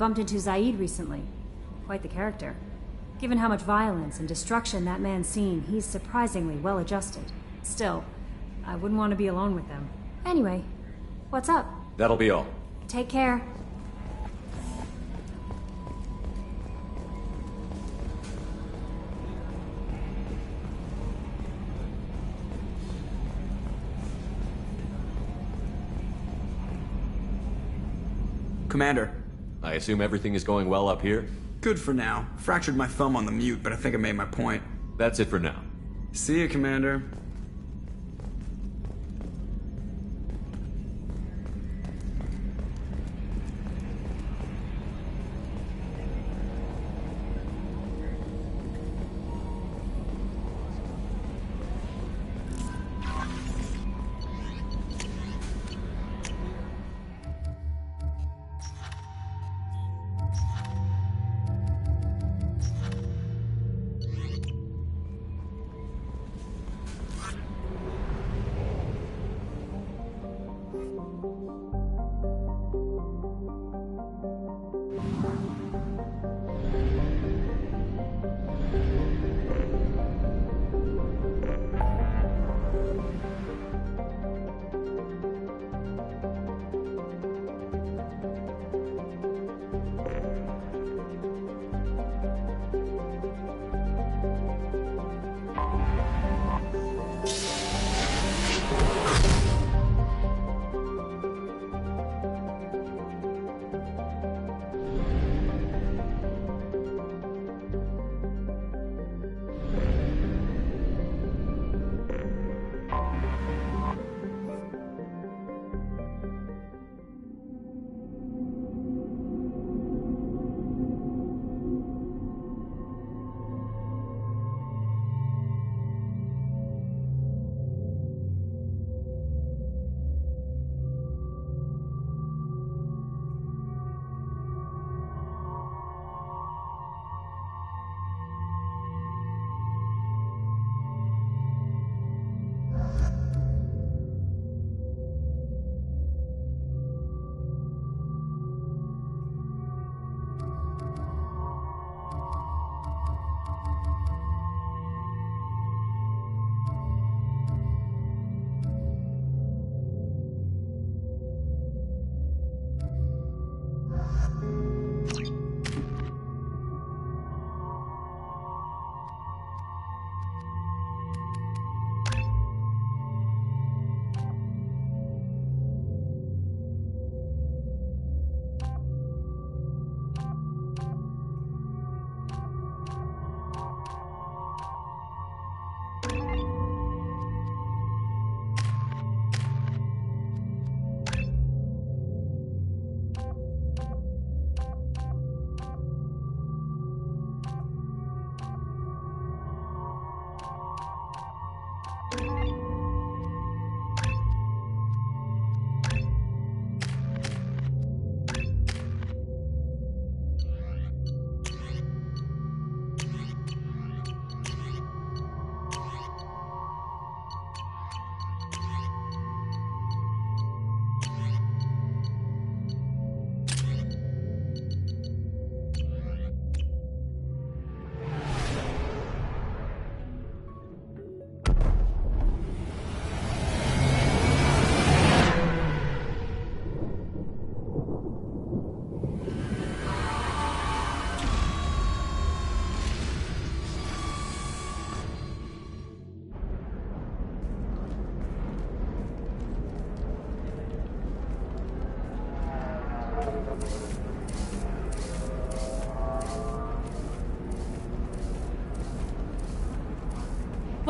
bumped into Zaid recently. Quite the character. Given how much violence and destruction that man's seen, he's surprisingly well-adjusted. Still, I wouldn't want to be alone with them. Anyway, what's up? That'll be all. Take care. Commander. I assume everything is going well up here? Good for now. Fractured my thumb on the mute, but I think I made my point. That's it for now. See you, Commander.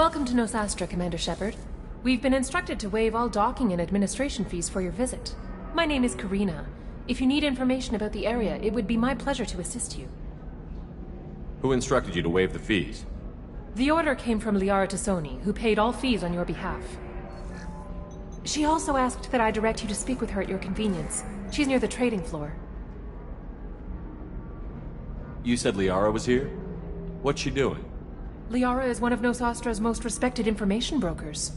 Welcome to Nosastra, Commander Shepard. We've been instructed to waive all docking and administration fees for your visit. My name is Karina. If you need information about the area, it would be my pleasure to assist you. Who instructed you to waive the fees? The order came from Liara Tassoni, who paid all fees on your behalf. She also asked that I direct you to speak with her at your convenience. She's near the trading floor. You said Liara was here? What's she doing? Liara is one of Nosastra's most respected information brokers.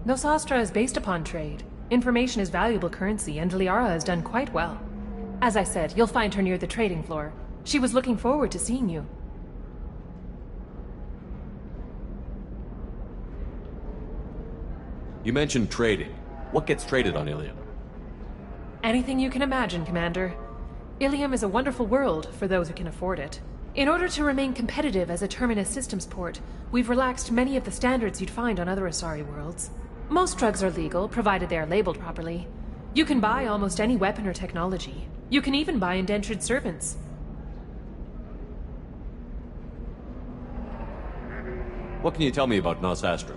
Nosastra is based upon trade. Information is valuable currency, and Liara has done quite well. As I said, you'll find her near the trading floor. She was looking forward to seeing you. You mentioned trading. What gets traded on Ilium? Anything you can imagine, Commander. Ilium is a wonderful world for those who can afford it. In order to remain competitive as a Terminus systems port, we've relaxed many of the standards you'd find on other Asari worlds. Most drugs are legal, provided they are labeled properly. You can buy almost any weapon or technology. You can even buy indentured servants. What can you tell me about Nos Astra?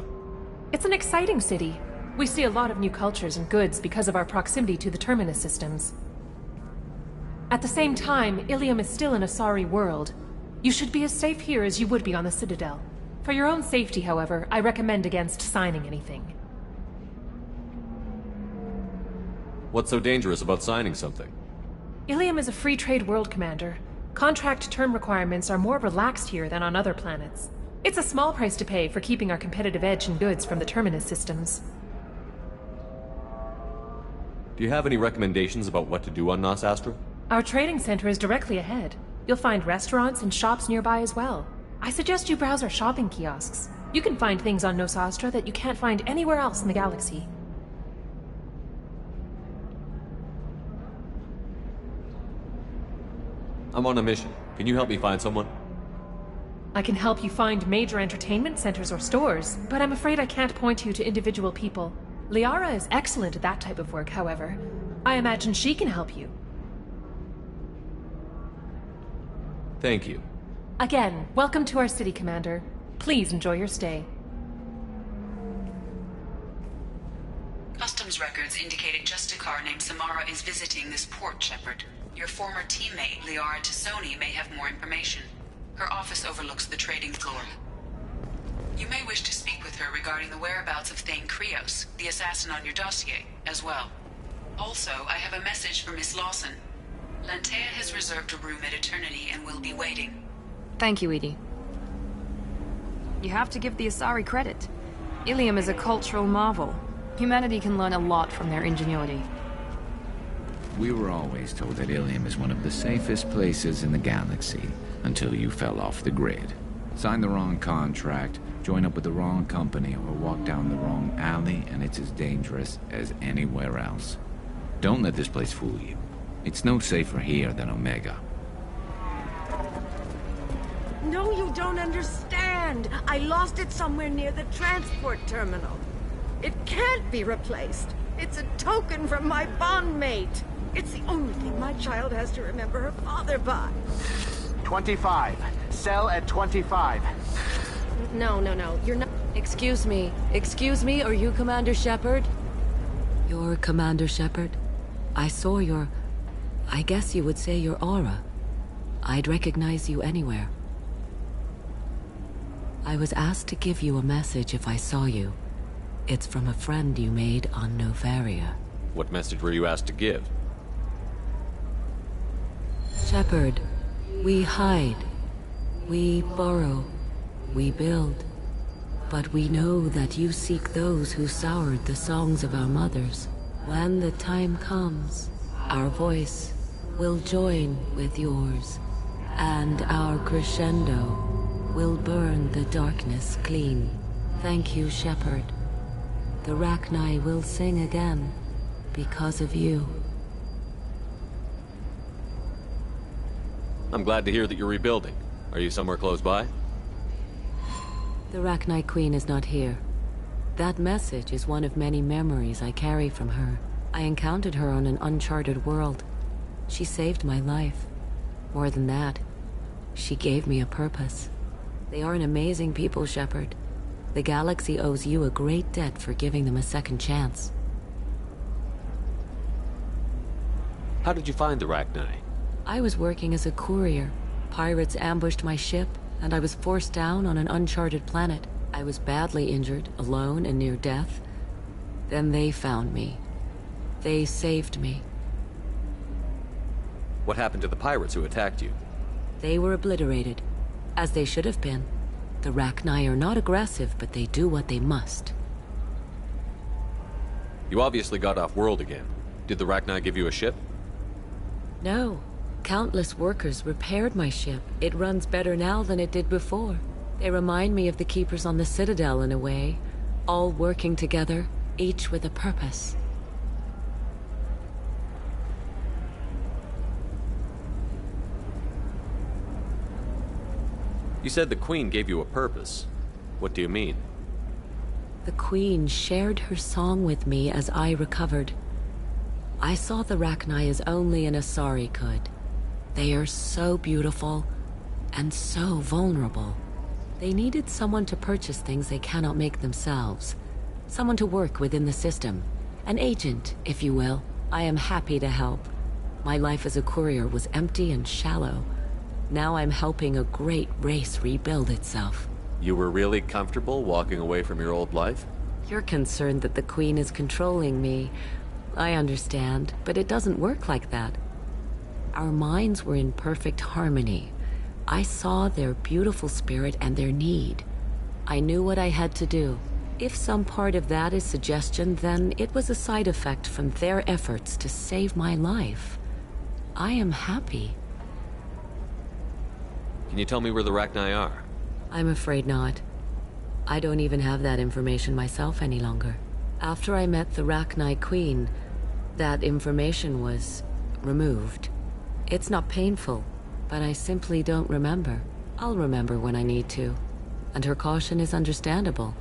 It's an exciting city. We see a lot of new cultures and goods because of our proximity to the Terminus systems. At the same time, Ilium is still an Asari world. You should be as safe here as you would be on the Citadel. For your own safety, however, I recommend against signing anything. What's so dangerous about signing something? Ilium is a free trade world, Commander. Contract term requirements are more relaxed here than on other planets. It's a small price to pay for keeping our competitive edge in goods from the Terminus systems. Do you have any recommendations about what to do on Nos Astra? Our trading center is directly ahead. You'll find restaurants and shops nearby as well. I suggest you browse our shopping kiosks. You can find things on Nos Astra that you can't find anywhere else in the galaxy. I'm on a mission. Can you help me find someone? I can help you find major entertainment centers or stores, but I'm afraid I can't point you to individual people. Liara is excellent at that type of work, however. I imagine she can help you. Thank you. Again, welcome to our city, Commander. Please enjoy your stay. Customs records indicated just a car named Samara is visiting this port, Shepard. Your former teammate, Liara Tassoni, may have more information. Her office overlooks the trading floor. You may wish to speak with her regarding the whereabouts of Thane Krios, the assassin on your dossier, as well. Also, I have a message for Miss Lawson. Lantea has reserved a room at Eternity and will be waiting. Thank you, Edie. You have to give the Asari credit. Ilium is a cultural marvel. Humanity can learn a lot from their ingenuity. We were always told that Ilium is one of the safest places in the galaxy, until you fell off the grid. Sign the wrong contract, join up with the wrong company, or walk down the wrong alley, and it's as dangerous as anywhere else. Don't let this place fool you. It's no safer here than Omega. No, you don't understand. I lost it somewhere near the transport terminal. It can't be replaced. It's a token from my bondmate. It's the only thing my child has to remember her father by. 25. Sell at 25. No, you're not. Excuse me, are you Commander Shepard? You're Commander Shepard? I saw your... I guess you would say your aura. I'd recognize you anywhere. I was asked to give you a message if I saw you. It's from a friend you made on Novaria. What message were you asked to give? Shepard, we hide. We borrow. We build. But we know that you seek those who soured the songs of our mothers. When the time comes, our voice will join with yours, and our crescendo will burn the darkness clean. Thank you, Shepard. The Rachni will sing again because of you. I'm glad to hear that you're rebuilding. Are you somewhere close by? The Rachni Queen is not here. That message is one of many memories I carry from her. I encountered her on an uncharted world. She saved my life. More than that, she gave me a purpose. They are an amazing people, Shepard. The galaxy owes you a great debt for giving them a second chance. How did you find the Rachni? I was working as a courier. Pirates ambushed my ship, and I was forced down on an uncharted planet. I was badly injured, alone and near death. Then they found me. They saved me. What happened to the pirates who attacked you? They were obliterated, as they should have been. The Rachni are not aggressive, but they do what they must. You obviously got off-world again. Did the Rachni give you a ship? No. Countless workers repaired my ship. It runs better now than it did before. They remind me of the Keepers on the Citadel in a way. All working together, each with a purpose. You said the Queen gave you a purpose. What do you mean? The Queen shared her song with me as I recovered. I saw the Rachni as only an Asari could. They are so beautiful and so vulnerable. They needed someone to purchase things they cannot make themselves. Someone to work within the system. An agent, if you will. I am happy to help. My life as a courier was empty and shallow. Now I'm helping a great race rebuild itself. You were really comfortable walking away from your old life? You're concerned that the Queen is controlling me. I understand, but it doesn't work like that. Our minds were in perfect harmony. I saw their beautiful spirit and their need. I knew what I had to do. If some part of that is suggestion, then it was a side effect from their efforts to save my life. I am happy. Can you tell me where the Rachni are? I'm afraid not. I don't even have that information myself any longer. After I met the Rachni Queen, that information was removed. It's not painful, but I simply don't remember. I'll remember when I need to, and her caution is understandable.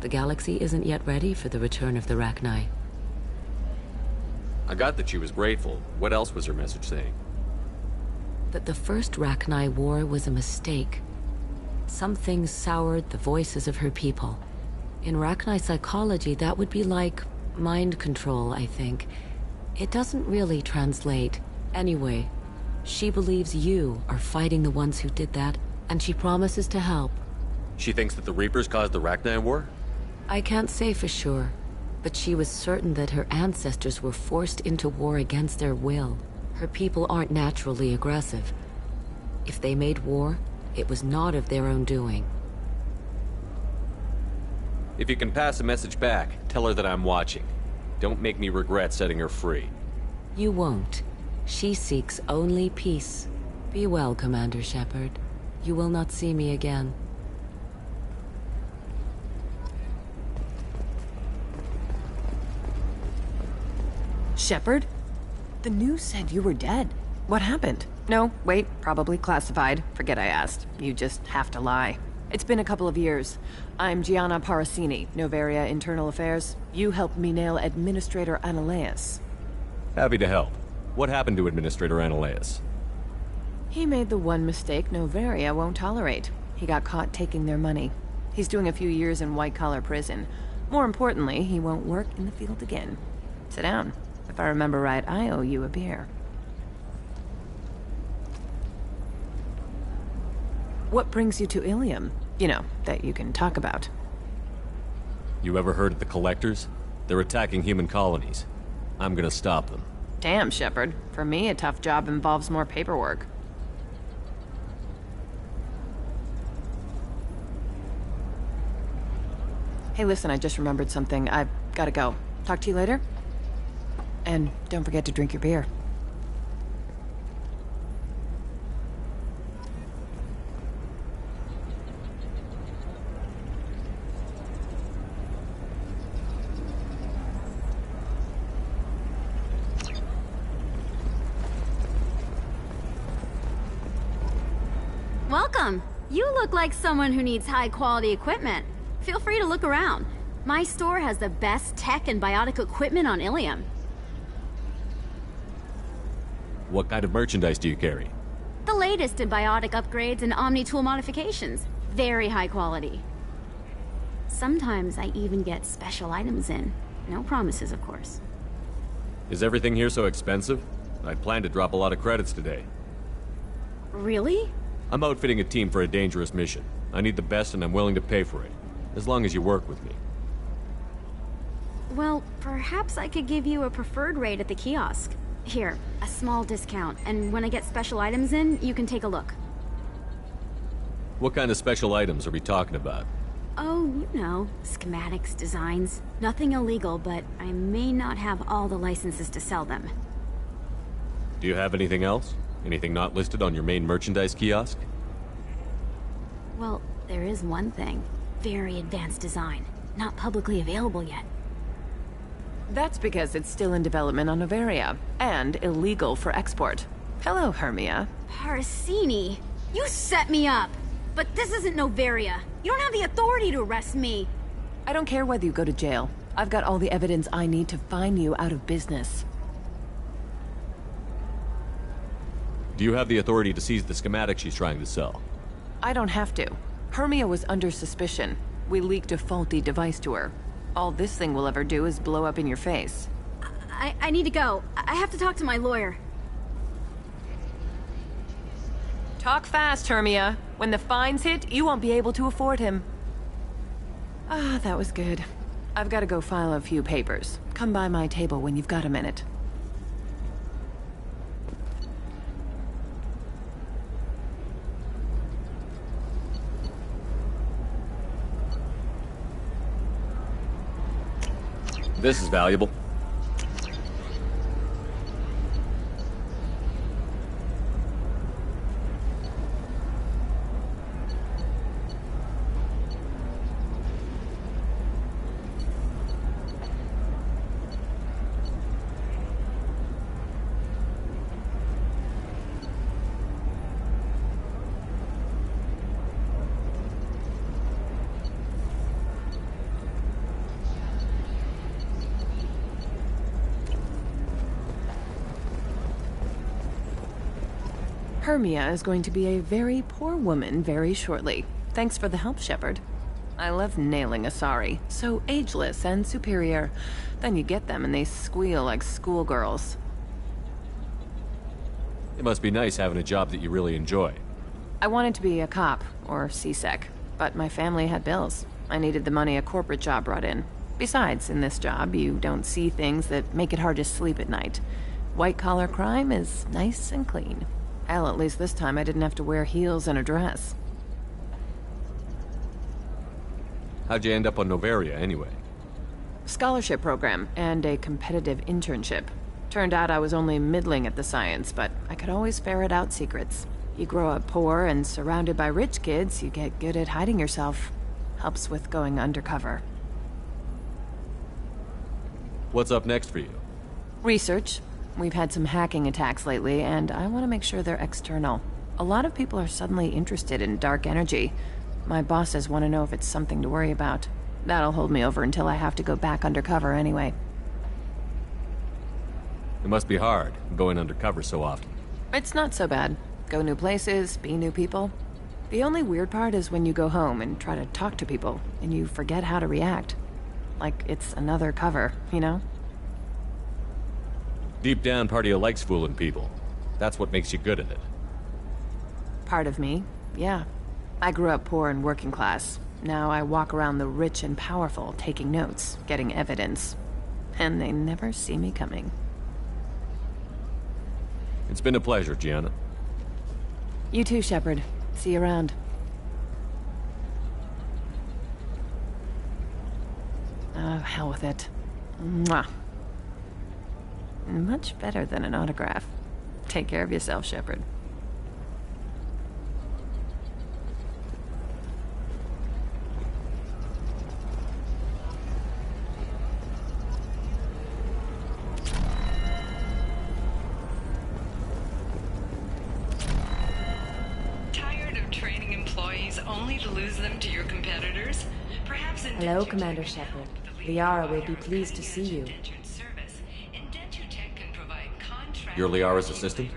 The galaxy isn't yet ready for the return of the Rachni. I got that she was grateful. What else was her message saying? That the first Rachni war was a mistake. Something soured the voices of her people. In Rachni psychology, that would be like mind control, I think. It doesn't really translate. Anyway, she believes you are fighting the ones who did that, and she promises to help. She thinks that the Reapers caused the Rachni war? I can't say for sure, but she was certain that her ancestors were forced into war against their will. Her people aren't naturally aggressive. If they made war, it was not of their own doing. If you can pass a message back, tell her that I'm watching. Don't make me regret setting her free. You won't. She seeks only peace. Be well, Commander Shepard. You will not see me again. Shepard? The news said you were dead. What happened? No, wait, probably classified. Forget I asked. You just have to lie. It's been a couple of years. I'm Gianna Parasini, Noveria Internal Affairs. You helped me nail Administrator Analeas. Happy to help. What happened to Administrator Analeas? He made the one mistake Noveria won't tolerate. He got caught taking their money. He's doing a few years in white-collar prison. More importantly, he won't work in the field again. Sit down. If I remember right, I owe you a beer. What brings you to Ilium? You know, that you can talk about. You ever heard of the Collectors? They're attacking human colonies. I'm gonna stop them. Damn, Shepard. For me, a tough job involves more paperwork. Hey, listen, I just remembered something. I've gotta go. Talk to you later? And don't forget to drink your beer. Welcome. You look like someone who needs high-quality equipment. Feel free to look around. My store has the best tech and biotic equipment on Ilium. What kind of merchandise do you carry? The latest in biotic upgrades and Omni-tool modifications. Very high quality. Sometimes I even get special items in. No promises, of course. Is everything here so expensive? I'd planned to drop a lot of credits today. Really? I'm outfitting a team for a dangerous mission. I need the best and I'm willing to pay for it. As long as you work with me. Well, perhaps I could give you a preferred rate at the kiosk. Here, a small discount, and when I get special items in, you can take a look. What kind of special items are we talking about? Oh, you know, schematics, designs. Nothing illegal, but I may not have all the licenses to sell them. Do you have anything else? Anything not listed on your main merchandise kiosk? Well, there is one thing. Very advanced design. Not publicly available yet. That's because it's still in development on Noveria, and illegal for export. Hello, Hermia. Parasini, you set me up! But this isn't Noveria. You don't have the authority to arrest me. I don't care whether you go to jail. I've got all the evidence I need to find you out of business. Do you have the authority to seize the schematic she's trying to sell? I don't have to. Hermia was under suspicion. We leaked a faulty device to her. All this thing will ever do is blow up in your face. I need to go. I have to talk to my lawyer. Talk fast, Hermia. When the fines hit, you won't be able to afford him. Ah, that was good. I've got to go file a few papers. Come by my table when you've got a minute. This is valuable. Hermia is going to be a very poor woman very shortly. Thanks for the help, Shepard. I love nailing Asari. So ageless and superior. Then you get them and they squeal like schoolgirls. It must be nice having a job that you really enjoy. I wanted to be a cop, or CSEC, but my family had bills. I needed the money a corporate job brought in. Besides, in this job, you don't see things that make it hard to sleep at night. White-collar crime is nice and clean. Hell, at least this time I didn't have to wear heels and a dress. How'd you end up on Noveria, anyway? Scholarship program, and a competitive internship. Turned out I was only middling at the science, but I could always ferret out secrets. You grow up poor and surrounded by rich kids, you get good at hiding yourself. Helps with going undercover. What's up next for you? Research. We've had some hacking attacks lately, and I want to make sure they're external. A lot of people are suddenly interested in dark energy. My bosses want to know if it's something to worry about. That'll hold me over until I have to go back undercover anyway. It must be hard, going undercover so often. It's not so bad. Go new places, be new people. The only weird part is when you go home and try to talk to people, and you forget how to react. Like it's another cover, you know? Deep down, part of you likes fooling people. That's what makes you good at it. Part of me, yeah. I grew up poor and working class. Now I walk around the rich and powerful, taking notes, getting evidence. And they never see me coming. It's been a pleasure, Gianna. You too, Shepard. See you around. Oh, hell with it. Mwah. Much better than an autograph. Take care of yourself, Shepard. Tired of training employees only to lose them to your competitors? Perhaps Hello, Commander Shepard. Liara will be pleased to see you. You're Liara's assistant?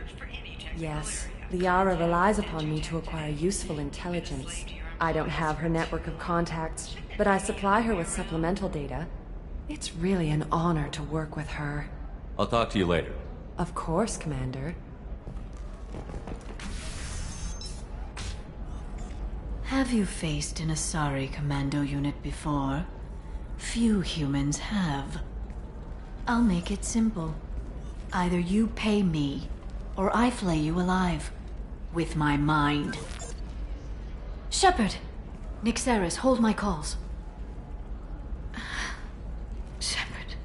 Yes. Liara relies upon me to acquire useful intelligence. I don't have her network of contacts, but I supply her with supplemental data. It's really an honor to work with her. I'll talk to you later. Of course, Commander. Have you faced an Asari commando unit before? Few humans have. I'll make it simple. Either you pay me, or I flay you alive. With my mind. Shepard! Nixeris, hold my calls. Shepard.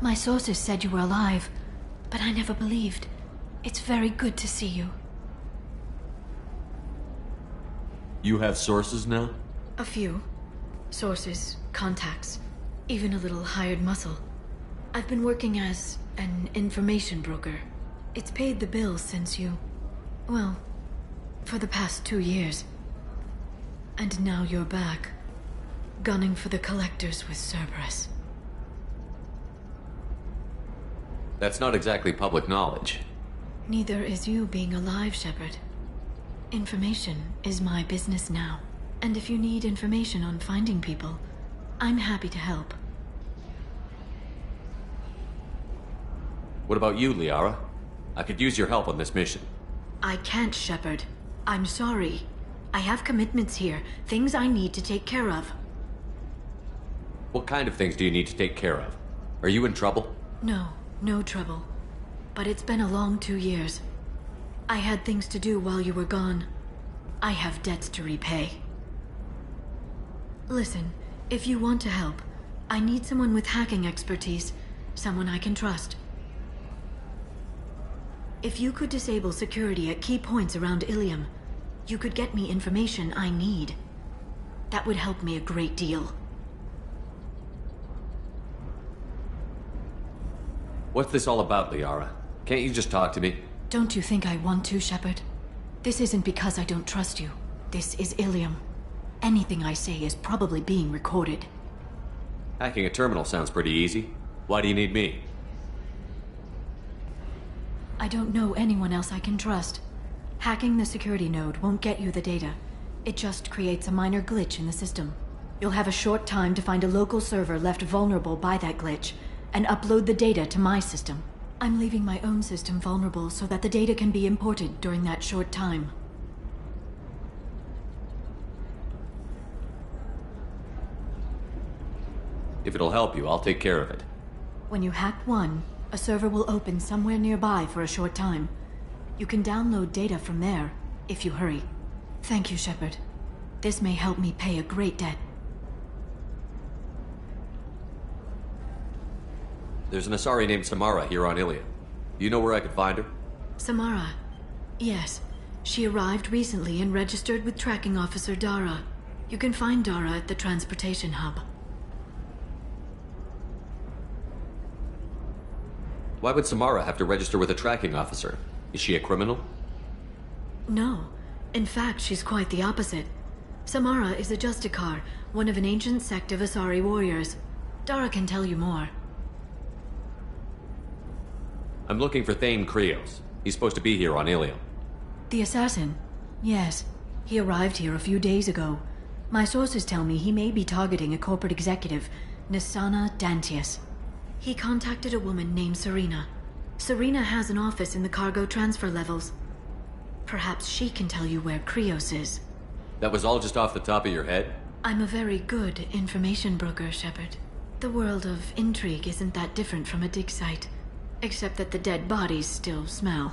My sources said you were alive, but I never believed. It's very good to see you. You have sources now? A few. Sources, contacts, even a little hired muscle. I've been working as an information broker. It's paid the bills since you... well, for the past 2 years. And now you're back, gunning for the Collectors with Cerberus. That's not exactly public knowledge. Neither is you being alive, Shepard. Information is my business now. And if you need information on finding people, I'm happy to help. What about you, Liara? I could use your help on this mission. I can't, Shepard. I'm sorry. I have commitments here, things I need to take care of. What kind of things do you need to take care of? Are you in trouble? No trouble. But it's been a long 2 years. I had things to do while you were gone. I have debts to repay. Listen, if you want to help, I need someone with hacking expertise, someone I can trust. If you could disable security at key points around Ilium, you could get me information I need. That would help me a great deal. What's this all about, Liara? Can't you just talk to me? Don't you think I want to, Shepard? This isn't because I don't trust you. This is Ilium. Anything I say is probably being recorded. Hacking a terminal sounds pretty easy. Why do you need me? I don't know anyone else I can trust. Hacking the security node won't get you the data. It just creates a minor glitch in the system. You'll have a short time to find a local server left vulnerable by that glitch, and upload the data to my system. I'm leaving my own system vulnerable so that the data can be imported during that short time. If it'll help you, I'll take care of it. When you hack one, a server will open somewhere nearby for a short time. You can download data from there, if you hurry. Thank you, Shepard. This may help me pay a great debt. There's an Asari named Samara here on Ilium. Do you know where I could find her? Samara. Yes. She arrived recently and registered with Tracking Officer Dara. You can find Dara at the transportation hub. Why would Samara have to register with a tracking officer? Is she a criminal? No. In fact, she's quite the opposite. Samara is a Justicar, one of an ancient sect of Asari warriors. Dara can tell you more. I'm looking for Thane Krios. He's supposed to be here on Ilium. The assassin? Yes. He arrived here a few days ago. My sources tell me he may be targeting a corporate executive, Nisana Dantius. He contacted a woman named Serena. Serena has an office in the cargo transfer levels. Perhaps she can tell you where Krios is. That was all just off the top of your head? I'm a very good information broker, Shepard. The world of intrigue isn't that different from a dig site. Except that the dead bodies still smell.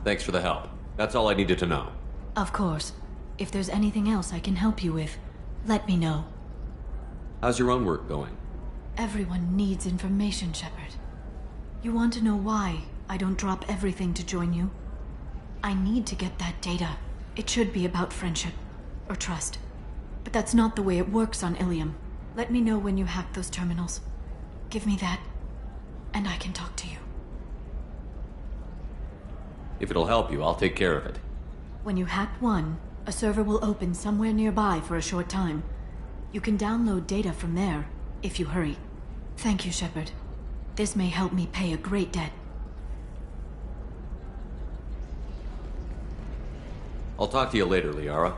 Thanks for the help. That's all I needed to know. Of course. If there's anything else I can help you with, let me know. How's your own work going? Everyone needs information, Shepard. You want to know why I don't drop everything to join you? I need to get that data. It should be about friendship, or trust. But that's not the way it works on Ilium. Let me know when you hack those terminals. Give me that, and I can talk to you. If it'll help you, I'll take care of it. When you hack one, a server will open somewhere nearby for a short time. You can download data from there, if you hurry. Thank you, Shepard. This may help me pay a great debt. I'll talk to you later, Liara.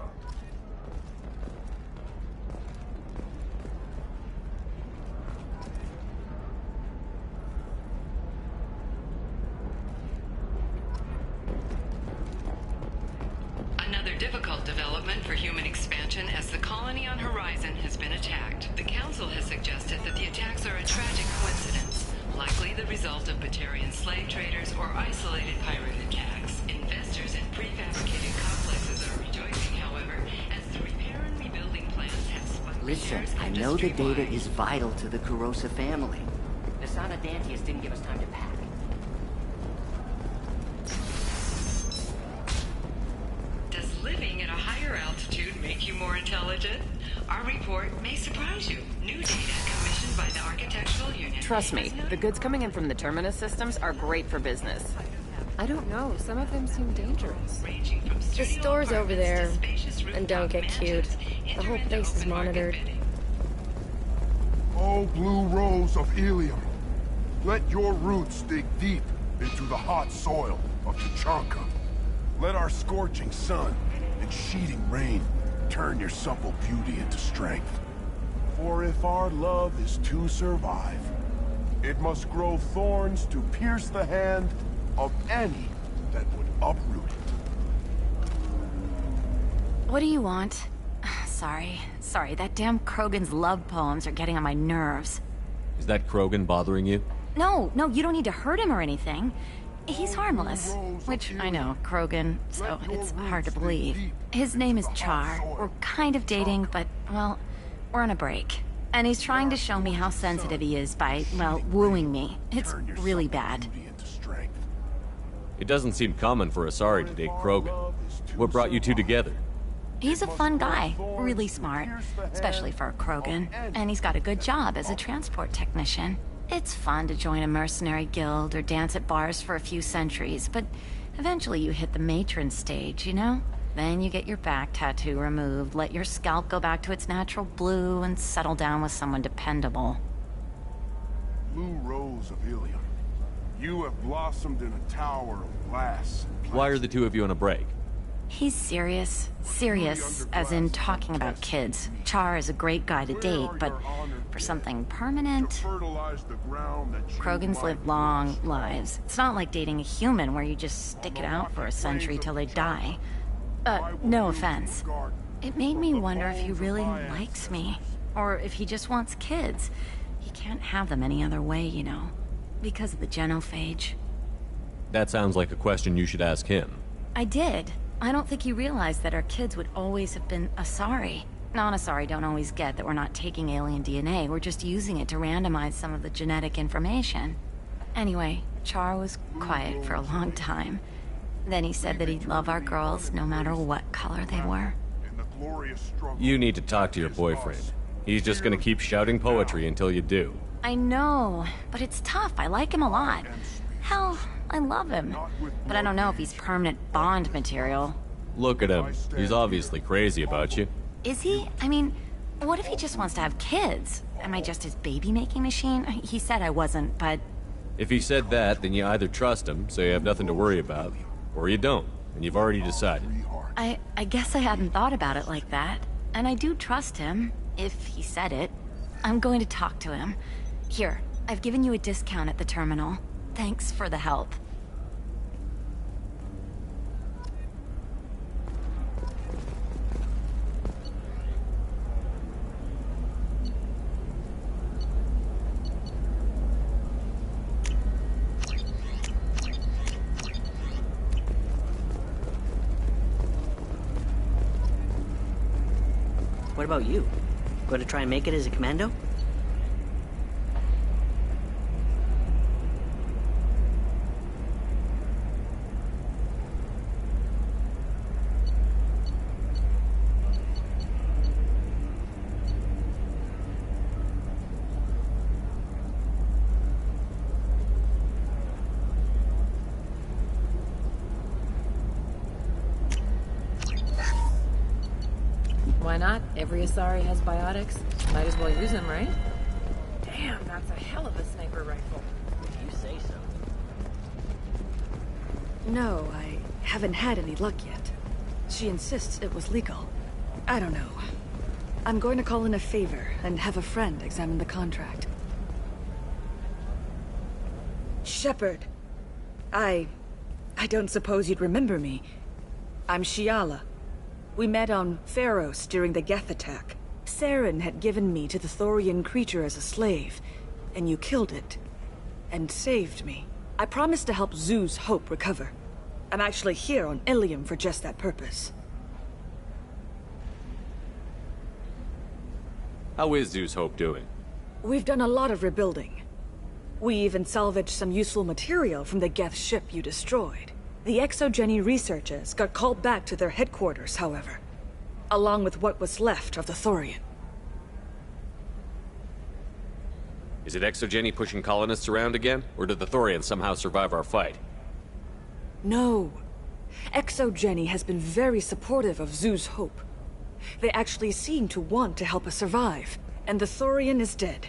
Another difficult development for human expansion as the colony on Horizon has been attacked. The Council has suggested that the attacks are a tragic coincidence, likely the result of Batarian slave traders or isolated pirate attacks. Investors in prefabricated complexes are rejoicing, however, as the repair and rebuilding plans have spiked. Listen, I'm know the data is vital to the Kurosa family. The Sana Dantius didn't give us time to pack. Does living at a higher altitude make you more intelligent? Our report may surprise you. New data commissioned by the architectural unit. Trust me, the goods coming in from the Terminus systems are great for business. I don't know, some of them seem dangerous. The store's over there. And don't get cute. The whole place is monitored. Oh, blue rose of Ilium, let your roots dig deep into the hot soil of Tachanka. Let our scorching sun and sheeting rain turn your supple beauty into strength. For if our love is to survive, it must grow thorns to pierce the hand of any that would uproot it. What do you want? Sorry, that damn Krogan's love poems are getting on my nerves. Is that Krogan bothering you? No, you don't need to hurt him or anything. He's harmless. Which, I know, Krogan, so it's hard to believe. His name is Char. We're kind of dating, but, well, we're on a break. And he's trying to show me how sensitive he is by, well, wooing me. It's really bad. It doesn't seem common for Asari to date Krogan. What brought you two together? He's a fun guy, really smart, especially for a Krogan. And he's got a good job as a transport technician. It's fun to join a mercenary guild or dance at bars for a few centuries, but eventually you hit the matron stage, you know? Then you get your back tattoo removed, let your scalp go back to its natural blue, and settle down with someone dependable. Blue rose of Ilium, you have blossomed in a tower of glass. Why are the two of you on a break? He's serious. Serious, as in talking about kids. Char is a great guy to date, but for something permanent... Krogans live long lives. It's not like dating a human where you just stick it out for a century till they die. No offense. It made me wonder if he really likes me. Or if he just wants kids. He can't have them any other way, you know. Because of the genophage. That sounds like a question you should ask him. I did. I don't think he realized that our kids would always have been Asari. Non-Asari don't always get that we're not taking alien DNA, we're just using it to randomize some of the genetic information. Anyway, Char was quiet for a long time. Then he said that he'd love our girls no matter what color they were. You need to talk to your boyfriend. He's just gonna keep shouting poetry until you do. I know, but it's tough. I like him a lot. Hell, I love him. But I don't know if he's permanent Bond material. Look at him. He's obviously crazy about you. Is he? I mean, what if he just wants to have kids? Am I just his baby-making machine? He said I wasn't, but... If he said that, then you either trust him, so you have nothing to worry about, or you don't, and you've already decided. I guess I hadn't thought about it like that. And I do trust him, if he said it. I'm going to talk to him. Here, I've given you a discount at the terminal. Thanks for the help. What about you? Going to try and make it as a commando? Why not? Every Asari has biotics. Might as well use them, right? Damn, that's a hell of a sniper rifle. You say so. No, I haven't had any luck yet. She insists it was legal. I don't know. I'm going to call in a favor and have a friend examine the contract. Shepard. I don't suppose you'd remember me. I'm Shiala. We met on Pharos during the Geth attack. Saren had given me to the Thorian creature as a slave, and you killed it. And saved me. I promised to help Zoo's Hope recover. I'm actually here on Ilium for just that purpose. How is Zeus Hope doing? We've done a lot of rebuilding. We even salvaged some useful material from the Geth ship you destroyed. The Exogeny researchers got called back to their headquarters, however, along with what was left of the Thorian. Is it Exogeny pushing colonists around again, or did the Thorians somehow survive our fight? No. Exogeny has been very supportive of Zeus Hope. They actually seem to want to help us survive, and the Thorian is dead.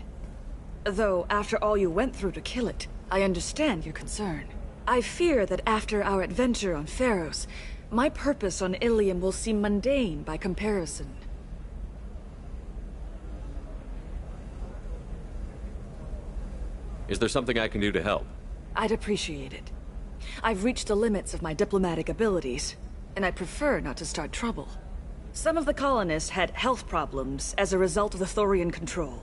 Though, after all you went through to kill it, I understand your concern. I fear that after our adventure on Pharos, my purpose on Ilium will seem mundane by comparison. Is there something I can do to help? I'd appreciate it. I've reached the limits of my diplomatic abilities, and I'd prefer not to start trouble. Some of the colonists had health problems as a result of the Thorian control.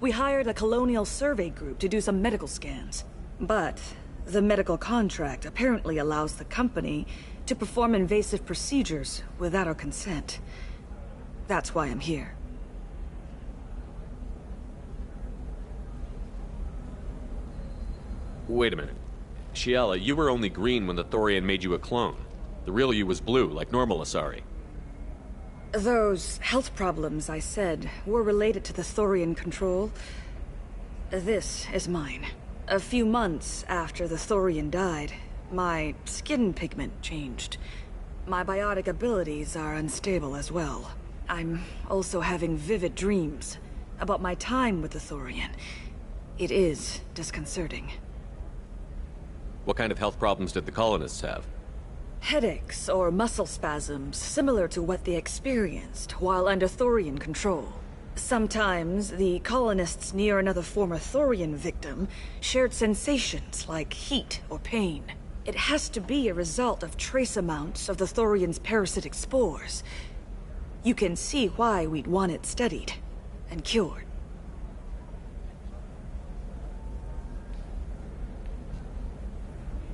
We hired a colonial survey group to do some medical scans. But the medical contract apparently allows the company to perform invasive procedures without our consent. That's why I'm here. Wait a minute. Shiala, you were only green when the Thorian made you a clone. The real you was blue, like normal Asari. Those health problems I said were related to the Thorian control. This is mine. A few months after the Thorian died, my skin pigment changed. My biotic abilities are unstable as well. I'm also having vivid dreams about my time with the Thorian. It is disconcerting. What kind of health problems did the colonists have? Headaches or muscle spasms similar to what they experienced while under Thorian control. Sometimes the colonists near another former Thorian victim shared sensations like heat or pain. It has to be a result of trace amounts of the Thorian's parasitic spores. You can see why we'd want it studied and cured.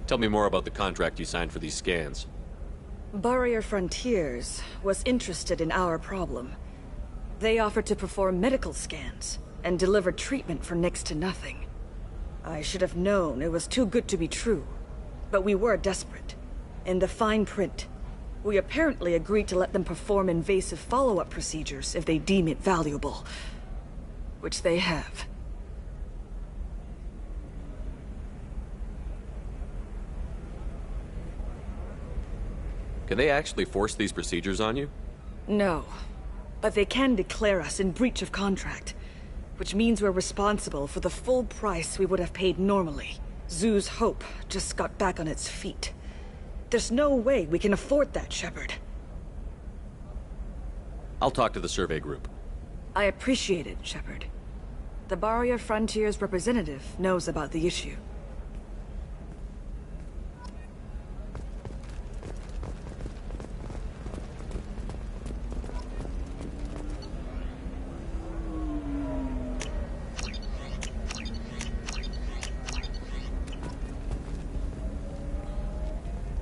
Tell me more about the contract you signed for these scans. Barrier Frontiers was interested in our problem. They offered to perform medical scans and deliver treatment for next to nothing. I should have known it was too good to be true, but we were desperate. In the fine print, we apparently agreed to let them perform invasive follow-up procedures if they deem it valuable, which they have. Can they actually force these procedures on you? No, but they can declare us in breach of contract, which means we're responsible for the full price we would have paid normally. Zeus Hope just got back on its feet. There's no way we can afford that, Shepard. I'll talk to the survey group. I appreciate it, Shepard. The Barrier Frontiers representative knows about the issue.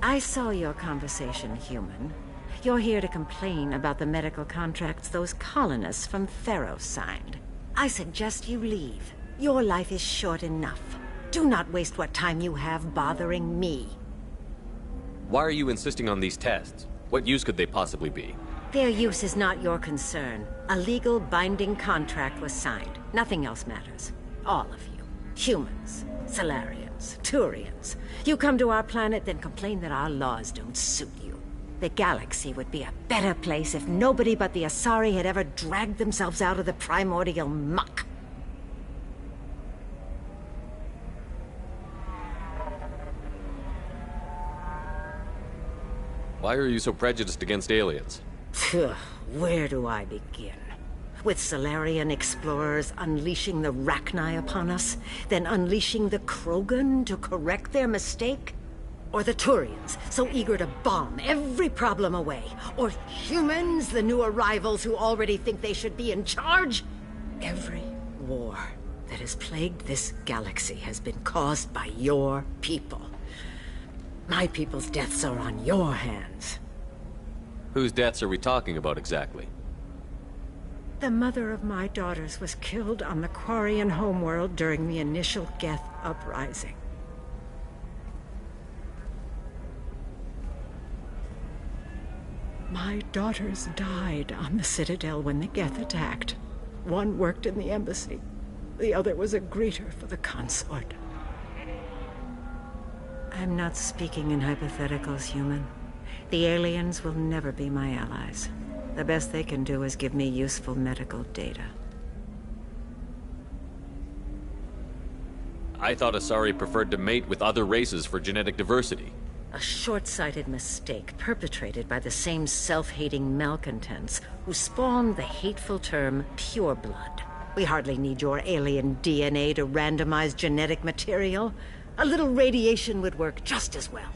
I saw your conversation, human. You're here to complain about the medical contracts those colonists from Pharos signed. I suggest you leave. Your life is short enough. Do not waste what time you have bothering me. Why are you insisting on these tests? What use could they possibly be? Their use is not your concern. A legal binding contract was signed. Nothing else matters. All of you. Humans, Solarians, Turians. You come to our planet, then complain that our laws don't suit you. The galaxy would be a better place if nobody but the Asari had ever dragged themselves out of the primordial muck. Why are you so prejudiced against aliens? Where do I begin? With Solarian explorers unleashing the Rachni upon us, then unleashing the Krogan to correct their mistake? Or the Turians, so eager to bomb every problem away? Or humans, the new arrivals who already think they should be in charge? Every war that has plagued this galaxy has been caused by your people. My people's deaths are on your hands. Whose deaths are we talking about exactly? The mother of my daughters was killed on the Quarian homeworld during the initial Geth uprising. My daughters died on the Citadel when the Geth attacked. One worked in the embassy. The other was a greeter for the consort. I'm not speaking in hypotheticals, human. The aliens will never be my allies. The best they can do is give me useful medical data. I thought Asari preferred to mate with other races for genetic diversity. A short-sighted mistake perpetrated by the same self-hating malcontents who spawned the hateful term pureblood. We hardly need your alien DNA to randomize genetic material. A little radiation would work just as well.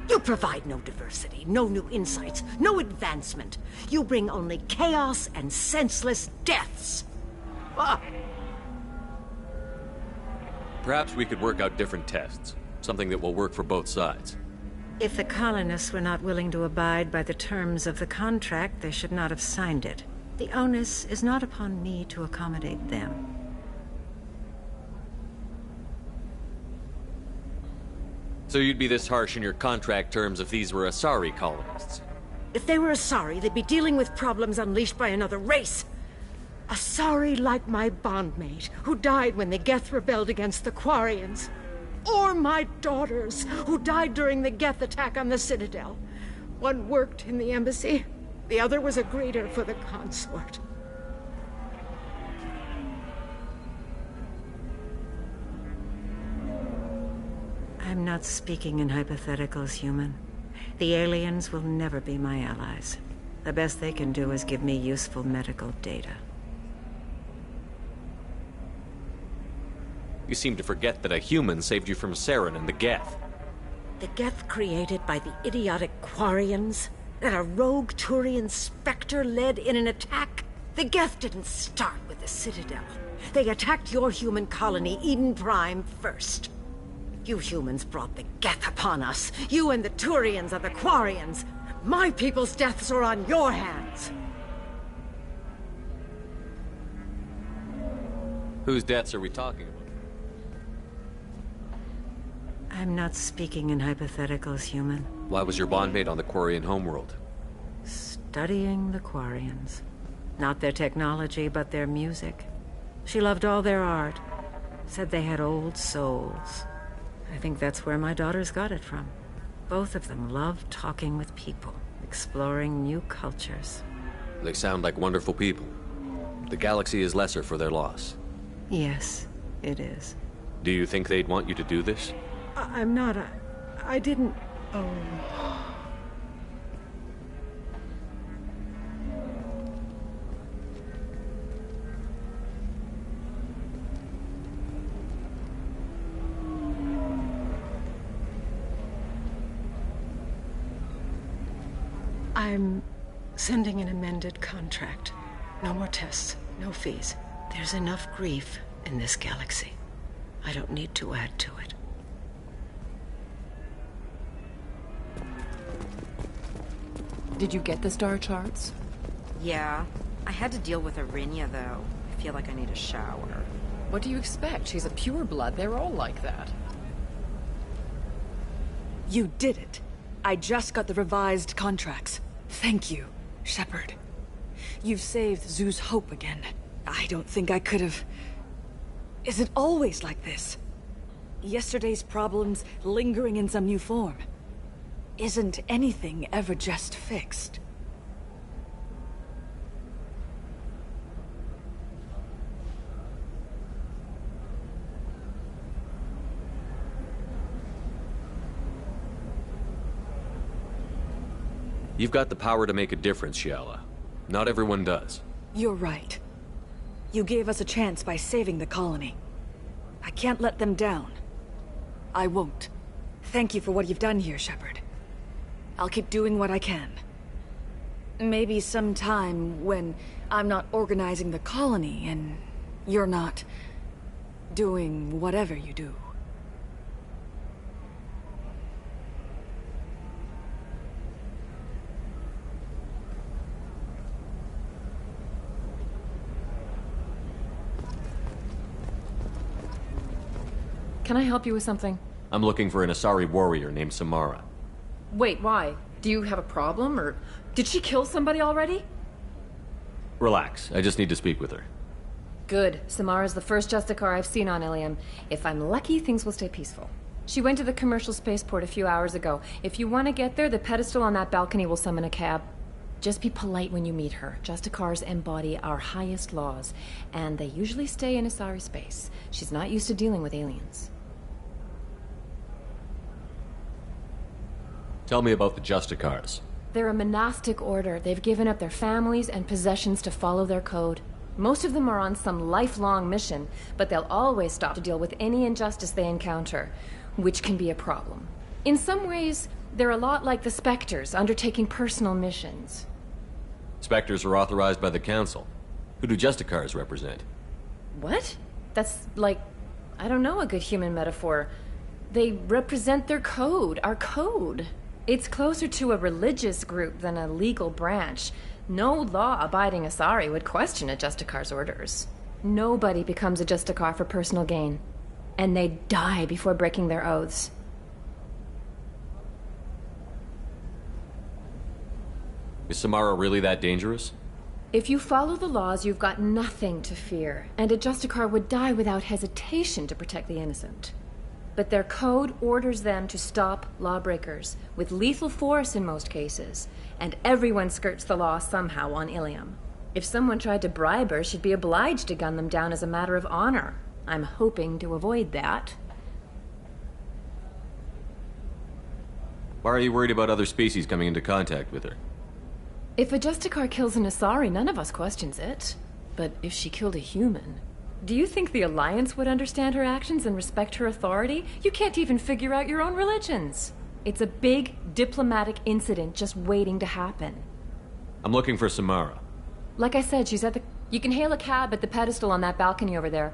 You provide no diversity, no new insights, no advancement. You bring only chaos and senseless deaths. Ah. Perhaps we could work out different tests. Something that will work for both sides. If the colonists were not willing to abide by the terms of the contract, they should not have signed it. The onus is not upon me to accommodate them. So you'd be this harsh in your contract terms if these were Asari colonists? If they were Asari, they'd be dealing with problems unleashed by another race. Asari like my bondmate, who died when the Geth rebelled against the Quarians. Or my daughters, who died during the Geth attack on the Citadel. One worked in the embassy, the other was a greeter for the consort. I'm not speaking in hypotheticals, human. The aliens will never be my allies. The best they can do is give me useful medical data. You seem to forget that a human saved you from Saren and the Geth. The Geth created by the idiotic Quarians? That a rogue Turian Spectre led in an attack? The Geth didn't start with the Citadel. They attacked your human colony, Eden Prime, first. You humans brought the Geth upon us. You and the Turians are the Quarians. My people's deaths are on your hands. Whose deaths are we talking about? I'm not speaking in hypotheticals, human. Why was your bondmate on the Quarian homeworld? Studying the Quarians. Not their technology, but their music. She loved all their art. Said they had old souls. I think that's where my daughters got it from. Both of them loved talking with people, exploring new cultures. They sound like wonderful people. The galaxy is lesser for their loss. Yes, it is. Do you think they'd want you to do this? I'm not. I didn't. Oh. I'm sending an amended contract. No more tests, no fees. There's enough grief in this galaxy. I don't need to add to it. Did you get the star charts? Yeah. I had to deal with Arinia, though. I feel like I need a shower. What do you expect? She's a pureblood. They're all like that. You did it. I just got the revised contracts. Thank you, Shepard. You've saved Zoo's hope again. I don't think I could have... Is it always like this? Yesterday's problems lingering in some new form. Isn't anything ever just fixed? You've got the power to make a difference, Shiala. Not everyone does. You're right. You gave us a chance by saving the colony. I can't let them down. I won't. Thank you for what you've done here, Shepard. I'll keep doing what I can. Maybe sometime when I'm not organizing the colony and you're not doing whatever you do. Can I help you with something? I'm looking for an Asari warrior named Samara. Wait, why? Do you have a problem, or did she kill somebody already? Relax, I just need to speak with her. Good. Samara's the first Justicar I've seen on Ilium. If I'm lucky, things will stay peaceful. She went to the commercial spaceport a few hours ago. If you want to get there, the pedestal on that balcony will summon a cab. Just be polite when you meet her. Justicars embody our highest laws, and they usually stay in Asari space. She's not used to dealing with aliens. Tell me about the Justicars. They're a monastic order. They've given up their families and possessions to follow their code. Most of them are on some lifelong mission, but they'll always stop to deal with any injustice they encounter, which can be a problem. In some ways, they're a lot like the Spectres, undertaking personal missions. Spectres are authorized by the Council. Who do Justicars represent? What? That's like, I don't know, a good human metaphor. They represent their code, our code. It's closer to a religious group than a legal branch. No law-abiding Asari would question a Justicar's orders. Nobody becomes a Justicar for personal gain. And they die before breaking their oaths. Is Samara really that dangerous? If you follow the laws, you've got nothing to fear, and a Justicar would die without hesitation to protect the innocent. But their code orders them to stop lawbreakers, with lethal force in most cases, and everyone skirts the law somehow on Ilium. If someone tried to bribe her, she'd be obliged to gun them down as a matter of honor. I'm hoping to avoid that. Why are you worried about other species coming into contact with her? If a Justicar kills an Asari, none of us questions it. But if she killed a human... Do you think the Alliance would understand her actions and respect her authority? You can't even figure out your own religions. It's a big diplomatic incident just waiting to happen. I'm looking for Samara. Like I said, she's at the... You can hail a cab at the pedestal on that balcony over there.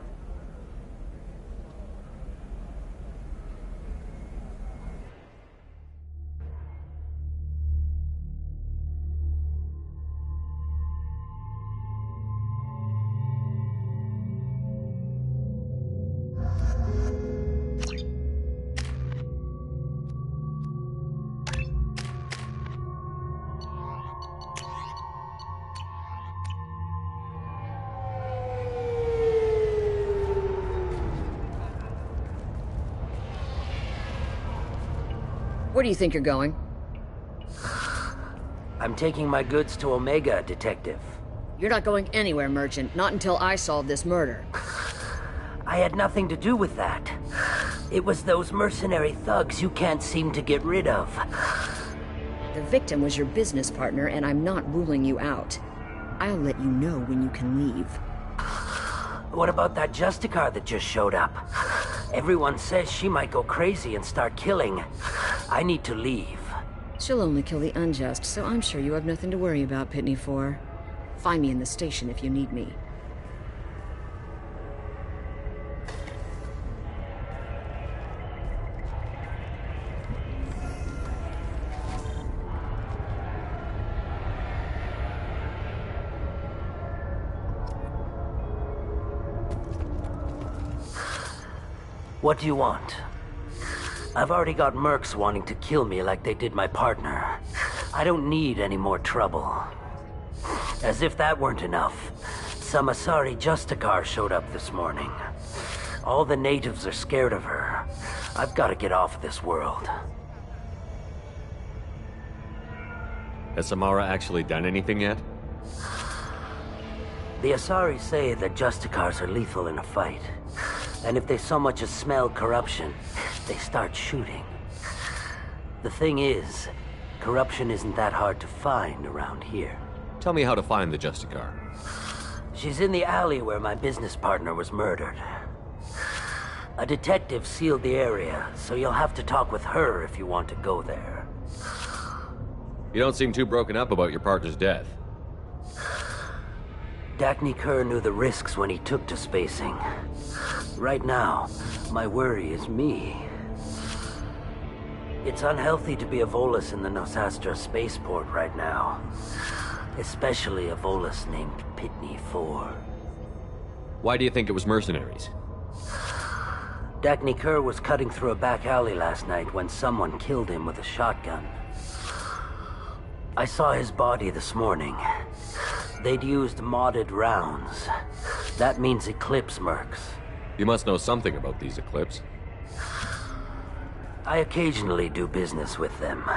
Where do you think you're going? I'm taking my goods to Omega, Detective. You're not going anywhere, Merchant. Not until I solve this murder. I had nothing to do with that. It was those mercenary thugs you can't seem to get rid of. The victim was your business partner, and I'm not ruling you out. I'll let you know when you can leave. What about that Justicar that just showed up? Everyone says she might go crazy and start killing. I need to leave. She'll only kill the unjust, so I'm sure you have nothing to worry about, Pitney 4. Find me in the station if you need me. What do you want? I've already got mercs wanting to kill me like they did my partner. I don't need any more trouble. As if that weren't enough, some Asari Justicar showed up this morning. All the natives are scared of her. I've got to get off this world. Has Samara actually done anything yet? The Asari say that Justicars are lethal in a fight. And if they so much as smell corruption, they start shooting. The thing is, corruption isn't that hard to find around here. Tell me how to find the Justicar. She's in the alley where my business partner was murdered. A detective sealed the area, so you'll have to talk with her if you want to go there. You don't seem too broken up about your partner's death. Dacne Kerr knew the risks when he took to spacing. Right now, my worry is me. It's unhealthy to be a Volus in the Nosastra spaceport right now. Especially a Volus named Pitney 4. Why do you think it was mercenaries? Dagny Kerr was cutting through a back alley last night when someone killed him with a shotgun. I saw his body this morning. They'd used modded rounds. That means Eclipse mercs. You must know something about these Eclipse. I occasionally do business with them,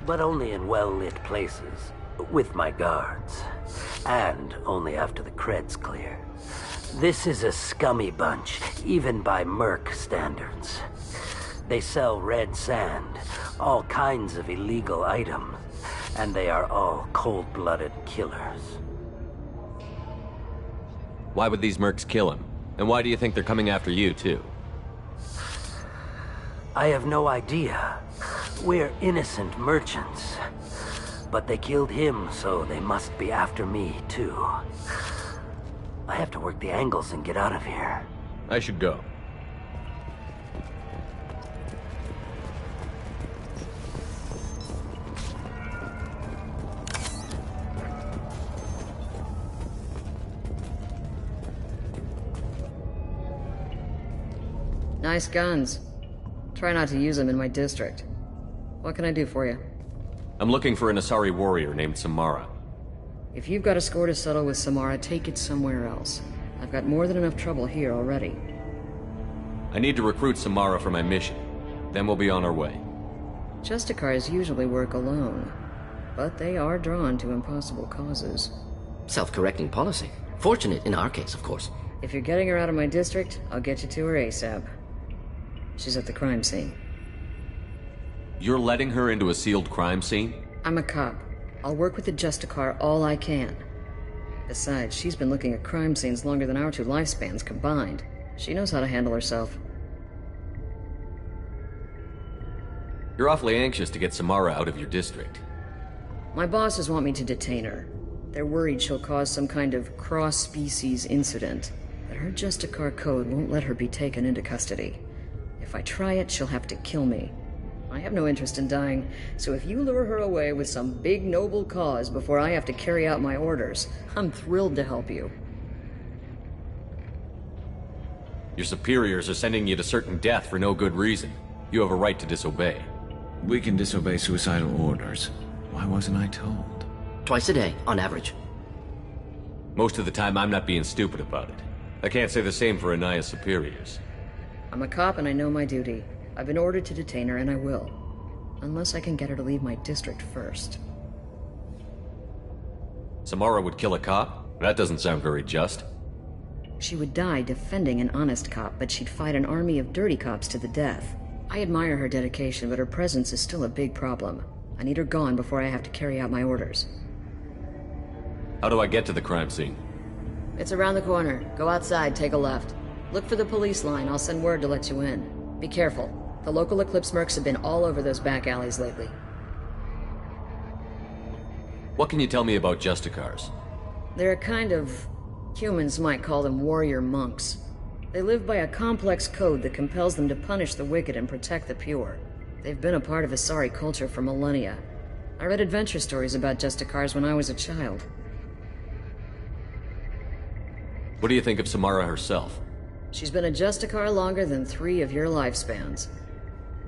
but only in well-lit places, with my guards, and only after the cred's clear. This is a scummy bunch, even by merc standards. They sell red sand, all kinds of illegal items, and they are all cold-blooded killers. Why would these mercs kill him? And why do you think they're coming after you, too? I have no idea. We're innocent merchants. But they killed him, so they must be after me, too. I have to work the angles and get out of here. I should go. Nice guns. Try not to use them in my district. What can I do for you? I'm looking for an Asari warrior named Samara. If you've got a score to settle with Samara, take it somewhere else. I've got more than enough trouble here already. I need to recruit Samara for my mission. Then we'll be on our way. Justicars usually work alone, but they are drawn to impossible causes. Self-correcting policy. Fortunate in our case, of course. If you're getting her out of my district, I'll get you to her ASAP. She's at the crime scene. You're letting her into a sealed crime scene? I'm a cop. I'll work with the Justicar all I can. Besides, she's been looking at crime scenes longer than our two lifespans combined. She knows how to handle herself. You're awfully anxious to get Samara out of your district. My bosses want me to detain her. They're worried she'll cause some kind of cross-species incident, but her Justicar code won't let her be taken into custody. If I try it, she'll have to kill me. I have no interest in dying, so if you lure her away with some big noble cause before I have to carry out my orders, I'm thrilled to help you. Your superiors are sending you to certain death for no good reason. You have a right to disobey. We can disobey suicidal orders. Why wasn't I told? Twice a day, on average. Most of the time, I'm not being stupid about it. I can't say the same for Anaya's superiors. I'm a cop and I know my duty. I've been ordered to detain her and I will. Unless I can get her to leave my district first. Samara would kill a cop? That doesn't sound very just. She would die defending an honest cop, but she'd fight an army of dirty cops to the death. I admire her dedication, but her presence is still a big problem. I need her gone before I have to carry out my orders. How do I get to the crime scene? It's around the corner. Go outside, take a left. Look for the police line. I'll send word to let you in. Be careful. The local Eclipse mercs have been all over those back alleys lately. What can you tell me about Justicars? They're a kind of... humans might call them warrior monks. They live by a complex code that compels them to punish the wicked and protect the pure. They've been a part of Asari culture for millennia. I read adventure stories about Justicars when I was a child. What do you think of Samara herself? She's been a Justicar longer than 3 of your lifespans.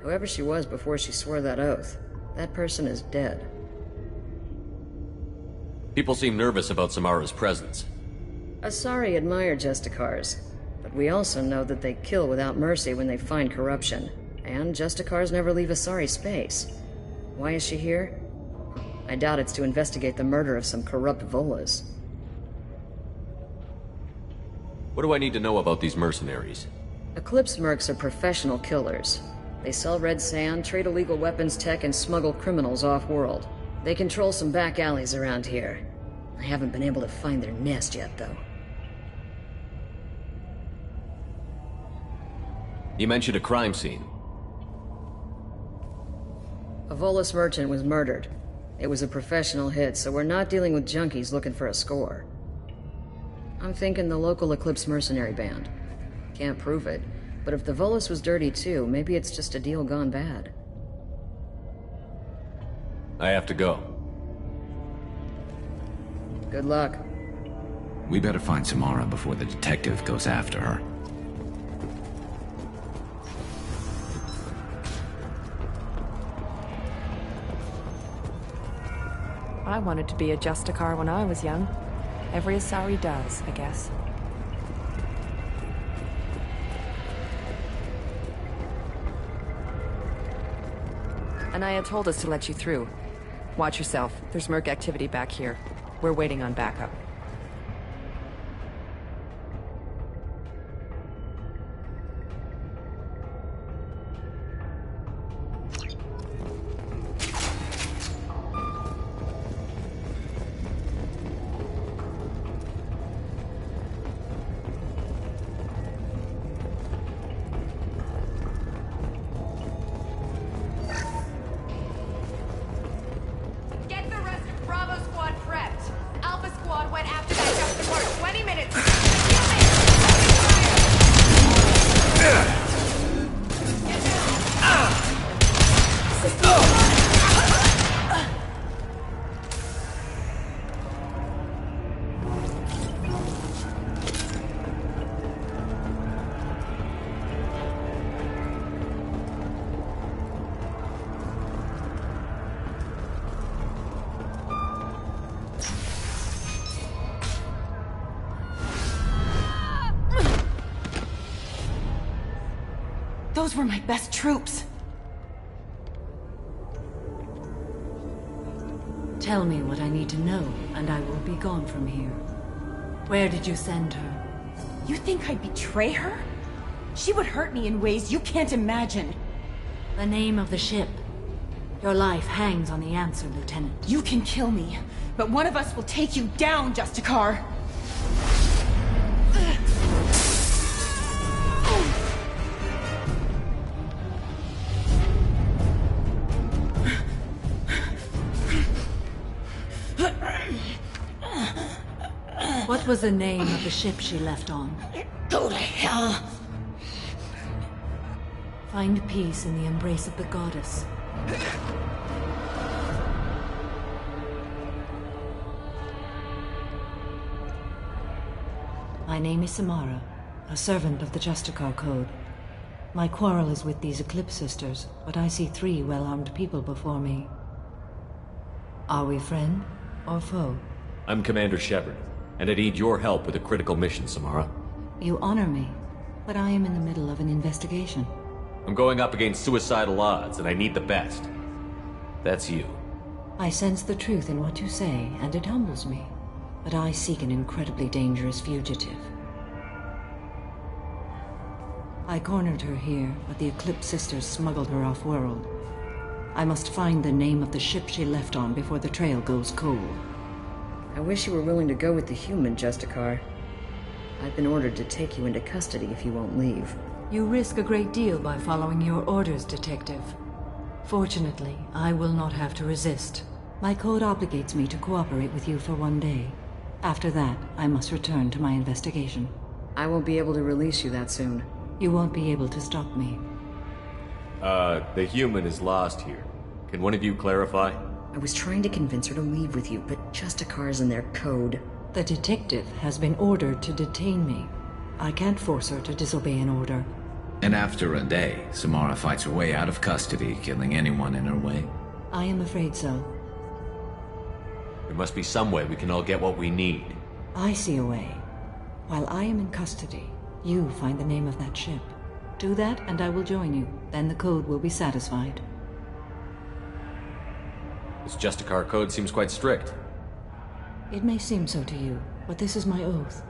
Whoever she was before she swore that oath, that person is dead. People seem nervous about Samara's presence. Asari admire Justicars, but we also know that they kill without mercy when they find corruption, and Justicars never leave Asari space. Why is she here? I doubt it's to investigate the murder of some corrupt Volas. What do I need to know about these mercenaries? Eclipse mercs are professional killers. They sell red sand, trade illegal weapons tech, and smuggle criminals off-world. They control some back alleys around here. I haven't been able to find their nest yet, though. You mentioned a crime scene. A Volus merchant was murdered. It was a professional hit, so we're not dealing with junkies looking for a score. I'm thinking the local Eclipse mercenary band. Can't prove it, but if the Volus was dirty too, maybe it's just a deal gone bad. I have to go. Good luck. We better find Samara before the detective goes after her. I wanted to be a Justicar when I was young. Every Asari does, I guess. Anaya told us to let you through. Watch yourself. There's Merc activity back here. We're waiting on backup. Get the rest of Bravo Squad prepped. Alpha Squad went after that Justicar 20 minutes. Those were my best troops. Tell me what I need to know, and I will be gone from here. Where did you send her? You think I'd betray her? She would hurt me in ways you can't imagine. The name of the ship. Your life hangs on the answer, Lieutenant. You can kill me, but one of us will take you down, Justicar. What was the name of the ship she left on? Go to hell! Find peace in the embrace of the goddess. My name is Samara, a servant of the Justicar Code. My quarrel is with these Eclipse Sisters, but I see 3 well-armed people before me. Are we friend or foe? I'm Commander Shepard, and I need your help with a critical mission, Samara. You honor me, but I am in the middle of an investigation. I'm going up against suicidal odds, and I need the best. That's you. I sense the truth in what you say, and it humbles me. But I seek an incredibly dangerous fugitive. I cornered her here, but the Eclipse Sisters smuggled her off-world. I must find the name of the ship she left on before the trail goes cold. I wish you were willing to go with the human, Justicar. I've been ordered to take you into custody if you won't leave. You risk a great deal by following your orders, Detective. Fortunately, I will not have to resist. My code obligates me to cooperate with you for 1 day. After that, I must return to my investigation. I won't be able to release you that soon. You won't be able to stop me. The human is lost here. Can one of you clarify? I was trying to convince her to leave with you, but Justicar's in their code. The detective has been ordered to detain me. I can't force her to disobey an order. And after a day, Samara fights her way out of custody, killing anyone in her way. I am afraid so. There must be some way we can all get what we need. I see a way. While I am in custody, you find the name of that ship. Do that, and I will join you. Then the code will be satisfied. This Justicar code seems quite strict. It may seem so to you, but this is my oath.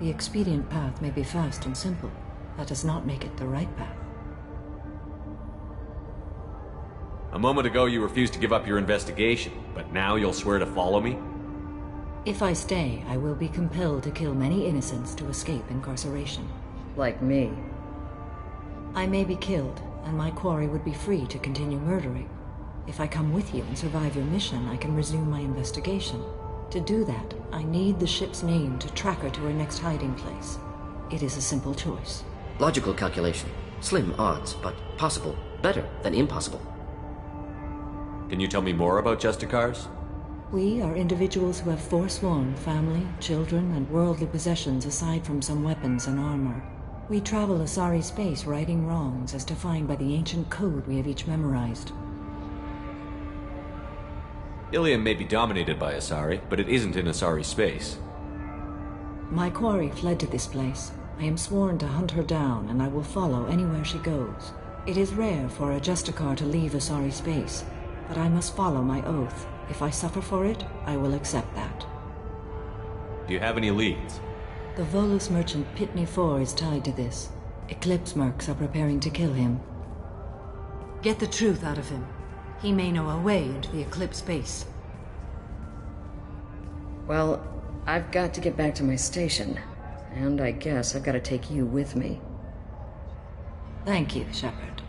The expedient path may be fast and simple. That does not make it the right path. A moment ago you refused to give up your investigation, but now you'll swear to follow me? If I stay, I will be compelled to kill many innocents to escape incarceration. Like me. I may be killed, and my quarry would be free to continue murdering. If I come with you and survive your mission, I can resume my investigation. To do that, I need the ship's name to track her to her next hiding place. It is a simple choice. Logical calculation. Slim odds, but possible. Better than impossible. Can you tell me more about Justicars? We are individuals who have forsworn family, children, and worldly possessions aside from some weapons and armor. We travel Asari space righting wrongs as defined by the ancient code we have each memorized. Ilium may be dominated by Asari, but it isn't in Asari space. My quarry fled to this place. I am sworn to hunt her down, and I will follow anywhere she goes. It is rare for a Justicar to leave Asari space, but I must follow my oath. If I suffer for it, I will accept that. Do you have any leads? The Volus merchant Pitney 4 is tied to this. Eclipse mercs are preparing to kill him. Get the truth out of him. He may know a way into the Eclipse base. Well, I've got to get back to my station. And I guess I've got to take you with me. Thank you, Shepard.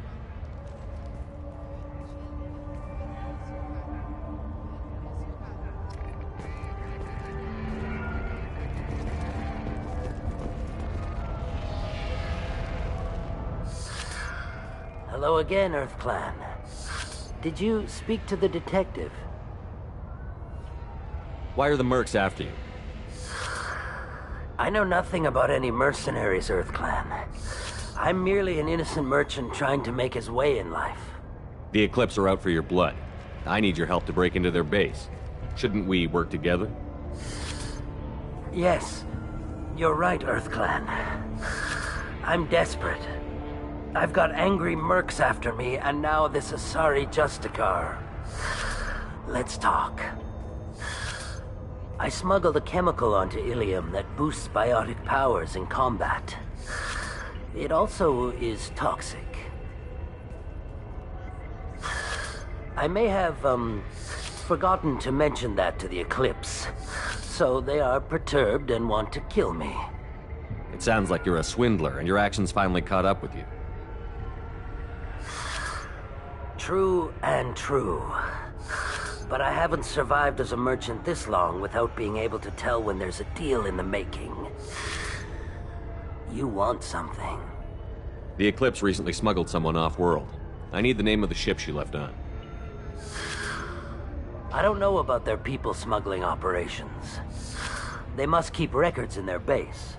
Hello again, Earth Clan. Did you speak to the detective? Why are the mercs after you? I know nothing about any mercenaries, Earth Clan. I'm merely an innocent merchant trying to make his way in life. The Eclipse are out for your blood. I need your help to break into their base. Shouldn't we work together? Yes, you're right, Earth Clan. I'm desperate. I've got angry mercs after me, and now this Asari Justicar. Let's talk. I smuggled a chemical onto Ilium that boosts biotic powers in combat. It also is toxic. I may have, forgotten to mention that to the Eclipse, so they are perturbed and want to kill me. It sounds like you're a swindler, and your actions finally caught up with you. True and true. But I haven't survived as a merchant this long without being able to tell when there's a deal in the making. You want something. The Eclipse recently smuggled someone off-world. I need the name of the ship she left on. I don't know about their people smuggling operations. They must keep records in their base.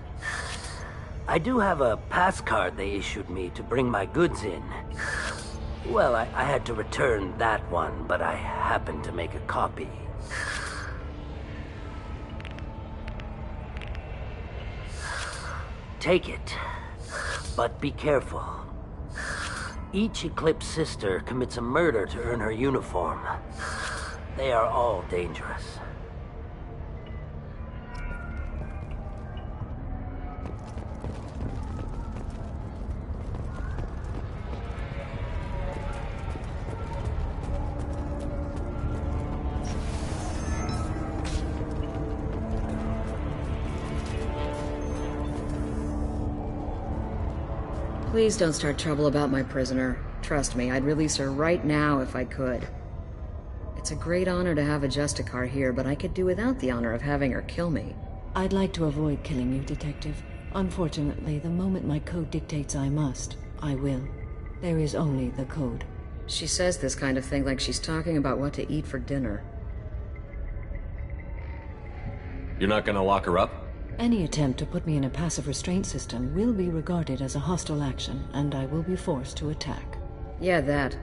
I do have a pass card they issued me to bring my goods in. Well, I had to return that one, but I happened to make a copy. Take it, but be careful. Each Eclipse sister commits a murder to earn her uniform. They are all dangerous. Please don't start trouble about my prisoner. Trust me, I'd release her right now if I could. It's a great honor to have a Justicar here, but I could do without the honor of having her kill me. I'd like to avoid killing you, Detective. Unfortunately, the moment my code dictates I must, I will. There is only the code. She says this kind of thing like she's talking about what to eat for dinner. You're not gonna lock her up? Any attempt to put me in a passive restraint system will be regarded as a hostile action, and I will be forced to attack. Yeah, that.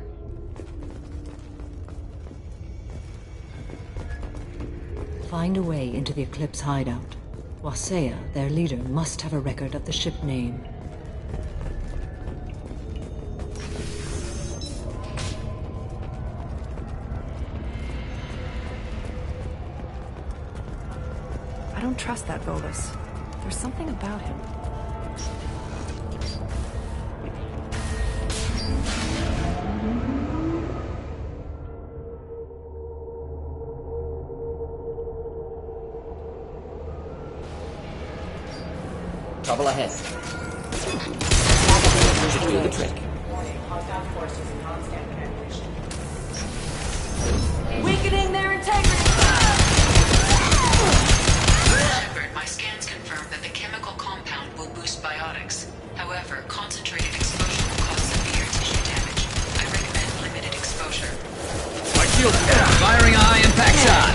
Find a way into the Eclipse hideout. Wasea, their leader, must have a record of the ship name. I don't trust that Volus. There's something about him. Trouble ahead. Should do the trick. Weakening their integrity! Shepard, my scans confirm that the chemical compound will boost biotics. However, concentrated exposure will cause severe tissue damage. I recommend limited exposure. My shield's firing a high-impact shot!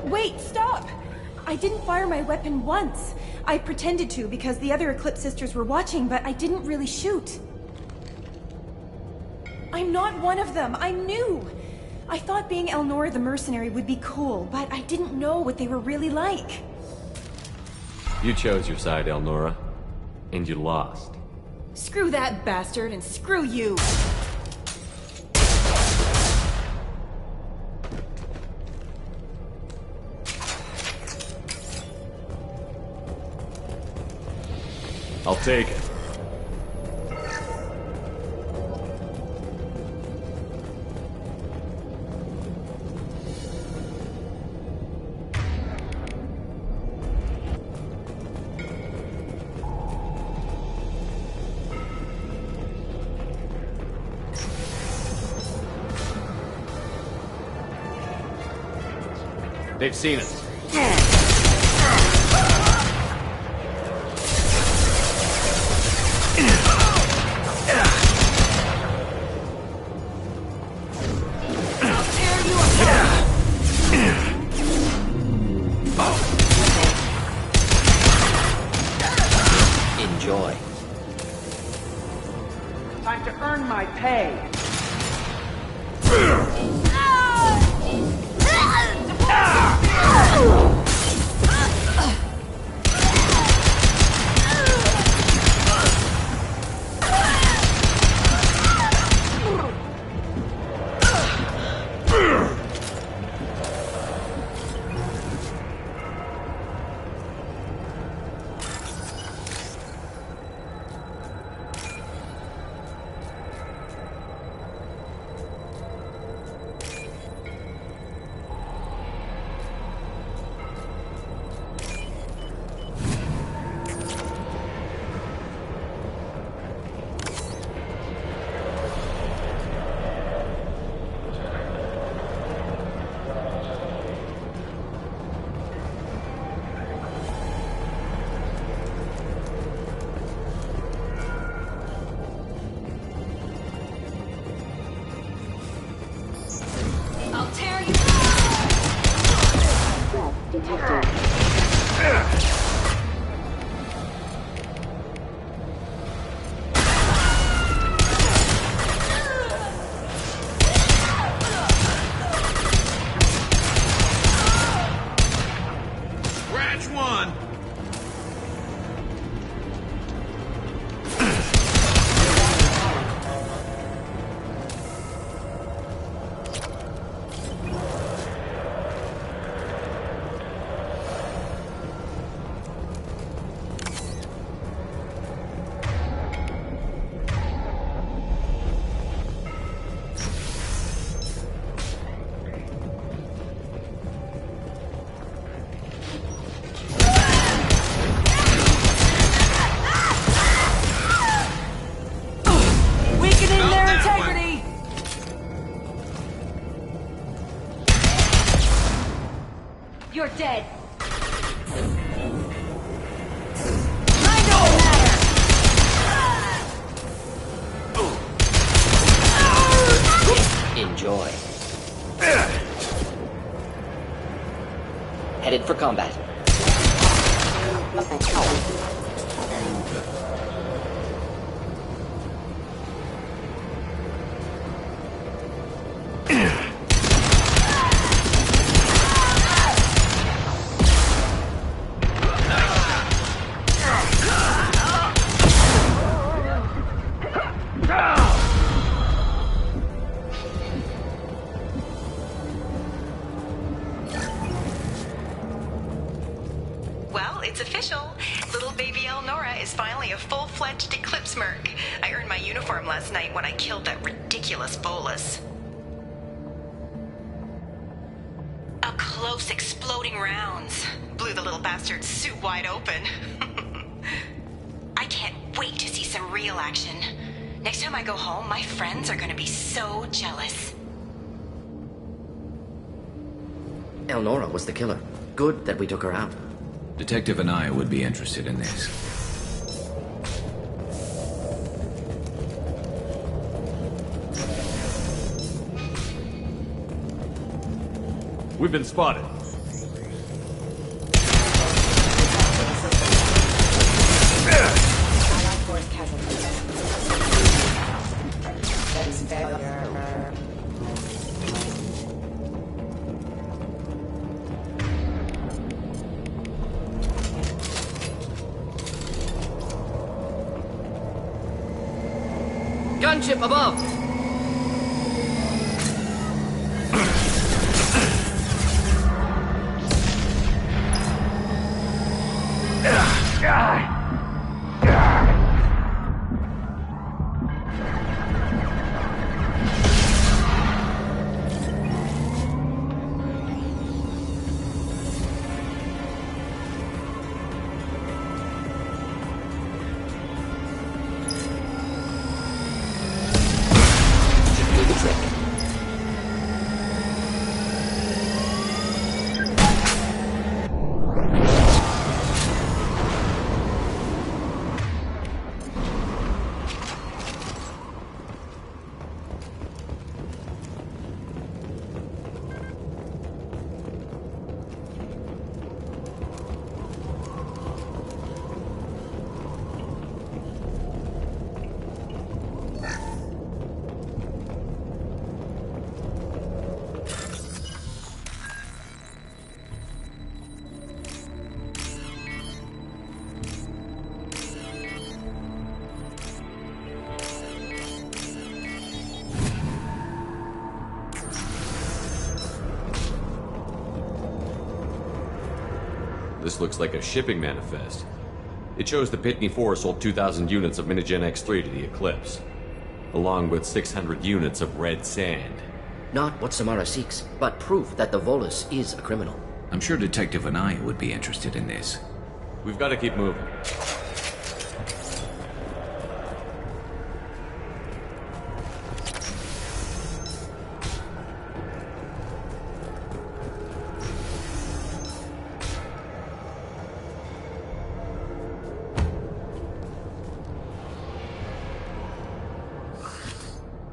Wait, stop! I didn't fire my weapon once. I pretended to because the other Eclipse sisters were watching, but I didn't really shoot. I'm not one of them. I'm new. I thought being Elnora the mercenary would be cool, but I didn't know what they were really like. You chose your side, Elnora. And you lost. Screw that bastard, and screw you! I'll take it. They've seen us. Enjoy. Time to earn my pay. I'll tear you. Scratch one! Weakening their integrity! You're dead. Enjoy. Headed for combat. Well, it's official. Little baby Elnora is finally a full-fledged Eclipse merc. I earned my uniform last night when I killed that ridiculous bolus. Up close, exploding rounds. Blew the little bastard's suit wide open. I can't wait to see some real action. Next time I go home, my friends are gonna be so jealous. Elnora was the killer. Good that we took her out. Detective and I would be interested in this. We've been spotted. Gunship above! This looks like a shipping manifest. It shows the Pitney 4 sold 2,000 units of Minigen X3 to the Eclipse, along with 600 units of red sand. Not what Samara seeks, but proof that the Volus is a criminal. I'm sure Detective Anaya would be interested in this. We've got to keep moving.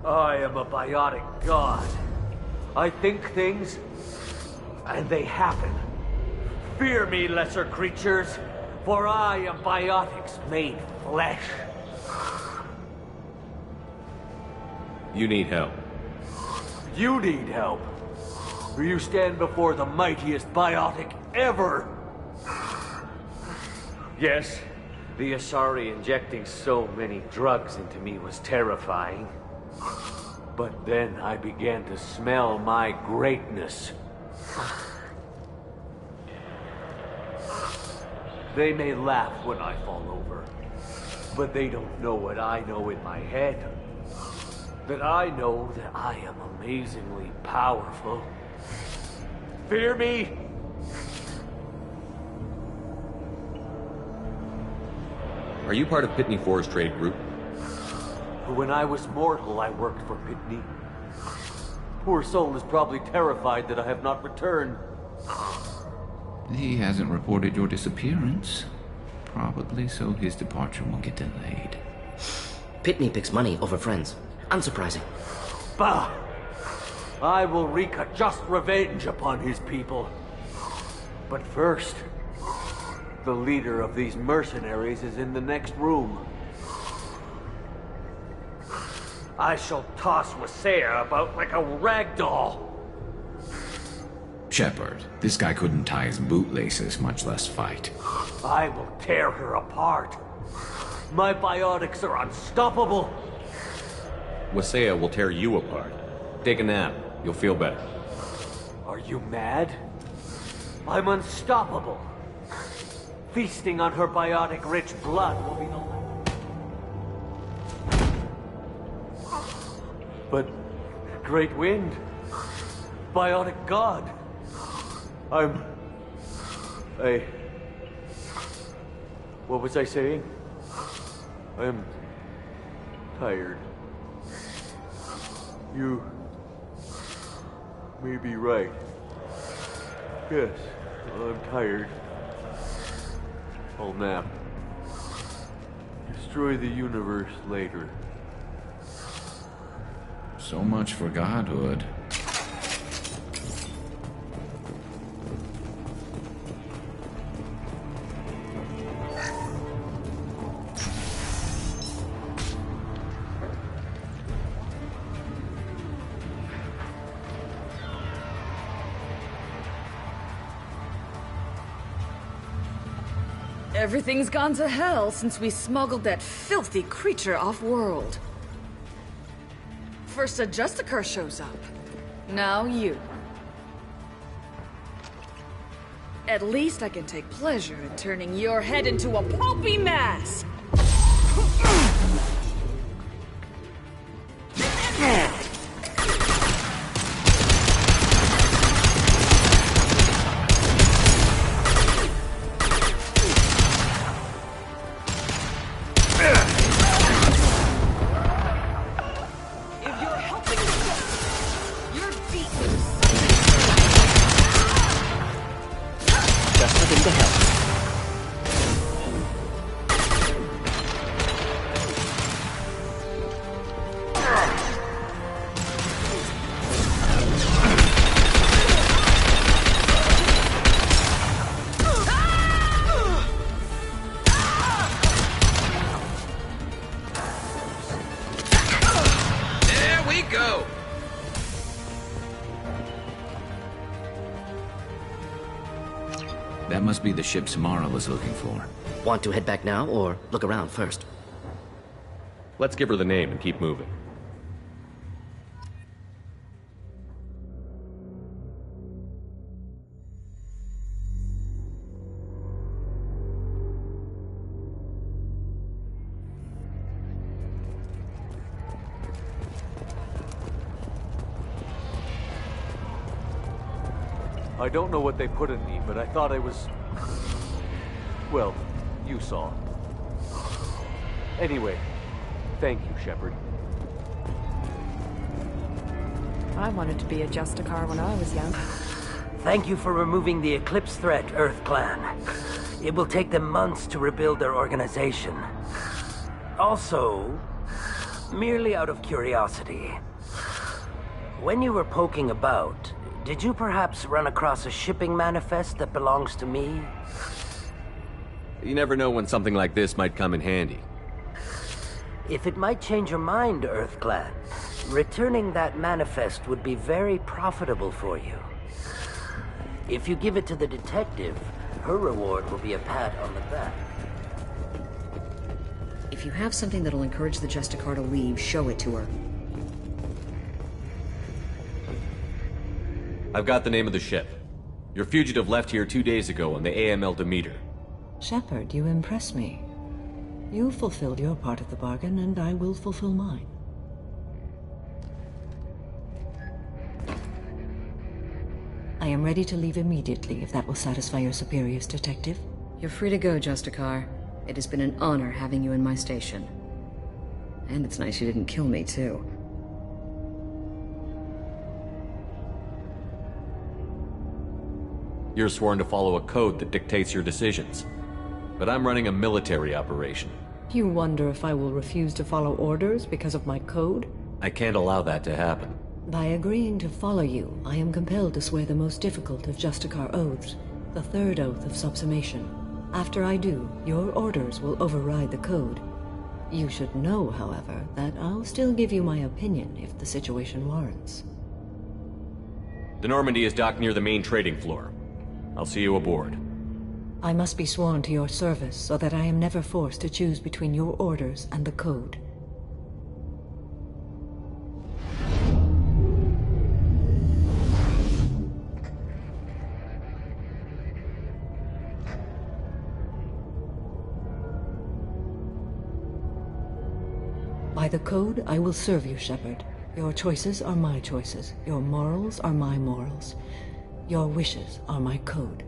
I am a biotic god. I think things, and they happen. Fear me, lesser creatures, for I am biotics made flesh. You need help. You need help. For you stand before the mightiest biotic ever. Yes, the Asari injecting so many drugs into me was terrifying. But then I began to smell my greatness. They may laugh when I fall over, but they don't know what I know in my head. That I know that I am amazingly powerful. Fear me? Are you part of Pitney 4's trade group? When I was mortal, I worked for Pitney. Poor soul is probably terrified that I have not returned. He hasn't reported your disappearance. Probably so his departure won't get delayed. Pitney picks money over friends. Unsurprising. Bah! I will wreak a just revenge upon his people. But first, the leader of these mercenaries is in the next room. I shall toss Wasea about like a rag doll. Shepard, this guy couldn't tie his bootlaces, much less fight. I will tear her apart. My biotics are unstoppable. Wasea will tear you apart. Take a nap. You'll feel better. Are you mad? I'm unstoppable. Feasting on her biotic-rich blood will be the... But... Great Wind... Biotic God... What was I saying? I'm... tired. You... may be right. Yes, I'm tired. I'll nap. Destroy the universe later. So much for godhood. Everything's gone to hell since we smuggled that filthy creature off-world. First a Justicar shows up. Now you. At least I can take pleasure in turning your head into a pulpy mass! That must be the ship Samara was looking for. Want to head back now, or look around first? Let's give her the name and keep moving. I don't know what they put in me, but I thought I was... Well, you saw. Anyway, thank you, Shepard. I wanted to be a Justicar when I was young. Thank you for removing the Eclipse threat, Earth Clan. It will take them months to rebuild their organization. Also, merely out of curiosity, when you were poking about, did you perhaps run across a shipping manifest that belongs to me? You never know when something like this might come in handy. If it might change your mind, Earth Clan, returning that manifest would be very profitable for you. If you give it to the detective, her reward will be a pat on the back. If you have something that'll encourage the Justicar to leave, show it to her. I've got the name of the ship. Your fugitive left here 2 days ago on the AML Demeter. Shepard, you impress me. You fulfilled your part of the bargain, and I will fulfill mine. I am ready to leave immediately, if that will satisfy your superiors, Detective. You're free to go, Justicar. It has been an honor having you in my station. And it's nice you didn't kill me, too. You're sworn to follow a code that dictates your decisions. But I'm running a military operation. You wonder if I will refuse to follow orders because of my code? I can't allow that to happen. By agreeing to follow you, I am compelled to swear the most difficult of Justicar oaths, the third oath of subsumation. After I do, your orders will override the code. You should know, however, that I'll still give you my opinion if the situation warrants. The Normandy is docked near the main trading floor. I'll see you aboard. I must be sworn to your service so that I am never forced to choose between your orders and the code. By the code, I will serve you, Shepard. Your choices are my choices. Your morals are my morals. Your wishes are my code.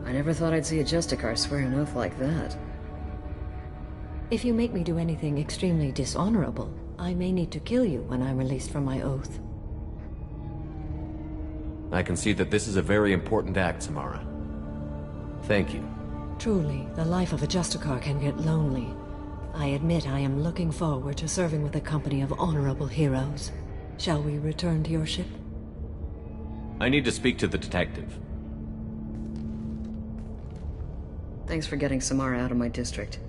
I never thought I'd see a Justicar swear an oath like that. If you make me do anything extremely dishonorable, I may need to kill you when I'm released from my oath. I can see that this is a very important act, Samara. Thank you. Truly, the life of a Justicar can get lonely. I admit I am looking forward to serving with a company of honorable heroes. Shall we return to your ship? I need to speak to the detective. Thanks for getting Samara out of my district.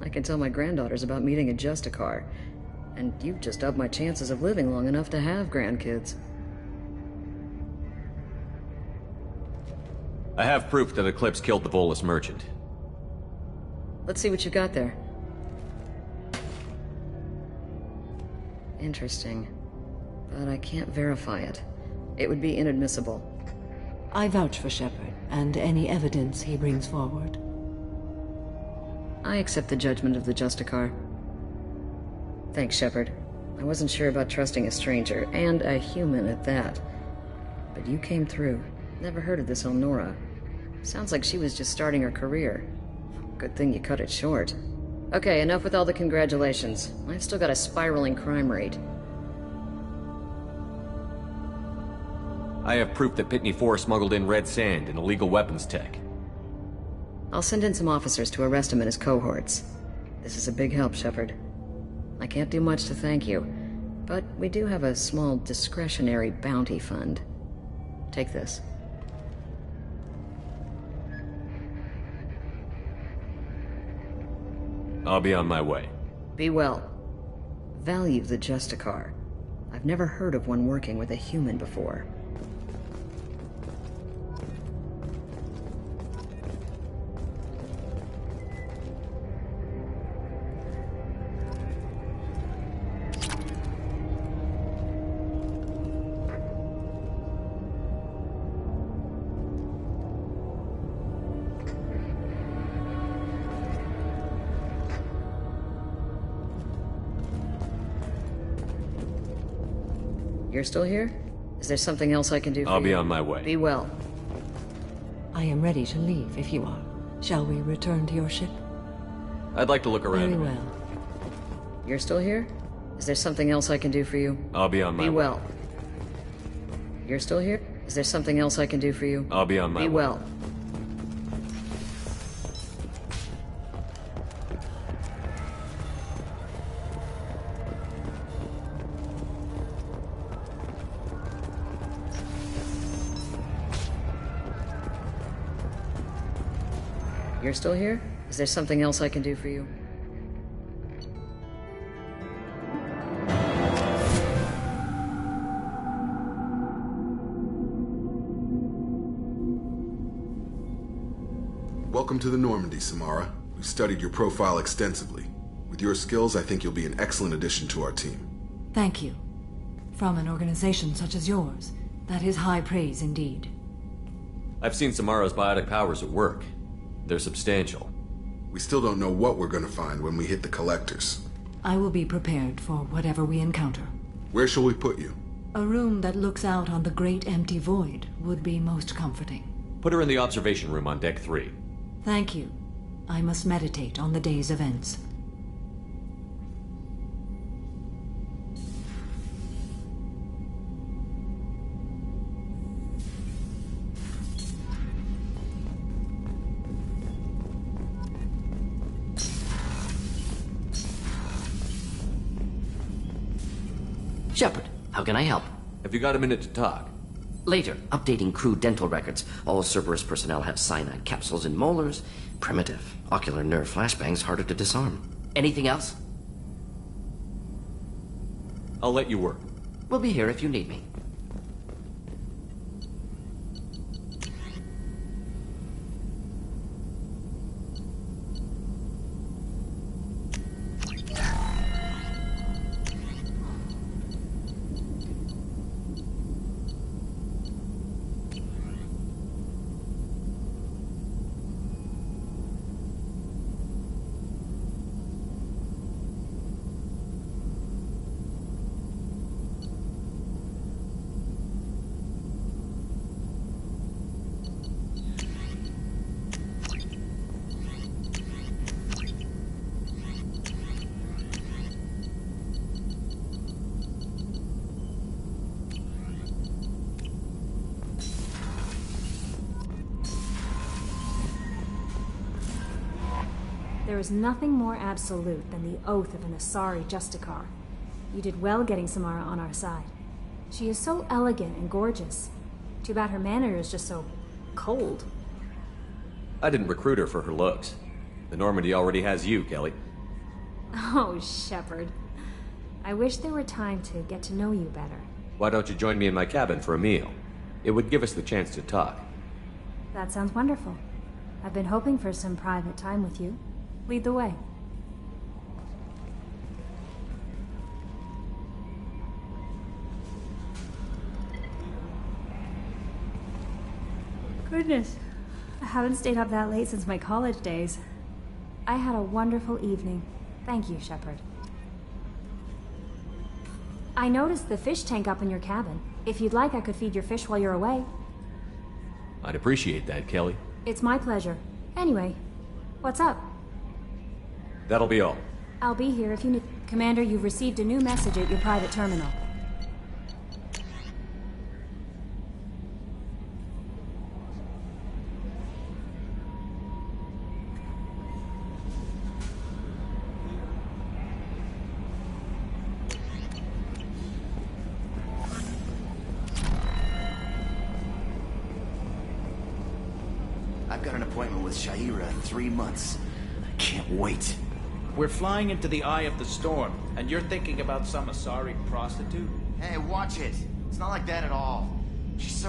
I can tell my granddaughters about meeting a Justicar. And you've just upped my chances of living long enough to have grandkids. I have proof that Eclipse killed the Volus merchant. Let's see what you got there. Interesting. But I can't verify it. It would be inadmissible. I vouch for Shepard, and any evidence he brings forward. I accept the judgment of the Justicar. Thanks, Shepard. I wasn't sure about trusting a stranger, and a human at that. But you came through. Never heard of this Elnora. Sounds like she was just starting her career. Good thing you cut it short. Okay, enough with all the congratulations. I've still got a spiraling crime rate. I have proof that Pitney 4 smuggled in red sand and illegal weapons tech. I'll send in some officers to arrest him and his cohorts. This is a big help, Shepard. I can't do much to thank you, but we do have a small discretionary bounty fund. Take this. I'll be on my way. Be well. Value the Justicar. I've never heard of one working with a human before. You're still here? Is there something else I can do for you? I'll be on my way. Be well. I am ready to leave if you are. Shall we return to your ship? I'd like to look around. Very well. You're still here? Is there something else I can do for you? I'll be on my way. Be well. You're still here? Is there something else I can do for you? I'll be on my way. Be well. You're still here? Is there something else I can do for you? Welcome to the Normandy, Samara. We've studied your profile extensively. With your skills, I think you'll be an excellent addition to our team. Thank you. From an organization such as yours, that is high praise indeed. I've seen Samara's biotic powers at work. They're substantial. We still don't know what we're going to find when we hit the collectors. I will be prepared for whatever we encounter. Where shall we put you? A room that looks out on the great empty void would be most comforting. Put her in the observation room on Deck 3. Thank you. I must meditate on the day's events. Shepard, how can I help? Have you got a minute to talk? Later, updating crew dental records. All Cerberus personnel have cyanide capsules and molars. Primitive. Ocular nerve flashbangs harder to disarm. Anything else? I'll let you work. We'll be here if you need me. There is nothing more absolute than the oath of an Asari Justicar. You did well getting Samara on our side. She is so elegant and gorgeous. Too bad her manner is just so cold. I didn't recruit her for her looks. The Normandy already has you, Kelly. Oh, Shepard. I wish there were time to get to know you better. Why don't you join me in my cabin for a meal? It would give us the chance to talk. That sounds wonderful. I've been hoping for some private time with you. Lead the way. Goodness, I haven't stayed up that late since my college days. I had a wonderful evening. Thank you, Shepard. I noticed the fish tank up in your cabin. If you'd like, I could feed your fish while you're away. I'd appreciate that, Kelly. It's my pleasure. Anyway, what's up? That'll be all. I'll be here if you need... Commander, you've received a new message at your private terminal. I've got an appointment with Shaira in 3 months. I can't wait. We're flying into the eye of the storm, and you're thinking about some Asari prostitute? Hey, watch it. It's not like that at all. She's...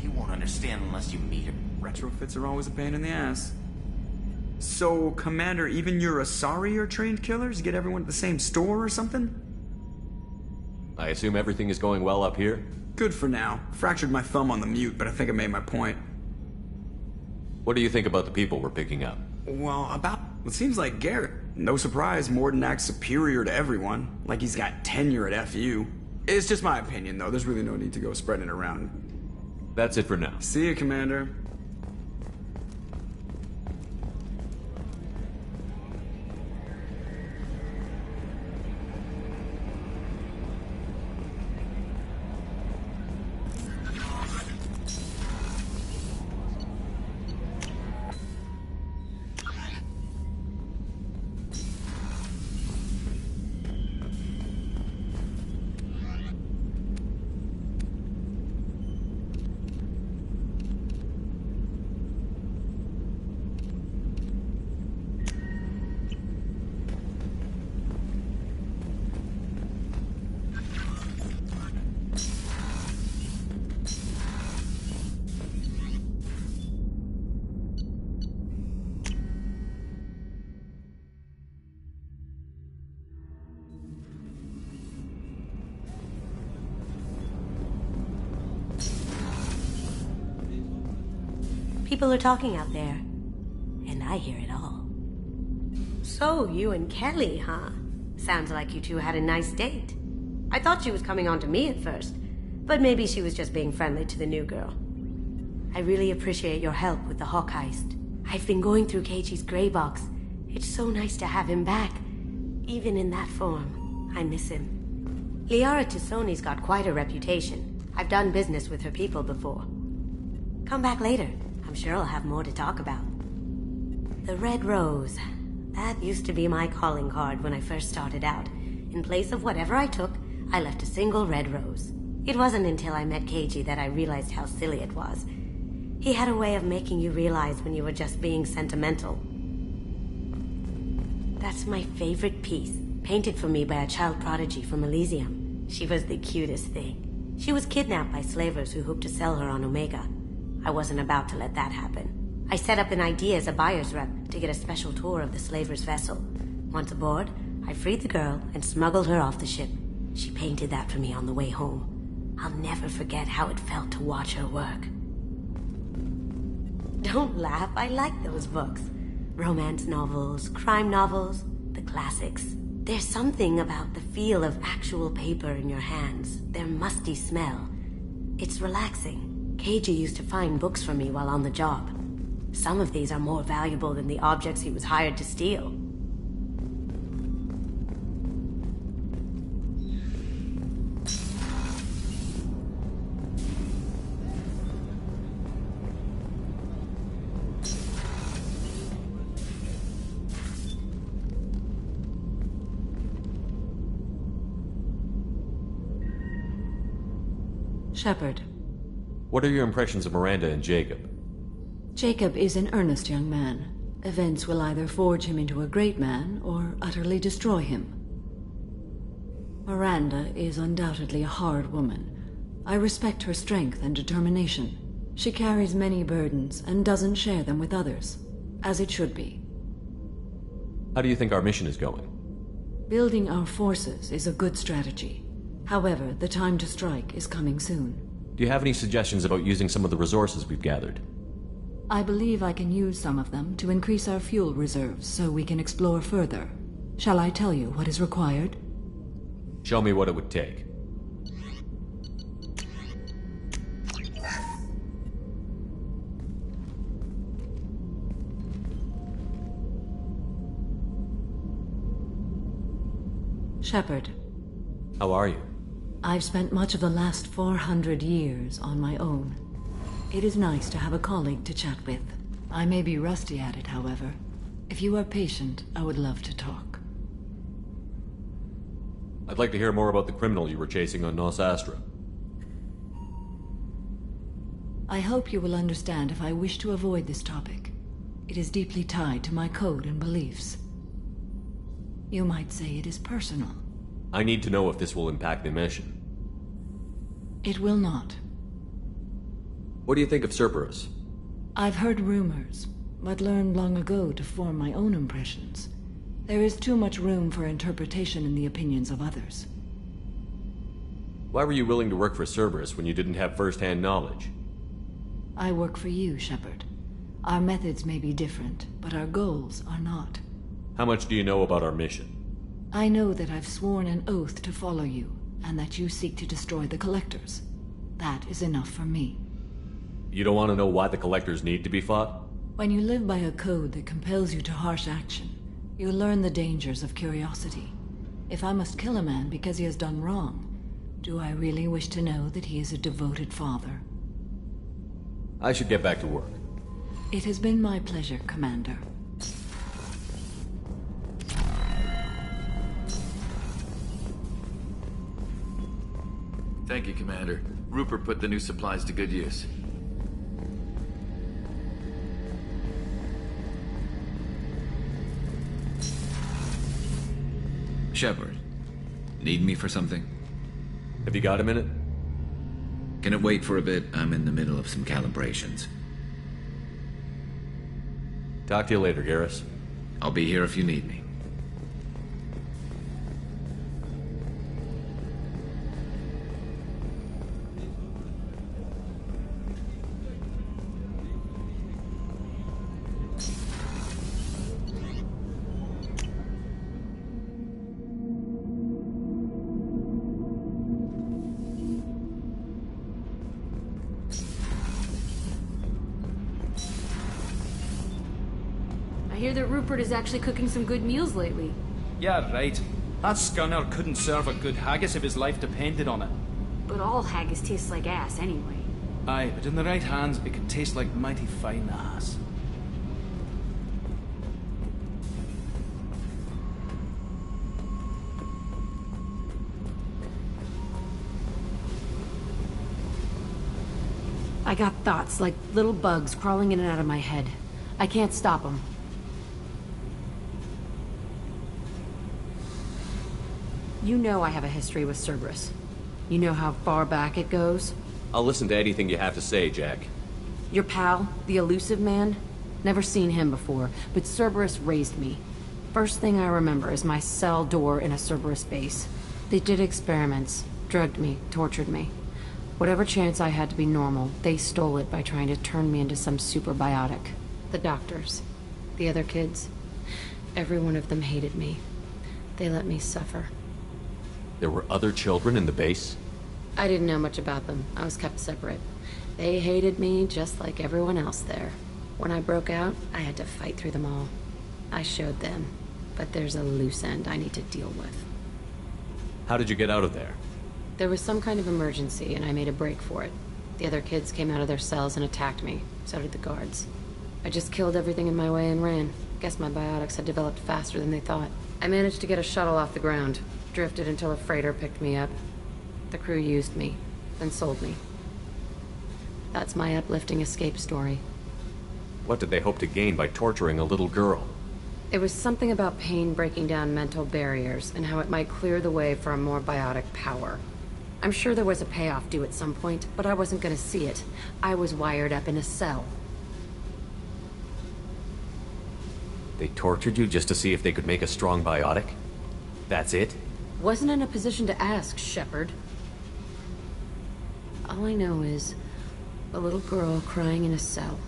You won't understand unless you meet her. Retrofits are always a pain in the ass. So, Commander, even your Asari are trained killers? Get everyone at the same store or something? I assume everything is going well up here? Good for now. Fractured my thumb on the mute, but I think I made my point. What do you think about the people we're picking up? Well, it seems like Garrett. No surprise, Morden acts superior to everyone. Like he's got tenure at FU. It's just my opinion, though. There's really no need to go spreading it around. That's it for now. See you, Commander. People are talking out there, and I hear it all. So, you and Kelly, huh? Sounds like you two had a nice date. I thought she was coming on to me at first, but maybe she was just being friendly to the new girl. I really appreciate your help with the Hawk heist. I've been going through Keiichi's gray box. It's so nice to have him back, even in that form. I miss him. Liara Tassoni's got quite a reputation. I've done business with her people before. Come back later. I'm sure I'll have more to talk about. The Red Rose. That used to be my calling card when I first started out. In place of whatever I took, I left a single red rose. It wasn't until I met Keiichi that I realized how silly it was. He had a way of making you realize when you were just being sentimental. That's my favorite piece, painted for me by a child prodigy from Elysium. She was the cutest thing. She was kidnapped by slavers who hoped to sell her on Omega. I wasn't about to let that happen. I set up an idea as a buyer's rep to get a special tour of the slaver's vessel. Once aboard, I freed the girl and smuggled her off the ship. She painted that for me on the way home. I'll never forget how it felt to watch her work. Don't laugh, I like those books. Romance novels, crime novels, the classics. There's something about the feel of actual paper in your hands, their musty smell. It's relaxing. Keiichi used to find books for me while on the job. Some of these are more valuable than the objects he was hired to steal. Shepard. What are your impressions of Miranda and Jacob? Jacob is an earnest young man. Events will either forge him into a great man or utterly destroy him. Miranda is undoubtedly a hard woman, I respect her strength and determination. She carries many burdens and doesn't share them with others, as it should be. How do you think our mission is going? Building our forces is a good strategy. However, the time to strike is coming soon. Do you have any suggestions about using some of the resources we've gathered? I believe I can use some of them to increase our fuel reserves so we can explore further. Shall I tell you what is required? Show me what it would take. Shepard. How are you? I've spent much of the last 400 years on my own. It is nice to have a colleague to chat with. I may be rusty at it, however. If you are patient, I would love to talk. I'd like to hear more about the criminal you were chasing on Nos Astra. I hope you will understand if I wish to avoid this topic. It is deeply tied to my code and beliefs. You might say it is personal. I need to know if this will impact the mission. It will not. What do you think of Cerberus? I've heard rumors, but learned long ago to form my own impressions. There is too much room for interpretation in the opinions of others. Why were you willing to work for Cerberus when you didn't have first-hand knowledge? I work for you, Shepard. Our methods may be different, but our goals are not. How much do you know about our mission? I know that I've sworn an oath to follow you, and that you seek to destroy the Collectors. That is enough for me. You don't want to know why the Collectors need to be fought? When you live by a code that compels you to harsh action, you learn the dangers of curiosity. If I must kill a man because he has done wrong, do I really wish to know that he is a devoted father? I should get back to work. It has been my pleasure, Commander. Thank you, Commander. Rupert put the new supplies to good use. Shepard, need me for something? Have you got a minute? Can it wait for a bit? I'm in the middle of some calibrations. Talk to you later, Garrus. I'll be here if you need me. I hear that Rupert is actually cooking some good meals lately. Yeah, right. That scunner couldn't serve a good haggis if his life depended on it. But all haggis tastes like ass anyway. Aye, but in the right hands, it could taste like mighty fine ass. I got thoughts like little bugs crawling in and out of my head. I can't stop them. You know I have a history with Cerberus. You know how far back it goes? I'll listen to anything you have to say, Jack. Your pal, the elusive man? Never seen him before, but Cerberus raised me. First thing I remember is my cell door in a Cerberus base. They did experiments, drugged me, tortured me. Whatever chance I had to be normal, they stole it by trying to turn me into some superbiotic. The doctors, the other kids, every one of them hated me. They let me suffer. There were other children in the base? I didn't know much about them. I was kept separate. They hated me just like everyone else there. When I broke out, I had to fight through them all. I showed them, but there's a loose end I need to deal with. How did you get out of there? There was some kind of emergency, and I made a break for it. The other kids came out of their cells and attacked me. So did the guards. I just killed everything in my way and ran. Guess my biotics had developed faster than they thought. I managed to get a shuttle off the ground. Drifted until a freighter picked me up. The crew used me, then sold me. That's my uplifting escape story. What did they hope to gain by torturing a little girl? It was something about pain breaking down mental barriers and how it might clear the way for a more biotic power. I'm sure there was a payoff due at some point, but I wasn't gonna see it. I was wired up in a cell. They tortured you just to see if they could make a strong biotic? That's it? Wasn't in a position to ask, Shepard. All I know is a little girl crying in a cell,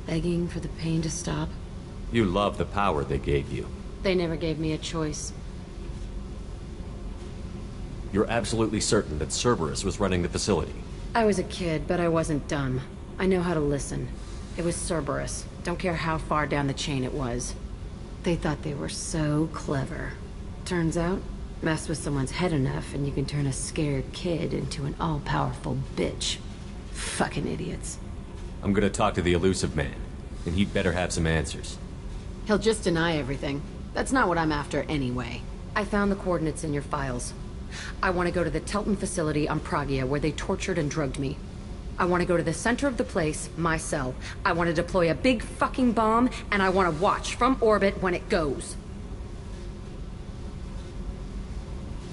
begging for the pain to stop. You love the power they gave you. They never gave me a choice. You're absolutely certain that Cerberus was running the facility? I was a kid, but I wasn't dumb. I know how to listen. It was Cerberus. Don't care how far down the chain it was. They thought they were so clever. Turns out, mess with someone's head enough and you can turn a scared kid into an all-powerful bitch. Fucking idiots. I'm gonna talk to the elusive man, and he'd better have some answers. He'll just deny everything. That's not what I'm after anyway. I found the coordinates in your files. I want to go to the Telton facility on Pragia where they tortured and drugged me. I want to go to the center of the place, my cell. I want to deploy a big fucking bomb, and I want to watch from orbit when it goes.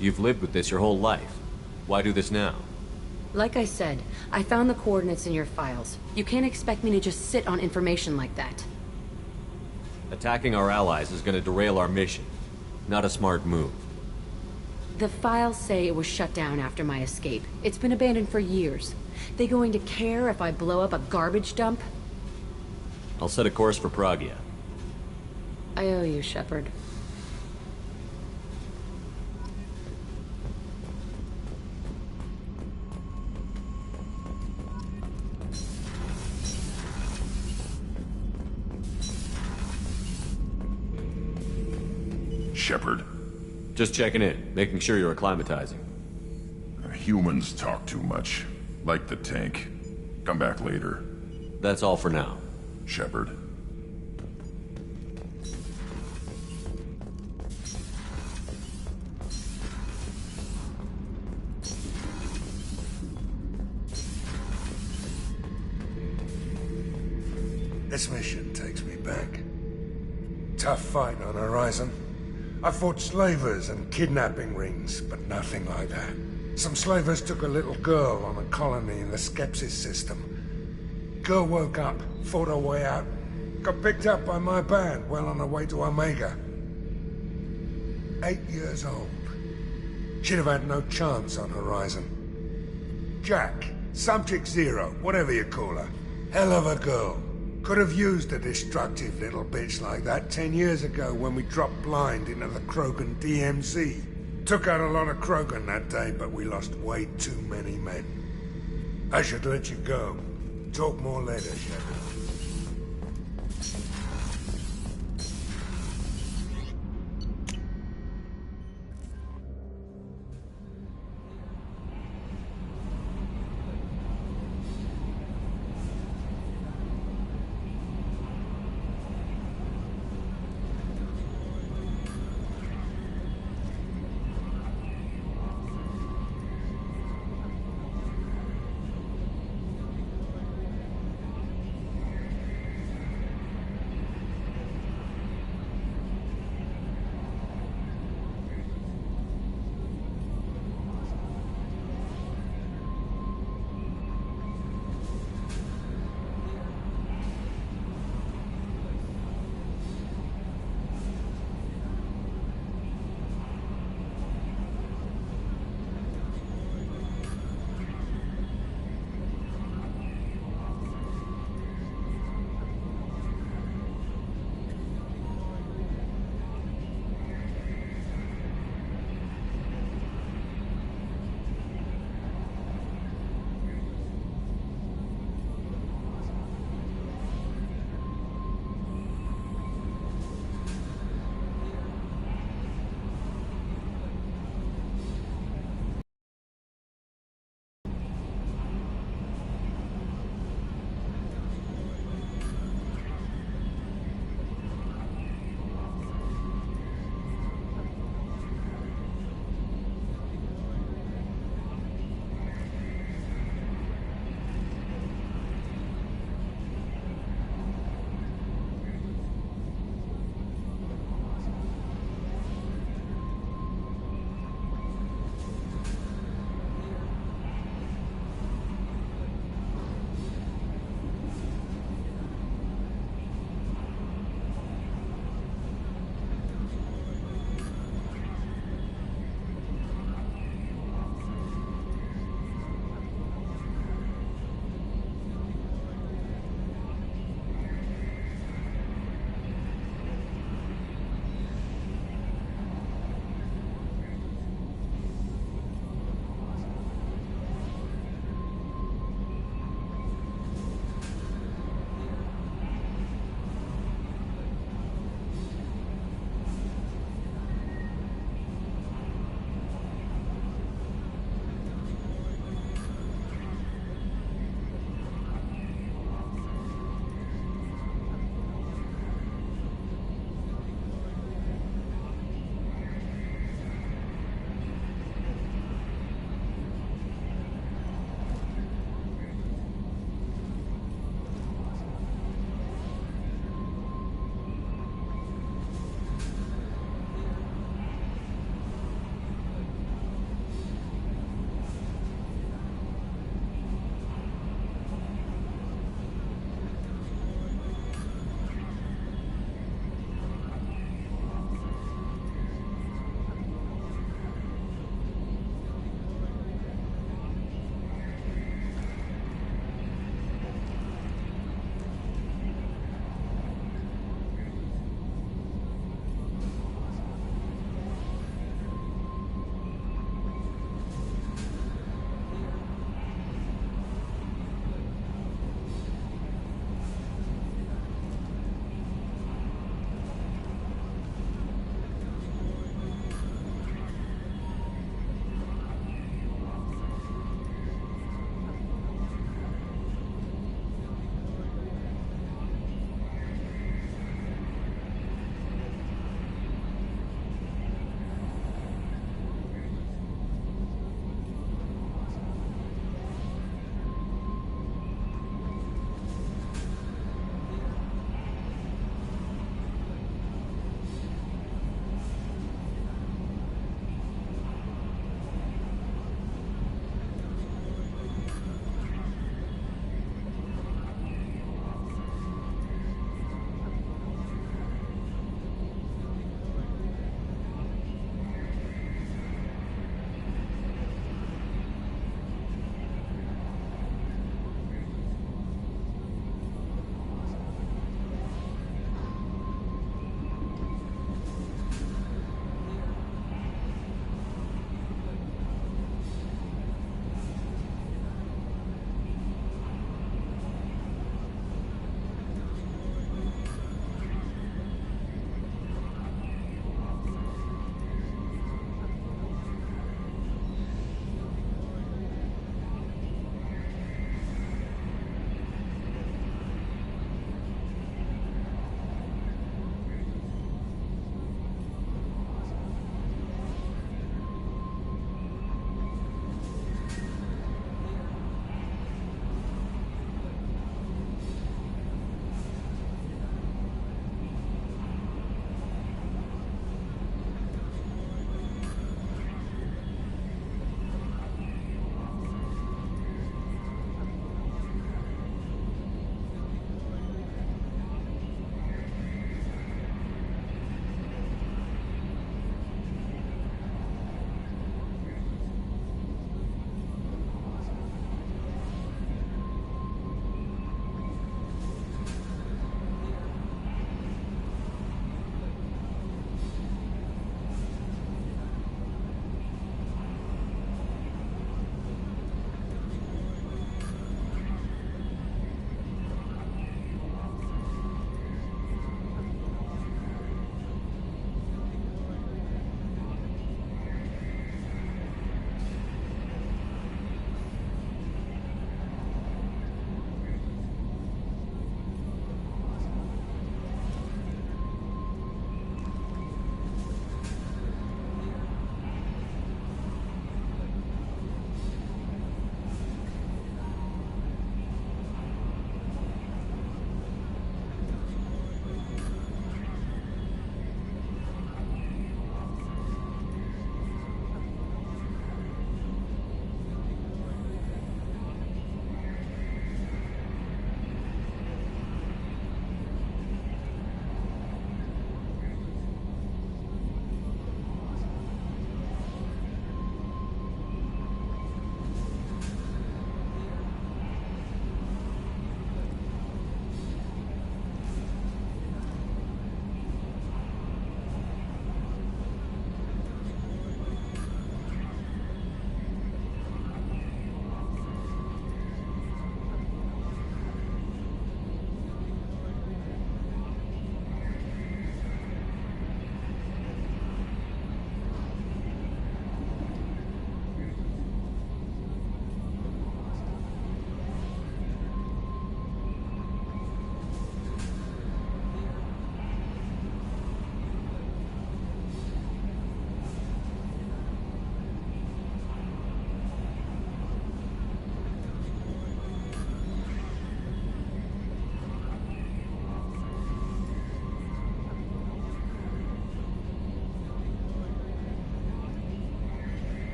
You've lived with this your whole life. Why do this now? Like I said, I found the coordinates in your files. You can't expect me to just sit on information like that. Attacking our allies is gonna derail our mission. Not a smart move. The files say it was shut down after my escape. It's been abandoned for years. They going to care if I blow up a garbage dump? I'll set a course for Pragia. I owe you, Shepard. Shepard. Just checking in, making sure you're acclimatizing. Humans talk too much. Like the tank. Come back later. That's all for now. Shepard. This mission takes me back. Tough fight on Horizon. I fought slavers and kidnapping rings, but nothing like that. Some slavers took a little girl on a colony in the Skepsis system. Girl woke up, fought her way out, got picked up by my band well on her way to Omega. 8 years old. She'd have had no chance on Horizon. Jack, Subject Zero, whatever you call her. Hell of a girl. Could have used a destructive little bitch like that 10 years ago when we dropped blind into the Krogan DMZ. Took out a lot of Krogan that day, but we lost way too many men. I should let you go. Talk more later, Shepard.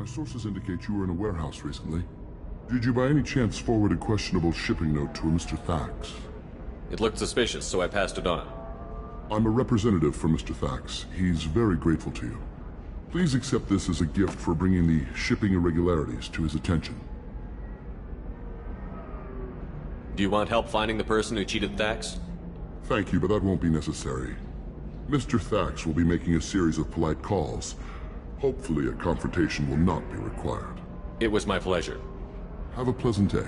My sources indicate you were in a warehouse recently. Did you by any chance forward a questionable shipping note to a Mr. Thax? It looked suspicious, so I passed it on. I'm a representative for Mr. Thax. He's very grateful to you. Please accept this as a gift for bringing the shipping irregularities to his attention. Do you want help finding the person who cheated Thax? Thank you, but that won't be necessary. Mr. Thax will be making a series of polite calls. Hopefully a confrontation will not be required. It was my pleasure. Have a pleasant day.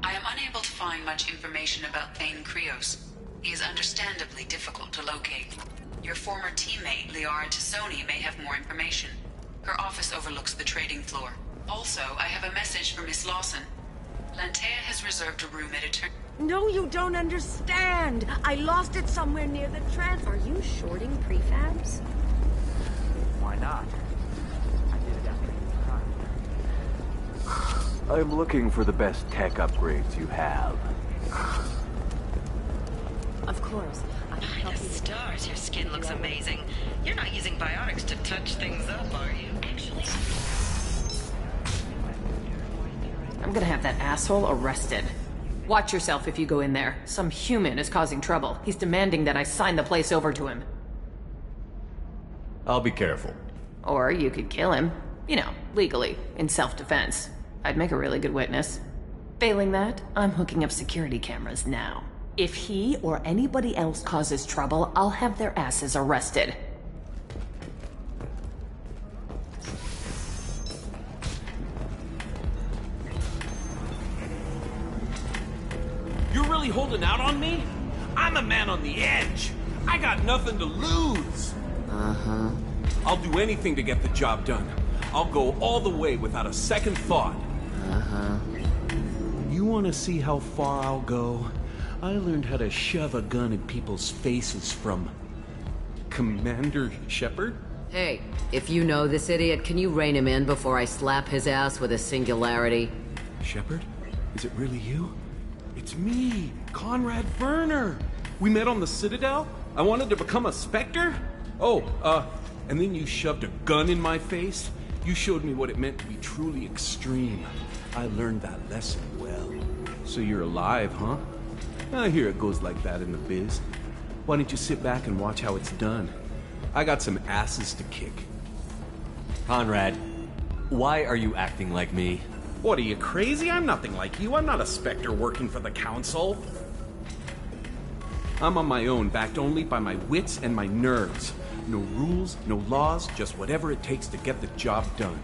I am unable to find much information about Thane Krios. He is understandably difficult to locate. Your former teammate, Liara Tassoni, may have more information. Her office overlooks the trading floor. Also, I have a message for Miss Lawson. Lantea has reserved a room at a turn. No, you don't understand. I lost it somewhere near the Are you shorting prefabs? Why not? I did it after you. I'm looking for the best tech upgrades you have. Of course. By the stars, your skin looks amazing. You're not using biotics to touch things up, are you? Actually... I'm gonna have that asshole arrested. Watch yourself if you go in there. Some human is causing trouble. He's demanding that I sign the place over to him. I'll be careful. Or you could kill him. You know, legally, in self-defense. I'd make a really good witness. Failing that, I'm hooking up security cameras now. If he or anybody else causes trouble, I'll have their asses arrested. You're really holding out on me? I'm a man on the edge. I got nothing to lose. Uh-huh. I'll do anything to get the job done. I'll go all the way without a second thought. Uh-huh. You want to see how far I'll go? I learned how to shove a gun in people's faces from... Commander Shepard? Hey, if you know this idiot, can you rein him in before I slap his ass with a singularity? Shepard? Is it really you? It's me, Conrad Werner. We met on the Citadel. I wanted to become a Spectre. Oh, and then you shoved a gun in my face. You showed me what it meant to be truly extreme. I learned that lesson well. So you're alive, huh? I hear it goes like that in the biz. Why don't you sit back and watch how it's done? I got some asses to kick. Conrad, why are you acting like me? What, are you crazy? I'm nothing like you. I'm not a Spectre working for the Council. I'm on my own, backed only by my wits and my nerves. No rules, no laws, just whatever it takes to get the job done.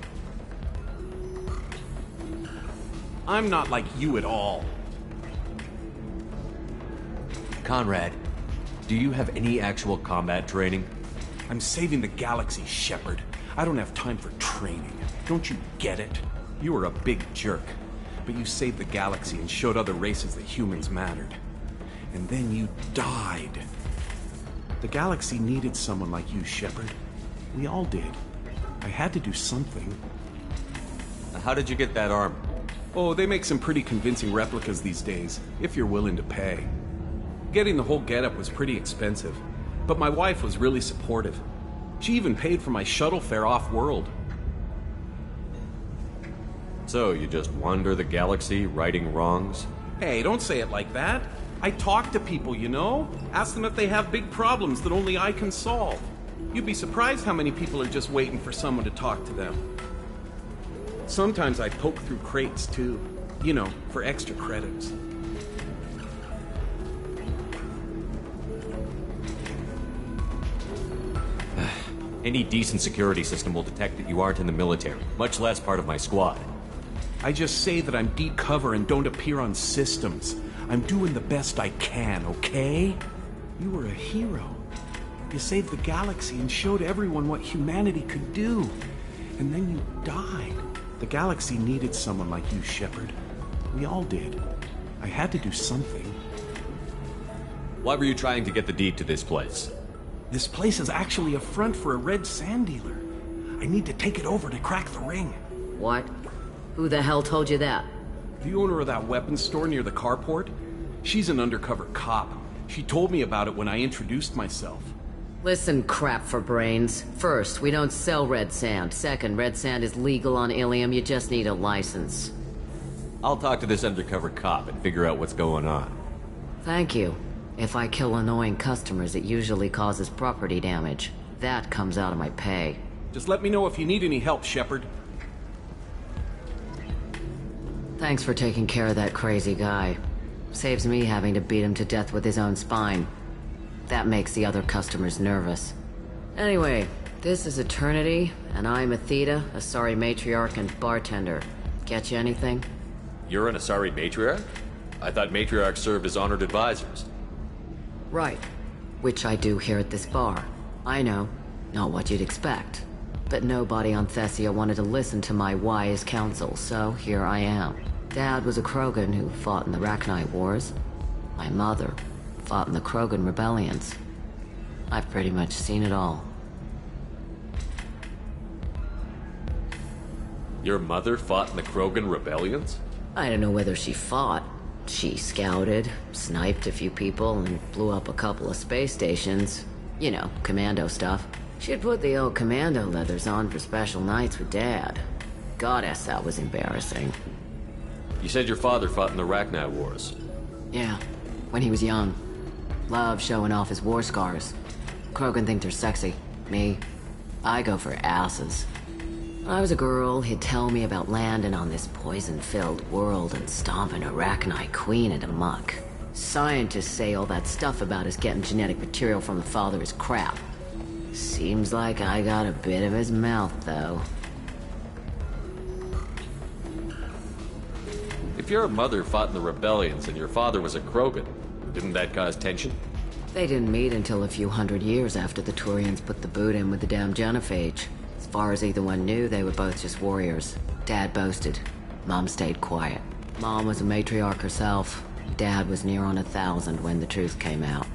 I'm not like you at all. Conrad, do you have any actual combat training? I'm saving the galaxy, Shepard. I don't have time for training. Don't you get it? You were a big jerk, but you saved the galaxy and showed other races that humans mattered. And then you died. The galaxy needed someone like you, Shepard. We all did. I had to do something. How did you get that armor? Oh, they make some pretty convincing replicas these days, if you're willing to pay. Getting the whole getup was pretty expensive, but my wife was really supportive. She even paid for my shuttle fare off-world. So, you just wander the galaxy, righting wrongs? Hey, don't say it like that. I talk to people, you know? Ask them if they have big problems that only I can solve. You'd be surprised how many people are just waiting for someone to talk to them. Sometimes I poke through crates, too. You know, for extra credits. Any decent security system will detect that you aren't in the military, much less part of my squad. I just say that I'm deep cover and don't appear on systems. I'm doing the best I can, okay? You were a hero. You saved the galaxy and showed everyone what humanity could do. And then you died. The galaxy needed someone like you, Shepard. We all did. I had to do something. Why were you trying to get the deed to this place? This place is actually a front for a red sand dealer. I need to take it over to crack the ring. What? Who the hell told you that? The owner of that weapons store near the carport. She's an undercover cop. She told me about it when I introduced myself. Listen, crap for brains. First, we don't sell red sand. Second, red sand is legal on Ilium, you just need a license. I'll talk to this undercover cop and figure out what's going on. Thank you. If I kill annoying customers, it usually causes property damage. That comes out of my pay. Just let me know if you need any help, Shepard. Thanks for taking care of that crazy guy. Saves me having to beat him to death with his own spine. That makes the other customers nervous. Anyway, this is Eternity, and I'm Athena, Asari matriarch and bartender. Get you anything? You're an Asari matriarch? I thought matriarchs served as honored advisors. Right. Which I do here at this bar. I know. Not what you'd expect. But nobody on Thessia wanted to listen to my wise counsel, so here I am. Dad was a Krogan who fought in the Rachni Wars. My mother fought in the Krogan rebellions. I've pretty much seen it all. Your mother fought in the Krogan rebellions? I don't know whether she fought. She scouted, sniped a few people, and blew up a couple of space stations. You know, commando stuff. She'd put the old commando leathers on for special nights with Dad. Goddess, that was embarrassing. You said your father fought in the Rachni Wars. Yeah, when he was young. Loved showing off his war scars. Krogan think they're sexy. Me, I go for asses. When I was a girl, he'd tell me about landing on this poison-filled world and stomping a Rachni queen into muck. Scientists say all that stuff about us getting genetic material from the father is crap. Seems like I got a bit of his mouth, though. If your mother fought in the rebellions and your father was a Krogan, didn't that cause tension? They didn't meet until a few hundred years after the Turians put the boot in with the damn genophage. As far as either one knew, they were both just warriors. Dad boasted. Mom stayed quiet. Mom was a matriarch herself. Dad was near on 1,000 when the truth came out.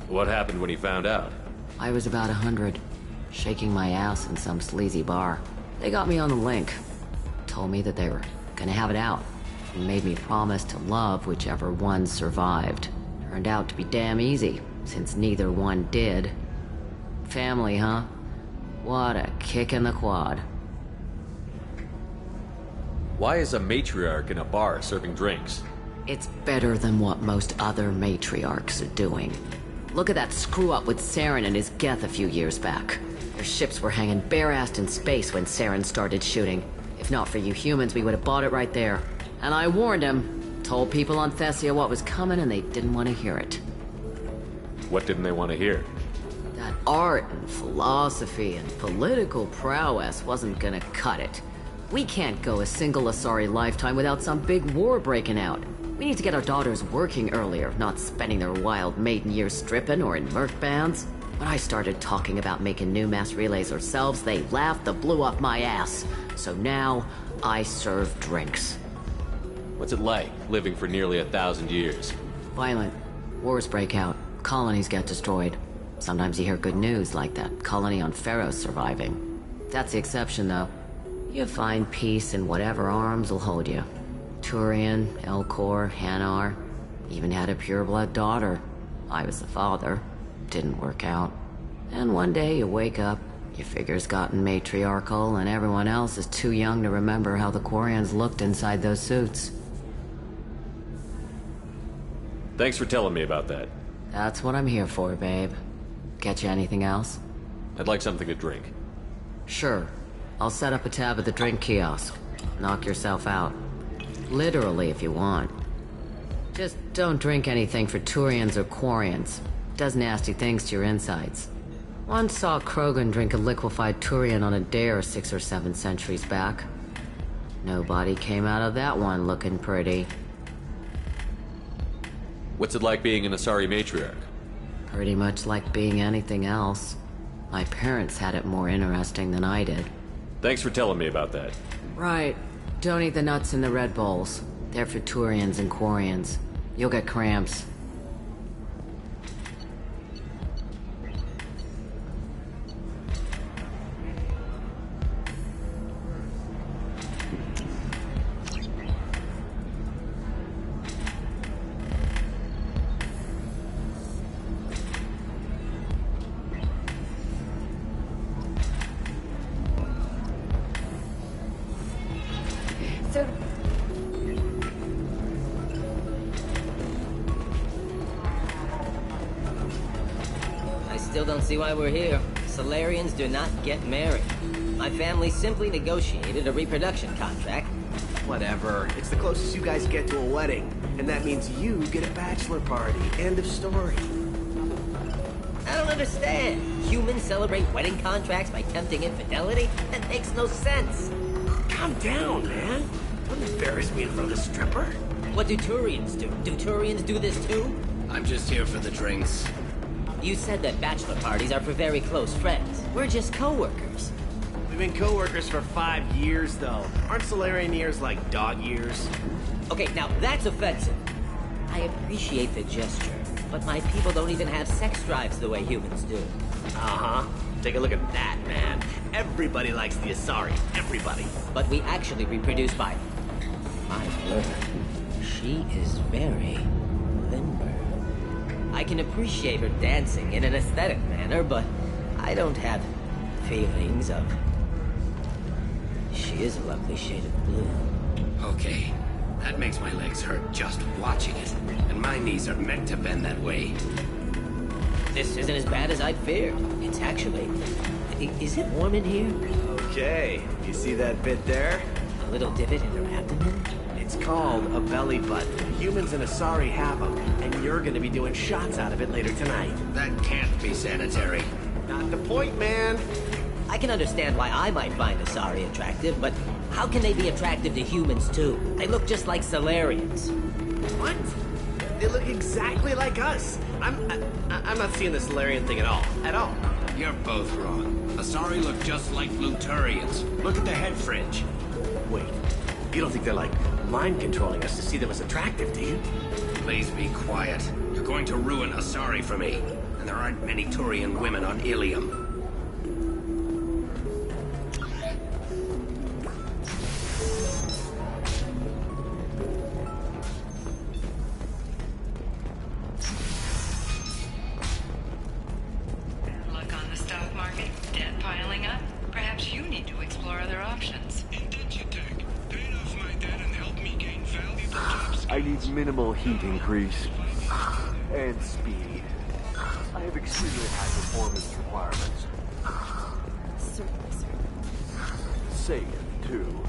What happened when he found out? I was about 100, shaking my ass in some sleazy bar. They got me on the link. Told me that they were gonna have it out. And made me promise to love whichever one survived. Turned out to be damn easy, since neither one did. Family, huh? What a kick in the quad. Why is a matriarch in a bar serving drinks? It's better than what most other matriarchs are doing. Look at that screw-up with Saren and his Geth a few years back. Their ships were hanging bare-assed in space when Saren started shooting. If not for you humans, we would have bought it right there. And I warned him. Told people on Thessia what was coming and they didn't want to hear it. What didn't they want to hear? That art and philosophy and political prowess wasn't gonna cut it. We can't go a single Asari lifetime without some big war breaking out. We need to get our daughters working earlier, not spending their wild maiden years stripping or in merc bands. When I started talking about making new mass relays ourselves, they laughed the blue off my ass. So now, I serve drinks. What's it like, living for nearly 1,000 years? Violent. Wars break out. Colonies get destroyed. Sometimes you hear good news, like that colony on Pharaoh surviving. That's the exception, though. You find peace in whatever arms will hold you. Turian, Elcor, Hanar. Even had a pureblood daughter. I was the father. Didn't work out. And one day you wake up, your figure's gotten matriarchal, and everyone else is too young to remember how the Quarians looked inside those suits. Thanks for telling me about that. That's what I'm here for, babe. Get you anything else? I'd like something to drink. Sure. I'll set up a tab at the drink kiosk. Knock yourself out. Literally, if you want. Just don't drink anything for Turians or Quarians. Does nasty things to your insides. Once saw Krogan drink a liquefied Turian on a dare 6 or 7 centuries back. Nobody came out of that one looking pretty. What's it like being an Asari matriarch? Pretty much like being anything else. My parents had it more interesting than I did. Thanks for telling me about that. Right. Don't eat the nuts in the Red Bowls. They're for Turians and Quarians. You'll get cramps. Sir... I still don't see why we're here. Solarians do not get married. My family simply negotiated a reproduction contract. Whatever. It's the closest you guys get to a wedding. And that means you get a bachelor party. End of story. I don't understand. Humans celebrate wedding contracts by tempting infidelity? That makes no sense. Calm down, man. Don't embarrass me in front of the stripper. What do Turians do? Do Turians do this too? I'm just here for the drinks. You said that bachelor parties are for very close friends. We're just co-workers. We've been co-workers for 5 years, though. Aren't Solarian years like dog years? Okay, now that's offensive. I appreciate the gesture, but my people don't even have sex drives the way humans do. Uh-huh. Take a look at that, man. Everybody likes the Asari. Everybody. But we actually reproduce by... My word. She is very limber. I can appreciate her dancing in an aesthetic manner, but I don't have feelings of... She is a lovely shade of blue. Okay. That makes my legs hurt just watching it. And my knees are meant to bend that way. This isn't as bad as I'd feared. It's actually... Is it warm in here? Okay. You see that bit there? A little divot in her abdomen? It's called a belly button. Humans and Asari have them, and you're gonna be doing shots out of it later tonight. That can't be sanitary. Not the point, man. I can understand why I might find Asari attractive, but how can they be attractive to humans too? They look just like Solarians. What? They look exactly like us. I'm not seeing the Solarian thing at all. At all. You're both wrong. Asari look just like Bluturians. Look at the head fringe. Wait. You don't think they're like mind controlling us to see them as attractive, do you? Please be quiet. You're going to ruin Asari for me. And there aren't many Turian women on Ilium. Luck on the stock market? Debt piling up? Perhaps you need to explore other options. I need minimal heat increase. And speed. I have extremely high performance requirements. Safe, too.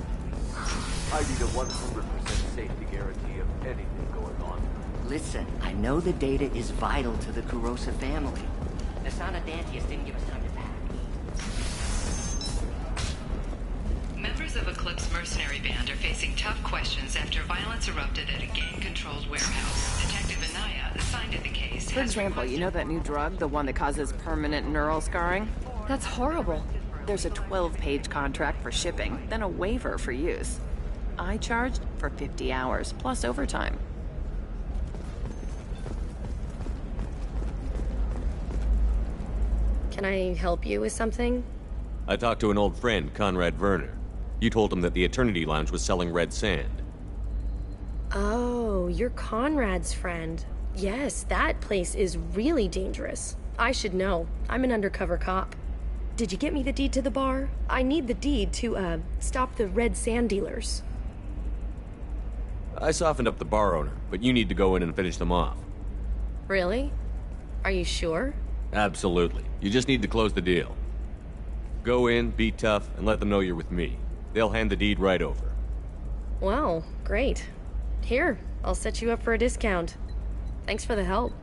I need a 100% safety guarantee of anything going on. Listen, I know the data is vital to the Kurosa family. Nasana Dantius didn't give us time to pack. Members of Eclipse mercenary band are facing tough questions after violence erupted at a gang-controlled warehouse. Detective Anaya, assigned to the case, For example, you know that new drug, the one that causes permanent neural scarring? That's horrible. There's a 12-page contract for shipping, then a waiver for use. I charged for 50 hours, plus overtime. Can I help you with something? I talked to an old friend, Conrad Werner. You told him that the Eternity Lounge was selling red sand. Oh, you're Conrad's friend. Yes, that place is really dangerous. I should know. I'm an undercover cop. Did you get me the deed to the bar? I need the deed to, stop the red sand dealers. I softened up the bar owner, but you need to go in and finish them off. Really? Are you sure? Absolutely. You just need to close the deal. Go in, be tough, and let them know you're with me. They'll hand the deed right over. Wow, great. Here, I'll set you up for a discount. Thanks for the help.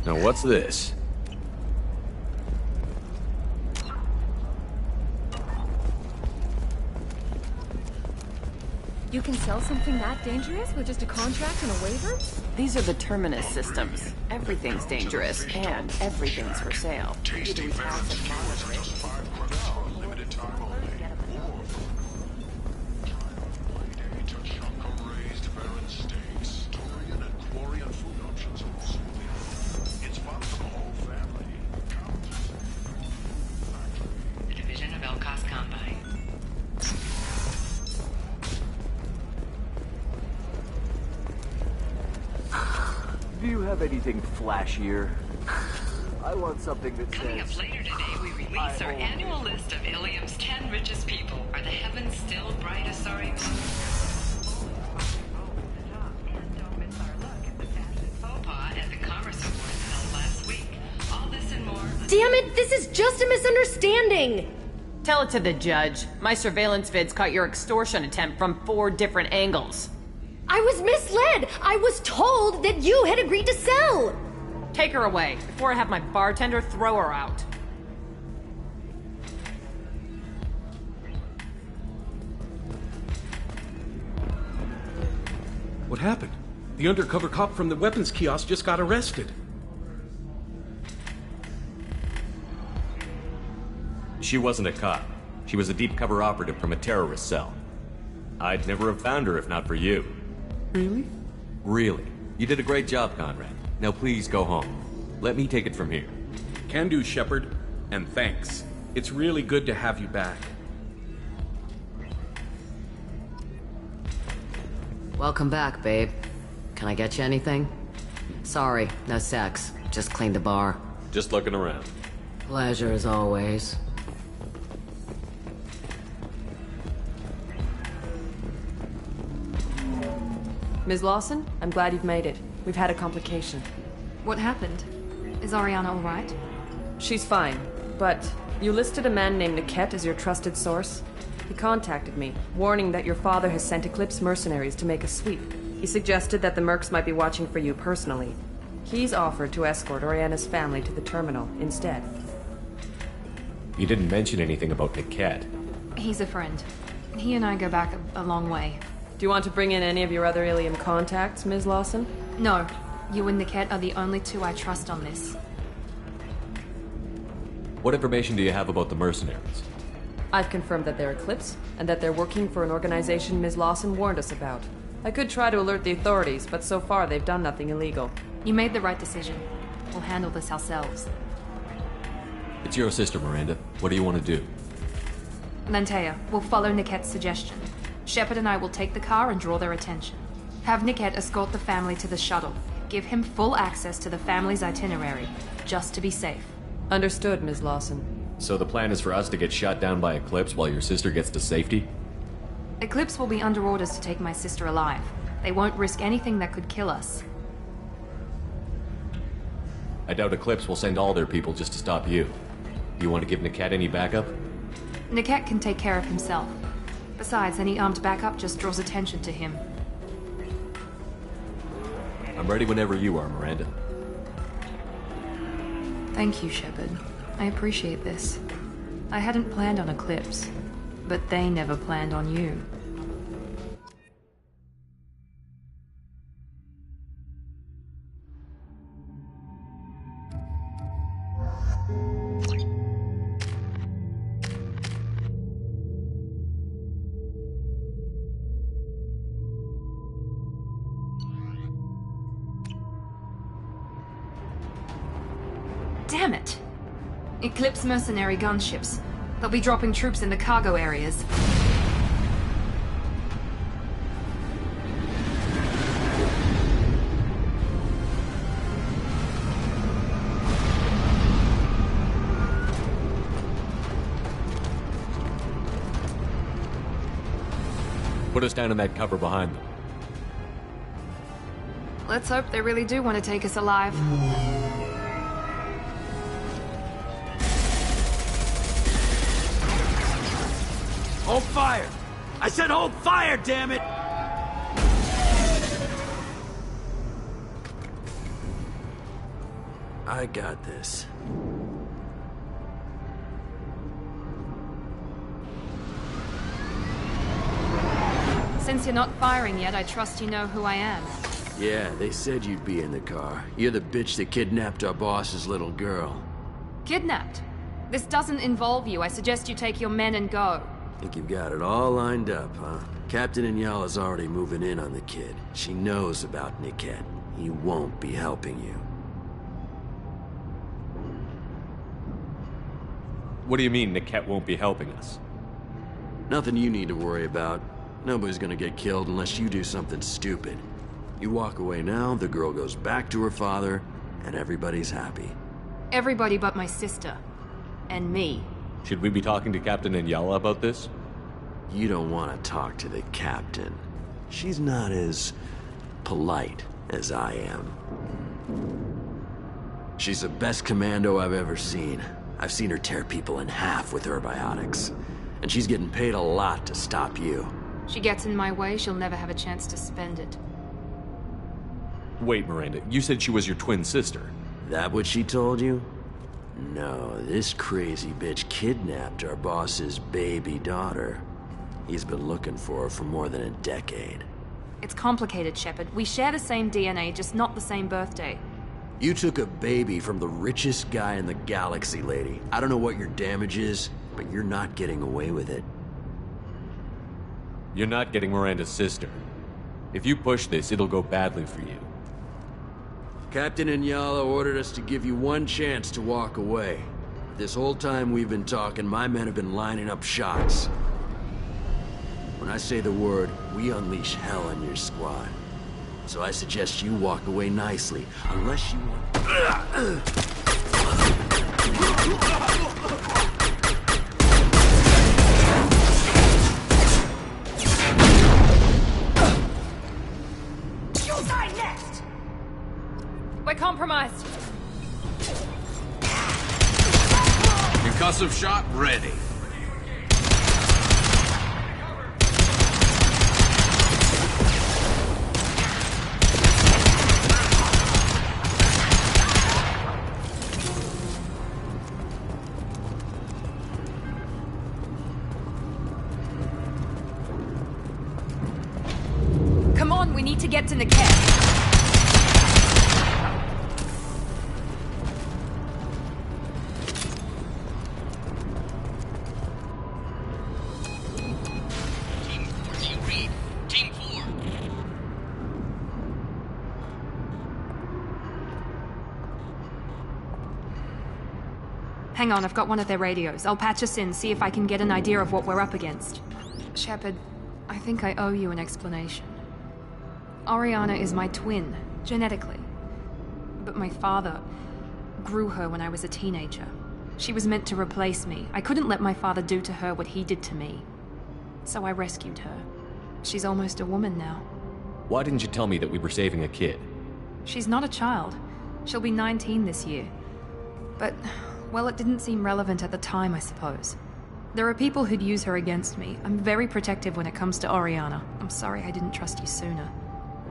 Now what's this? You can sell something that dangerous with just a contract and a waiver? These are the Terminus systems. Everything's dangerous, and everything's for sale. Tasty fans and viewers just 5 credits for a limited time only. Raised Baron steaks, Torian and Quarian food options also. It's fun for the whole family. The division of El have anything flashier? I want something that Coming says... up later today, we release our annual list of Ilium's 10 richest people. Are the heavens still bright, Asari? And don't miss our look at the fashion faux pas at the Commerce Awards held last week. All this and more. Damn it, this is just a misunderstanding! Tell it to the judge. My surveillance vids caught your extortion attempt from 4 different angles. I was misled! I was told that you had agreed to sell! Take her away, before I have my bartender throw her out. What happened? The undercover cop from the weapons kiosk just got arrested. She wasn't a cop. She was a deep cover operative from a terrorist cell. I'd never have found her if not for you. Really? Really. You did a great job, Conrad. Now please go home. Let me take it from here. Can do, Shepard. And thanks. It's really good to have you back. Welcome back, babe. Can I get you anything? Sorry, no sex. Just cleaned the bar. Just looking around. Pleasure as always. Ms. Lawson, I'm glad you've made it. We've had a complication. What happened? Is Ariana all right? She's fine, but you listed a man named Niket as your trusted source. He contacted me, warning that your father has sent Eclipse mercenaries to make a sweep. He suggested that the Mercs might be watching for you personally. He's offered to escort Oriana's family to the terminal instead. You didn't mention anything about Niket. He's a friend. He and I go back a long way. Do you want to bring in any of your other Ilium contacts, Ms. Lawson? No. You and Niket are the only two I trust on this. What information do you have about the mercenaries? I've confirmed that they're Eclipse, and that they're working for an organization Ms. Lawson warned us about. I could try to alert the authorities, but so far they've done nothing illegal. You made the right decision. We'll handle this ourselves. It's your sister, Miranda. What do you want to do? Lantea, we'll follow Niket's suggestion. Shepard and I will take the car and draw their attention. Have Niket escort the family to the shuttle. Give him full access to the family's itinerary, just to be safe. Understood, Ms. Lawson. So the plan is for us to get shot down by Eclipse while your sister gets to safety? Eclipse will be under orders to take my sister alive. They won't risk anything that could kill us. I doubt Eclipse will send all their people just to stop you. You want to give Niket any backup? Niket can take care of himself. Besides, any armed backup just draws attention to him. I'm ready whenever you are, Miranda. Thank you, Shepard. I appreciate this. I hadn't planned on Eclipse, but they never planned on you. Damn it! Eclipse mercenary gunships. They'll be dropping troops in the cargo areas. Put us down in that cover behind them. Let's hope they really do want to take us alive. Hold fire! I said hold fire, damn it! I got this. Since you're not firing yet, I trust you know who I am. Yeah, they said you'd be in the car. You're the bitch that kidnapped our boss's little girl. Kidnapped? This doesn't involve you. I suggest you take your men and go. Think you've got it all lined up, huh? Captain Inyala's already moving in on the kid. She knows about Niket. He won't be helping you. What do you mean Niket won't be helping us? Nothing you need to worry about. Nobody's gonna get killed unless you do something stupid. You walk away now, the girl goes back to her father, and everybody's happy. Everybody but my sister. And me. Should we be talking to Captain Inyala about this? You don't want to talk to the captain. She's not as polite as I am. She's the best commando I've ever seen. I've seen her tear people in half with her biotics. And she's getting paid a lot to stop you. She gets in my way, she'll never have a chance to spend it. Wait, Miranda, you said she was your twin sister. That what she told you? No, this crazy bitch kidnapped our boss's baby daughter. He's been looking for her for more than a decade. It's complicated, Shepard. We share the same DNA, just not the same birthday. You took a baby from the richest guy in the galaxy, lady. I don't know what your damage is, but you're not getting away with it. You're not getting Miranda's sister. If you push this, it'll go badly for you. Captain Inyala ordered us to give you one chance to walk away. This whole time we've been talking, my men have been lining up shots. When I say the word, we unleash hell on your squad. So I suggest you walk away nicely, unless you want... We're compromised. Concussive shot ready. Come on, we need to get to Niket. Hang on, I've got one of their radios. I'll patch us in, see if I can get an idea of what we're up against. Shepard, I think I owe you an explanation. Oriana is my twin, genetically. But my father grew her when I was a teenager. She was meant to replace me. I couldn't let my father do to her what he did to me. So I rescued her. She's almost a woman now. Why didn't you tell me that we were saving a kid? She's not a child. She'll be 19 this year. But... well, it didn't seem relevant at the time, I suppose. There are people who'd use her against me. I'm very protective when it comes to Oriana. I'm sorry I didn't trust you sooner.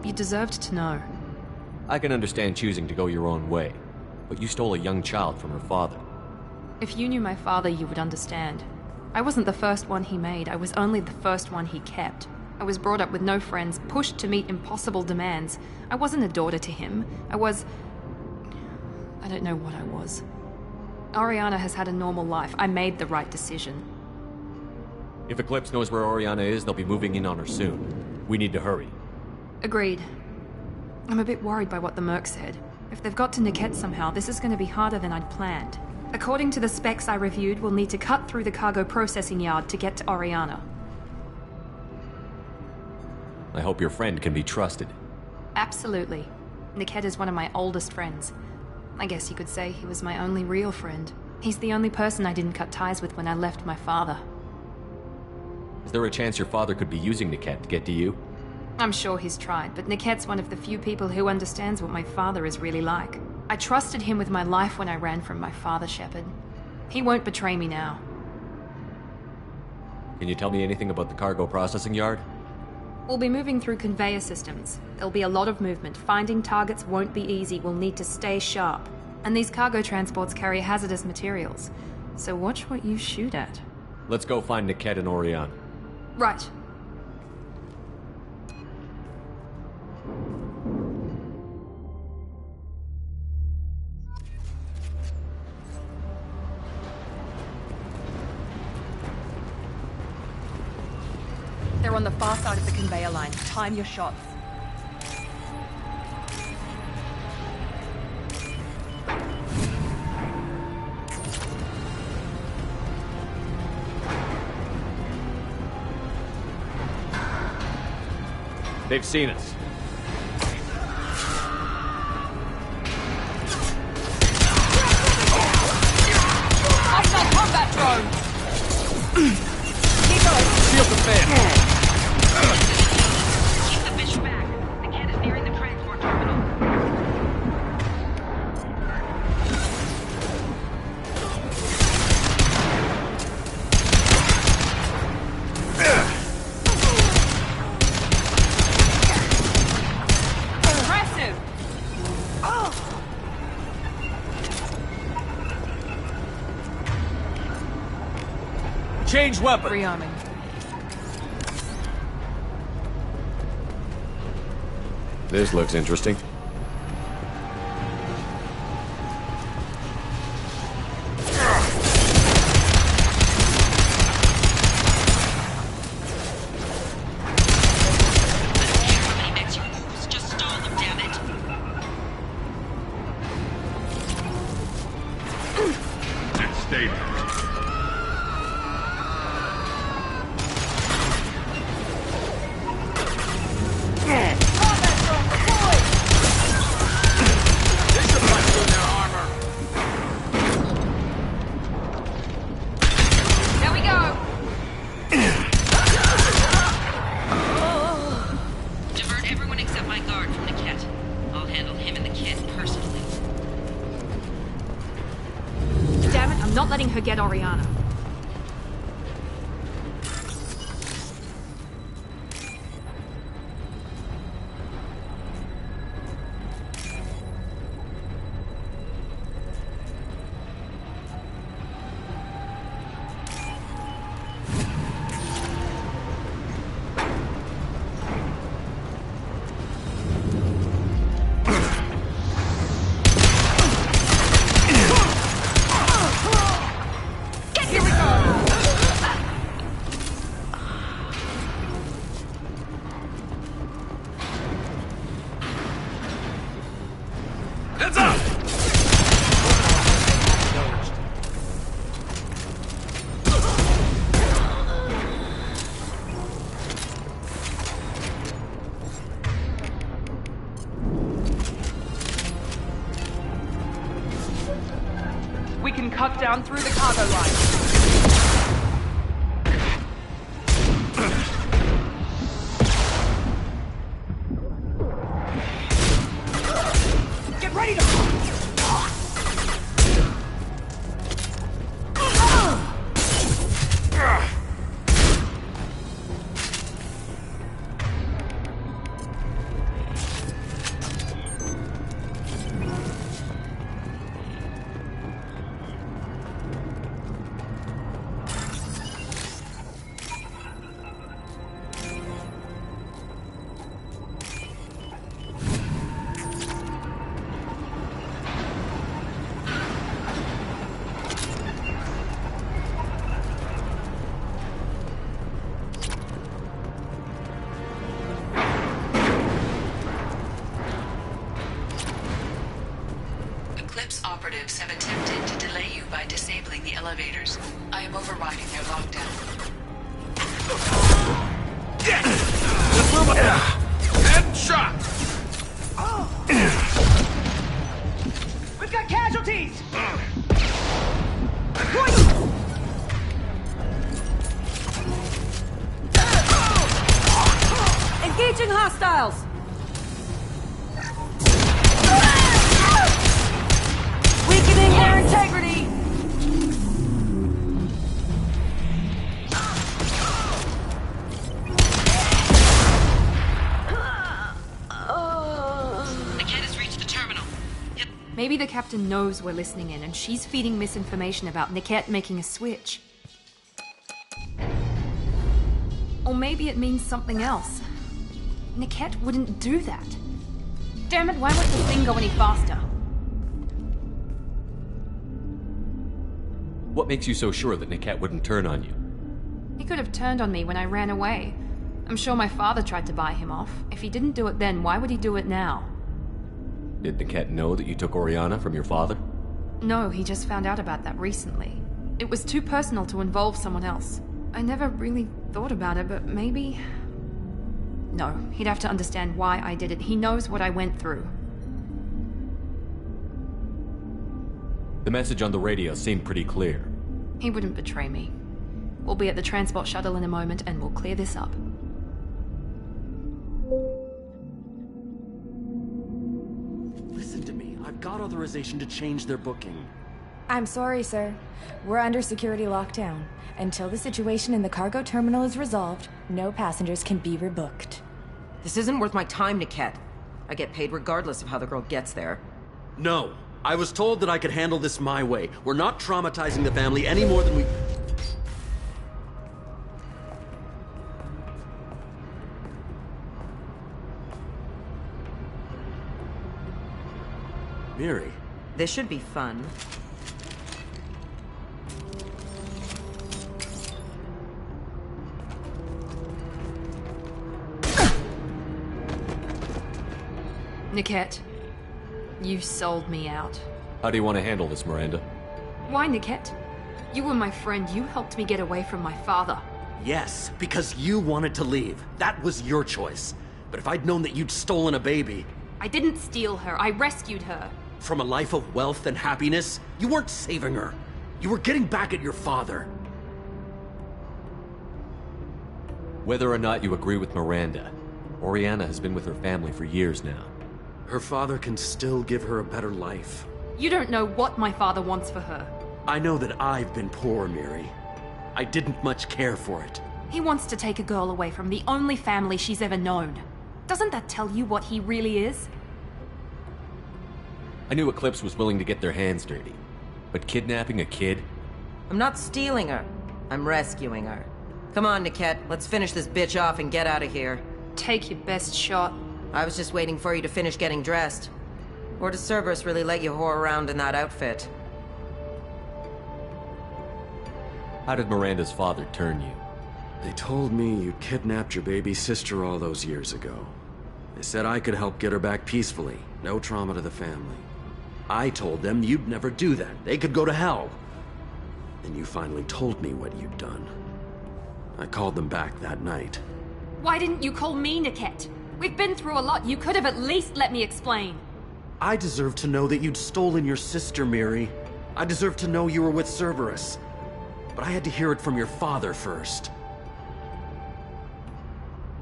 You deserved to know. I can understand choosing to go your own way, but you stole a young child from her father. If you knew my father, you would understand. I wasn't the first one he made. I was only the first one he kept. I was brought up with no friends, pushed to meet impossible demands. I wasn't a daughter to him. I don't know what I was. Oriana has had a normal life. I made the right decision. If Eclipse knows where Oriana is, they'll be moving in on her soon. We need to hurry. Agreed. I'm a bit worried by what the Merc said. If they've got to Niket somehow, this is going to be harder than I'd planned. According to the specs I reviewed, we'll need to cut through the cargo processing yard to get to Oriana. I hope your friend can be trusted. Absolutely. Niket is one of my oldest friends. I guess you could say he was my only real friend. He's the only person I didn't cut ties with when I left my father. Is there a chance your father could be using Niket to get to you? I'm sure he's tried, but Niket's one of the few people who understands what my father is really like. I trusted him with my life when I ran from my father, Shepard. He won't betray me now. Can you tell me anything about the cargo processing yard? We'll be moving through conveyor systems. There'll be a lot of movement. Finding targets won't be easy. We'll need to stay sharp. And these cargo transports carry hazardous materials. So watch what you shoot at. Let's go find Niket and Oriana. Right. They're on the far side of the conveyor line. Time your shots. They've seen us. Shield the fan! Keep the fish back. The cat is nearing the transport terminal. Impressive! Change weapon! Rearming. This looks interesting. Just stall them, damn it. Stay there. There we go! Divert everyone except my guard from Niket. I'll handle him and the kid personally. Damn it, I'm not letting her get Oriana. Heads up! We can cut down through the cargo line. Get ready to... Eclipse operatives have attempted to delay you by disabling the elevators. I am overriding their lockdown. Let's move ahead! Headshot! We've got casualties! Engaging hostiles! Weakening their integrity! The cat has reached the terminal. Maybe the captain knows we're listening in and she's feeding misinformation about Niket making a switch. Or maybe it means something else. Niket wouldn't do that. Damn it, why won't the thing go any faster? What makes you so sure that Niket wouldn't turn on you? He could have turned on me when I ran away. I'm sure my father tried to buy him off. If he didn't do it then, why would he do it now? Did Niket know that you took Oriana from your father? No, he just found out about that recently. It was too personal to involve someone else. I never really thought about it, but maybe... No, he'd have to understand why I did it. He knows what I went through. The message on the radio seemed pretty clear. He wouldn't betray me. We'll be at the transport shuttle in a moment and we'll clear this up. Listen to me. I've got authorization to change their booking. I'm sorry, sir. We're under security lockdown. Until the situation in the cargo terminal is resolved, no passengers can be rebooked. This isn't worth my time, Niket. I get paid regardless of how the girl gets there. No. I was told that I could handle this my way. We're not traumatizing the family any more than we... Miri. This should be fun. Niket, you've sold me out. How do you want to handle this, Miranda? Why, Niket? You were my friend. You helped me get away from my father. Yes, because you wanted to leave. That was your choice. But if I'd known that you'd stolen a baby... I didn't steal her. I rescued her. From a life of wealth and happiness, you weren't saving her. You were getting back at your father. Whether or not you agree with Miranda, Oriana has been with her family for years now. Her father can still give her a better life. You don't know what my father wants for her. I know that I've been poor, Miri. I didn't much care for it. He wants to take a girl away from the only family she's ever known. Doesn't that tell you what he really is? I knew Eclipse was willing to get their hands dirty. But kidnapping a kid? I'm not stealing her. I'm rescuing her. Come on, Niket. Let's finish this bitch off and get out of here. Take your best shot. I was just waiting for you to finish getting dressed. Or does Cerberus really let you whore around in that outfit? How did Miranda's father turn you? They told me you kidnapped your baby sister all those years ago. They said I could help get her back peacefully. No trauma to the family. I told them you'd never do that. They could go to hell. Then you finally told me what you'd done. I called them back that night. Why didn't you call me, Niket? We've been through a lot. You could have at least let me explain. I deserve to know that you'd stolen your sister, Miri. I deserve to know you were with Cerberus. But I had to hear it from your father first.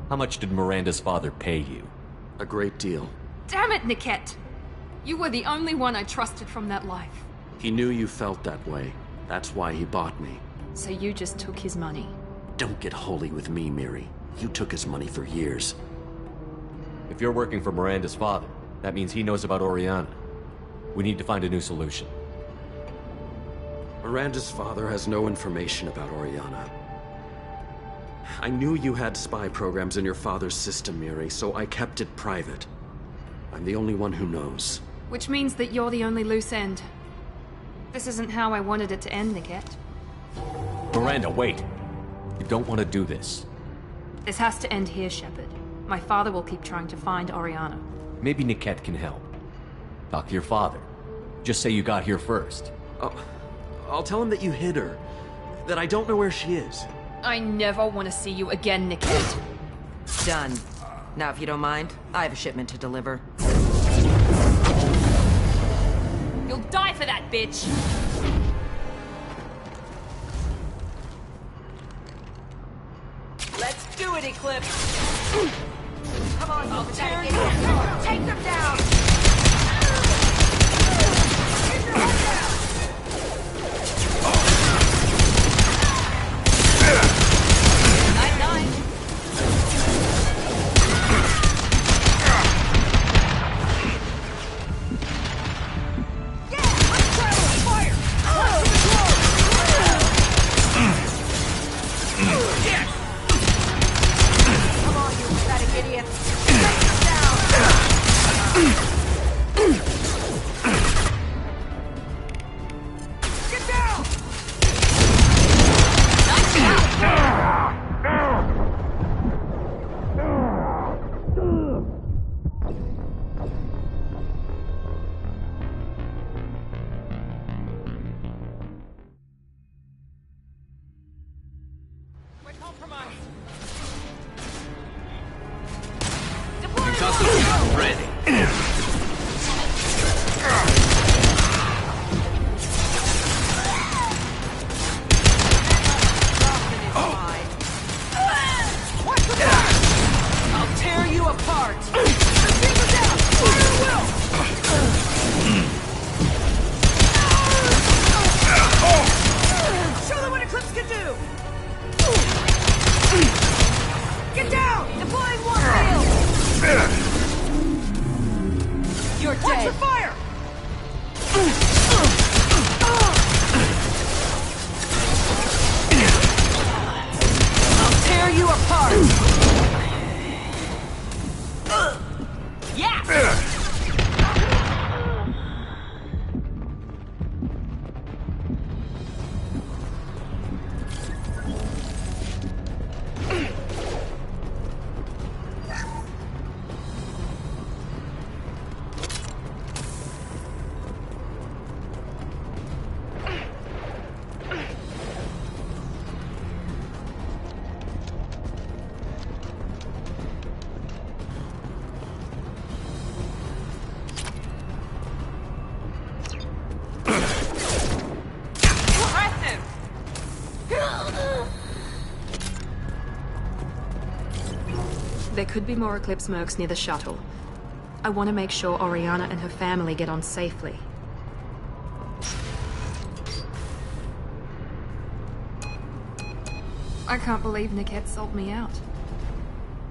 How much did Miranda's father pay you? A great deal. Damn it, Niket! You were the only one I trusted from that life. He knew you felt that way. That's why he bought me. So you just took his money? Don't get holy with me, Miri. You took his money for years. If you're working for Miranda's father, that means he knows about Oriana. We need to find a new solution. Miranda's father has no information about Oriana. I knew you had spy programs in your father's system, Miri, so I kept it private. I'm the only one who knows. Which means that you're the only loose end. This isn't how I wanted it to end, Niket. Miranda, wait! You don't want to do this. This has to end here, Shepard. My father will keep trying to find Oriana. Maybe Niket can help. Talk to your father. Just say you got here first. I'll tell him that you hid her. That I don't know where she is. I never want to see you again, Niket. Done. Now, if you don't mind, I have a shipment to deliver. You'll die for that, bitch! Let's do it, Eclipse! Come on, I'll you tear idiot! you. Take them down! apart! Yeah! There could be more Eclipse mercs near the shuttle. I want to make sure Oriana and her family get on safely. I can't believe Niket sold me out.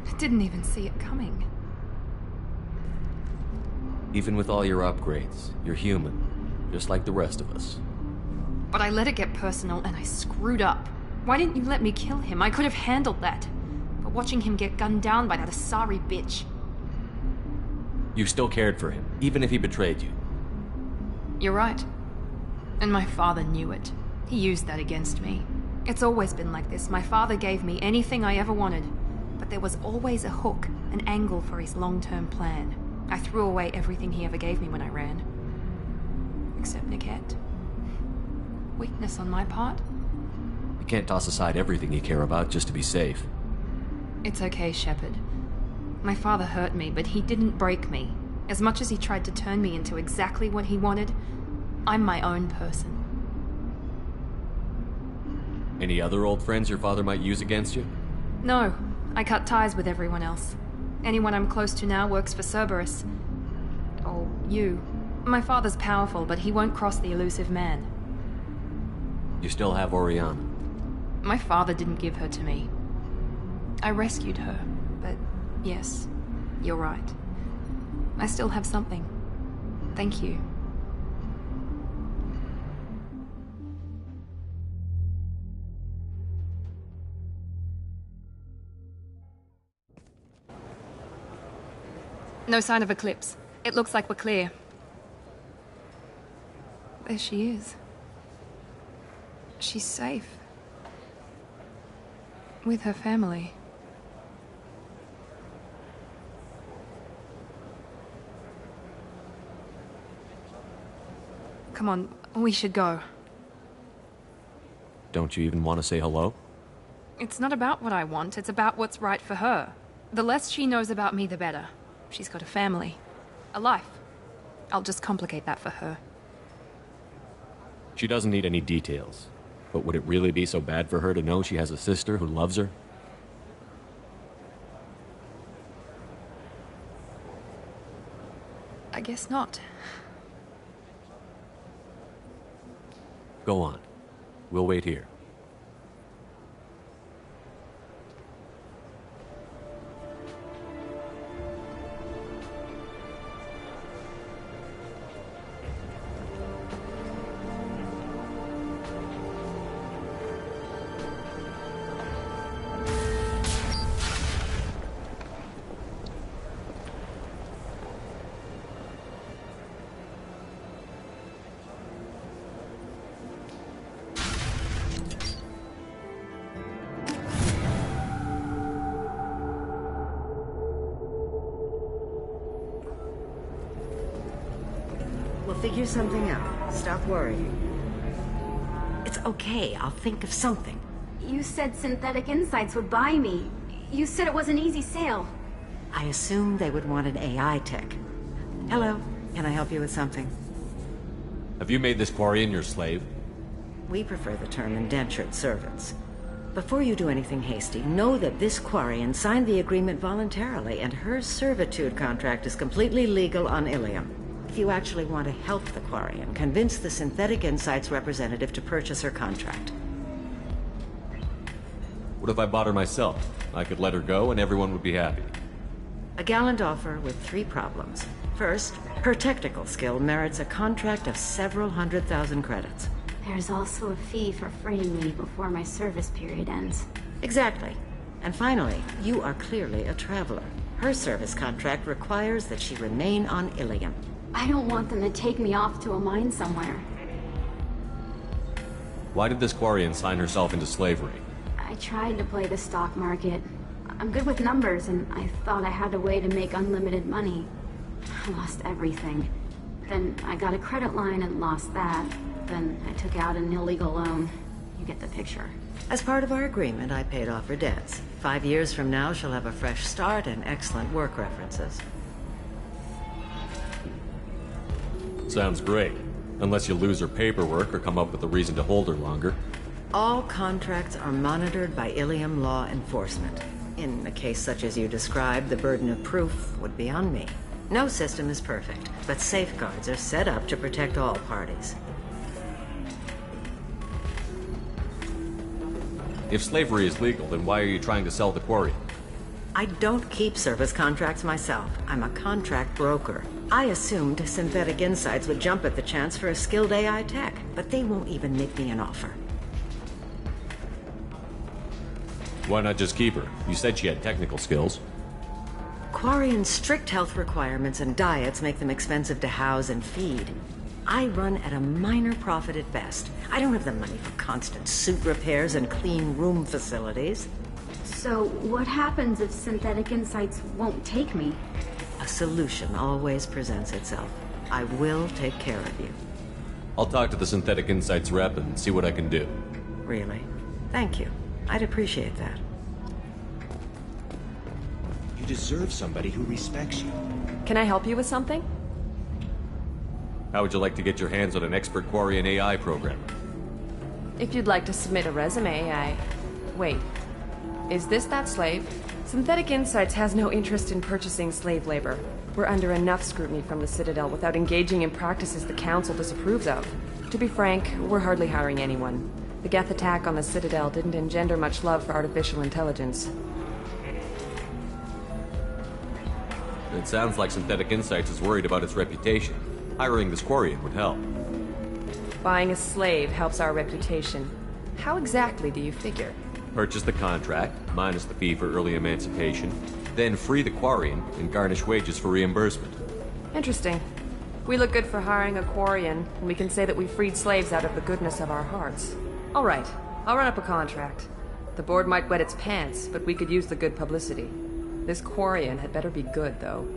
I didn't even see it coming. Even with all your upgrades, you're human, just like the rest of us. But I let it get personal and I screwed up. Why didn't you let me kill him? I could have handled that. But watching him get gunned down by that Asari bitch. You still cared for him, even if he betrayed you. You're right. And my father knew it. He used that against me. It's always been like this. My father gave me anything I ever wanted. But there was always a hook, an angle for his long-term plan. I threw away everything he ever gave me when I ran. Except Niket. Weakness on my part? You can't toss aside everything you care about just to be safe. It's okay, Shepard. My father hurt me, but he didn't break me. As much as he tried to turn me into exactly what he wanted, I'm my own person. Any other old friends your father might use against you? No, I cut ties with everyone else. Anyone I'm close to now works for Cerberus. Or you. My father's powerful, but he won't cross the elusive man. You still have Oriana. My father didn't give her to me. I rescued her, but yes, you're right. I still have something. Thank you. No sign of Eclipse. It looks like we're clear. There she is. She's safe. With her family. Come on, we should go. Don't you even want to say hello? It's not about what I want, it's about what's right for her. The less she knows about me, the better. She's got a family. A life. I'll just complicate that for her. She doesn't need any details. But would it really be so bad for her to know she has a sister who loves her? I guess not. Go on. We'll wait here. We'll figure something out. Stop worrying. It's okay. I'll think of something. You said Synthetic Insights would buy me. You said it was an easy sale. I assumed they would want an AI tech. Hello. Can I help you with something? Have you made this Quarian your slave? We prefer the term indentured servants. Before you do anything hasty, know that this Quarian signed the agreement voluntarily, and her servitude contract is completely legal on Ilium. If you actually want to help the Quarian, convince the Synthetic Insights representative to purchase her contract. What if I bought her myself? I could let her go and everyone would be happy. A gallant offer with 3 problems. First, her technical skill merits a contract of several 100,000 credits. There's also a fee for freeing me before my service period ends. Exactly. And finally, you are clearly a traveler. Her service contract requires that she remain on Ilium. I don't want them to take me off to a mine somewhere. Why did this Quarian sign herself into slavery? I tried to play the stock market. I'm good with numbers, and I thought I had a way to make unlimited money. I lost everything. Then I got a credit line and lost that. Then I took out an illegal loan. You get the picture. As part of our agreement, I paid off her debts. 5 years from now, she'll have a fresh start and excellent work references. Sounds great. Unless you lose her paperwork or come up with a reason to hold her longer. All contracts are monitored by Ilium law enforcement. In a case such as you described, the burden of proof would be on me. No system is perfect, but safeguards are set up to protect all parties. If slavery is legal, then why are you trying to sell the Quarian? I don't keep service contracts myself. I'm a contract broker. I assumed Synthetic Insights would jump at the chance for a skilled AI tech, but they won't even make me an offer. Why not just keep her? You said she had technical skills. Quarian's strict health requirements and diets make them expensive to house and feed. I run at a minor profit at best. I don't have the money for constant suit repairs and clean room facilities. So, what happens if Synthetic Insights won't take me? A solution always presents itself. I will take care of you. I'll talk to the Synthetic Insights rep and see what I can do. Really? Thank you. I'd appreciate that. You deserve somebody who respects you. Can I help you with something? How would you like to get your hands on an expert Quarian AI programmer? If you'd like to submit a resume, Wait. Is this that slave? Synthetic Insights has no interest in purchasing slave labor. We're under enough scrutiny from the Citadel without engaging in practices the Council disapproves of. To be frank, we're hardly hiring anyone. The Geth attack on the Citadel didn't engender much love for artificial intelligence. It sounds like Synthetic Insights is worried about its reputation. Hiring this Quarian would help. Buying a slave helps our reputation. How exactly do you figure? Purchase the contract, minus the fee for early emancipation, then free the Quarian and garnish wages for reimbursement. Interesting. We look good for hiring a Quarian, and we can say that we freed slaves out of the goodness of our hearts. All right, I'll run up a contract. The board might wet its pants, but we could use the good publicity. This Quarian had better be good, though.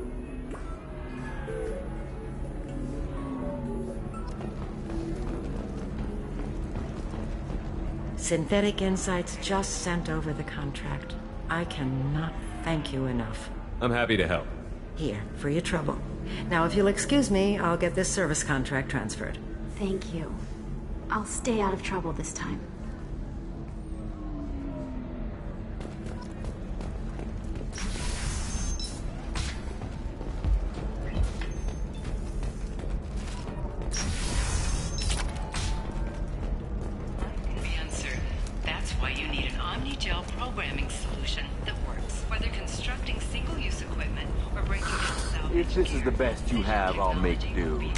Synthetic Insights just sent over the contract. I cannot thank you enough. I'm happy to help. Here, for your trouble. Now, if you'll excuse me, I'll get this service contract transferred. Thank you. I'll stay out of trouble this time. If this is the best you have, I'll make do.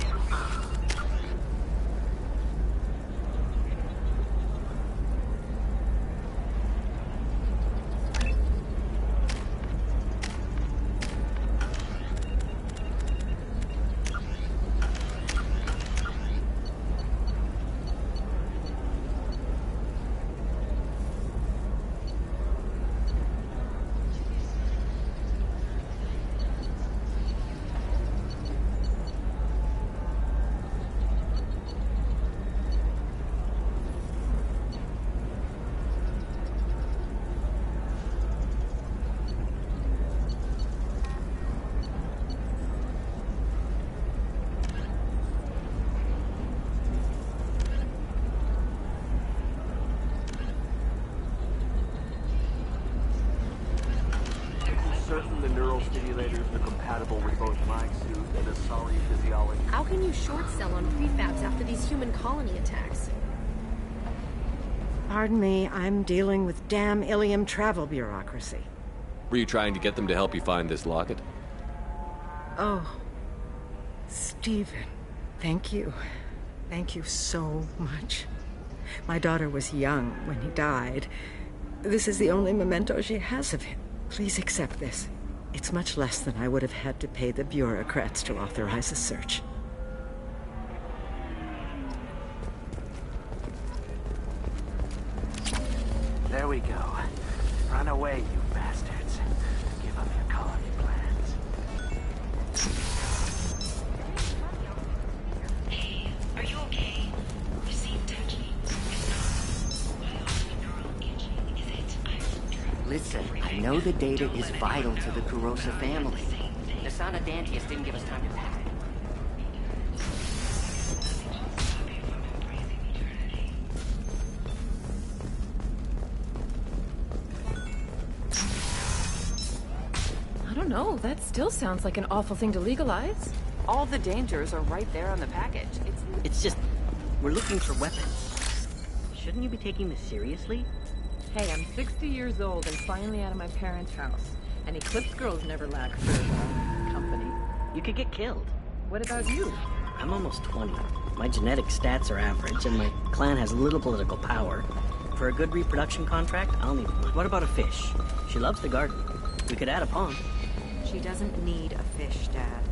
Certain the neural stimulators are compatible with both my suit and Asari physiology. How can you short sell on prefabs after these human colony attacks? Pardon me, I'm dealing with damn Ilium travel bureaucracy. Were you trying to get them to help you find this locket? Oh, Stephen, thank you. Thank you so much. My daughter was young when he died. This is the only memento she has of him. Please accept this. It's much less than I would have had to pay the bureaucrats to authorize a search. There we go. Run away, you bastards. Give up your colony plans. Hey, are you okay? You seem touchy. If not, biological itching, is it? Listen, I know the data is vital to the Kurosa family. The son of Dantius didn't give us time to pack. I don't know, that still sounds like an awful thing to legalize. All the dangers are right there on the package. It's just, we're looking for weapons. Shouldn't you be taking this seriously? Hey, I'm 60 years old and finally out of my parents' house. And Eclipse girls never lack for company. You could get killed. What about you? I'm almost 20. My genetic stats are average, and my clan has little political power. For a good reproduction contract, I'll need one. What about a fish? She loves the garden. We could add a pond. She doesn't need a fish, Dad.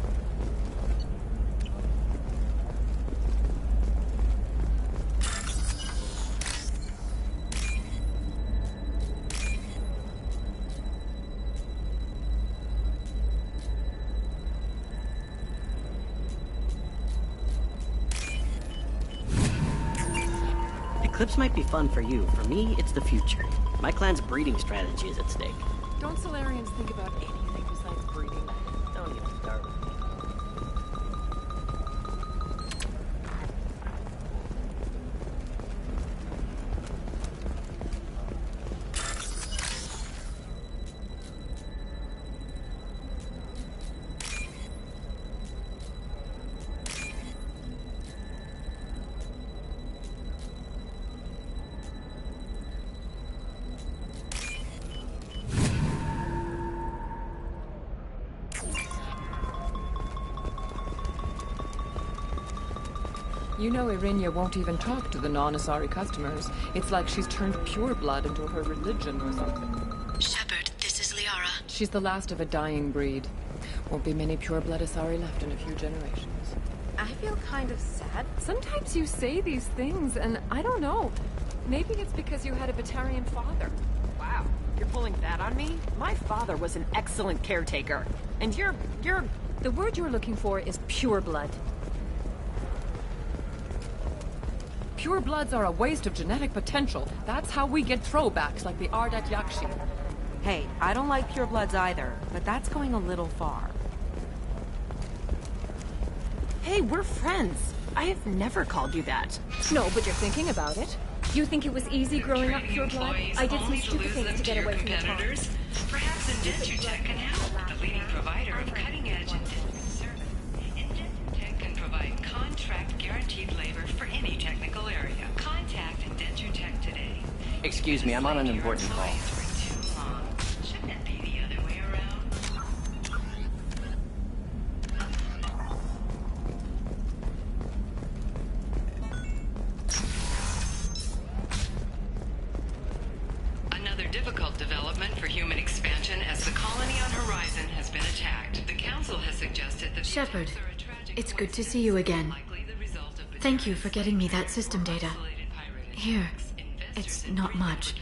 Eclipse might be fun for you. For me, it's the future. My clan's breeding strategy is at stake. Don't Solarians think about anything besides breeding? Don't even start with me. You know Irinia won't even talk to the non-Asari customers. It's like she's turned pure blood into her religion or something. Shepard, this is Liara. She's the last of a dying breed. Won't be many pure blood Asari left in a few generations. I feel kind of sad. Sometimes you say these things, and I don't know. Maybe it's because you had a Batarian father. Wow, you're pulling that on me? My father was an excellent caretaker. And you're... The word you're looking for is pure blood. Pure bloods are a waste of genetic potential. That's how we get throwbacks like the Ardat Yakshi. Hey, I don't like pure bloods either, but that's going a little far. Hey, we're friends. I have never called you that. No, but you're thinking about it. You think it was easy growing up pure blood? I did some stupid things to get away from the competitors. Perhaps Indentutech can help. The leading provider of cutting-edge Indent service. Indentutech can provide contract guaranteed labor for any technical area. Contact Indentutech today. Excuse me, I'm on an important call. Shouldn't it be the other way around? Another difficult development for human expansion as the colony on Horizon has been attacked. The Council has suggested that... Shepard, it's good to see you again. Thank you for getting me that system data. Here, it's not much,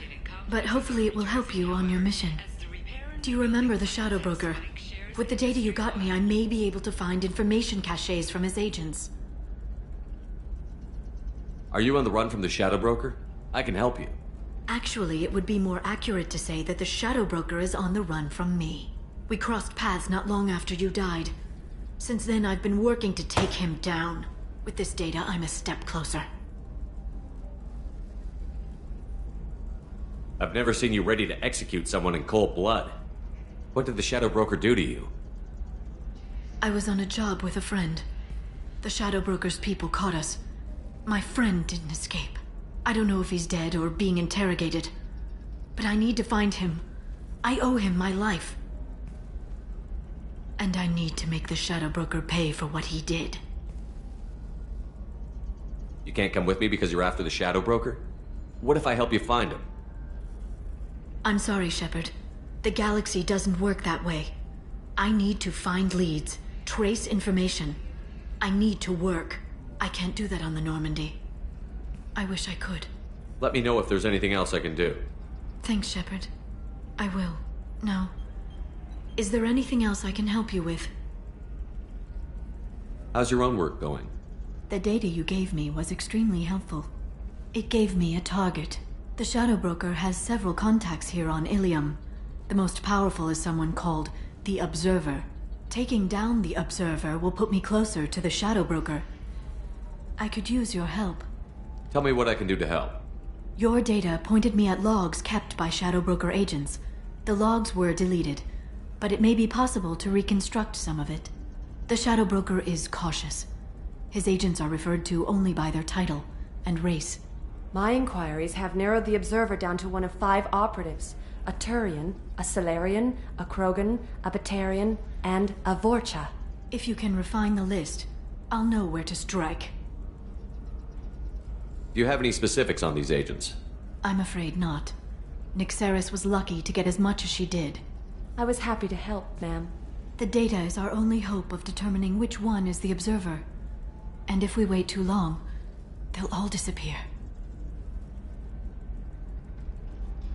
but hopefully it will help you on your mission. Do you remember the Shadow Broker? With the data you got me, I may be able to find information caches from his agents. Are you on the run from the Shadow Broker? I can help you. Actually, it would be more accurate to say that the Shadow Broker is on the run from me. We crossed paths not long after you died. Since then, I've been working to take him down. With this data, I'm a step closer. I've never seen you ready to execute someone in cold blood. What did the Shadow Broker do to you? I was on a job with a friend. The Shadow Broker's people caught us. My friend didn't escape. I don't know if he's dead or being interrogated. But I need to find him. I owe him my life. And I need to make the Shadow Broker pay for what he did. You can't come with me because you're after the Shadow Broker? What if I help you find him? I'm sorry, Shepard. The galaxy doesn't work that way. I need to find leads, trace information. I need to work. I can't do that on the Normandy. I wish I could. Let me know if there's anything else I can do. Thanks, Shepard. I will. Now, is there anything else I can help you with? How's your own work going? The data you gave me was extremely helpful. It gave me a target. The Shadow Broker has several contacts here on Ilium. The most powerful is someone called the Observer. Taking down the Observer will put me closer to the Shadow Broker. I could use your help. Tell me what I can do to help. Your data pointed me at logs kept by Shadow Broker agents. The logs were deleted, but it may be possible to reconstruct some of it. The Shadow Broker is cautious. His agents are referred to only by their title and race. My inquiries have narrowed the Observer down to one of 5 operatives. A Turian, a Solarian, a Krogan, a Batarian, and a Vorcha. If you can refine the list, I'll know where to strike. Do you have any specifics on these agents? I'm afraid not. Nyxeris was lucky to get as much as she did. I was happy to help, ma'am. The data is our only hope of determining which one is the Observer. And if we wait too long, they'll all disappear.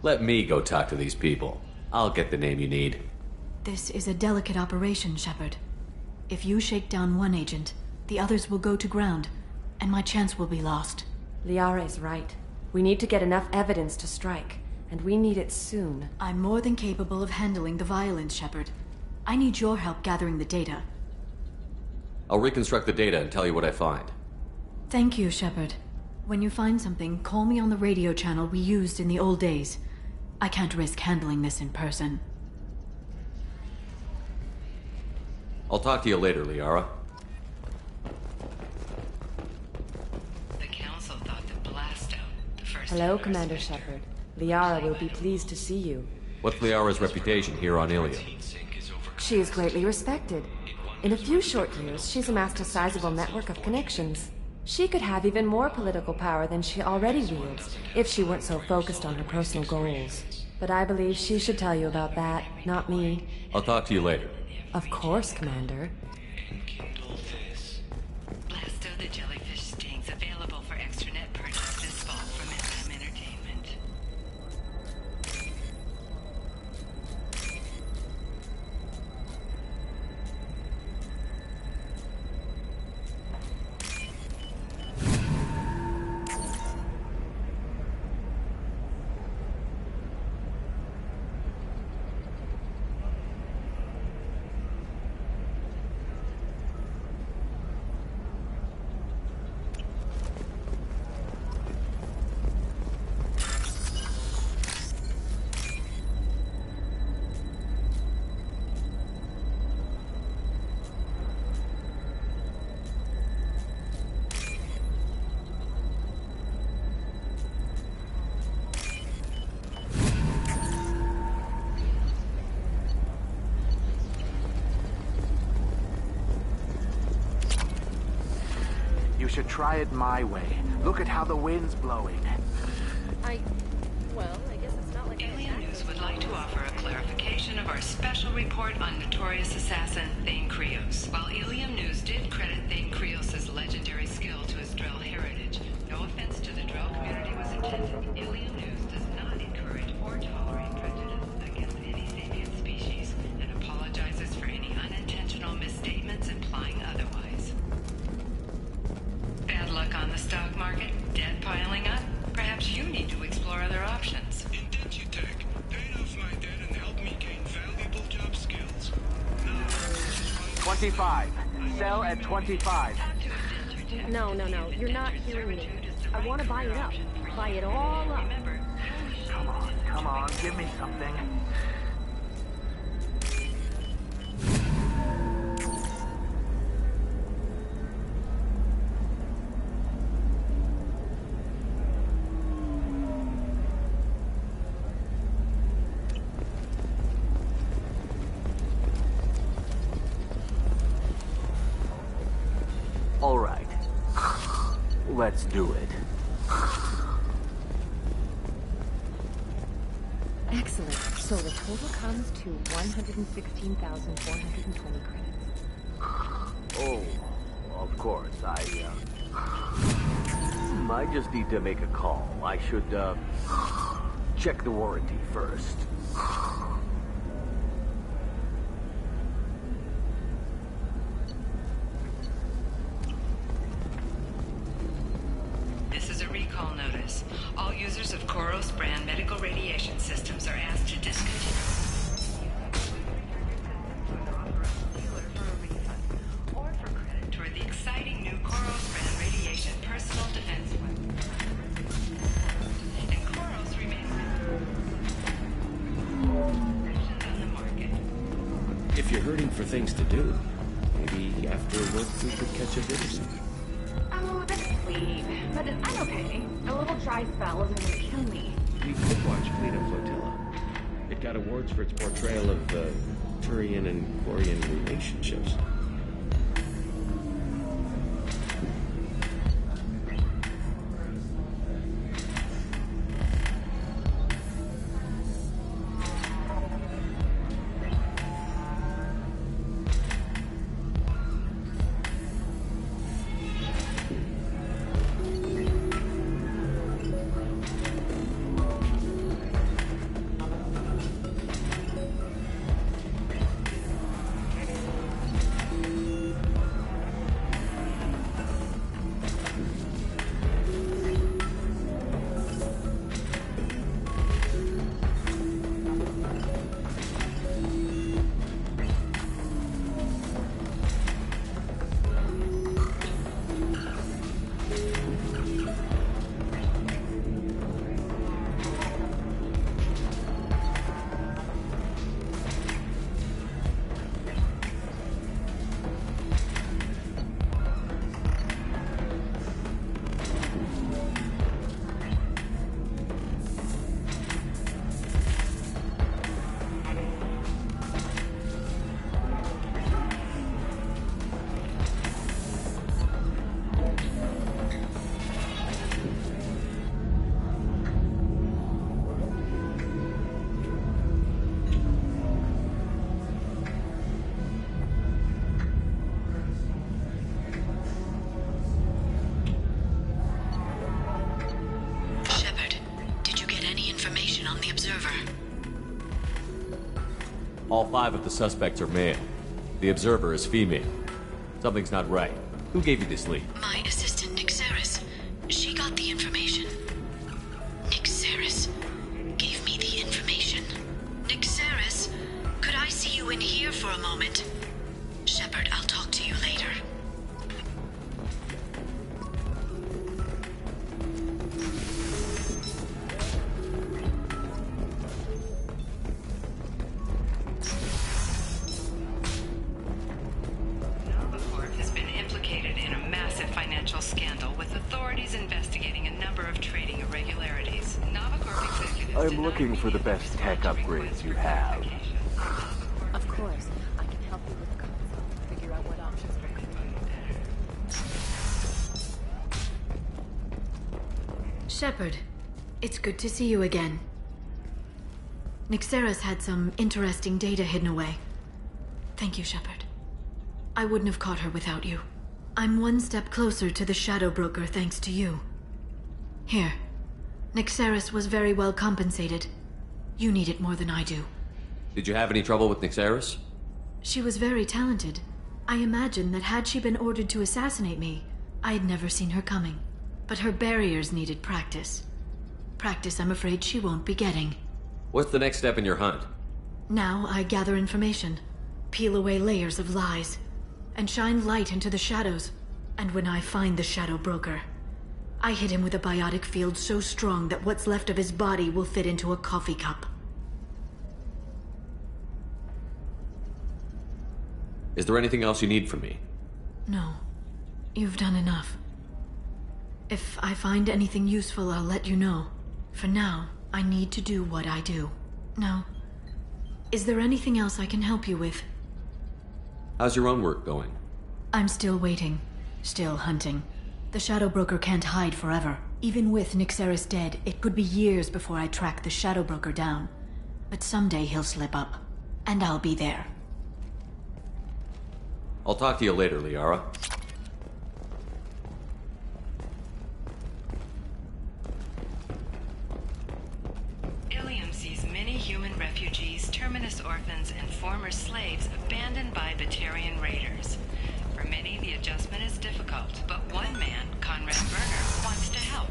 Let me go talk to these people. I'll get the name you need. This is a delicate operation, Shepard. If you shake down one agent, the others will go to ground, and my chance will be lost. Liara is right. We need to get enough evidence to strike, and we need it soon. I'm more than capable of handling the violence, Shepard. I need your help gathering the data. I'll reconstruct the data and tell you what I find. Thank you, Shepard. When you find something, call me on the radio channel we used in the old days. I can't risk handling this in person. I'll talk to you later, Liara. The Council thought the blast out, the first... Hello, Commander Shepard. Liara will be pleased to see you. What's Liara's reputation here on Ilium? She is greatly respected. In a few short years, she's amassed a sizable network of connections. She could have even more political power than she already wields, if she weren't so focused on her personal goals. But I believe she should tell you about that, not me. I'll talk to you later. Of course, Commander. Blasto the jellyfish stings available for extranet purchase this fall from SM Entertainment. You should try it my way. Look at how the wind's blowing. Well, I guess it's not like Alien News would like to offer a clarification of our special report on notorious assassin Thane Krios. While Alien News did credit Thane Krios' legendary skill to his Drell heritage, no offense to the Drell community was intended. Alien News does not encourage or tolerate prejudice against any sapient species and apologizes for any unintentional misstatements implying otherwise. Bad luck on the stock market? Debt piling up? Perhaps you need to explore other options. Indentutech. Pay off my debt and help me gain valuable job skills. 25. Sell at 25. No. You're not hearing me. I want to buy it up. Buy it all up. Come on, give me something. All right. Let's do it. Excellent. So the total comes to 116,420 credits. Oh, of course, I just need to make a call. I should, check the warranty first. This is a recall notice. All users of Koros brand medical radiation systems are asked to discontinue. Or for credit toward the exciting new Koros brand radiation personal defense weapon. And Koros remains on the market. If you're hurting for things to do, maybe after work we could catch a bit or something. Oh, that's sweet. But I'm okay. A little dry spell isn't gonna kill me. We could watch Cleanup Flotilla. It got awards for its portrayal of Turian and Quarian relationships. All 5 of the suspects are male. The observer is female. Something's not right. Who gave you this lead? My assistant, Nixeris. She got the information. Nixeris gave me the information. Nixeris, could I see you in here for a moment? Shepard, I'll talk to you later. I'm looking for the best tech upgrades you have. Of course. I can help you with the console. Figure out what options will come. Shepard, it's good to see you again. Nixeris had some interesting data hidden away. Thank you, Shepard. I wouldn't have caught her without you. I'm one step closer to the Shadow Broker thanks to you. Here. Nixeris was very well compensated. You need it more than I do. Did you have any trouble with Nixeris? She was very talented. I imagine that had she been ordered to assassinate me, I had never seen her coming. But her barriers needed practice. Practice I'm afraid she won't be getting. What's the next step in your hunt? Now I gather information, peel away layers of lies, and shine light into the shadows. And when I find the Shadow Broker, I hit him with a biotic field so strong that what's left of his body will fit into a coffee cup. Is there anything else you need from me? No. You've done enough. If I find anything useful, I'll let you know. For now, I need to do what I do. Now, is there anything else I can help you with? How's your own work going? I'm still waiting. Still hunting. The Shadow Broker can't hide forever. Even with Nixeris dead, it could be years before I track the Shadow Broker down. But someday he'll slip up, and I'll be there. I'll talk to you later, Liara. Ilium sees many human refugees, terminus orphans, and former slaves abandoned by Batarian raiders. For many, the adjustment is difficult, but one man, Conrad Werner, wants to help.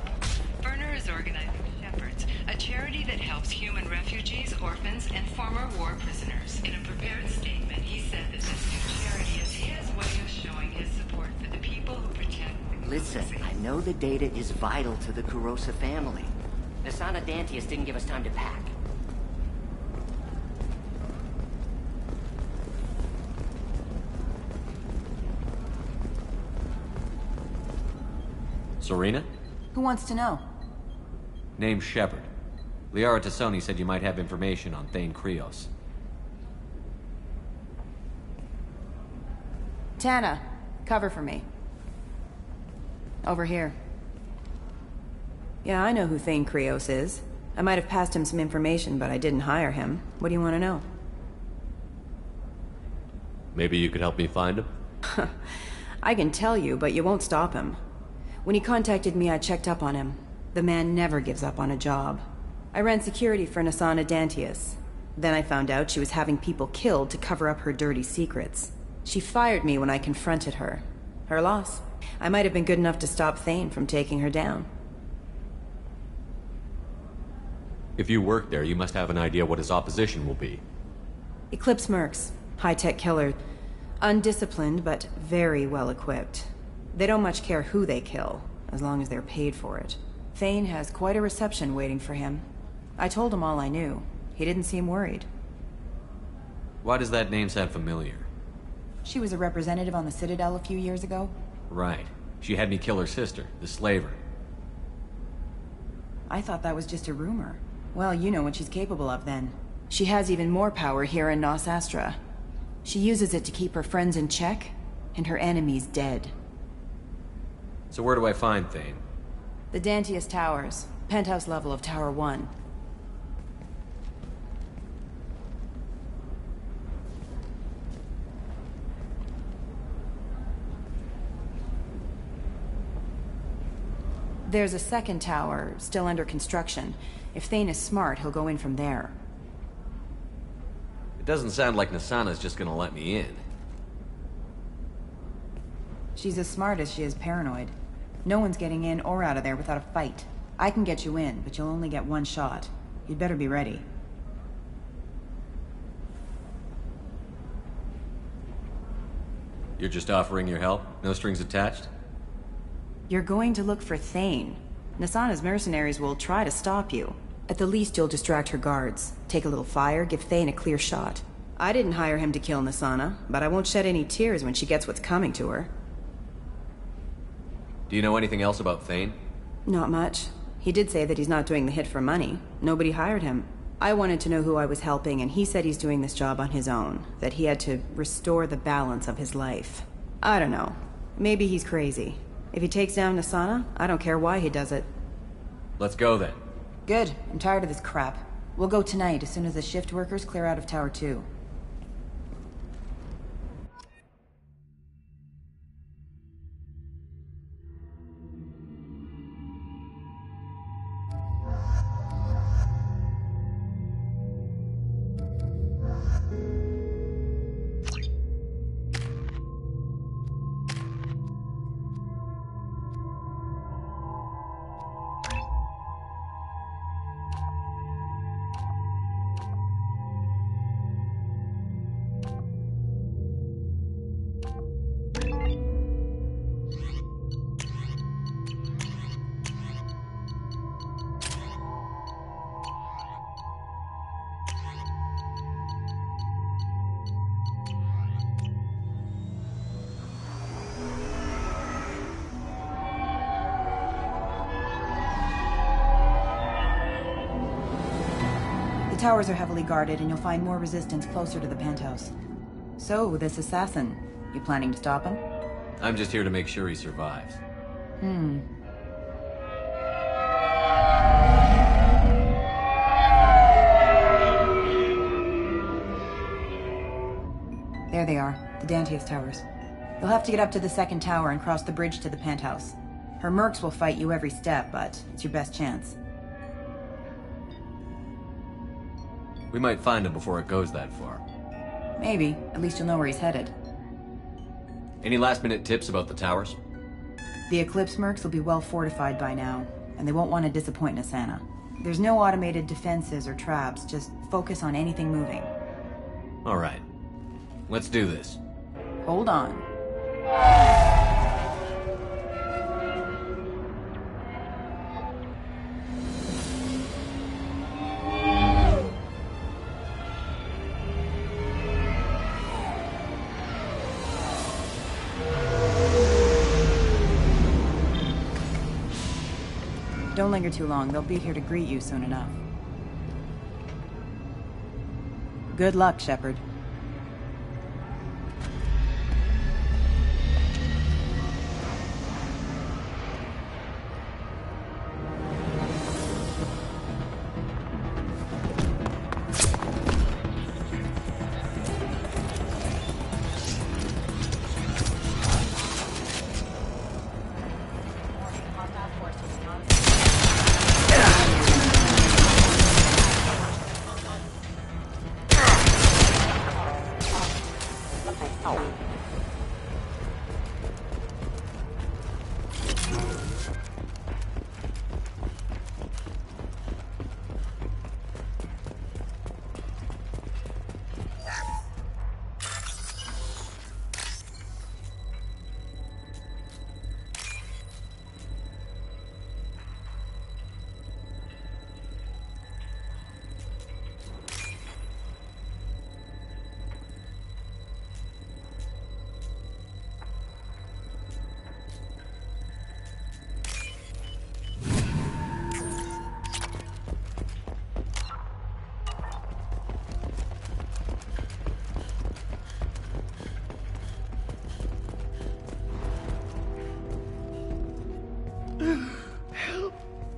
Werner is organizing Shepherds, a charity that helps human refugees, orphans, and former war prisoners. In a prepared statement, he said that this new charity is his way of showing his support for the people who protect... Listen, I know the data is vital to the Kurosa family. Nasana Dantius didn't give us time to pack. Serena? Who wants to know? Name's Shepard. Liara Tassoni said you might have information on Thane Krios. Tana, cover for me. Over here. Yeah, I know who Thane Krios is. I might have passed him some information, but I didn't hire him. What do you want to know? Maybe you could help me find him? I can tell you, but you won't stop him. When he contacted me, I checked up on him. The man never gives up on a job. I ran security for Nasana Dantius. Then I found out she was having people killed to cover up her dirty secrets. She fired me when I confronted her. Her loss. I might have been good enough to stop Thane from taking her down. If you work there, you must have an idea what his opposition will be. Eclipse mercs. High-tech killer. Undisciplined, but very well-equipped. They don't much care who they kill, as long as they're paid for it. Thane has quite a reception waiting for him. I told him all I knew. He didn't seem worried. Why does that name sound familiar? She was a representative on the Citadel a few years ago. Right. She had me kill her sister, the slaver. I thought that was just a rumor. Well, you know what she's capable of then. She has even more power here in Nos Astra. She uses it to keep her friends in check, and her enemies dead. So where do I find Thane? The Dantius Towers. Penthouse level of Tower 1. There's a second tower, still under construction. If Thane is smart, he'll go in from there. It doesn't sound like Nasana's just gonna let me in. She's as smart as she is paranoid. No one's getting in or out of there without a fight. I can get you in, but you'll only get one shot. You'd better be ready. You're just offering your help? No strings attached? You're going to look for Thane. Nasana's mercenaries will try to stop you. At the least, you'll distract her guards. Take a little fire, give Thane a clear shot. I didn't hire him to kill Nasana, but I won't shed any tears when she gets what's coming to her. Do you know anything else about Thane? Not much. He did say that he's not doing the hit for money. Nobody hired him. I wanted to know who I was helping, and he said he's doing this job on his own. That he had to restore the balance of his life. I don't know. Maybe he's crazy. If he takes down Nasana, I don't care why he does it. Let's go then. Good. I'm tired of this crap. We'll go tonight as soon as the shift workers clear out of Tower 2. The towers are heavily guarded, and you'll find more resistance closer to the penthouse. So, this assassin, you planning to stop him? I'm just here to make sure he survives. There they are, the Dantius towers. You'll have to get up to the second tower and cross the bridge to the penthouse. Her mercs will fight you every step, but it's your best chance. We might find him before it goes that far. Maybe. At least you'll know where he's headed. Any last-minute tips about the towers? The Eclipse mercs will be well fortified by now, and they won't want to disappoint Nasana. There's no automated defenses or traps, just focus on anything moving. All right. Let's do this. Hold on. Don't linger too long. They'll be here to greet you soon enough. Good luck, Shepard.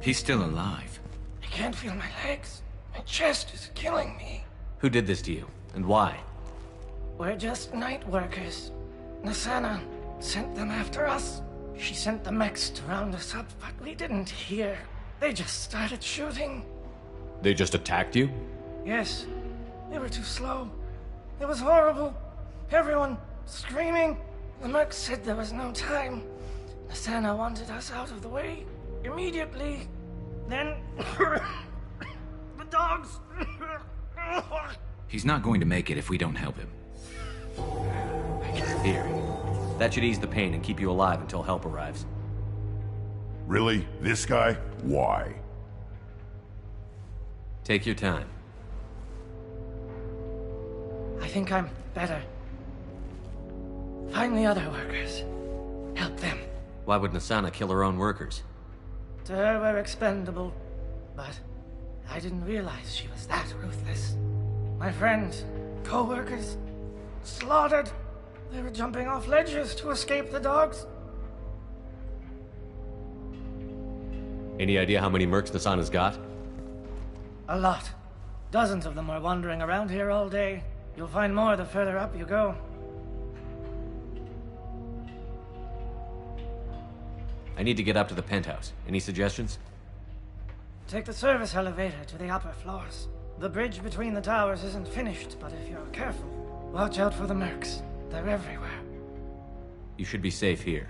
He's still alive. I can't feel my legs. My chest is killing me. Who did this to you, and why? We're just night workers. Nasana sent them after us. She sent the mechs to round us up, but we didn't hear. They just started shooting. They just attacked you? Yes. They were too slow. It was horrible. Everyone screaming. The mechs said there was no time. Nasana wanted us out of the way. Immediately. Then... the dogs... He's not going to make it if we don't help him. Here. That should ease the pain and keep you alive until help arrives. Really? This guy? Why? Take your time. I think I'm better. Find the other workers. Help them. Why would Nasana kill her own workers? To her, we're expendable. But I didn't realize she was that ruthless. My friends, co-workers, slaughtered. They were jumping off ledges to escape the dogs. Any idea how many mercs Nasana's got? A lot. Dozens of them are wandering around here all day. You'll find more the further up you go. I need to get up to the penthouse. Any suggestions? Take the service elevator to the upper floors. The bridge between the towers isn't finished, but if you're careful, watch out for the mercs. They're everywhere. You should be safe here.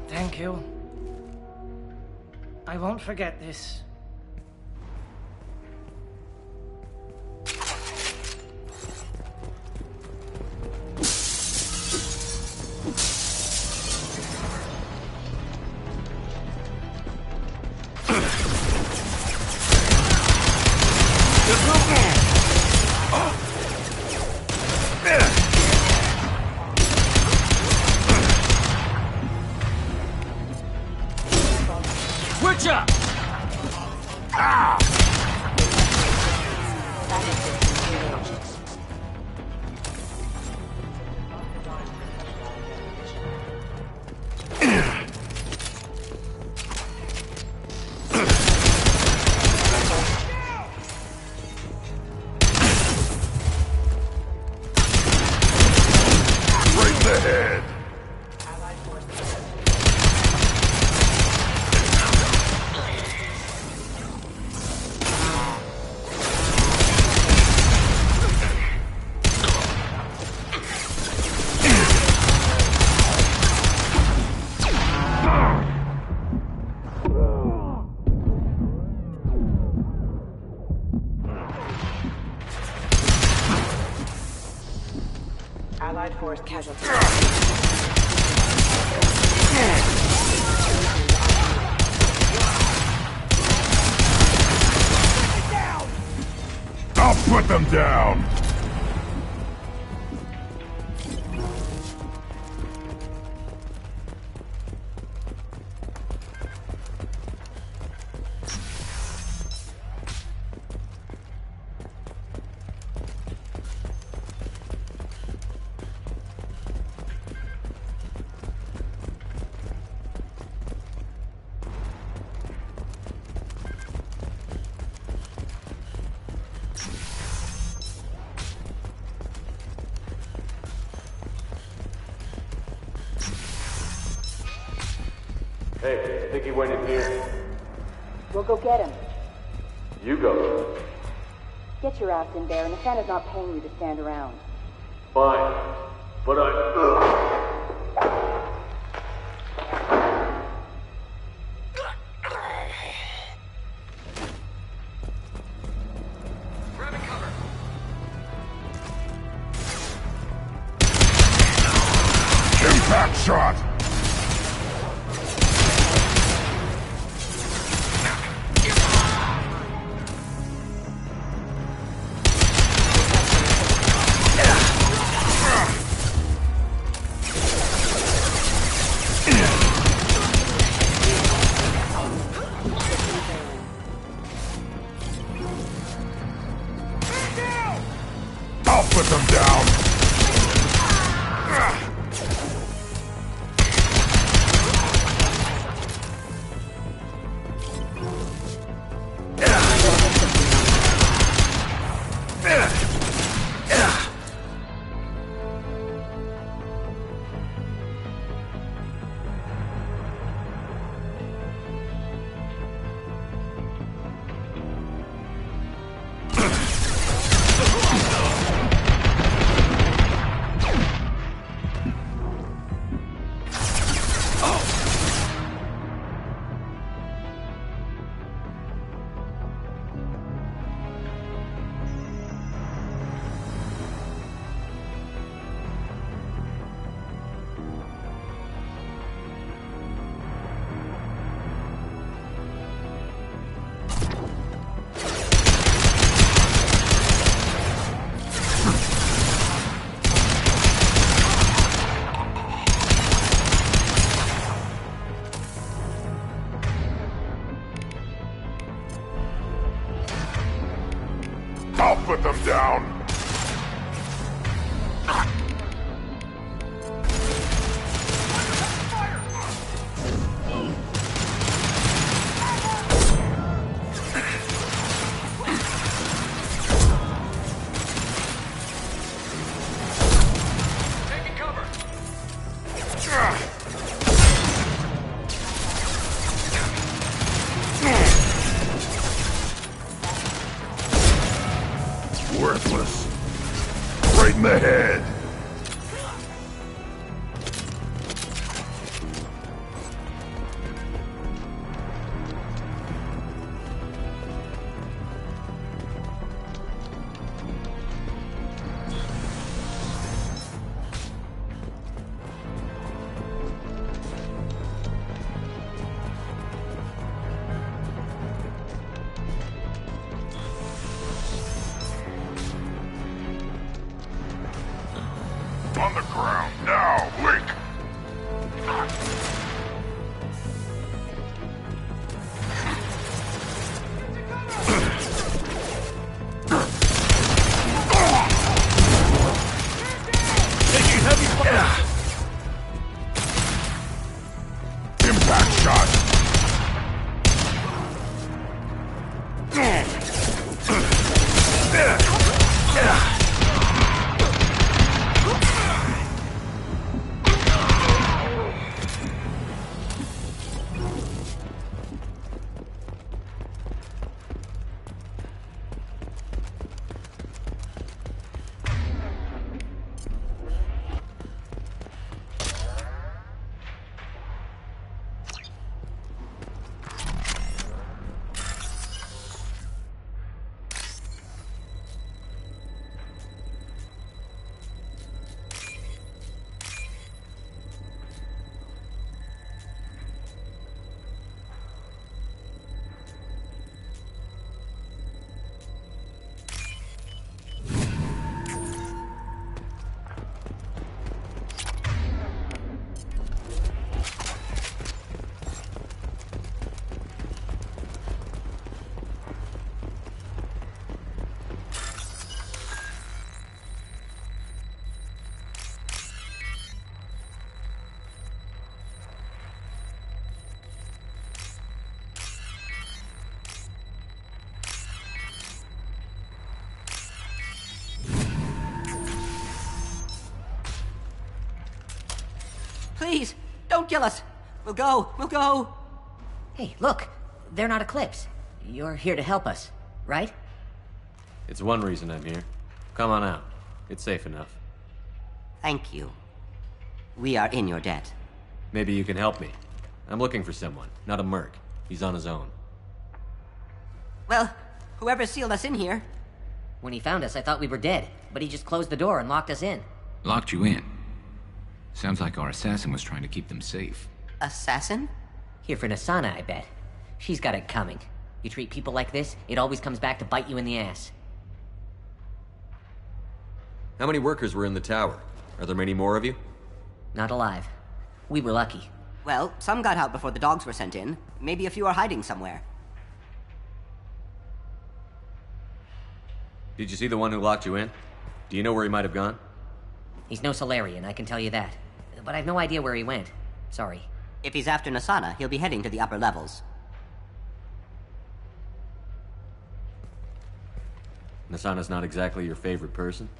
Thank you. I won't forget this. Allied force casualty. I'll put them down! Hey, I think he went in here. We'll go get him. You go. Get your ass in there, and Nathana's not paying you to stand around. Fine. But I... Impact shot! I'll put them down! I'll put them down! Worthless. Right in the head. Please, don't kill us. We'll go. Hey, look. They're not Eclipse. You're here to help us, right? It's one reason I'm here. Come on out. It's safe enough. Thank you. We are in your debt. Maybe you can help me. I'm looking for someone, not a merc. He's on his own. Well, whoever sealed us in here. When he found us, I thought we were dead, but he just closed the door and locked us in. Locked you in? Sounds like our assassin was trying to keep them safe. Assassin? Here for Nasana, I bet. She's got it coming. You treat people like this, it always comes back to bite you in the ass. How many workers were in the tower? Are there many more of you? Not alive. We were lucky. Well, some got out before the dogs were sent in. Maybe a few are hiding somewhere. Did you see the one who locked you in? Do you know where he might have gone? He's no Solarian, I can tell you that. But I've no idea where he went. Sorry. If he's after Nasana, he'll be heading to the upper levels. Nasana's not exactly your favorite person?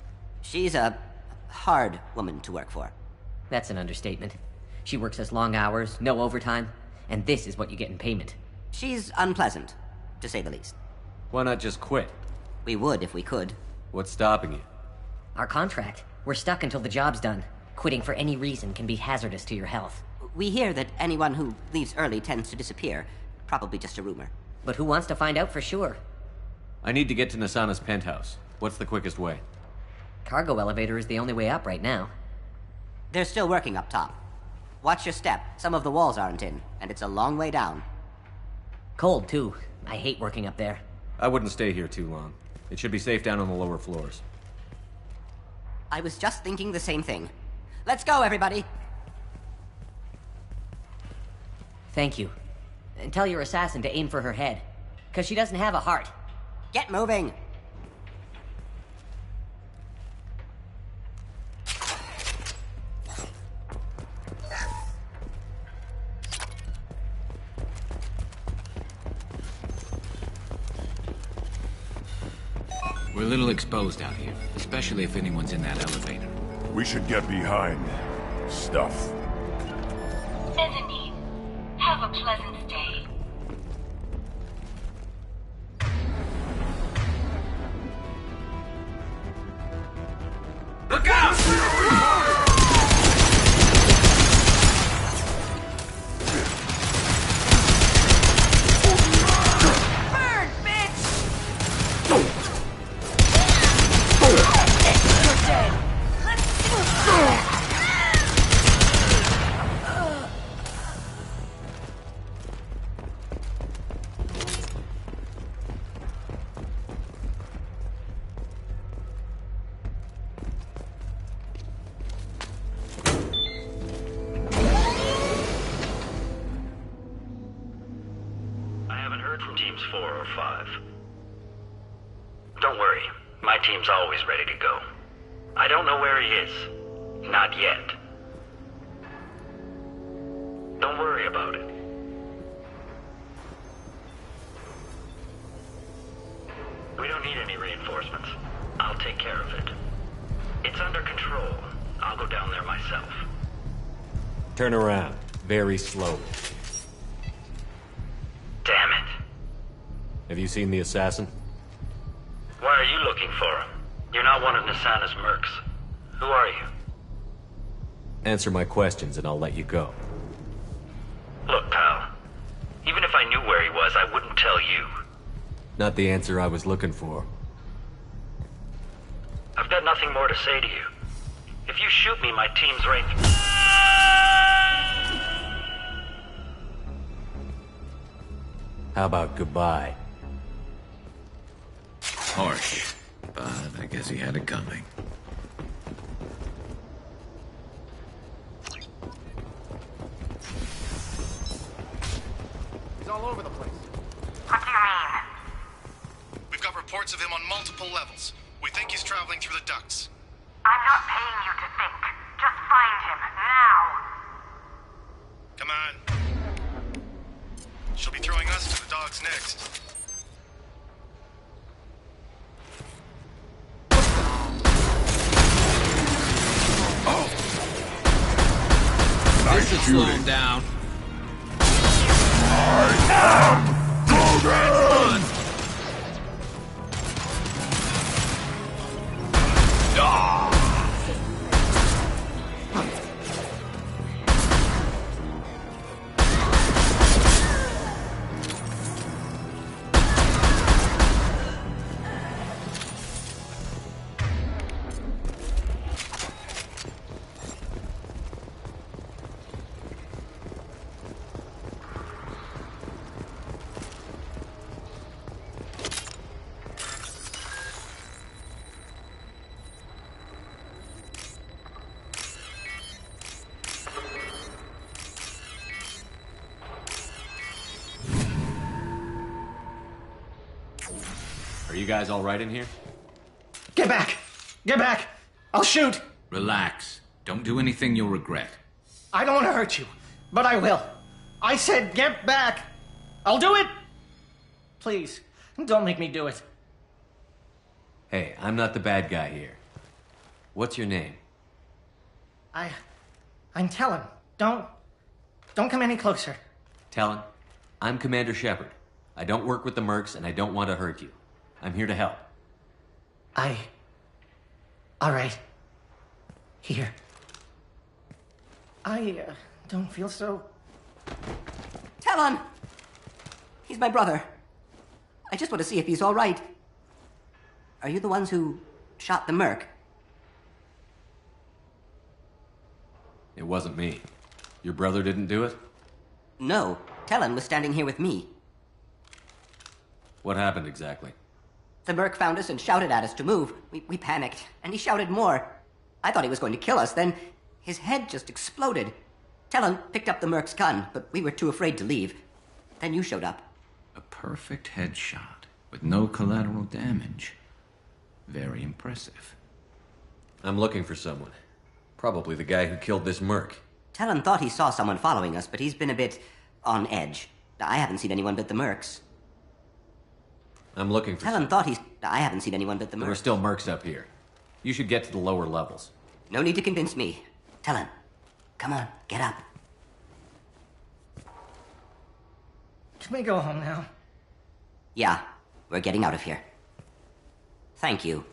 She's a hard woman to work for. That's an understatement. She works us long hours, no overtime, and this is what you get in payment. She's unpleasant, to say the least. Why not just quit? We would if we could. What's stopping you? Our contract. We're stuck until the job's done. Quitting for any reason can be hazardous to your health. We hear that anyone who leaves early tends to disappear. Probably just a rumor. But who wants to find out for sure? I need to get to Nasana's penthouse. What's the quickest way? Cargo elevator is the only way up right now. They're still working up top. Watch your step. Some of the walls aren't in, and it's a long way down. Cold, too. I hate working up there. I wouldn't stay here too long. It should be safe down on the lower floors. I was just thinking the same thing. Let's go, everybody! Thank you. And tell your assassin to aim for her head. 'Cause she doesn't have a heart. Get moving! We're a little exposed out here, especially if anyone's in that elevator. We should get behind stuff. Mezzanine. Have a pleasant stay. Look out! Burn, bitch! I haven't heard from teams 4 or 5. Don't worry, my team's always ready to go. I don't know where he is. Not yet. Don't worry about it. We don't need any reinforcements. I'll take care of it. It's under control. I'll go down there myself. Turn around. Very slowly. Damn it. Have you seen the assassin? Why are you looking for him? You're not one of Nasana's mercs. Who are you? Answer my questions and I'll let you go. Look, pal. Even if I knew where he was, I wouldn't tell you. Not the answer I was looking for. I've got nothing more to say to you. If you shoot me, my team's right... How about goodbye? Harsh, but I guess he had it coming. He's all over the place. What do you mean? We've got reports of him on multiple levels. We think he's traveling through the ducts. I'm not paying you to think. Just find him, now! Come on. She'll be throwing us to the dogs next. Nice slow him down. Are you guys all right in here? Get back! Get back! I'll shoot! Relax. Don't do anything you'll regret. I don't want to hurt you, but I will. I said get back! I'll do it! Please, don't make me do it. Hey, I'm not the bad guy here. What's your name? I'm Talon. Don't come any closer. Talon, I'm Commander Shepard. I don't work with the mercs, and I don't want to hurt you. I'm here to help. All right. Here. I don't feel so... Talon! He's my brother. I just want to see if he's all right. Are you the ones who shot the merc? It wasn't me. Your brother didn't do it? No. Talon was standing here with me. What happened exactly? The merc found us and shouted at us to move. We panicked, and he shouted more. I thought he was going to kill us, then his head just exploded. Talon picked up the merc's gun, but we were too afraid to leave. Then you showed up. A perfect headshot with no collateral damage. Very impressive. I'm looking for someone. Probably the guy who killed this merc. Talon thought he saw someone following us, but he's been a bit on edge. I haven't seen anyone but the mercs. I'm looking for... Talon thought he's... I haven't seen anyone but the mercs. There are still mercs up here. You should get to the lower levels. No need to convince me. Talon, come on, get up. Can we go home now? Yeah, we're getting out of here. Thank you.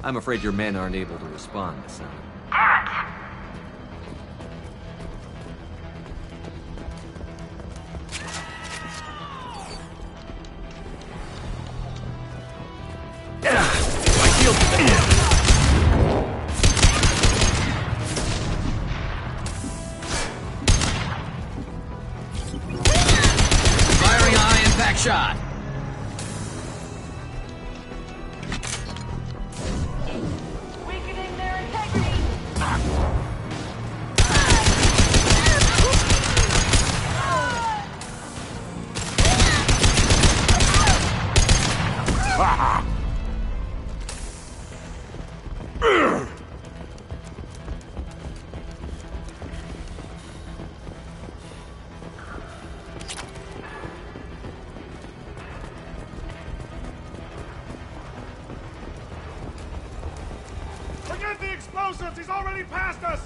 I'm afraid your men aren't able to respond this time. Damn it! Firing a high-impact shot. Forget the explosives! He's already past us!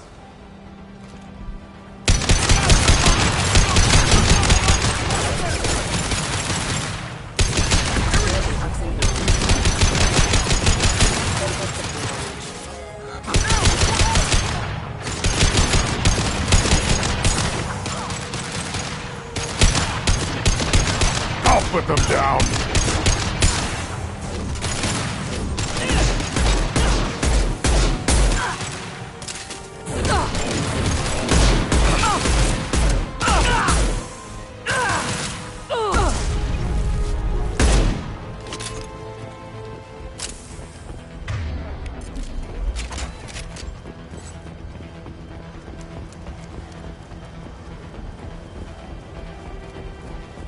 I'll put them down! Go!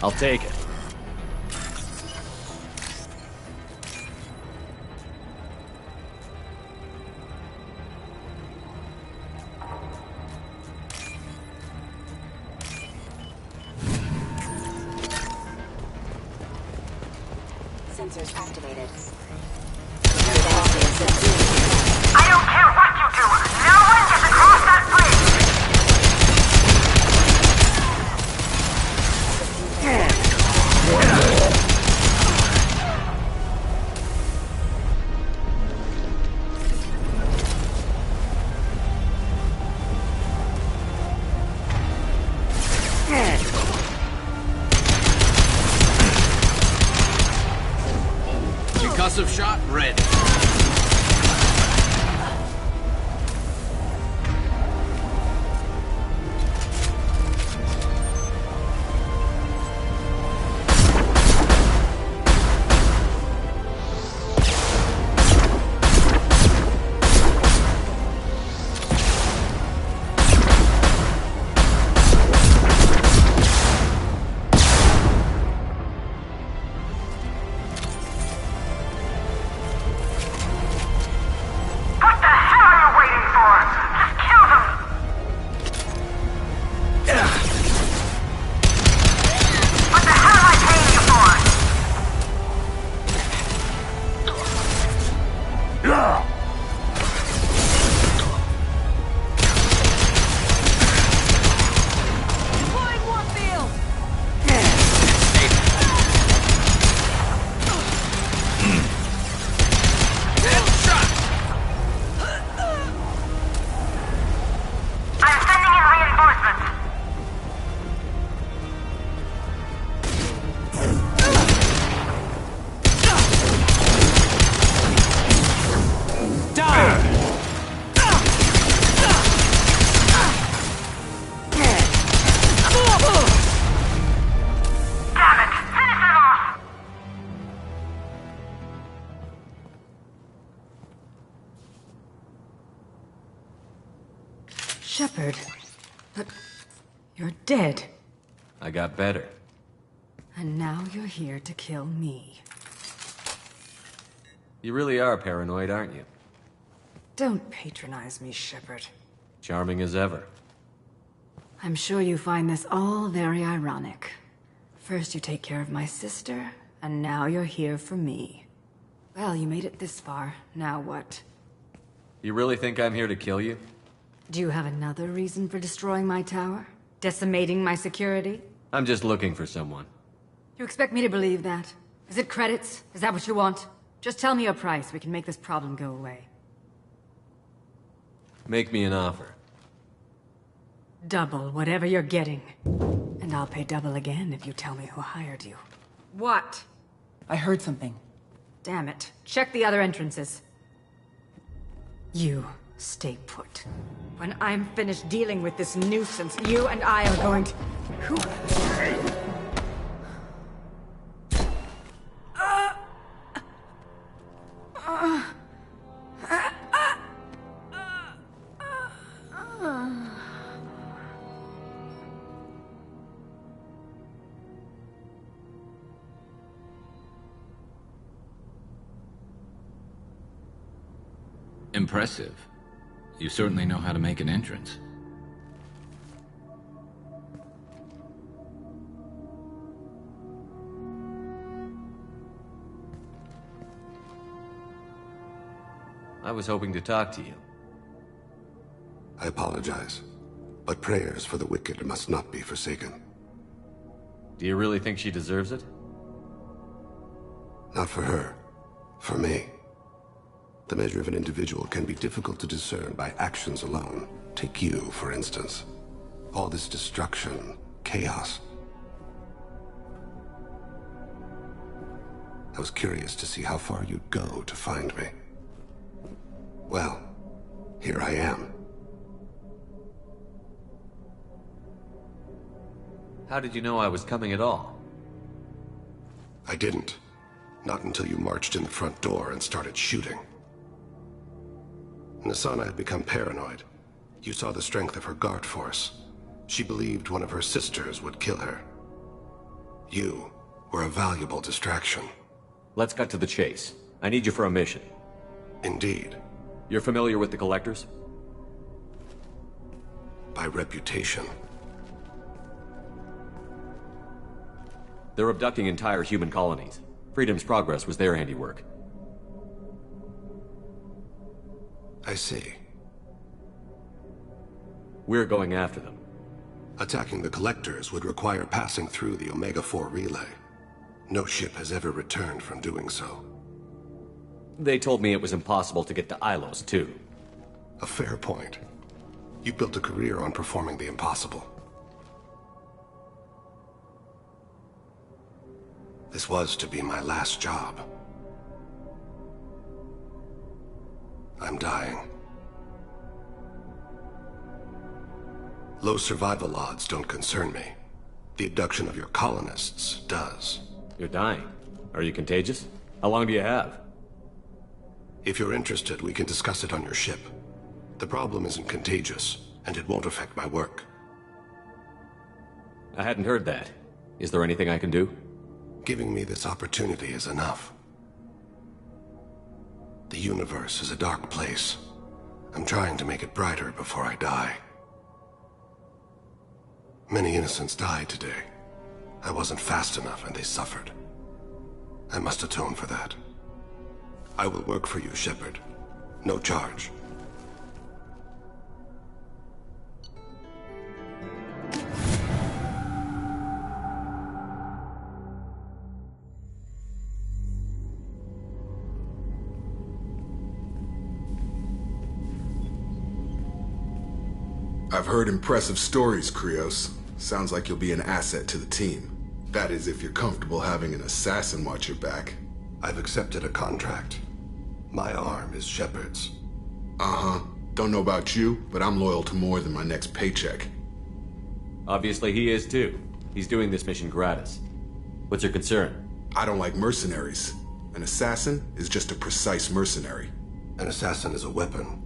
I'll take it. Sensors activated. I don't care what you do! No one gets across that bridge! Concussive shot, red. Shepard, but you're dead. I got better. And now you're here to kill me. You really are paranoid, aren't you? Don't patronize me, Shepard. Charming as ever. I'm sure you find this all very ironic. First you take care of my sister, and now you're here for me. Well, you made it this far. Now what? You really think I'm here to kill you? Do you have another reason for destroying my tower? Decimating my security? I'm just looking for someone. You expect me to believe that? Is it credits? Is that what you want? Just tell me a price. We can make this problem go away. Make me an offer. Double whatever you're getting. And I'll pay double again if you tell me who hired you. What? I heard something. Damn it. Check the other entrances. You stay put. When I'm finished dealing with this nuisance, you and I are going to... Who? Impressive. You certainly know how to make an entrance. I was hoping to talk to you. I apologize, but prayers for the wicked must not be forsaken. Do you really think she deserves it? Not for her. For me. The measure of an individual can be difficult to discern by actions alone. Take you, for instance. All this destruction, chaos. I was curious to see how far you'd go to find me. Well, here I am. How did you know I was coming at all? I didn't. Not until you marched in the front door and started shooting. Nasana had become paranoid. You saw the strength of her guard force. She believed one of her sisters would kill her. You were a valuable distraction. Let's cut to the chase. I need you for a mission. Indeed. You're familiar with the Collectors? By reputation. They're abducting entire human colonies. Freedom's Progress was their handiwork. I see. We're going after them. Attacking the Collectors would require passing through the Omega-4 relay. No ship has ever returned from doing so. They told me it was impossible to get to Ilos, too. A fair point. You built a career on performing the impossible. This was to be my last job. I'm dying. Low survival odds don't concern me. The abduction of your colonists does. You're dying. Are you contagious? How long do you have? If you're interested, we can discuss it on your ship. The problem isn't contagious, and it won't affect my work. I hadn't heard that. Is there anything I can do? Giving me this opportunity is enough. The universe is a dark place. I'm trying to make it brighter before I die. Many innocents died today. I wasn't fast enough and they suffered. I must atone for that. I will work for you, Shepard. No charge. I've heard impressive stories, Krios. Sounds like you'll be an asset to the team. That is, if you're comfortable having an assassin watch your back. I've accepted a contract. My arm is Shepard's. Uh-huh. Don't know about you, but I'm loyal to more than my next paycheck. Obviously he is too. He's doing this mission gratis. What's your concern? I don't like mercenaries. An assassin is just a precise mercenary. An assassin is a weapon.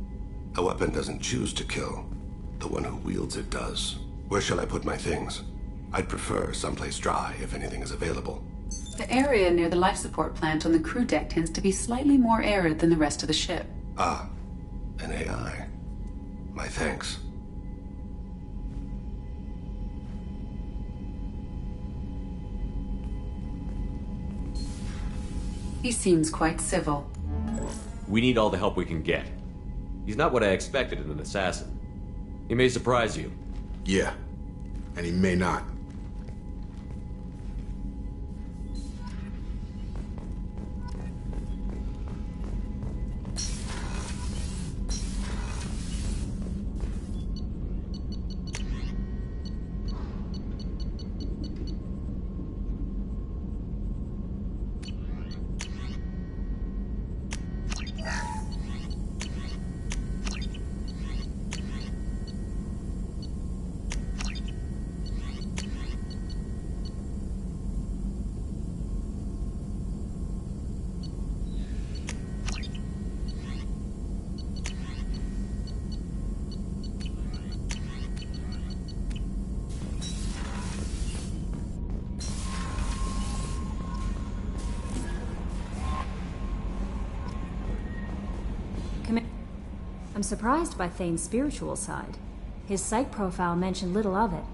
A weapon doesn't choose to kill. The one who wields it does. Where shall I put my things? I'd prefer someplace dry if anything is available. The area near the life support plant on the crew deck tends to be slightly more arid than the rest of the ship. Ah, an AI. My thanks. He seems quite civil. We need all the help we can get. He's not what I expected in an assassin. He may surprise you. Yeah, and he may not. I'm surprised by Thane's spiritual side. His psych profile mentioned little of it,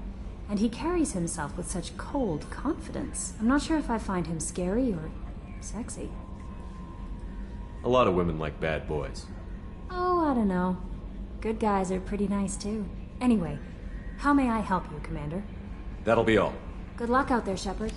and he carries himself with such cold confidence. I'm not sure if I find him scary or sexy. A lot of women like bad boys. Oh, I don't know. Good guys are pretty nice too. Anyway, how may I help you, Commander? That'll be all. Good luck out there, Shepard.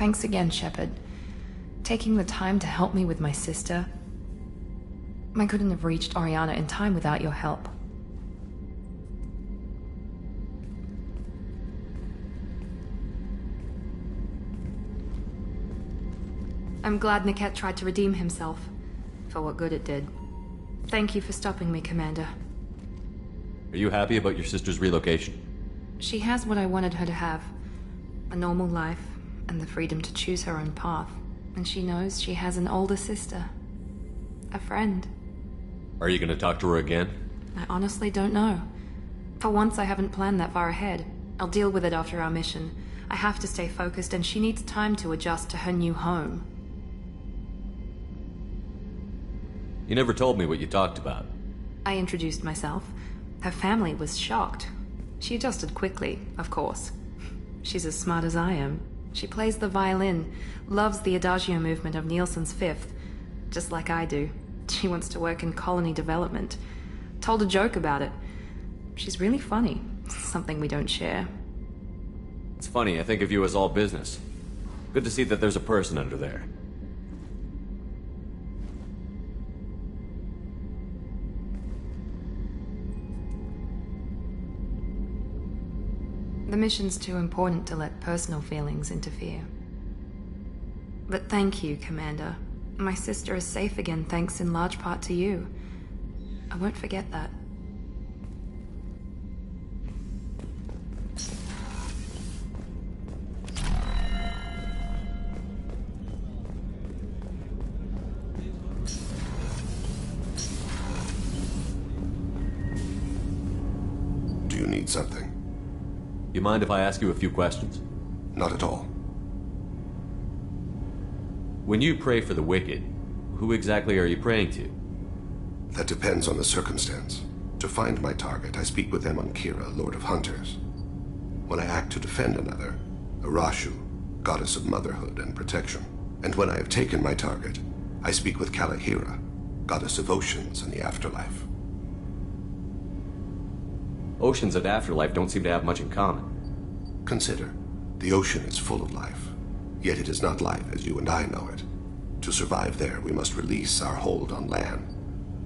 Thanks again, Shepard. Taking the time to help me with my sister. I couldn't have reached Oriana in time without your help. I'm glad Niket tried to redeem himself, for what good it did. Thank you for stopping me, Commander. Are you happy about your sister's relocation? She has what I wanted her to have. a normal life, and the freedom to choose her own path. And she knows she has an older sister. A friend. Are you gonna talk to her again? I honestly don't know. For once, I haven't planned that far ahead. I'll deal with it after our mission. I have to stay focused, and she needs time to adjust to her new home. You never told me what you talked about. I introduced myself. Her family was shocked. She adjusted quickly, of course. She's as smart as I am. She plays the violin, loves the adagio movement of Nielsen's Fifth, just like I do. She wants to work in colony development. Told a joke about it. She's really funny. Something we don't share. It's funny, I think of you as all business. Good to see that there's a person under there. The mission's too important to let personal feelings interfere. But thank you, Commander. My sister is safe again thanks in large part to you. I won't forget that. Do you need something? You mind if I ask you a few questions? Not at all. When you pray for the wicked, who exactly are you praying to? That depends on the circumstance. To find my target, I speak with them on Kira, Lord of Hunters. When I act to defend another, Arashu, Goddess of Motherhood and Protection. And when I have taken my target, I speak with Kalahira, Goddess of Oceans and the Afterlife. Oceans and afterlife don't seem to have much in common. Consider, the ocean is full of life, yet it is not life as you and I know it. To survive there, we must release our hold on land,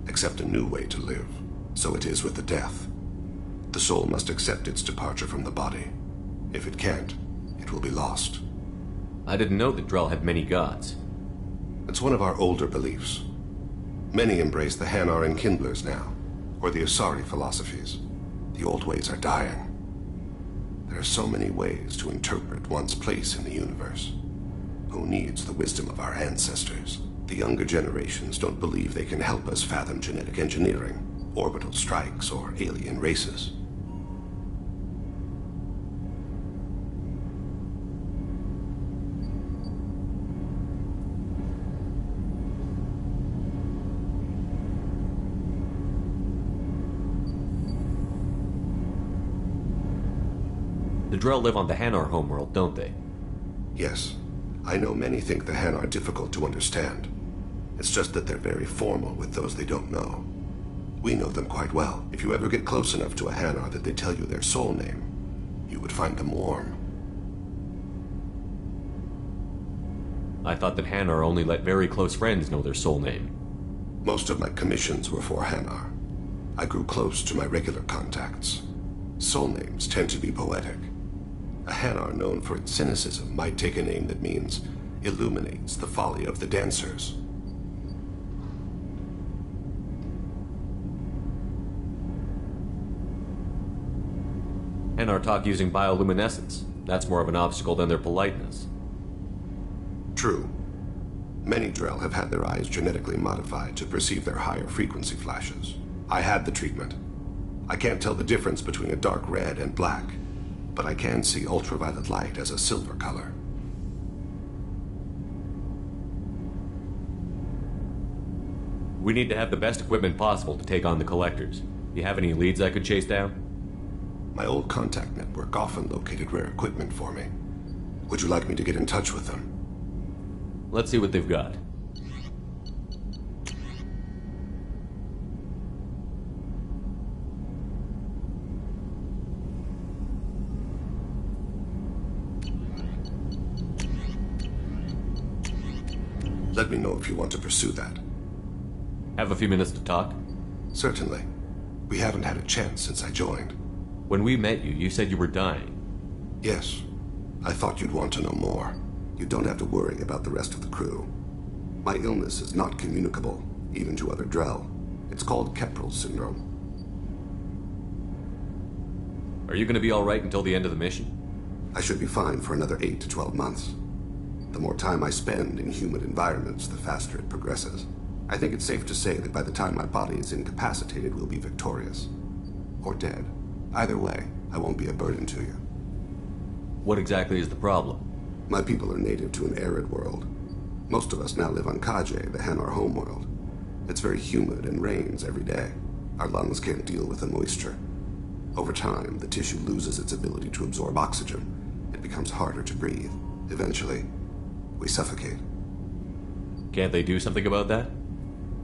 accept a new way to live. So it is with the death. The soul must accept its departure from the body. If it can't, it will be lost. I didn't know that Drell had many gods. It's one of our older beliefs. Many embrace the Hanar and Kindlers now, or the Asari philosophies. The old ways are dying. There are so many ways to interpret one's place in the universe. Who needs the wisdom of our ancestors? The younger generations don't believe they can help us fathom genetic engineering, orbital strikes, or alien races. The Drell live on the Hanar homeworld, don't they? Yes. I know many think the Hanar are difficult to understand. It's just that they're very formal with those they don't know. We know them quite well. If you ever get close enough to a Hanar that they tell you their soul name, you would find them warm. I thought that Hanar only let very close friends know their soul name. Most of my commissions were for Hanar. I grew close to my regular contacts. Soul names tend to be poetic. A Hanar known for its cynicism might take a name that means illuminates the folly of the dancers. Hanar talk using bioluminescence. That's more of an obstacle than their politeness. True. Many Drell have had their eyes genetically modified to perceive their higher frequency flashes. I had the treatment. I can't tell the difference between a dark red and black, but I can see ultraviolet light as a silver color. We need to have the best equipment possible to take on the collectors. You have any leads I could chase down? My old contact network often located rare equipment for me. Would you like me to get in touch with them? Let's see what they've got. Let me know if you want to pursue that. Have a few minutes to talk? Certainly. We haven't had a chance since I joined. When we met you, you said you were dying. Yes. I thought you'd want to know more. You don't have to worry about the rest of the crew. My illness is not communicable, even to other Drell. It's called Keprel syndrome. Are you going to be all right until the end of the mission? I should be fine for another 8 to 12 months. The more time I spend in humid environments, the faster it progresses. I think it's safe to say that by the time my body is incapacitated, we'll be victorious. Or dead. Either way, I won't be a burden to you. What exactly is the problem? My people are native to an arid world. Most of us now live on Kaje, the Hanar homeworld. It's very humid and rains every day. Our lungs can't deal with the moisture. Over time, the tissue loses its ability to absorb oxygen. It becomes harder to breathe. Eventually, we suffocate. Can't they do something about that?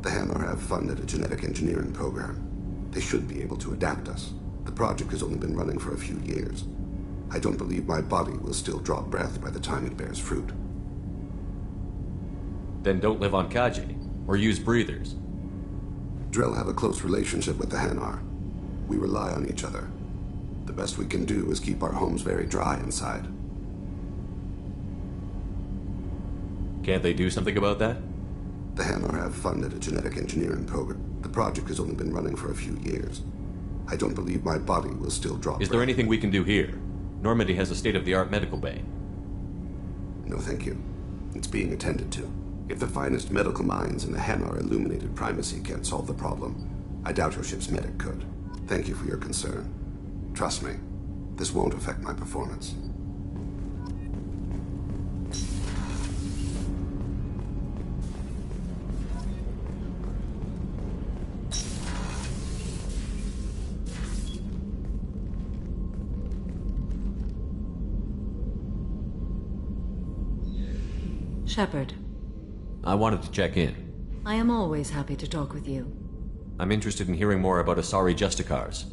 The Hanar have funded a genetic engineering program. They should be able to adapt us. The project has only been running for a few years. I don't believe my body will still draw breath by the time it bears fruit. Then don't live on Kaji, or use breathers. Drell have a close relationship with the Hanar. We rely on each other. The best we can do is keep our homes very dry inside. Can't they do something about that? The Hanar have funded a genetic engineering program. The project has only been running for a few years. I don't believe my body will still draw breath. Is there anything we can do here? Normandy has a state-of-the-art medical bay. No, thank you. It's being attended to. If the finest medical minds in the Hanar illuminated primacy can't solve the problem, I doubt your ship's medic could. Thank you for your concern. Trust me, this won't affect my performance. Shepard. I wanted to check in. I am always happy to talk with you. I'm interested in hearing more about Asari Justicars.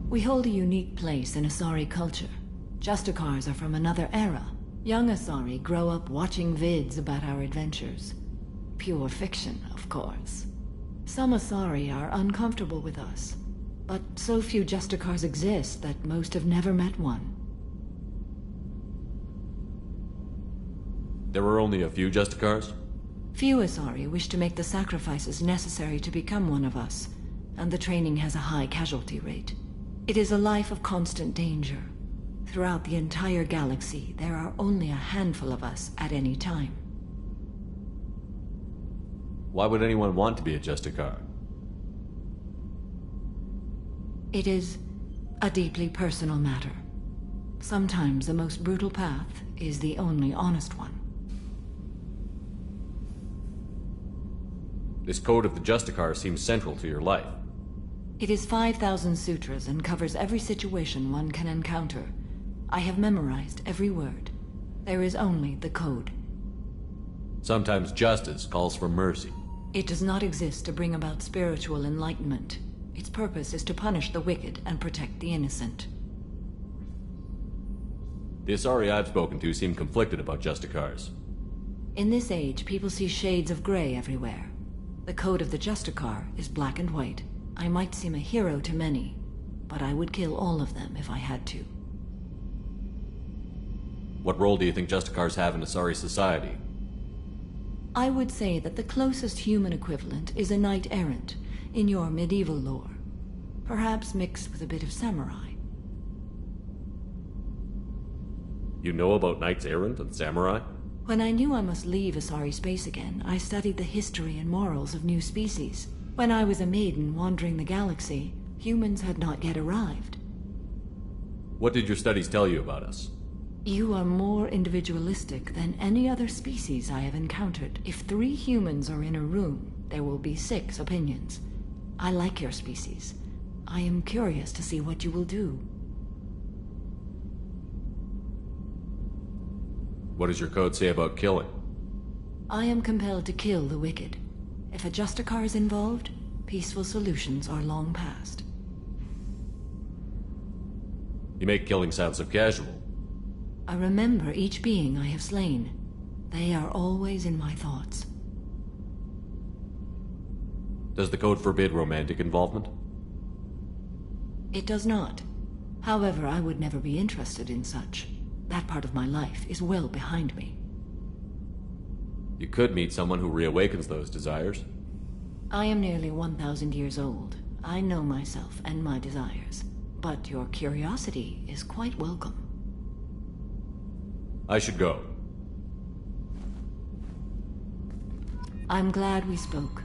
We hold a unique place in Asari culture. Justicars are from another era. Young Asari grow up watching vids about our adventures. Pure fiction, of course. Some Asari are uncomfortable with us, but so few Justicars exist that most have never met one. There were only a few Justicars? Few Asari wish to make the sacrifices necessary to become one of us, and the training has a high casualty rate. It is a life of constant danger. Throughout the entire galaxy, there are only a handful of us at any time. Why would anyone want to be a Justicar? It is a deeply personal matter. Sometimes the most brutal path is the only honest one. This code of the Justicar seems central to your life. It is 5,000 sutras and covers every situation one can encounter. I have memorized every word. There is only the code. Sometimes justice calls for mercy. It does not exist to bring about spiritual enlightenment. Its purpose is to punish the wicked and protect the innocent. The Asari I've spoken to seem conflicted about Justicars. In this age, people see shades of gray everywhere. The code of the Justicar is black and white. I might seem a hero to many, but I would kill all of them if I had to. What role do you think Justicars have in Asari society? I would say that the closest human equivalent is a knight-errant in your medieval lore. Perhaps mixed with a bit of samurai. You know about knights errant and samurai? When I knew I must leave Asari space again, I studied the history and morals of new species. When I was a maiden wandering the galaxy, humans had not yet arrived. What did your studies tell you about us? You are more individualistic than any other species I have encountered. If 3 humans are in a room, there will be 6 opinions. I like your species. I am curious to see what you will do. What does your code say about killing? I am compelled to kill the wicked. If a Justicar is involved, peaceful solutions are long past. You make killing sound so casual. I remember each being I have slain. They are always in my thoughts. Does the code forbid romantic involvement? It does not. However, I would never be interested in such. That part of my life is well behind me. You could meet someone who reawakens those desires. I am nearly 1,000 years old. I know myself and my desires. But your curiosity is quite welcome. I should go. I'm glad we spoke.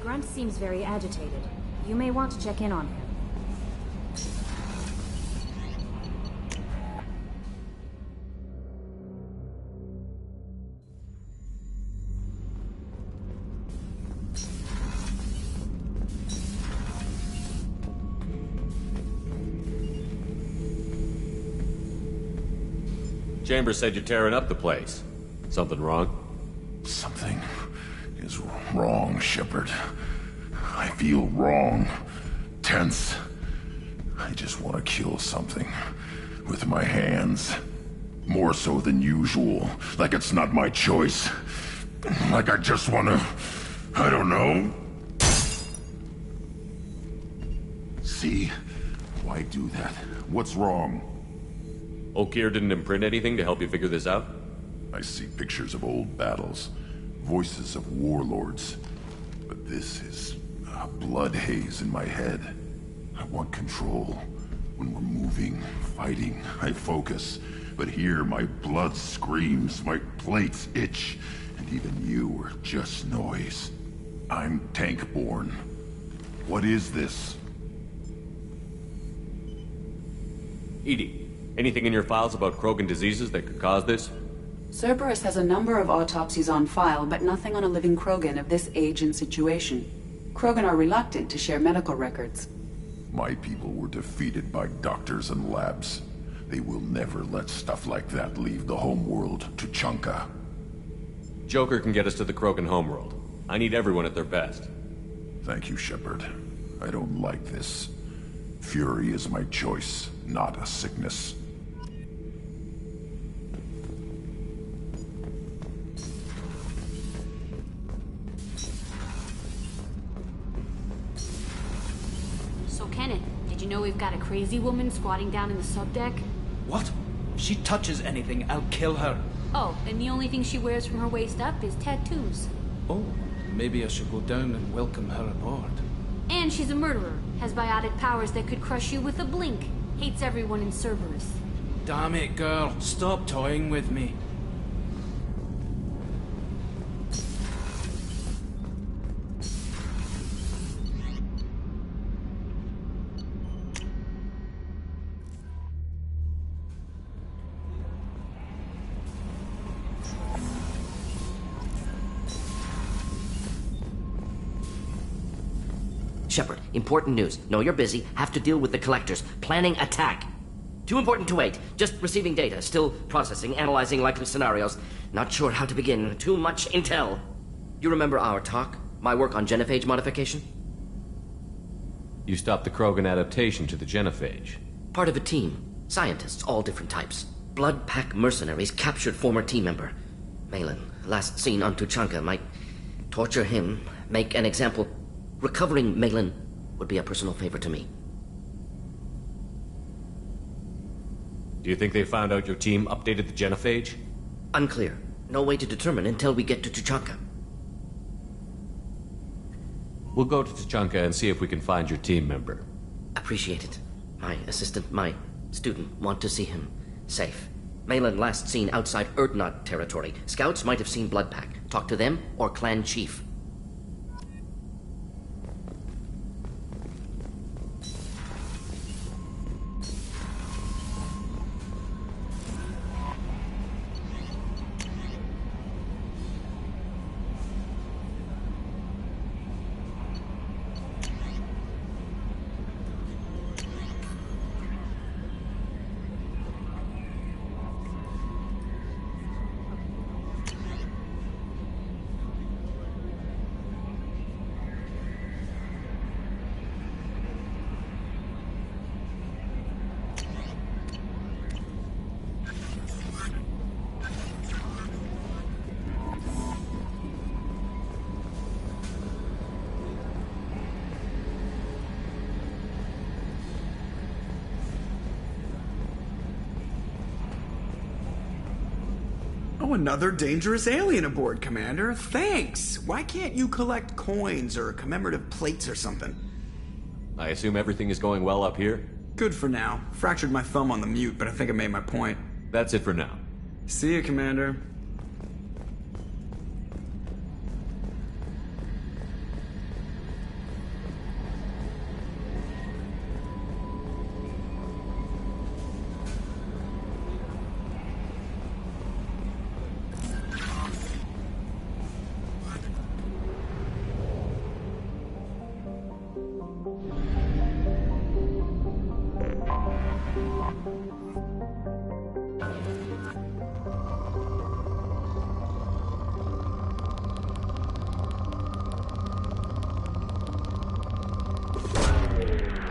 Grunt seems very agitated. You may want to check in on him. Chambers said you're tearing up the place. Something wrong? Something is wrong, Shepard. I feel wrong. Tense. I just want to kill something. With my hands. More so than usual. Like it's not my choice. Like I just want to... I don't know. See? Why do that? What's wrong? Olkir didn't imprint anything to help you figure this out? I see pictures of old battles. Voices of warlords. But this is a blood haze in my head. I want control. When we're moving, fighting, I focus. But here, my blood screams, my plates itch, and even you are just noise. I'm tank-born. What is this? EDI, anything in your files about Krogan diseases that could cause this? Cerberus has a number of autopsies on file, but nothing on a living Krogan of this age and situation. Krogan are reluctant to share medical records. My people were defeated by doctors and labs. They will never let stuff like that leave the homeworld to Tuchanka. Joker can get us to the Krogan homeworld. I need everyone at their best. Thank you, Shepard. I don't like this. Fury is my choice, not a sickness. So, Kenneth, did you know we've got a crazy woman squatting down in the subdeck? What? If she touches anything, I'll kill her. Oh, and the only thing she wears from her waist up is tattoos. Oh, maybe I should go down and welcome her aboard. And she's a murderer, has biotic powers that could crush you with a blink, hates everyone in Cerberus. Damn it, girl. Stop toying with me. Shepard, important news. Know you're busy. Have to deal with the collectors. Planning attack. Too important to wait. Just receiving data. Still processing, analyzing likely scenarios. Not sure how to begin. Too much intel. You remember our talk? My work on genophage modification? You stopped the Krogan adaptation to the genophage. Part of a team. Scientists, all different types. Blood Pack mercenaries captured former team member. Malin, last seen on Tuchanka, might torture him, make an example. Recovering Malin would be a personal favor to me. Do you think they found out your team updated the genophage? Unclear. No way to determine until we get to Tuchanka. We'll go to Tuchanka and see if we can find your team member. Appreciate it. My assistant, my student, want to see him safe. Malin last seen outside Erdnot territory. Scouts might have seen Blood Pack. Talk to them or clan chief. Oh, another dangerous alien aboard, Commander. Thanks. Why can't you collect coins or commemorative plates or something? I assume everything is going well up here? Good for now. Fractured my thumb on the mute, but I think I made my point. That's it for now. See you, Commander.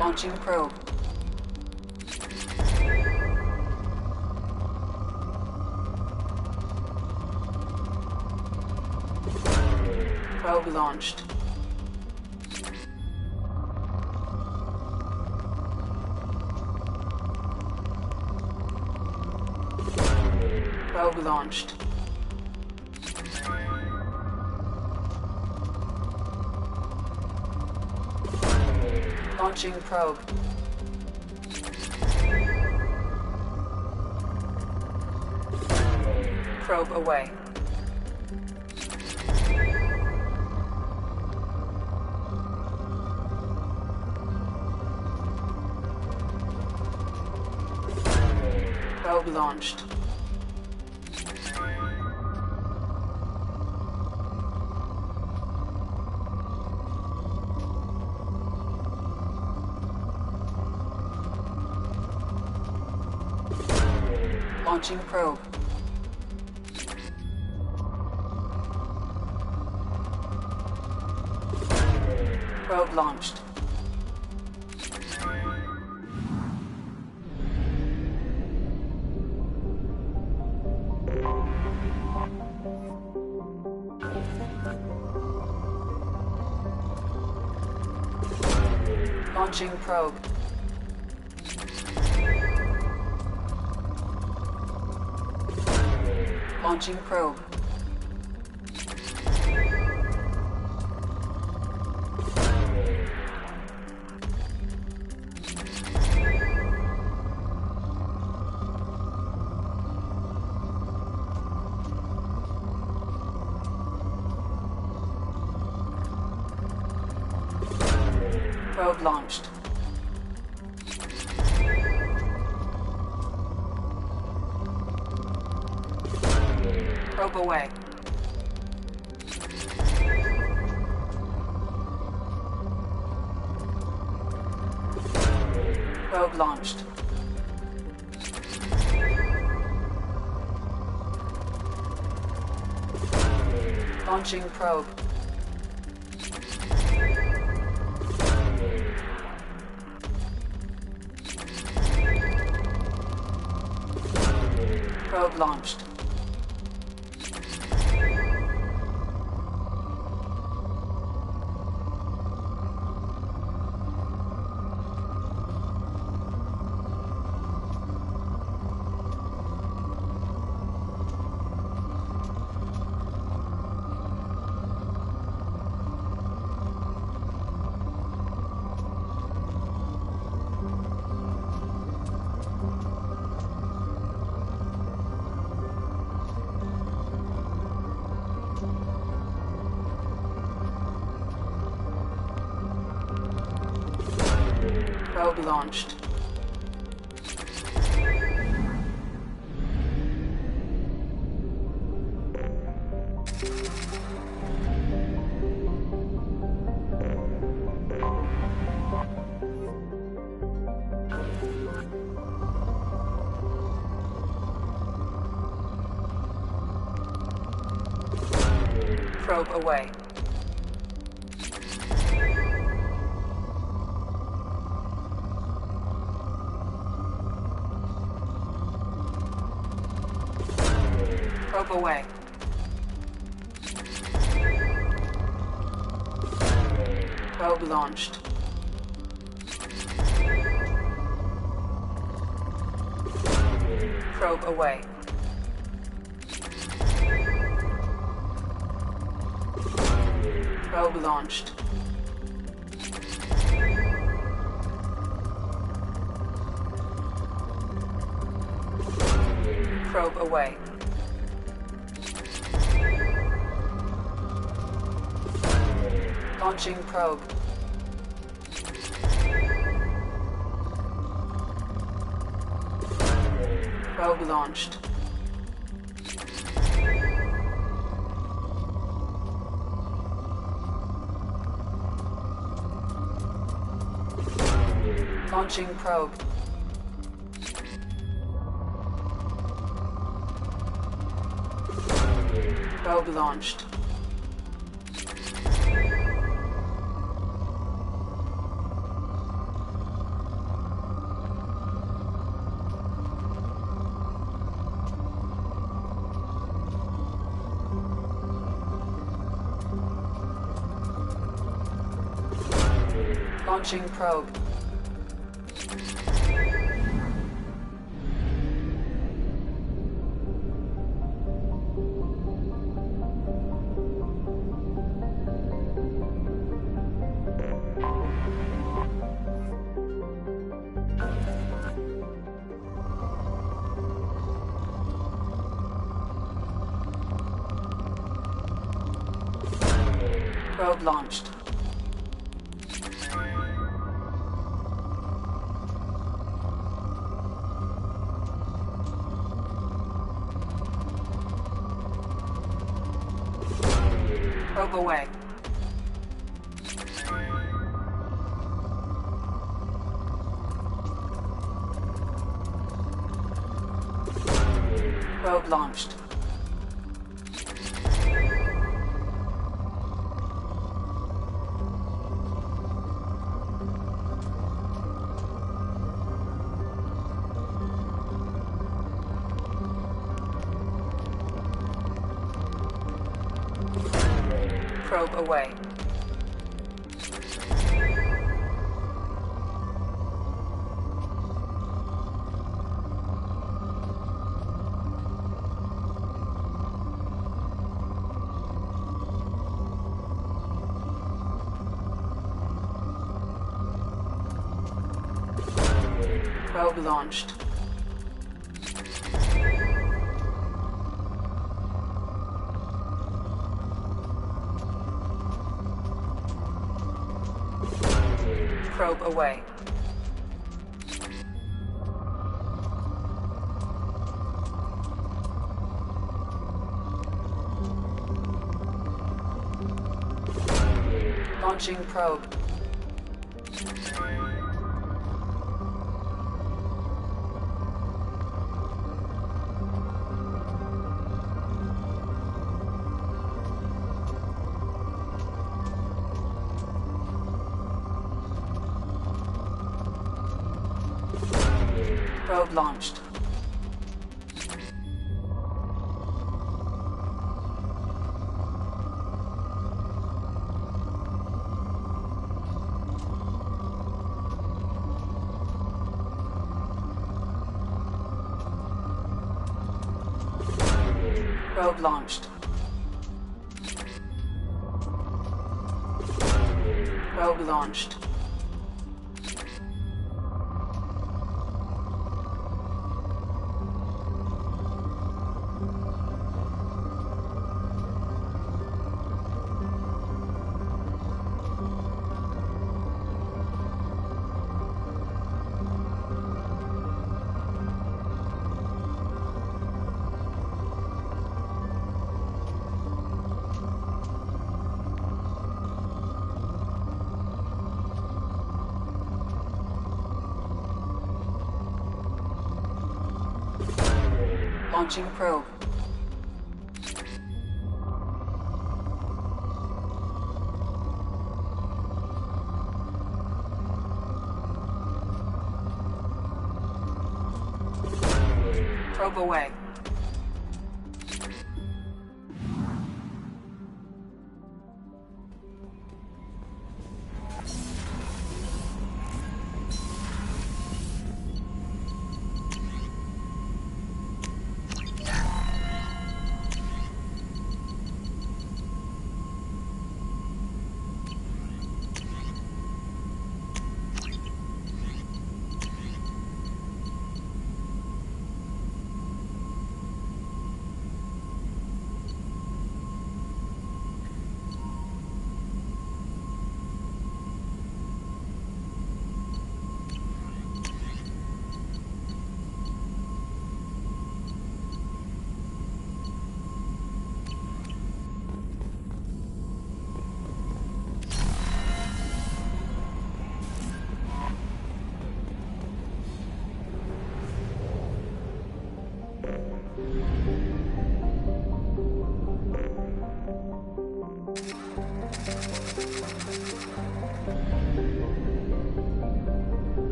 Launching probe. Probe launched. Probe launched. Launching probe. Probe away. Probe launched. Launching probe. Probe launched. Launching probe. Launching probe. Probe launched. Probe away. Probe launched. Launching probe. Probe launched. Probe launched. Probe away. Probe away. Probe launched. Probe away. Probe launched. Probe away. Launching probe. Probe launched. Launching probe. Probe launched. Launching probe. Probe launched. Probe away. Probe launched. Probe away. Probe launched. Probe away. Launching probe. Probe launched. Probe launched. Probe launched. Launching probe. Probe away.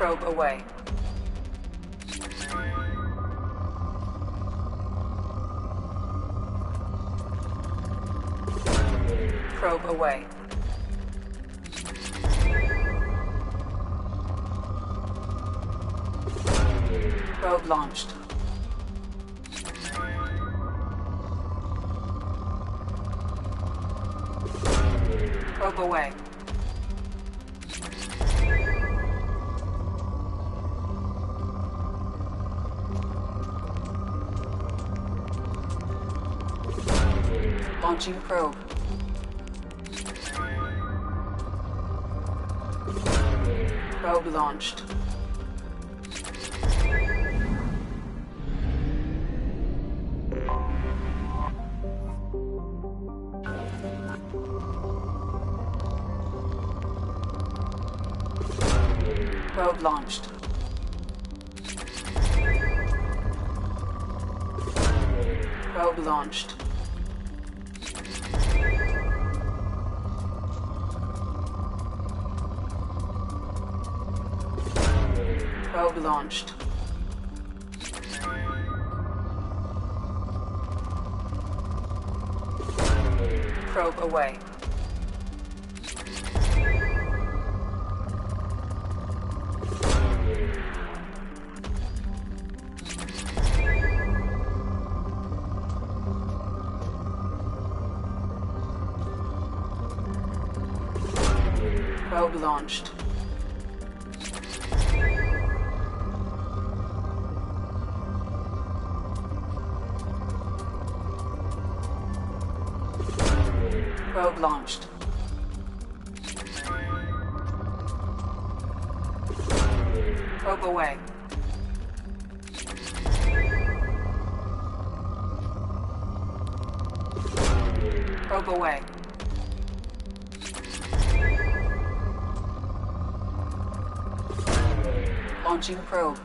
Probe away. Probe away. Probe launched. Probe away. Launching probe. Probe launched. Probe launched. Probe launched. Probe launched. Probe away. Probe launched. Probe launched. Probe away. Probe away. Launching probe.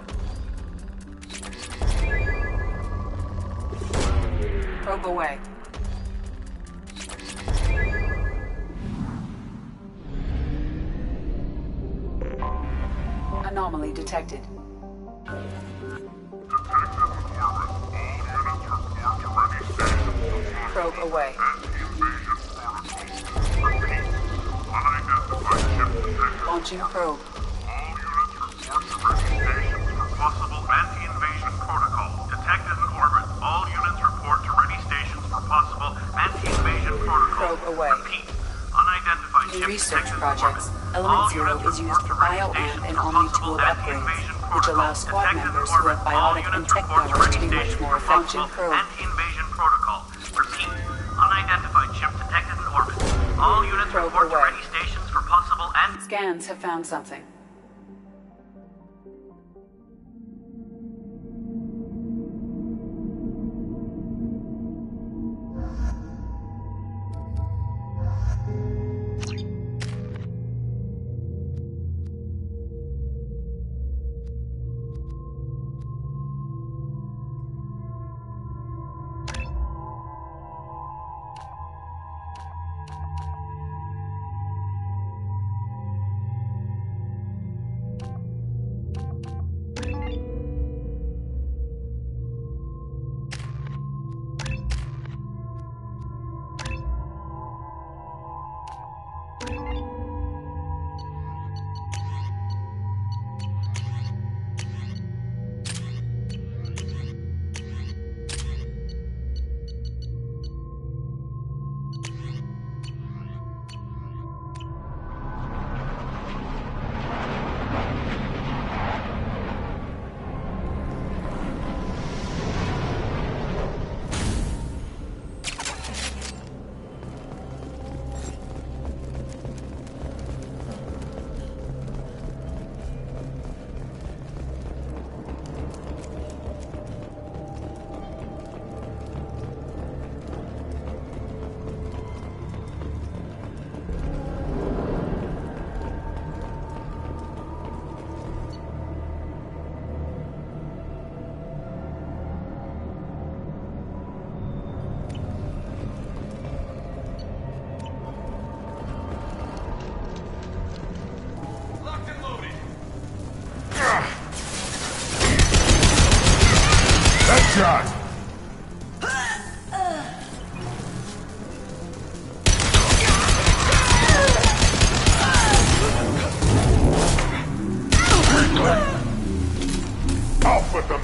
Probe away. Anomaly detected. Probe away. Launching probe. Possible anti-invasion protocol detected in orbit. All units report to ready stations for possible anti-invasion protocol. Probe away. Repeat. Unidentified In ship research detected in projects, orbit. Element All Zero units is used report for to ready bioamp stations and for Omni possible tool upgrades, anti-invasion which protocol allow squad detected in members who orbit. have All biotic and units tech report to powers ready to be much stations more for effective. possible anti-invasion protocol. Repeat. Unidentified ship detected in orbit. All units Probe report to away. ready stations for possible Scans have found something. shot! Off with them!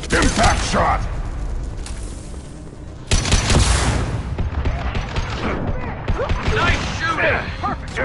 Impact shot! Nice shooting! Perfect!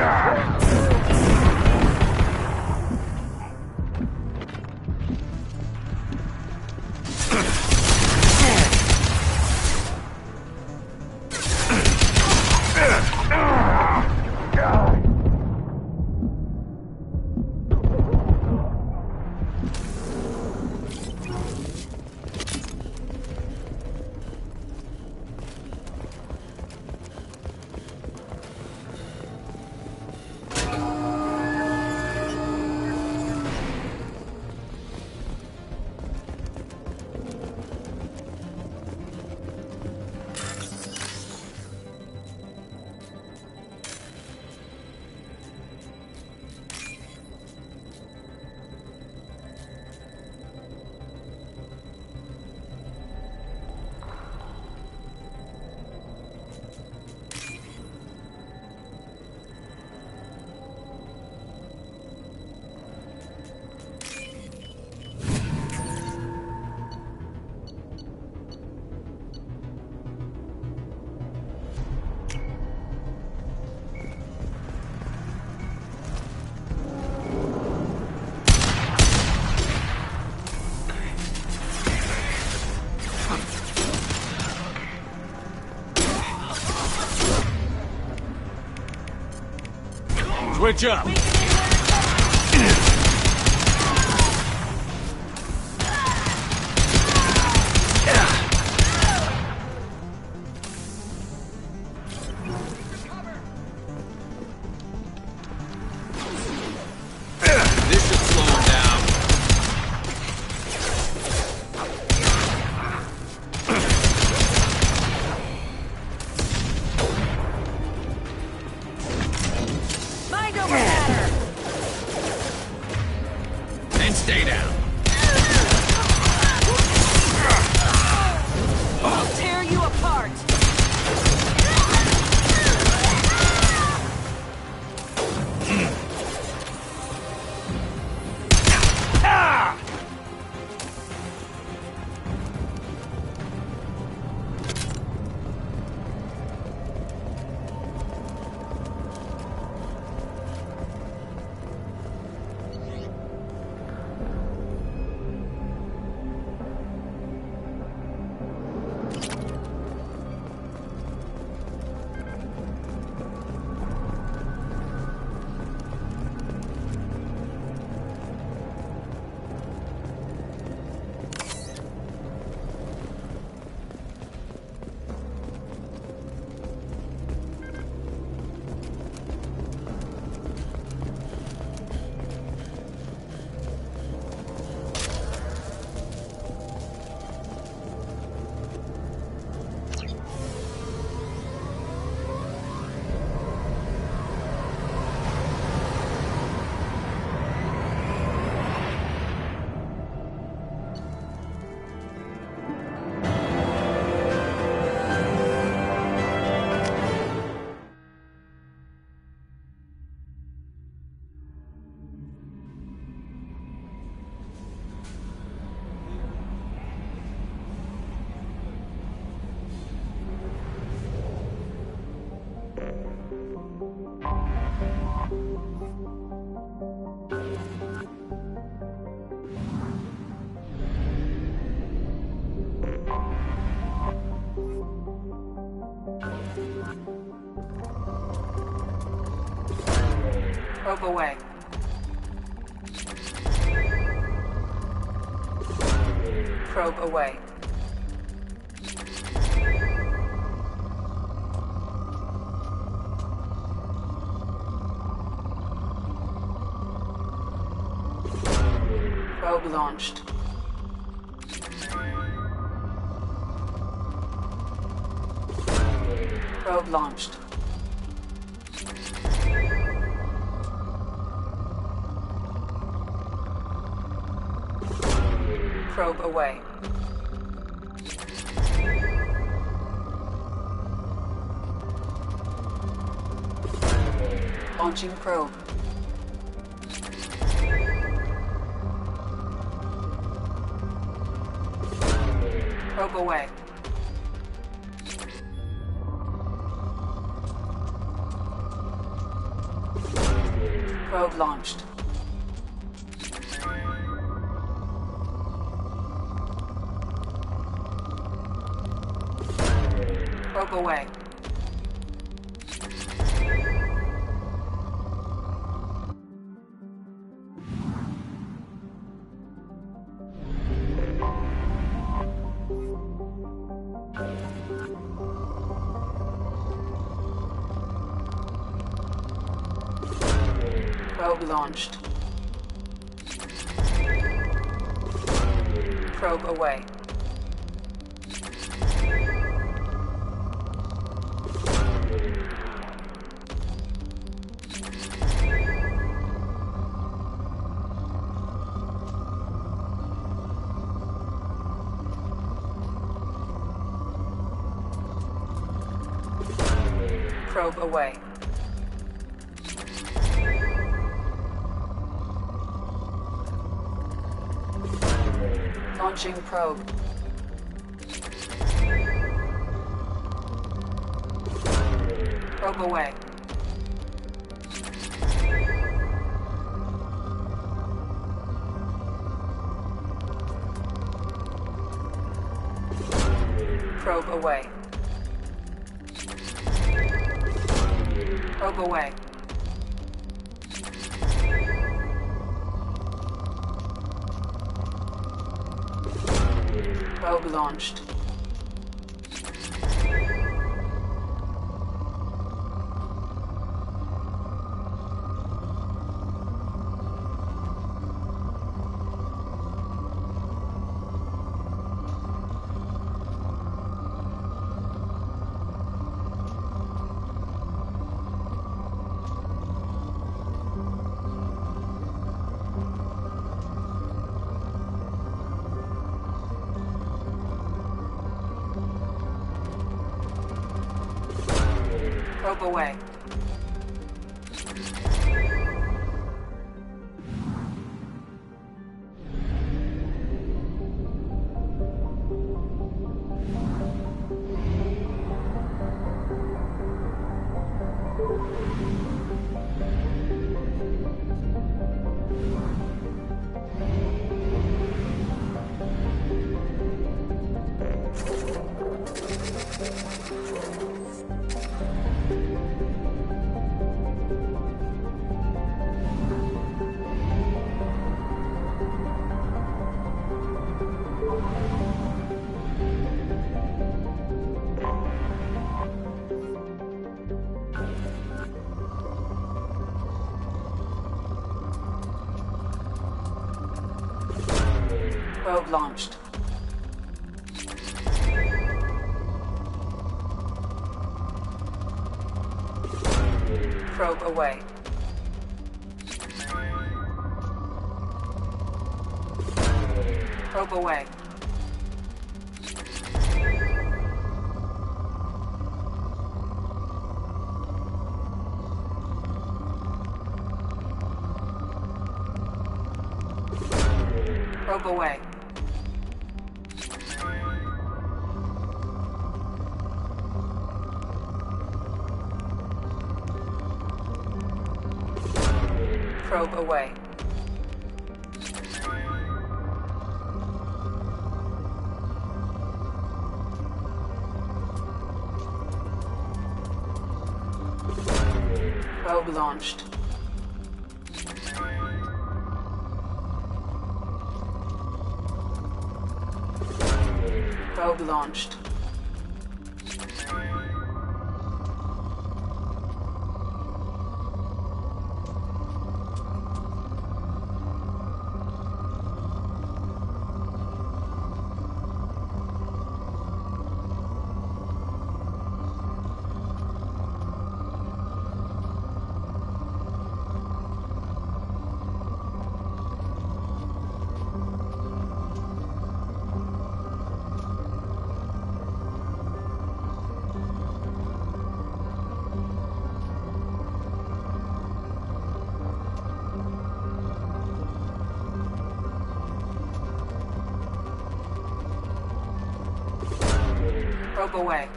Switch up! This should slow him down. Mind over matter! And stay down. I'll tear you apart! Probe away. Probe away. Probe launched. Probe launched. Probe away. Launching probe. Probe away. Probe launched. Probe away. Probe launched. Probe away. Probe away. Launching probe. Probe away. Probe away. Probe away. Probe launched. Probe away. Probe launched. Probe away. Probe away. Probe away. Probe away. Probe launched. Probe launched. Probe away.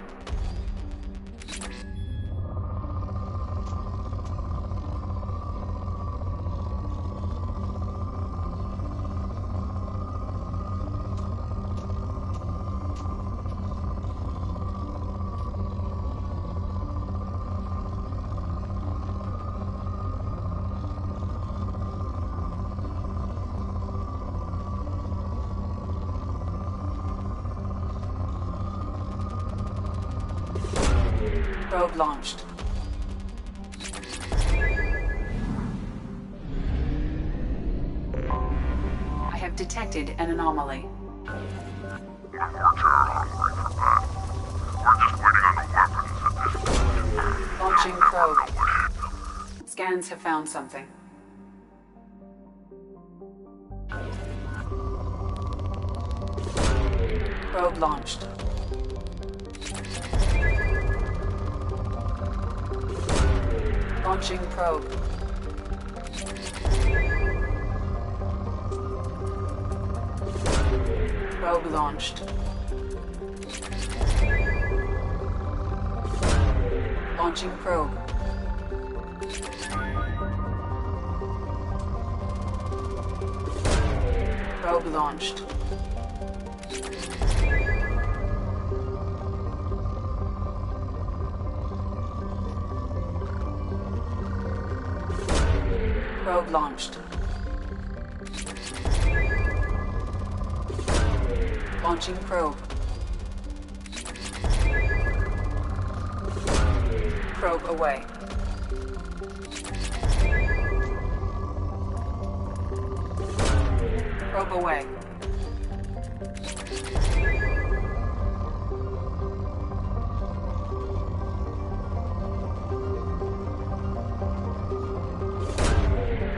Probe launched. I have detected an anomaly. Launching probe. Scans have found something. Probe launched. Launching probe. Probe launched. Launching probe. Probe launched. Probe launched. Launching probe. Probe away. Probe away.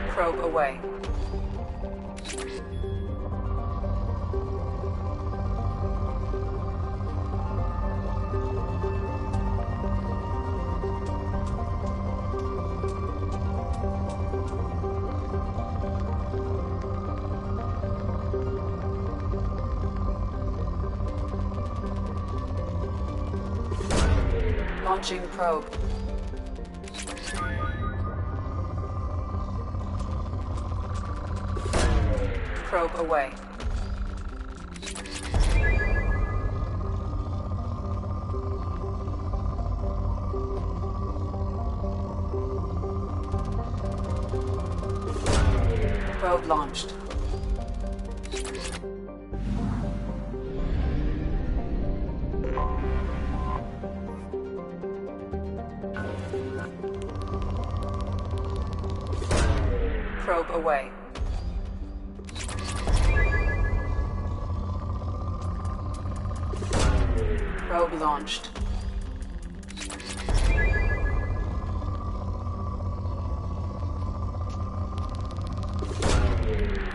Probe away. Launching probe. Probe away. Probe launched. Probe away. Probe launched.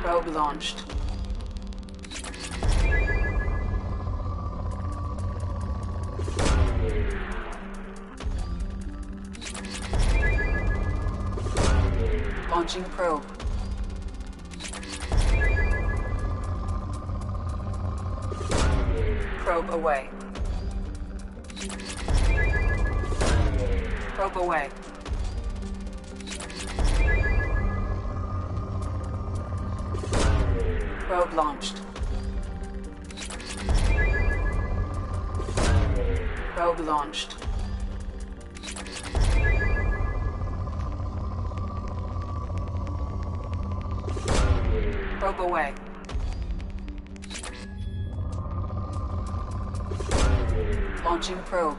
Probe launched. Launching probe. Probe away. Probe away. Probe launched. Probe launched. Probe away. Launching probe.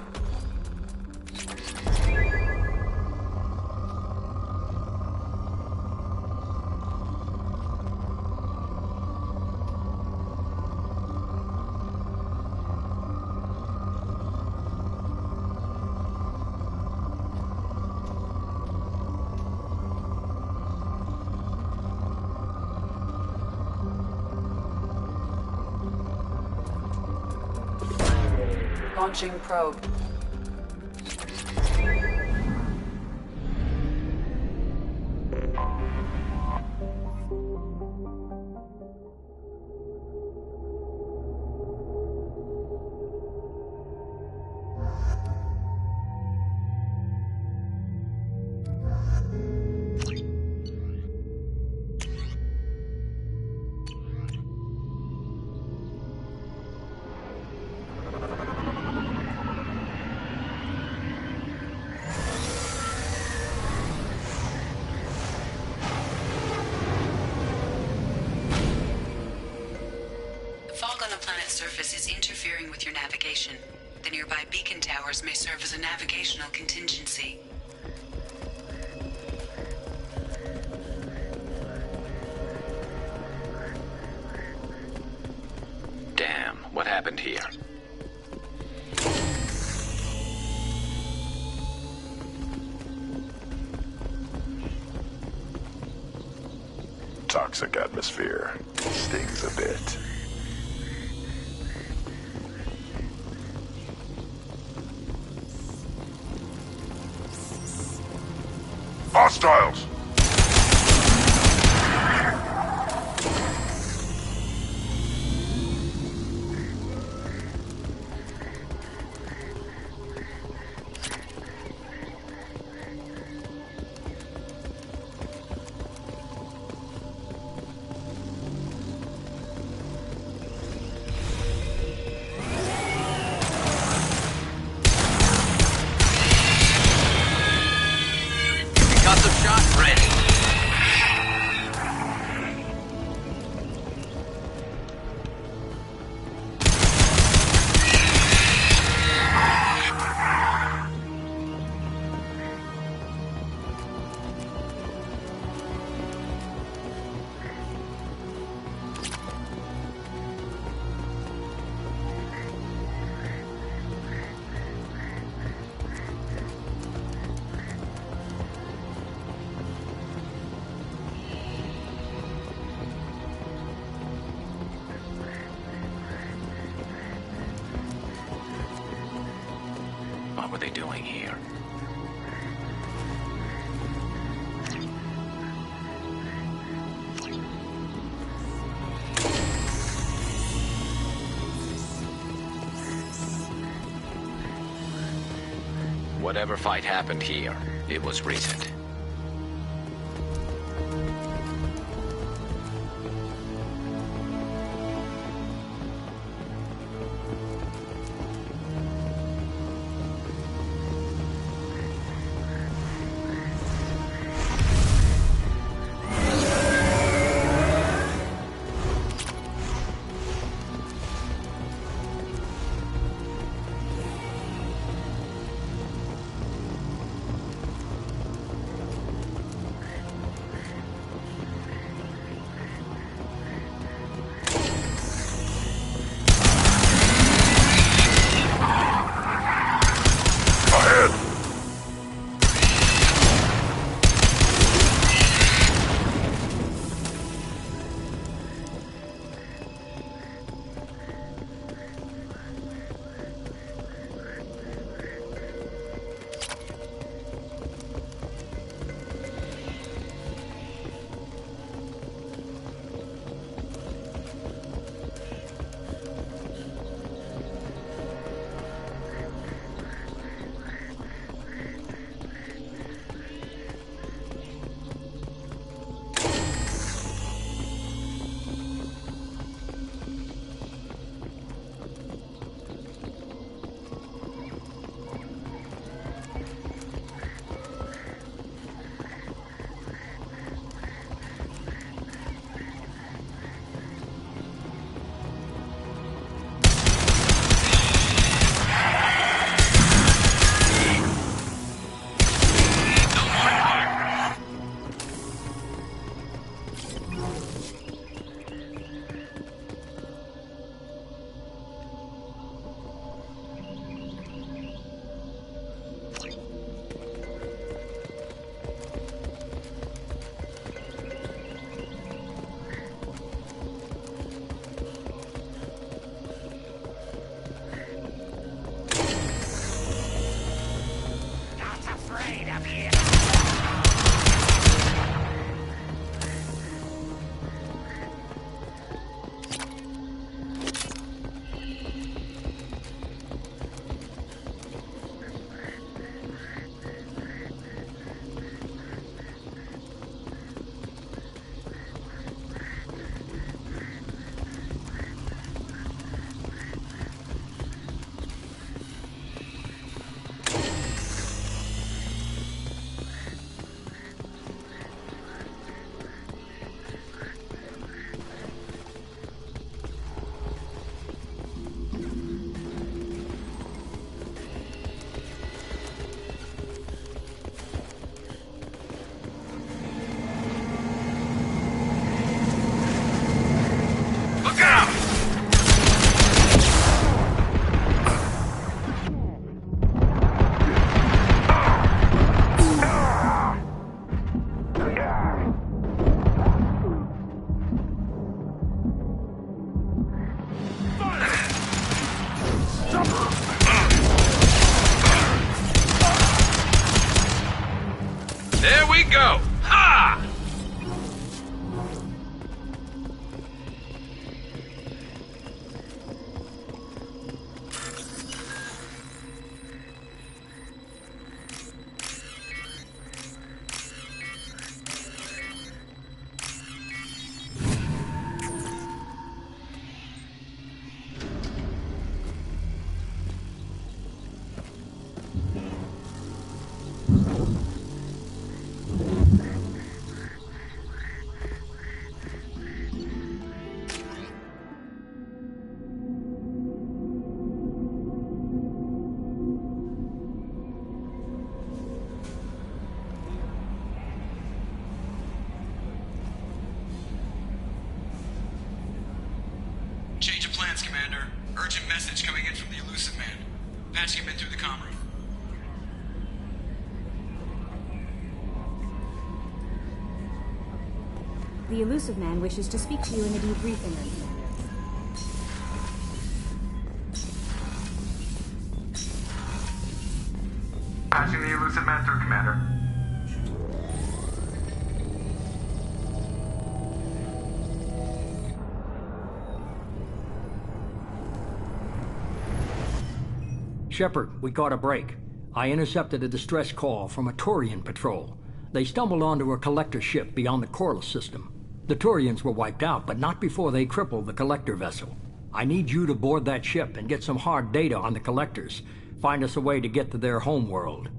Launching probe. Fog on the planet's surface is interfering with your navigation. The nearby beacon towers may serve as a navigational contingency. Damn, what happened here? Toxic atmosphere. Stings a bit. Hostiles! What were they doing here? Whatever fight happened here, it was recent. Reports, Commander. Urgent message coming in from the Elusive Man. Patching him in through the comm room. The Elusive Man wishes to speak to you in the debriefing room, Commander. Patching the Elusive Man through, Commander. Shepard, we caught a break. I intercepted a distress call from a Turian patrol. They stumbled onto a collector ship beyond the Corliss system. The Turians were wiped out, but not before they crippled the collector vessel. I need you to board that ship and get some hard data on the collectors. Find us a way to get to their home world.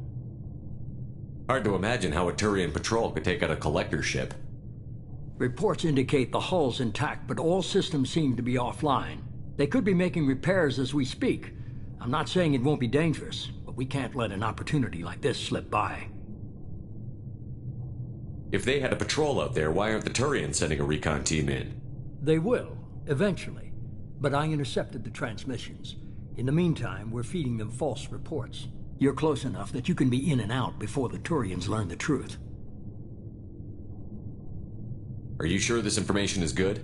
Hard to imagine how a Turian patrol could take out a collector ship. Reports indicate the hull's intact, but all systems seem to be offline. They could be making repairs as we speak. I'm not saying it won't be dangerous, but we can't let an opportunity like this slip by. If they had a patrol out there, why aren't the Turians sending a recon team in? They will, eventually. But I intercepted the transmissions. In the meantime, we're feeding them false reports. You're close enough that you can be in and out before the Turians learn the truth. Are you sure this information is good?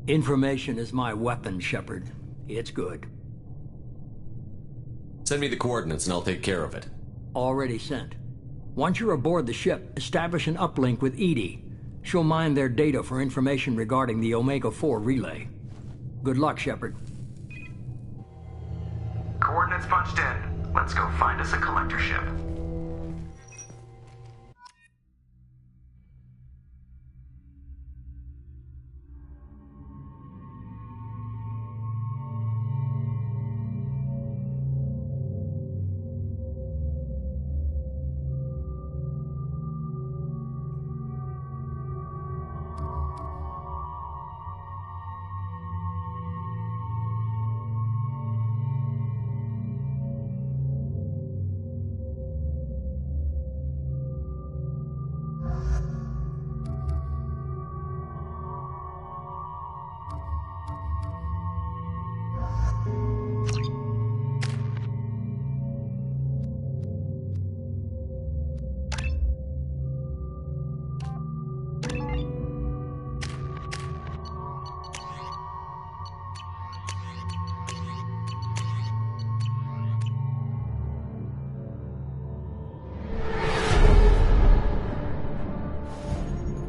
Information is my weapon, Shepard. It's good. Send me the coordinates and I'll take care of it. Already sent. Once you're aboard the ship, establish an uplink with Edie. She'll mine their data for information regarding the Omega-4 relay. Good luck, Shepard. Coordinates punched in. Let's go find us a collector ship.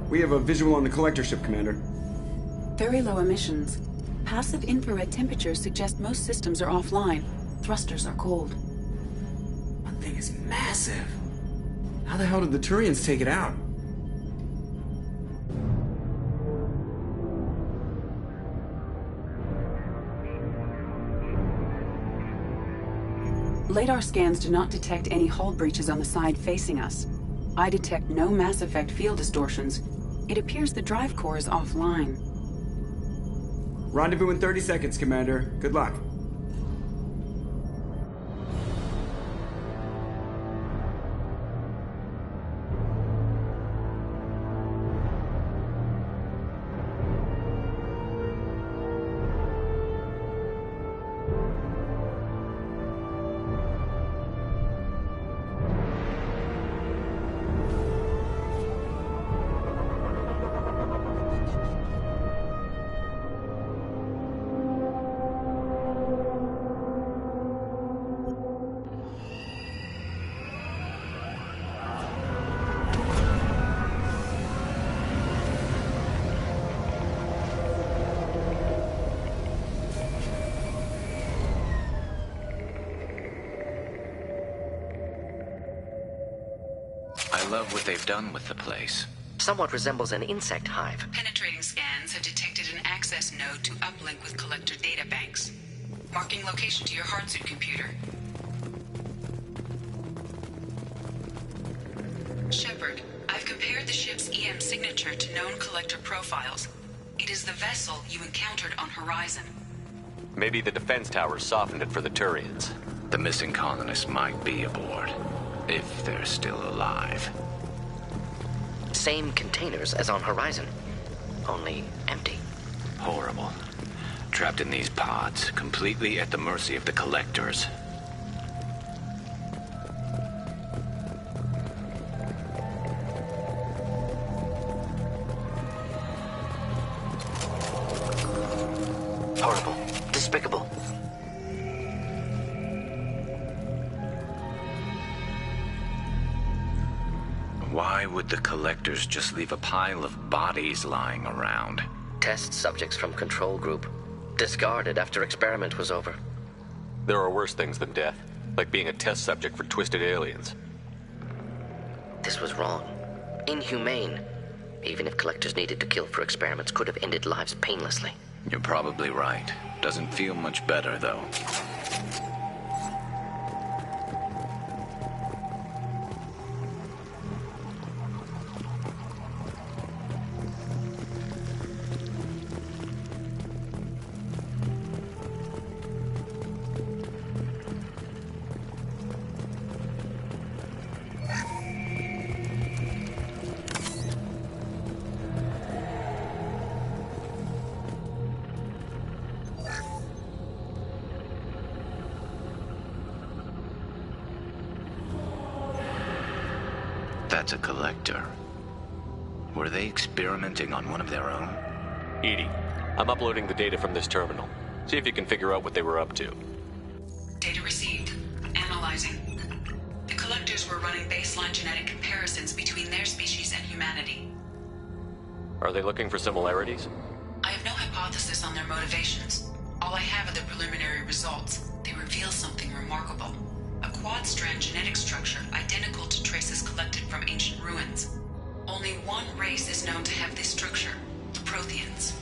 We have a visual on the collector ship, Commander. Very low emissions. Passive infrared temperatures suggest most systems are offline. Thrusters are cold. That thing is massive. How the hell did the Turians take it out? Radar scans do not detect any hull breaches on the side facing us. I detect no Mass Effect field distortions. It appears the drive core is offline. Rendezvous in 30 seconds, Commander. Good luck. I love what they've done with the place. Somewhat resembles an insect hive. Penetrating scans have detected an access node to uplink with collector data banks. Marking location to your hardsuit computer. Shepard, I've compared the ship's EM signature to known collector profiles. It is the vessel you encountered on Horizon. Maybe the defense towers softened it for the Turians. The missing colonists might be aboard, if they're still alive. Same containers as on Horizon, only empty. Horrible. trapped in these pods, completely at the mercy of the collectors. Horrible. Despicable. Why would the collectors just leave a pile of bodies lying around? Test subjects from control group. Discarded after experiment was over. There are worse things than death, like being a test subject for twisted aliens. This was wrong. Inhumane. Even if collectors needed to kill for experiments, could have ended lives painlessly. You're probably right. Doesn't feel much better, though. That's a collector. Were they experimenting on one of their own? Edie, I'm uploading the data from this terminal. See if you can figure out what they were up to. Data received. Analyzing. The collectors were running baseline genetic comparisons between their species and humanity. Are they looking for similarities? I have no hypothesis on their motivations. All I have are the preliminary results. They reveal something remarkable. A quad-strand genetic structure identical to traces collected from ancient ruins. Only one race is known to have this structure, the Protheans.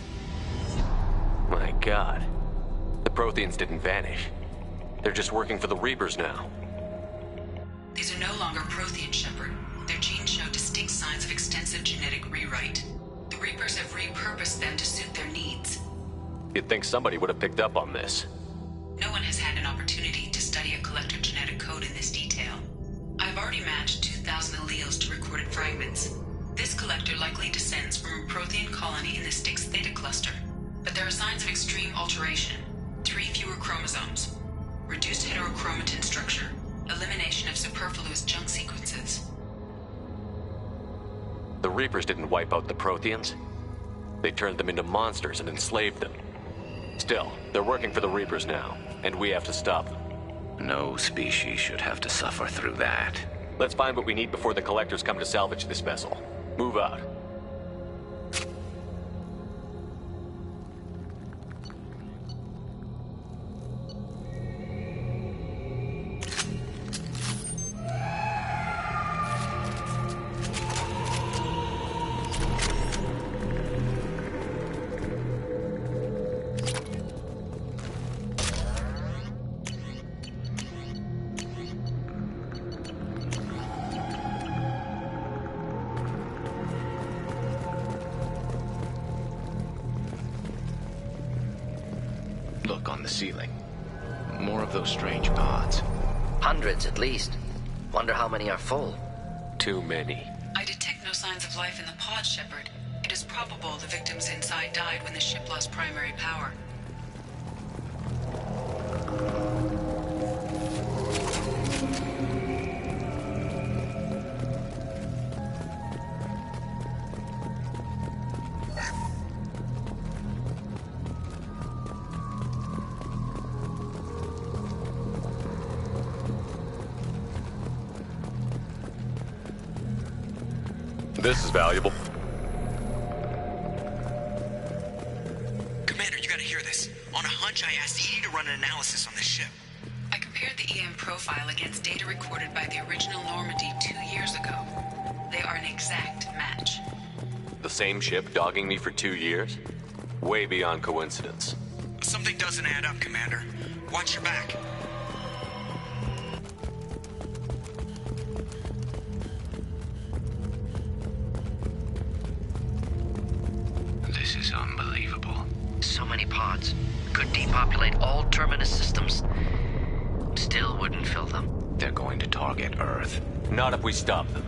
My God. The Protheans didn't vanish. They're just working for the Reapers now. These are no longer Prothean, Shepard. Their genes show distinct signs of extensive genetic rewrite. The Reapers have repurposed them to suit their needs. You'd think somebody would have picked up on this. No one has had an opportunity to study a collector genetic code in this detail. I've already matched 2,000 alleles to recorded fragments. This collector likely descends from a Prothean colony in the Styx Theta cluster, but there are signs of extreme alteration. 3 fewer chromosomes, reduced heterochromatin structure, elimination of superfluous junk sequences. The Reapers didn't wipe out the Protheans. They turned them into monsters and enslaved them. Still, they're working for the Reapers now, and we have to stop them. No species should have to suffer through that. Let's find what we need before the collectors come to salvage this vessel. Move out. Look on the ceiling. More of those strange pods. Hundreds at least. Wonder how many are full. Too many. I detect no signs of life in the pod, Shepard. It is probable the victims inside died when the ship lost primary power. This is valuable. Commander, you gotta hear this. On a hunch, I asked Edie to run an analysis on this ship. I compared the EM profile against data recorded by the original Normandy 2 years ago. They are an exact match. The same ship dogging me for 2 years? Way beyond coincidence. Something doesn't add up, Commander. Watch your back. This is unbelievable. So many pods. Could depopulate all terminus systems. Still wouldn't fill them. They're going to target Earth. Not if we stop them.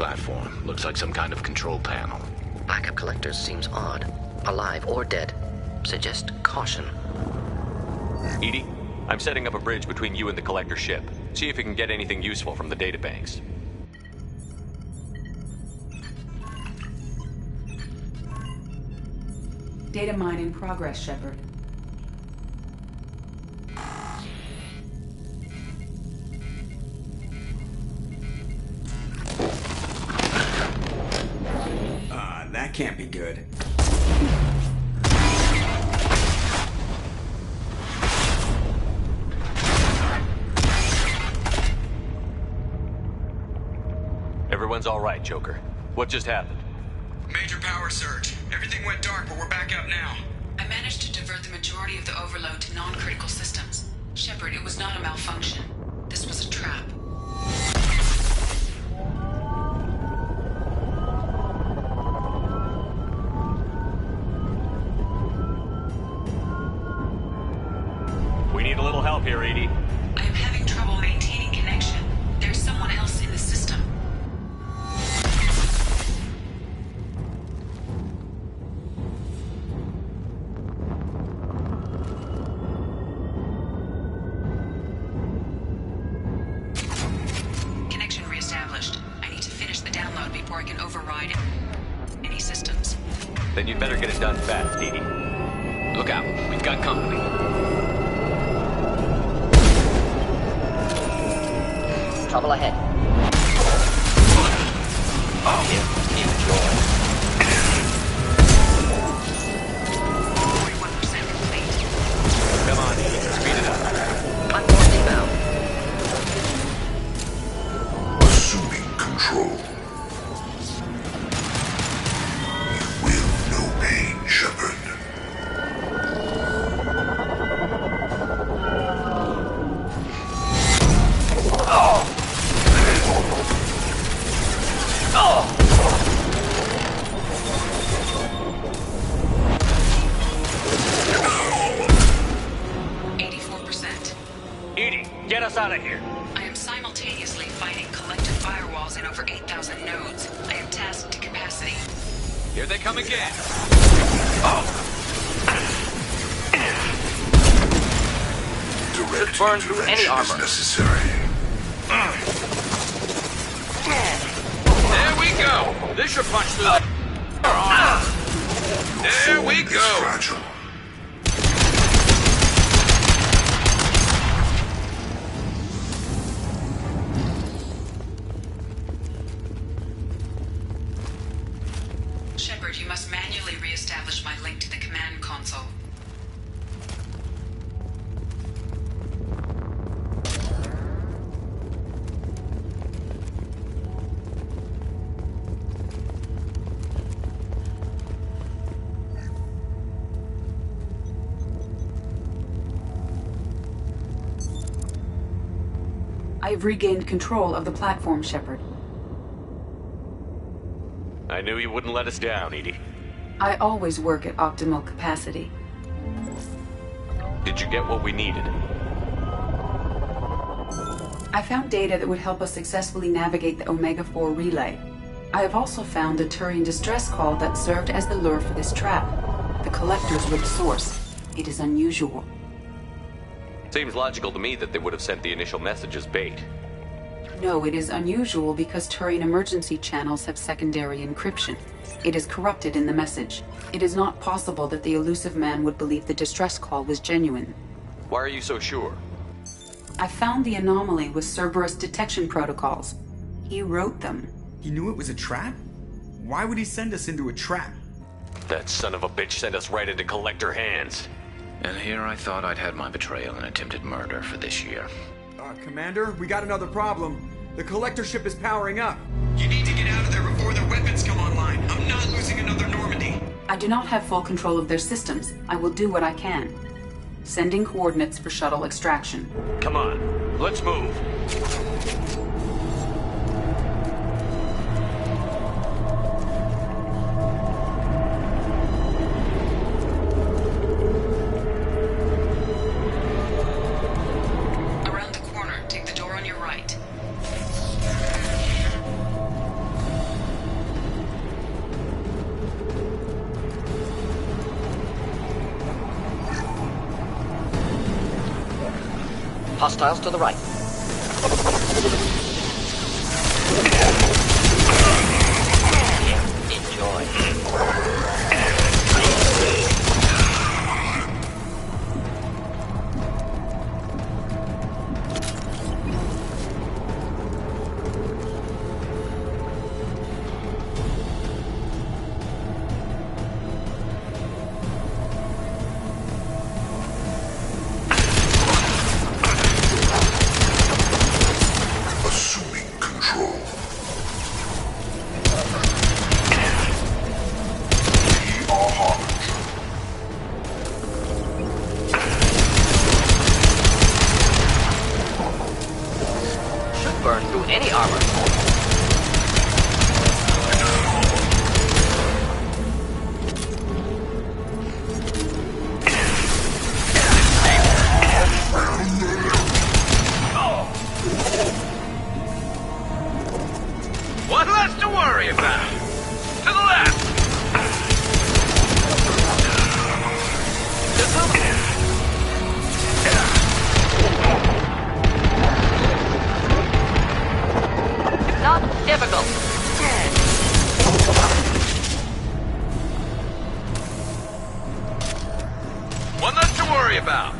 platform. Looks like some kind of control panel. Backup collectors seems odd. Alive or dead. Suggest caution. Edie, I'm setting up a bridge between you and the collector ship. See if you can get anything useful from the databanks. Data mine in progress, Shepard. That can't be good. Everyone's all right, Joker. What just happened? Major power surge. Everything went dark, but we're back up now. I managed to divert the majority of the overload to non-critical systems. Shepard, it was not a malfunction. This was a trap. We need a little help here, Edie. I am having trouble maintaining connection. There's someone else in the system. Connection reestablished. I need to finish the download before I can override any systems. Then you'd better get it done fast, Edie. Look out. We've got company. Trouble ahead. Enjoy. 41% complete. Come on, Edie. Speed it up. Platform inbound. Assuming control. You will know pain, Shepard. Get us out of here. I am simultaneously fighting collective firewalls in over 8,000 nodes. I am tasked to capacity. Here they come again. Direct burn through any intervention armor. is necessary. There we go. This should punch through the armor. There we It's go. fragile. Shepard, you must manually re-establish my link to the command console. I have regained control of the platform, Shepard. I knew you wouldn't let us down, Edie. I always work at optimal capacity. Did you get what we needed? I found data that would help us successfully navigate the Omega-4 relay. I have also found a Turian distress call that served as the lure for this trap. The collectors were the source. It is unusual. Seems logical to me that they would have sent the initial message as bait. No, it is unusual because Turian emergency channels have secondary encryption. It is corrupted in the message. It is not possible that the elusive man would believe the distress call was genuine. Why are you so sure? I found the anomaly with Cerberus detection protocols. He wrote them. He knew it was a trap? Why would he send us into a trap? That son of a bitch sent us right into collector hands. And here I thought I'd had my betrayal and attempted murder for this year. Commander, we got another problem. The collector ship is powering up. You need to get out of there before their weapons come online. I'm not losing another Normandy. I do not have full control of their systems. I will do what I can. Sending coordinates for shuttle extraction. Come on, let's move. Around the corner, take the door on your right. Hostiles to the right. Enjoy. Burn through any armor. One less to worry about. To the left. Not difficult. One less to worry about.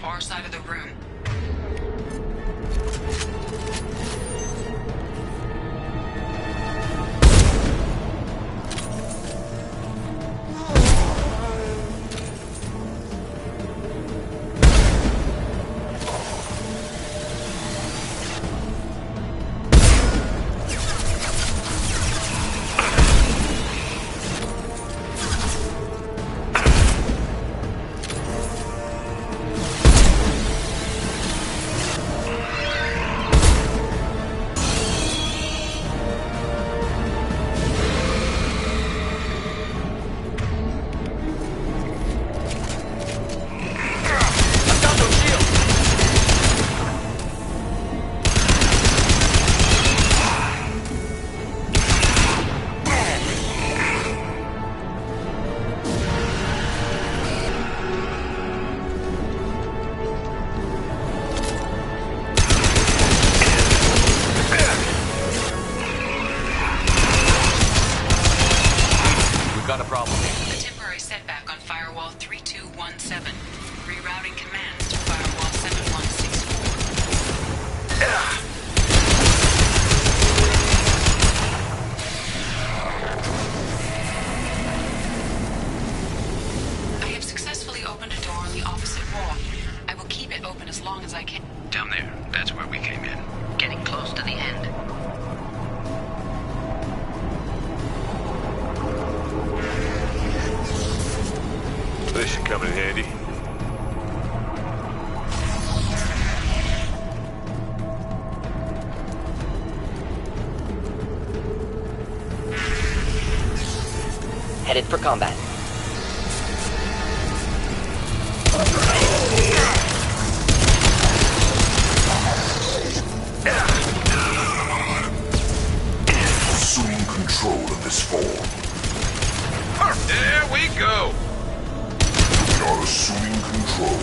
Far side of the room. Got a problem. A temporary setback on firewall 3217. Rerouting commands to firewall 7164. I have successfully opened a door on the opposite wall. I will keep it open as long as I can. Down there. That's where we came in. Getting close to the end. This should come in handy. Headed for combat. Assuming control of this form. There we go. We are assuming control.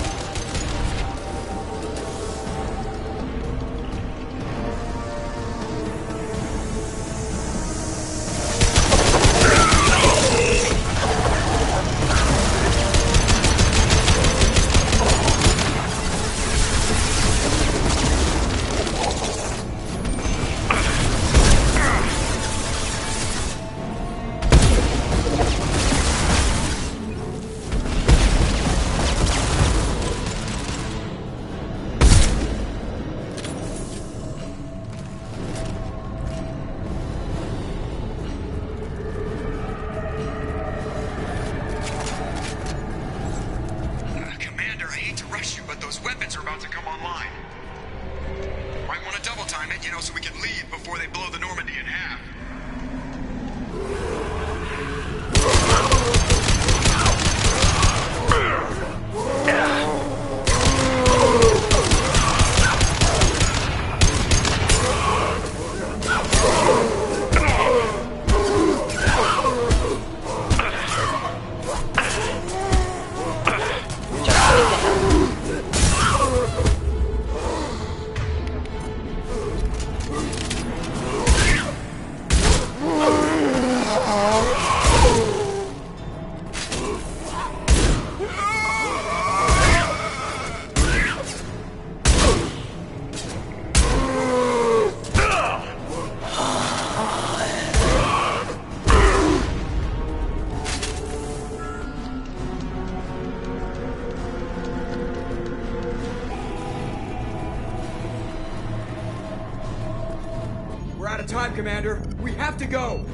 time, Commander. We have to go.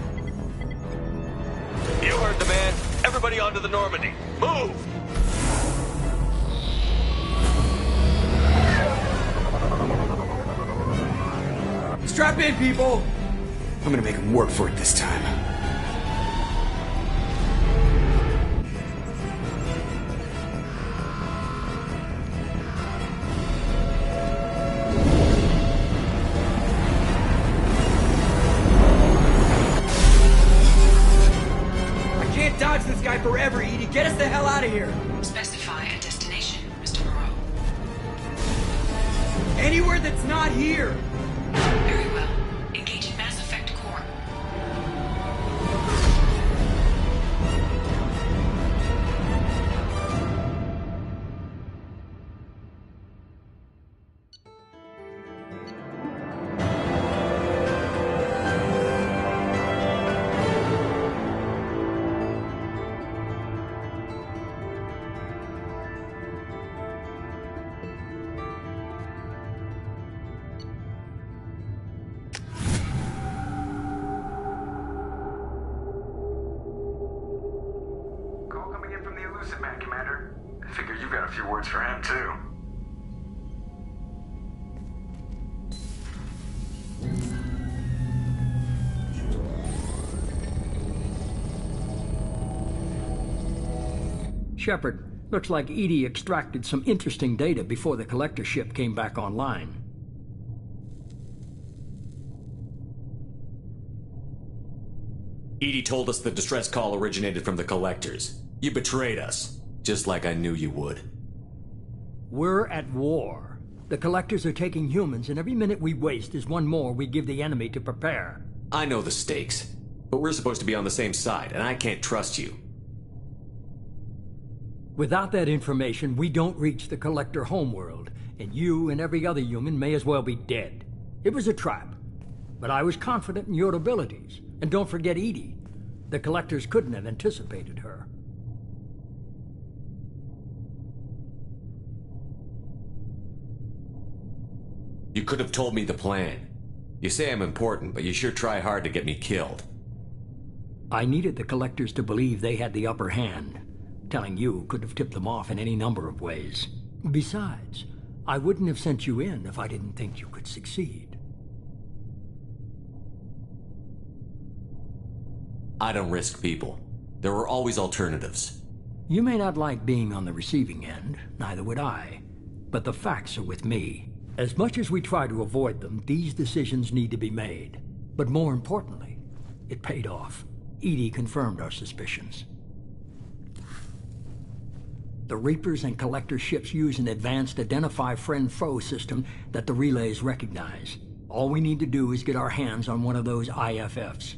You heard the man. Everybody onto the Normandy. Move! Strap in, people! I'm gonna make him work for it this time. I can't dodge this guy forever, Edie. Get us the hell out of here! Specify a destination, Mr. Moreau. Anywhere that's not here! Very well. Engaging Mass Effect Core. Call coming in from the Elusive Man, Commander. I figure you've got a few words for him, too. Shepard, looks like Edie extracted some interesting data before the collector ship came back online. Edie told us the distress call originated from the collectors. You betrayed us, just like I knew you would. We're at war. The collectors are taking humans, and every minute we waste is one more we give the enemy to prepare. I know the stakes, but we're supposed to be on the same side, and I can't trust you. Without that information, we don't reach the collector homeworld, and you and every other human may as well be dead. It was a trap, but I was confident in your abilities. And don't forget Edie. The collectors couldn't have anticipated her. You could have told me the plan. You say I'm important, but you sure try hard to get me killed. I needed the collectors to believe they had the upper hand. Telling you could have tipped them off in any number of ways. Besides, I wouldn't have sent you in if I didn't think you could succeed. I don't risk people. There are always alternatives. You may not like being on the receiving end, neither would I. But the facts are with me. As much as we try to avoid them, these decisions need to be made. But more importantly, it paid off. Edie confirmed our suspicions. The Reapers and Collector ships use an advanced Identify Friend-Foe system that the relays recognize. All we need to do is get our hands on one of those IFFs.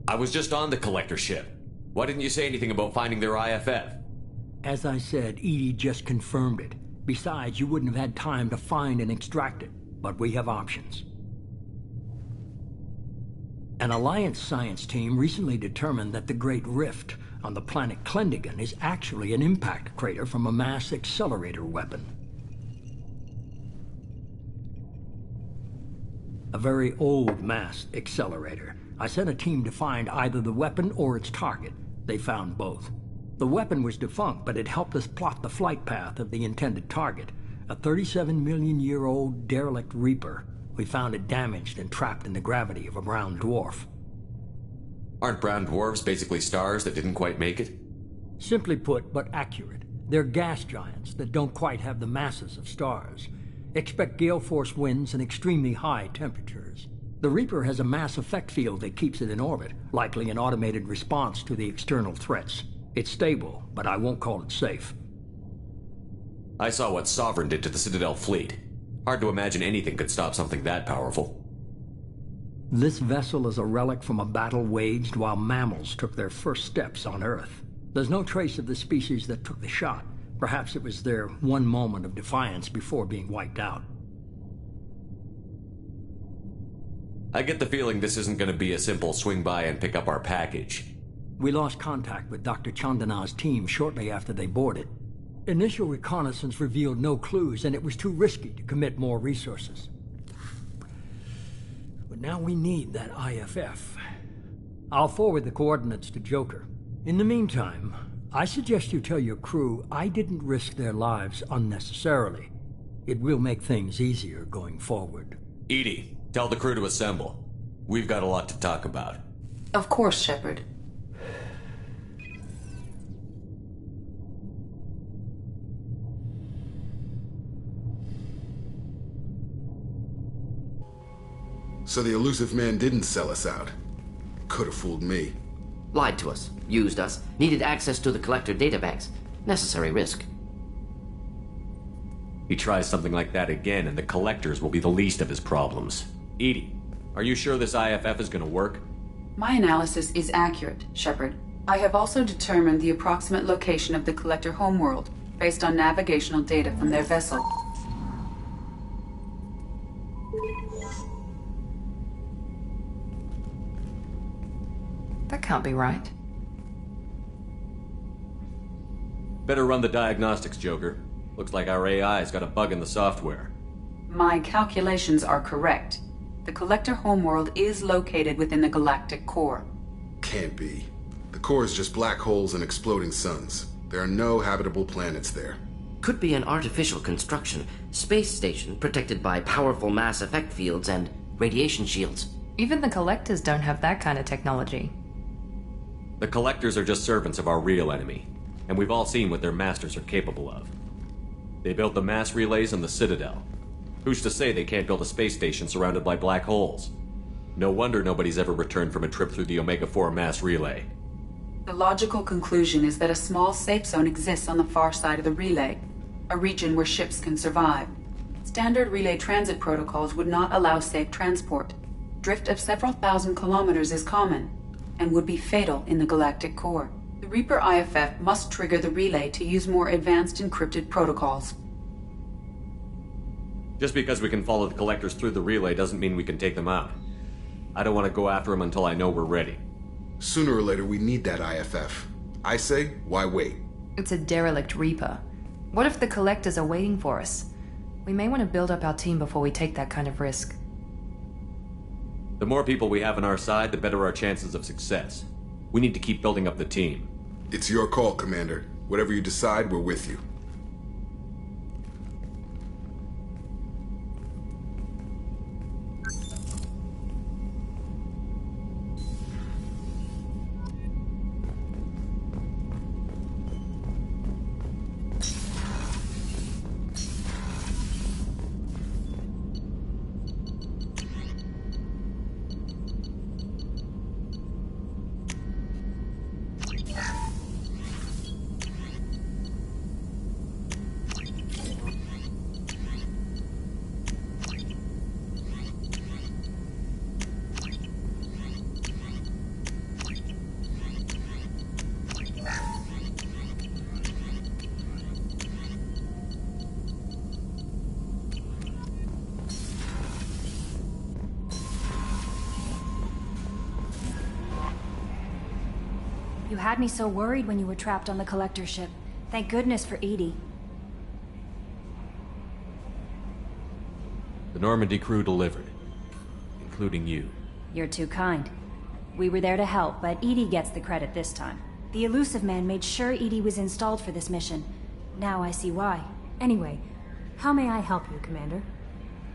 I was just on the collector ship. Why didn't you say anything about finding their IFF? As I said, Edie just confirmed it. Besides, you wouldn't have had time to find and extract it. But we have options. An Alliance science team recently determined that the Great Rift on the planet Klendigan is actually an impact crater from a mass accelerator weapon. A very old mass accelerator. I sent a team to find either the weapon or its target. They found both. The weapon was defunct, but it helped us plot the flight path of the intended target, a 37-million-year-old derelict Reaper. We found it damaged and trapped in the gravity of a brown dwarf. Aren't brown dwarfs basically stars that didn't quite make it? Simply put, but accurate. They're gas giants that don't quite have the masses of stars. Expect gale force winds and extremely high temperatures. The Reaper has a mass effect field that keeps it in orbit, likely an automated response to the external threats. It's stable, but I won't call it safe. I saw what Sovereign did to the Citadel fleet. Hard to imagine anything could stop something that powerful. This vessel is a relic from a battle waged while mammals took their first steps on Earth. There's no trace of the species that took the shot. Perhaps it was their one moment of defiance before being wiped out. I get the feeling this isn't going to be a simple swing by and pick up our package. We lost contact with Dr. Chandana's team shortly after they boarded. Initial reconnaissance revealed no clues, and it was too risky to commit more resources. But now we need that IFF. I'll forward the coordinates to Joker. In the meantime, I suggest you tell your crew I didn't risk their lives unnecessarily. It will make things easier going forward. Edie, tell the crew to assemble. We've got a lot to talk about. Of course, Shepard. So the elusive man didn't sell us out. Could have fooled me. Lied to us, used us, needed access to the Collector databanks. Necessary risk. He tries something like that again, and the Collectors will be the least of his problems. Edie, are you sure this IFF is gonna work? My analysis is accurate, Shepard. I have also determined the approximate location of the Collector homeworld, based on navigational data from their vessel. That can't be right. Better run the diagnostics, Joker. Looks like our AI's got a bug in the software. My calculations are correct. The Collector homeworld is located within the galactic core. Can't be. The core is just black holes and exploding suns. There are no habitable planets there. Could be an artificial construction. Space station protected by powerful mass effect fields and radiation shields. Even the Collectors don't have that kind of technology. The Collectors are just servants of our real enemy, and we've all seen what their masters are capable of. They built the mass relays in the Citadel. Who's to say they can't build a space station surrounded by black holes? No wonder nobody's ever returned from a trip through the Omega-4 mass relay. The logical conclusion is that a small safe zone exists on the far side of the relay, a region where ships can survive. Standard relay transit protocols would not allow safe transport. Drift of several thousand kilometers is common, and would be fatal in the galactic core. The Reaper IFF must trigger the relay to use more advanced encrypted protocols. Just because we can follow the Collectors through the relay doesn't mean we can take them out. I don't want to go after them until I know we're ready. Sooner or later, we need that IFF. I say, why wait? It's a derelict Reaper. What if the Collectors are waiting for us? We may want to build up our team before we take that kind of risk. The more people we have on our side, the better our chances of success. We need to keep building up the team. It's your call, Commander. Whatever you decide, we're with you. You had me so worried when you were trapped on the Collector ship. Thank goodness for Edie. The Normandy crew delivered, including you. You're too kind. We were there to help, but Edie gets the credit this time. The Elusive Man made sure Edie was installed for this mission. Now I see why. Anyway, how may I help you, Commander?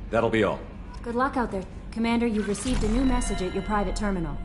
That'll be all. Good luck out there. Commander, you've received a new message at your private terminal.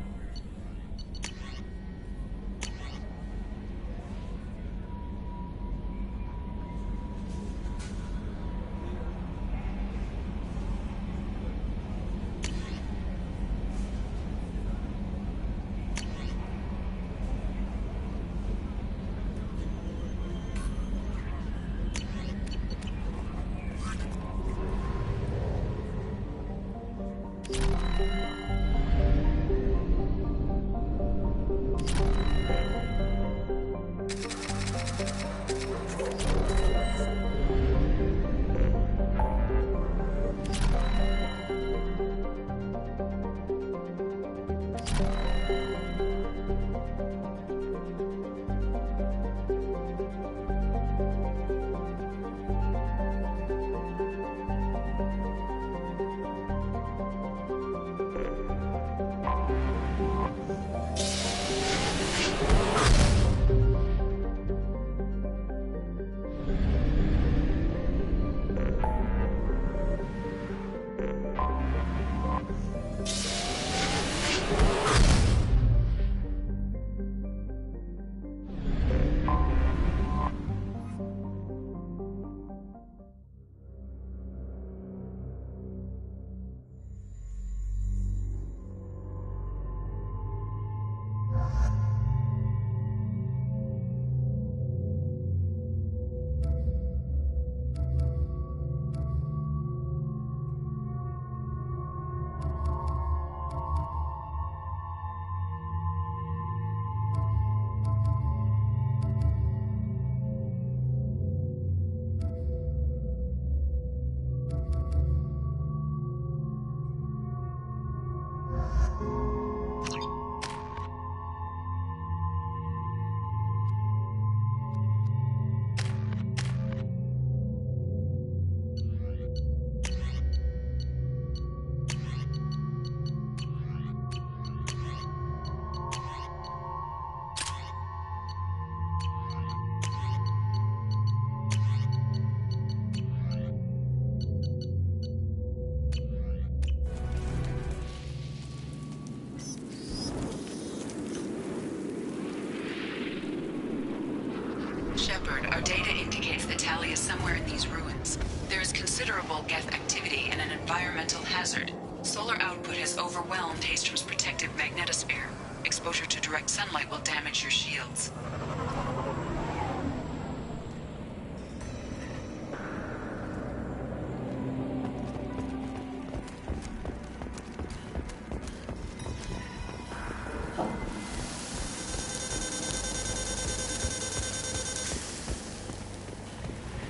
is somewhere in these ruins. There is considerable Geth activity and an environmental hazard. Solar output has overwhelmed Hastrom's protective magnetosphere. Exposure to direct sunlight will damage your shields.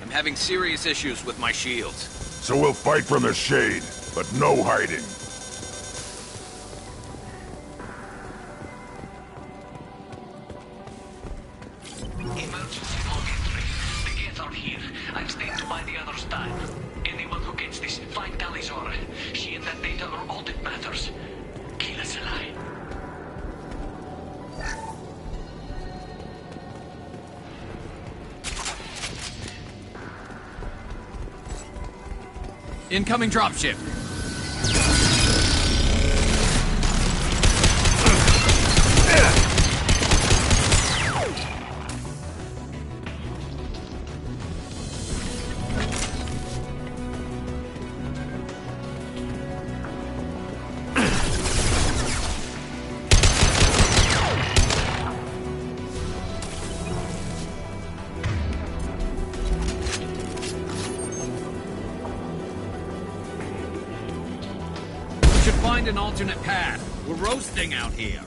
I'm having serious issues with my shields. So we'll fight from the shade, but no hiding. Emergency log entry. The Geth are here. I've stayed to buy the others time. Anyone who gets this, find Talizora. She and that data are all that matters. Kill us alive. Incoming dropship. Find an alternate path. We're roasting out here.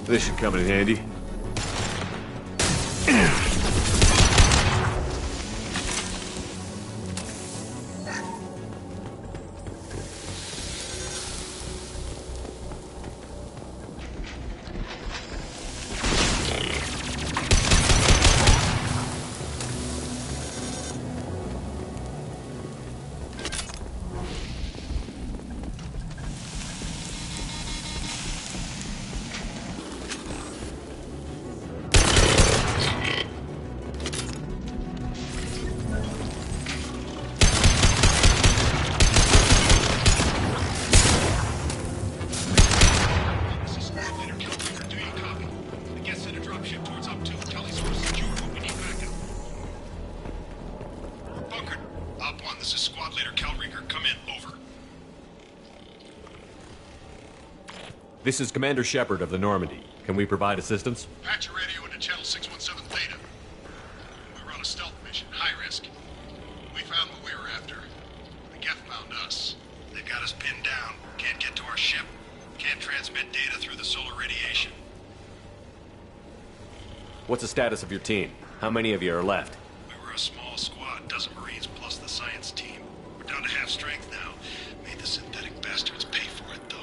This should come in handy. This is Commander Shepard of the Normandy. Can we provide assistance? Patch your radio into channel 617 Theta. We're on a stealth mission, high risk. We found what we were after. The Geth found us. They've got us pinned down. Can't get to our ship. Can't transmit data through the solar radiation. What's the status of your team? How many of you are left? We were a small squad, dozen Marines plus the science team. We're down to half strength now. Made the synthetic bastards pay for it, though.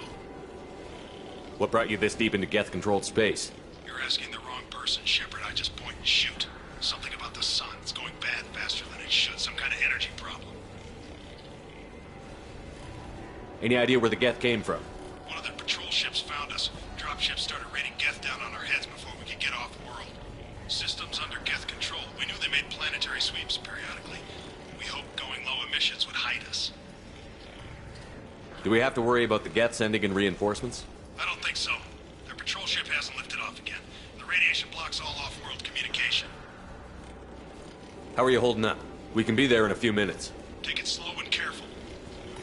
What brought you this deep into Geth-controlled space? You're asking the wrong person, Shepard. I just point and shoot. Something about the sun. It's going bad faster than it should. Some kind of energy problem. Any idea where the Geth came from? One of their patrol ships found us. Dropships started raining Geth down on our heads before we could get off-world. Systems under Geth control. We knew they made planetary sweeps periodically. We hoped going low emissions would hide us. Do we have to worry about the Geth sending in reinforcements? I don't think so. Their patrol ship hasn't lifted off again. The radiation blocks all off-world communication. How are you holding up? We can be there in a few minutes. Take it slow and careful.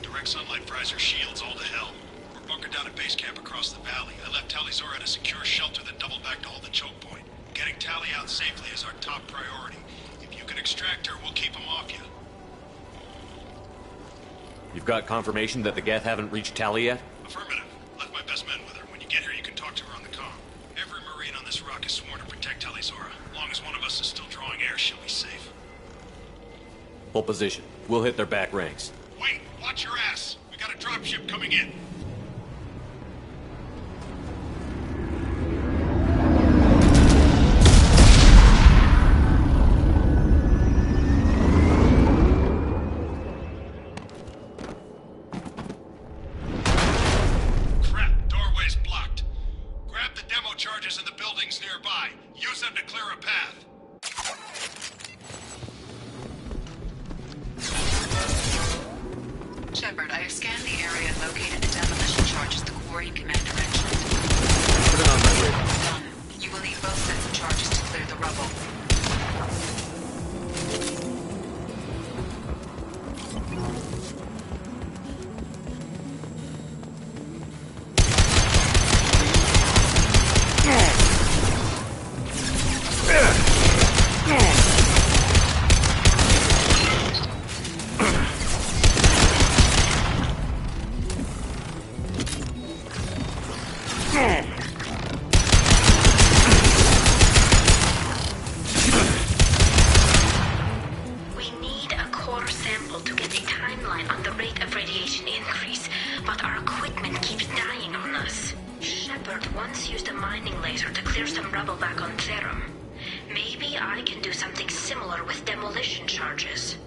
Direct sunlight fries your shields all to hell. We're bunkered down at base camp across the valley. I left Talizora at a secure shelter, then doubled back to hold the choke point. Getting Tali out safely is our top priority. If you can extract her, we'll keep them off you. You've got confirmation that the Geth haven't reached Tali yet? Affirmative. Left my best men with her. When you get here, you can Tally, Zora. As long as one of us is still drawing air, she'll be safe. Hold position. We'll hit their back ranks. Wait! Watch your ass! We got a dropship coming in. Crap, doorway's blocked. Grab the demo charges in the buildings nearby. Use them to clear a path. Shepard, I have scanned the area and located the demolition charges the quarry commander mentioned. Put it on my radar. Done. You will need both sets of charges to clear the rubble. We need a core sample to get a timeline on the rate of radiation increase, but our equipment keeps dying on us. Shepard once used a mining laser to clear some rubble back on Therum. Maybe I can do something similar with demolition charges.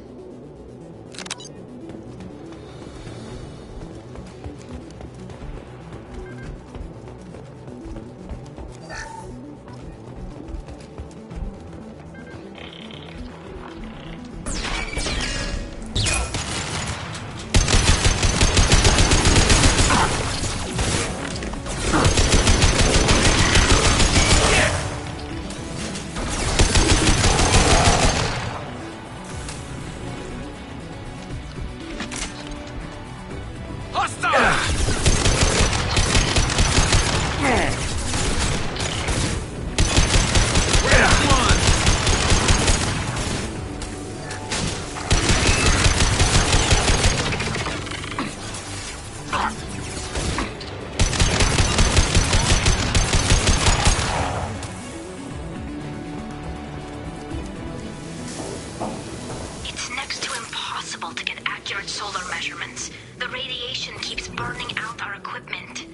It's next to impossible to get accurate solar measurements. The radiation keeps burning out our equipment.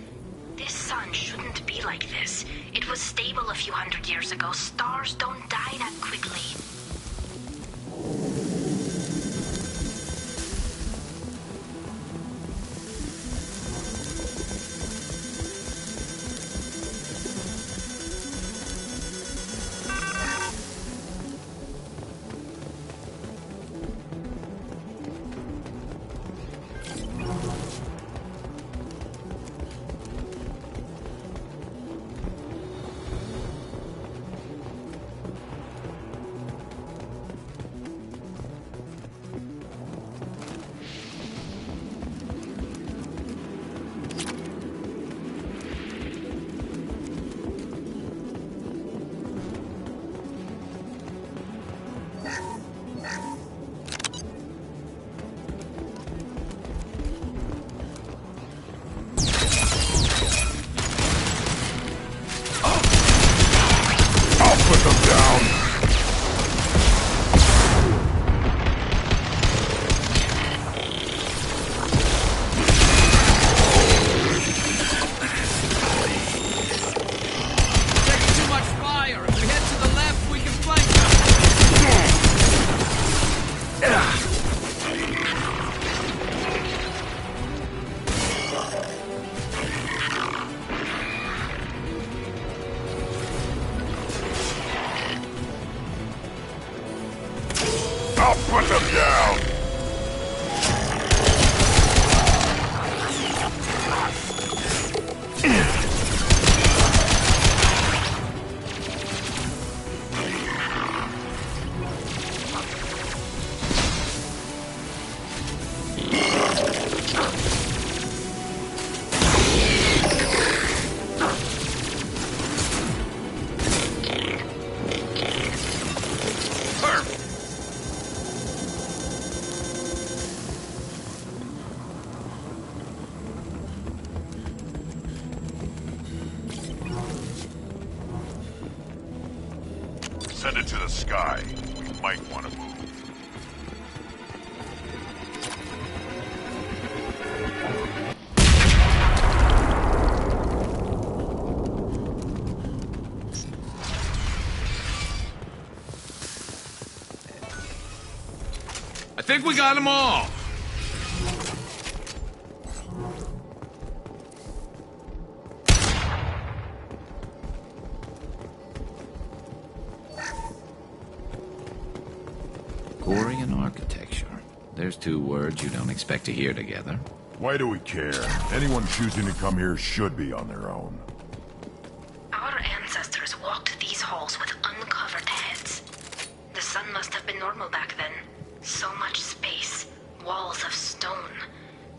This sun shouldn't be like this. It was stable a few hundred years ago. Stars don't die that quickly. Put them down! Send it to the sky. We might want to move. I think we got them all. Quarian architecture. There's two words you don't expect to hear together. Why do we care? Anyone choosing to come here should be on their own. Our ancestors walked these halls with uncovered heads. The sun must have been normal back then. So much space. Walls of stone.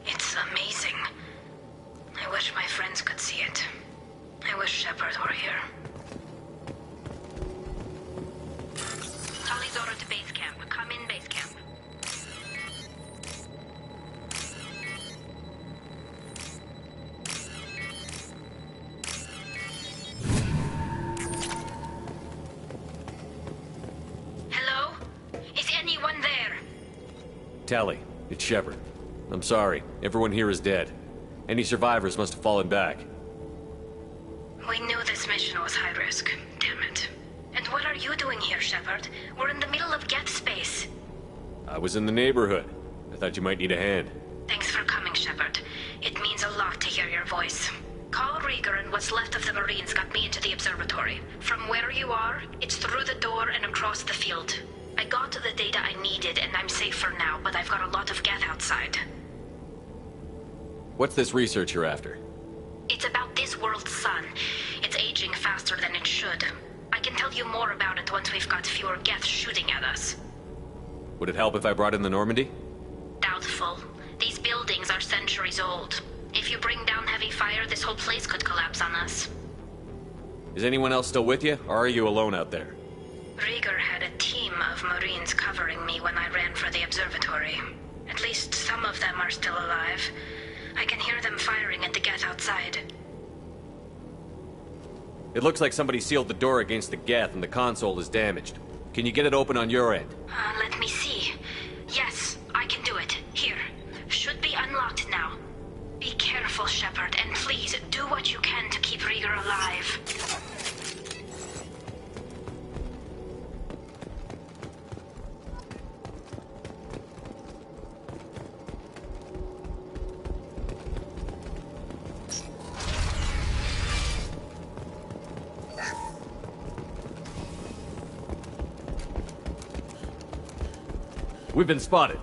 It's amazing. I wish my friends could see it. I wish Shepard were here. Talizora to base camp. Come in, base camp. Hello? Is anyone there? Tally, it's Shepard. I'm sorry. Everyone here is dead. Any survivors must have fallen back. We knew this mission was high risk. Damn it. And what are you doing here, Shepard? We're in the middle of Geth space. I was in the neighborhood. I thought you might need a hand. Thanks for coming, Shepard. It means a lot to hear your voice. Call Rieger and what's left of the Marines got me into the observatory. From where you are, it's through the door and across the field. I got the data I needed and I'm safe for now, but I've got a lot of Geth outside. What's this research you're after? It's about this world's sun. It's aging faster than it should. I can tell you more about it once we've got fewer Geth shooting at us. Would it help if I brought in the Normandy? Doubtful. These buildings are centuries old. If you bring down heavy fire, this whole place could collapse on us. Is anyone else still with you, or are you alone out there? Rieger had a team of Marines covering me when I ran for the observatory. At least some of them are still alive. I can hear them firing at the Geth outside. It looks like somebody sealed the door against the Geth and the console is damaged. Can you get it open on your end? Let me see. Yes, I can do it. Here. Should be unlocked now. Be careful, Shepard, and please do what you can to keep Rieger alive. We've been spotted.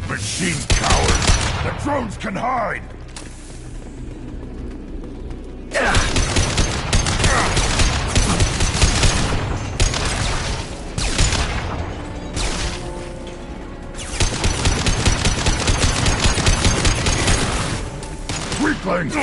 Machine cowards! The drones can hide! Weaklings!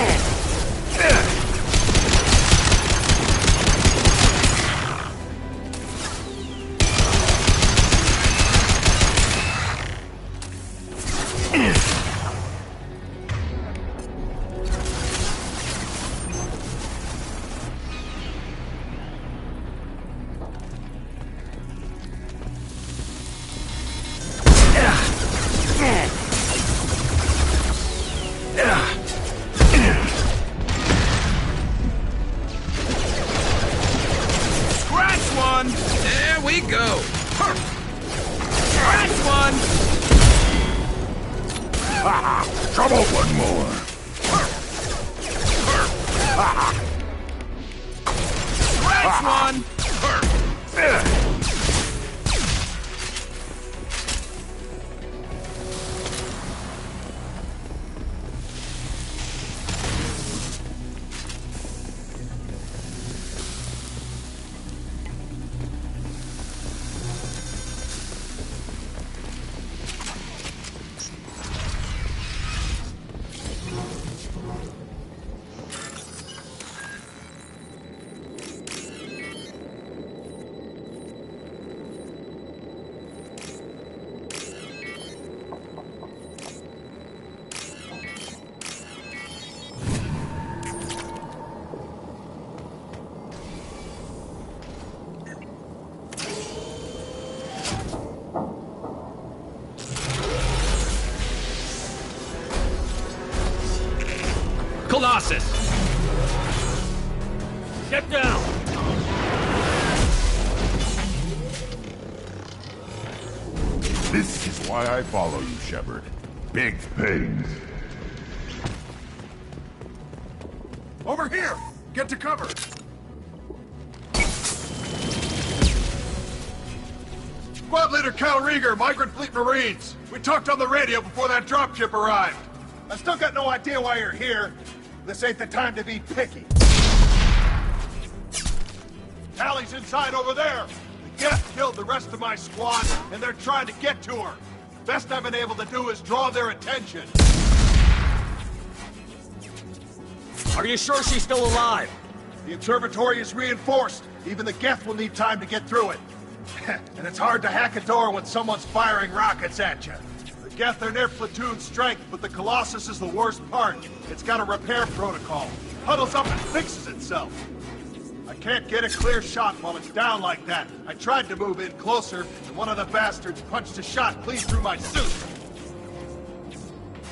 Trouble one more. Scratch one. Colossus! Get down! This is why I follow you, Shepard. Big things. Over here! Get to cover! Squad Leader Cal Rieger, Migrant Fleet Marines. We talked on the radio before that dropship arrived. I still got no idea why you're here. This ain't the time to be picky. Tally's inside over there. The Geth killed the rest of my squad, and they're trying to get to her. Best I've been able to do is draw their attention. Are you sure she's still alive? The observatory is reinforced. Even the Geth will need time to get through it. And it's hard to hack a door when someone's firing rockets at you. The Geth are near platoon strength, but the Colossus is the worst part. It's got a repair protocol. Huddles up and fixes itself. I can't get a clear shot while it's down like that. I tried to move in closer, and one of the bastards punched a shot clean through my suit.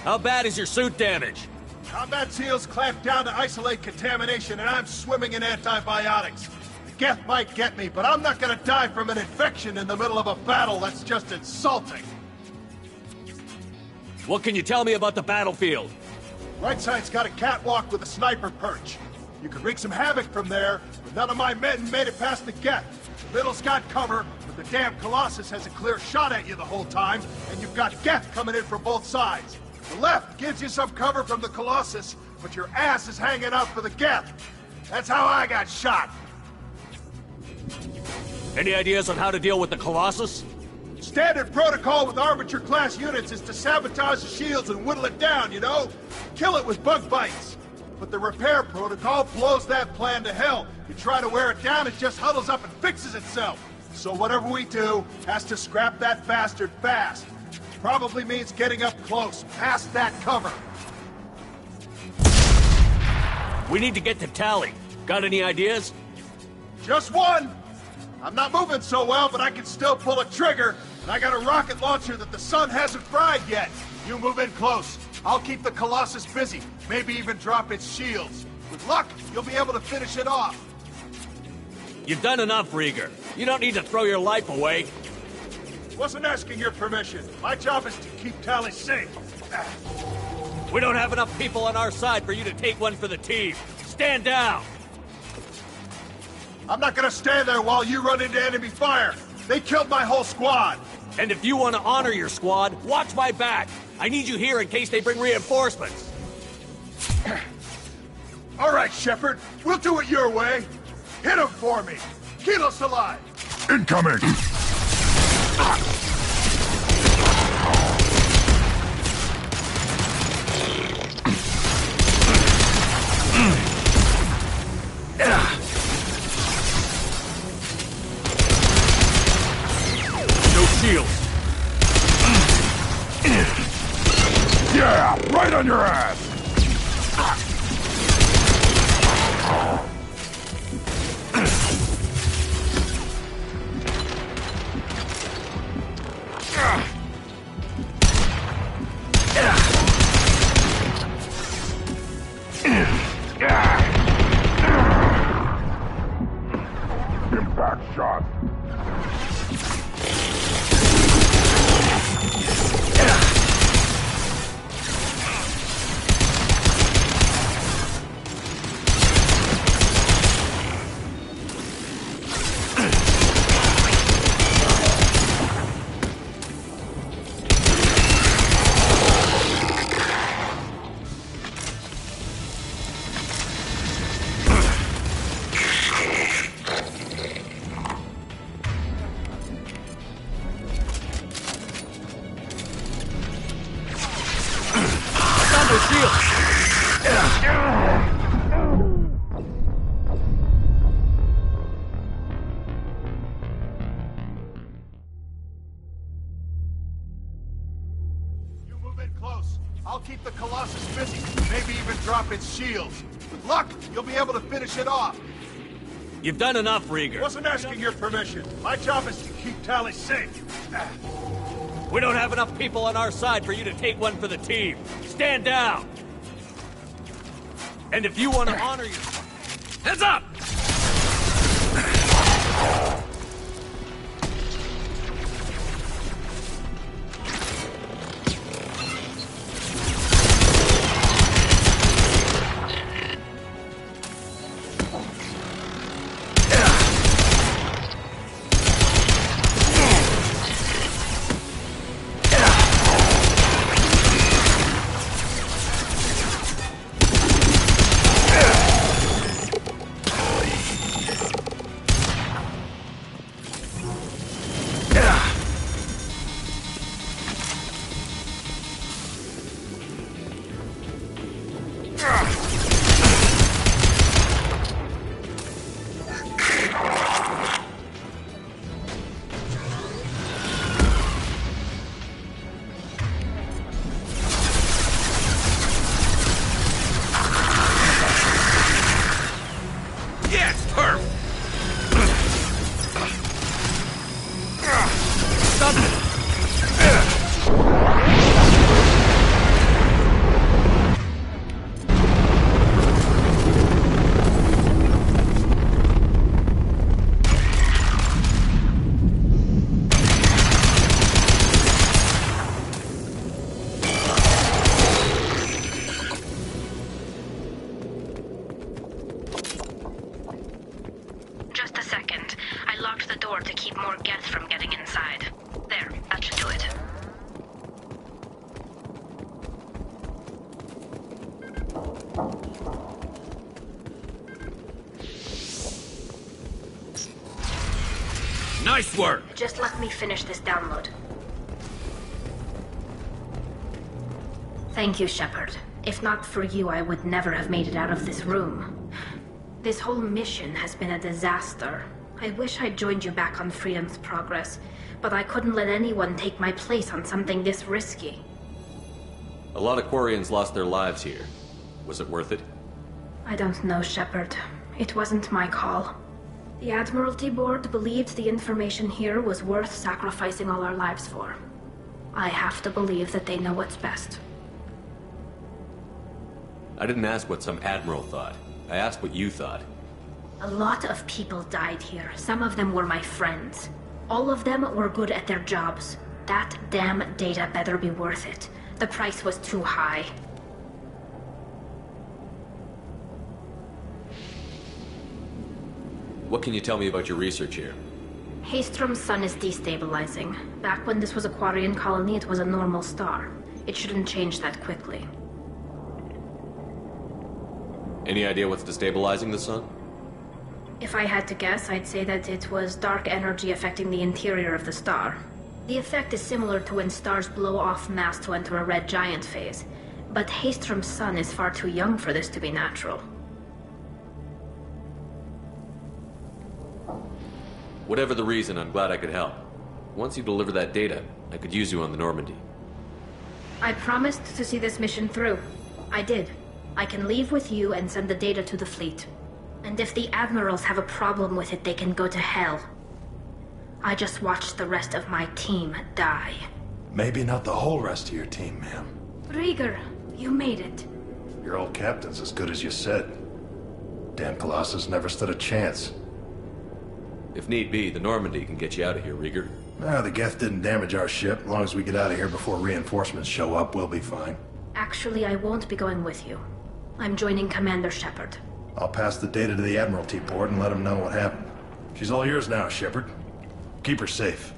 How bad is your suit damaged? Combat SEALs clamped down to isolate contamination, and I'm swimming in antibiotics. The Geth might get me, but I'm not gonna die from an infection in the middle of a battle. That's just insulting. What can you tell me about the battlefield? Right side's got a catwalk with a sniper perch. You could wreak some havoc from there, but none of my men made it past the Geth. The middle's got cover, but the damn Colossus has a clear shot at you the whole time, and you've got Geth coming in from both sides. The left gives you some cover from the Colossus, but your ass is hanging out for the Geth. That's how I got shot. Any ideas on how to deal with the Colossus? Standard protocol with armature-class units is to sabotage the shields and whittle it down, you know? Kill it with bug bites. But the repair protocol blows that plan to hell. You try to wear it down, it just huddles up and fixes itself. So whatever we do has to scrap that bastard fast. Probably means getting up close, past that cover. We need to get to Tally. Got any ideas? Just one! I'm not moving so well, but I can still pull a trigger, and I got a rocket launcher that the sun hasn't fried yet. You move in close. I'll keep the Colossus busy, maybe even drop its shields. With luck, you'll be able to finish it off. You've done enough, Rieger. You don't need to throw your life away. Wasn't asking your permission. My job is to keep Tally safe. We don't have enough people on our side for you to take one for the team. Stand down! I'm not gonna stand there while you run into enemy fire. They killed my whole squad. And if you want to honor your squad, watch my back. I need you here in case they bring reinforcements. All right, Shepard. We'll do it your way. Hit him for me. Keep us alive. Incoming! No shield. Yeah, right on your ass! Impact shot. You move in close. I'll keep the Colossus busy, maybe even drop its shields. With luck, you'll be able to finish it off. You've done enough, Rieger. Wasn't asking your permission. My job is to keep Tally safe. We don't have enough people on our side for you to take one for the team. Stand down! And if you want to honor your... Heads up! Just a second. I locked the door to keep more Geth from getting inside. There, that should do it. Nice work! Just let me finish this download. Thank you, Shepard. If not for you, I would never have made it out of this room. This whole mission has been a disaster. I wish I'd joined you back on Freedom's Progress, but I couldn't let anyone take my place on something this risky. A lot of Quarians lost their lives here. Was it worth it? I don't know, Shepard. It wasn't my call. The Admiralty Board believed the information here was worth sacrificing all our lives for. I have to believe that they know what's best. I didn't ask what some admiral thought. I asked what you thought. A lot of people died here. Some of them were my friends. All of them were good at their jobs. That damn data better be worth it. The price was too high. What can you tell me about your research here? Hastrom's sun is destabilizing. Back when this was a Quarian colony, it was a normal star. It shouldn't change that quickly. Any idea what's destabilizing the sun? If I had to guess, I'd say that it was dark energy affecting the interior of the star. The effect is similar to when stars blow off mass to enter a red giant phase. But Hastrom's sun is far too young for this to be natural. Whatever the reason, I'm glad I could help. Once you deliver that data, I could use you on the Normandy. I promised to see this mission through. I did. I can leave with you and send the data to the fleet. And if the admirals have a problem with it, they can go to hell. I just watched the rest of my team die. Maybe not the whole rest of your team, ma'am. Rieger, you made it. Your old captain's as good as you said. Damn Colossus never stood a chance. If need be, the Normandy can get you out of here, Rieger. The Geth didn't damage our ship. As long as we get out of here before reinforcements show up, we'll be fine. Actually, I won't be going with you. I'm joining Commander Shepard. I'll pass the data to the Admiralty Board and let them know what happened. She's all yours now, Shepard. Keep her safe.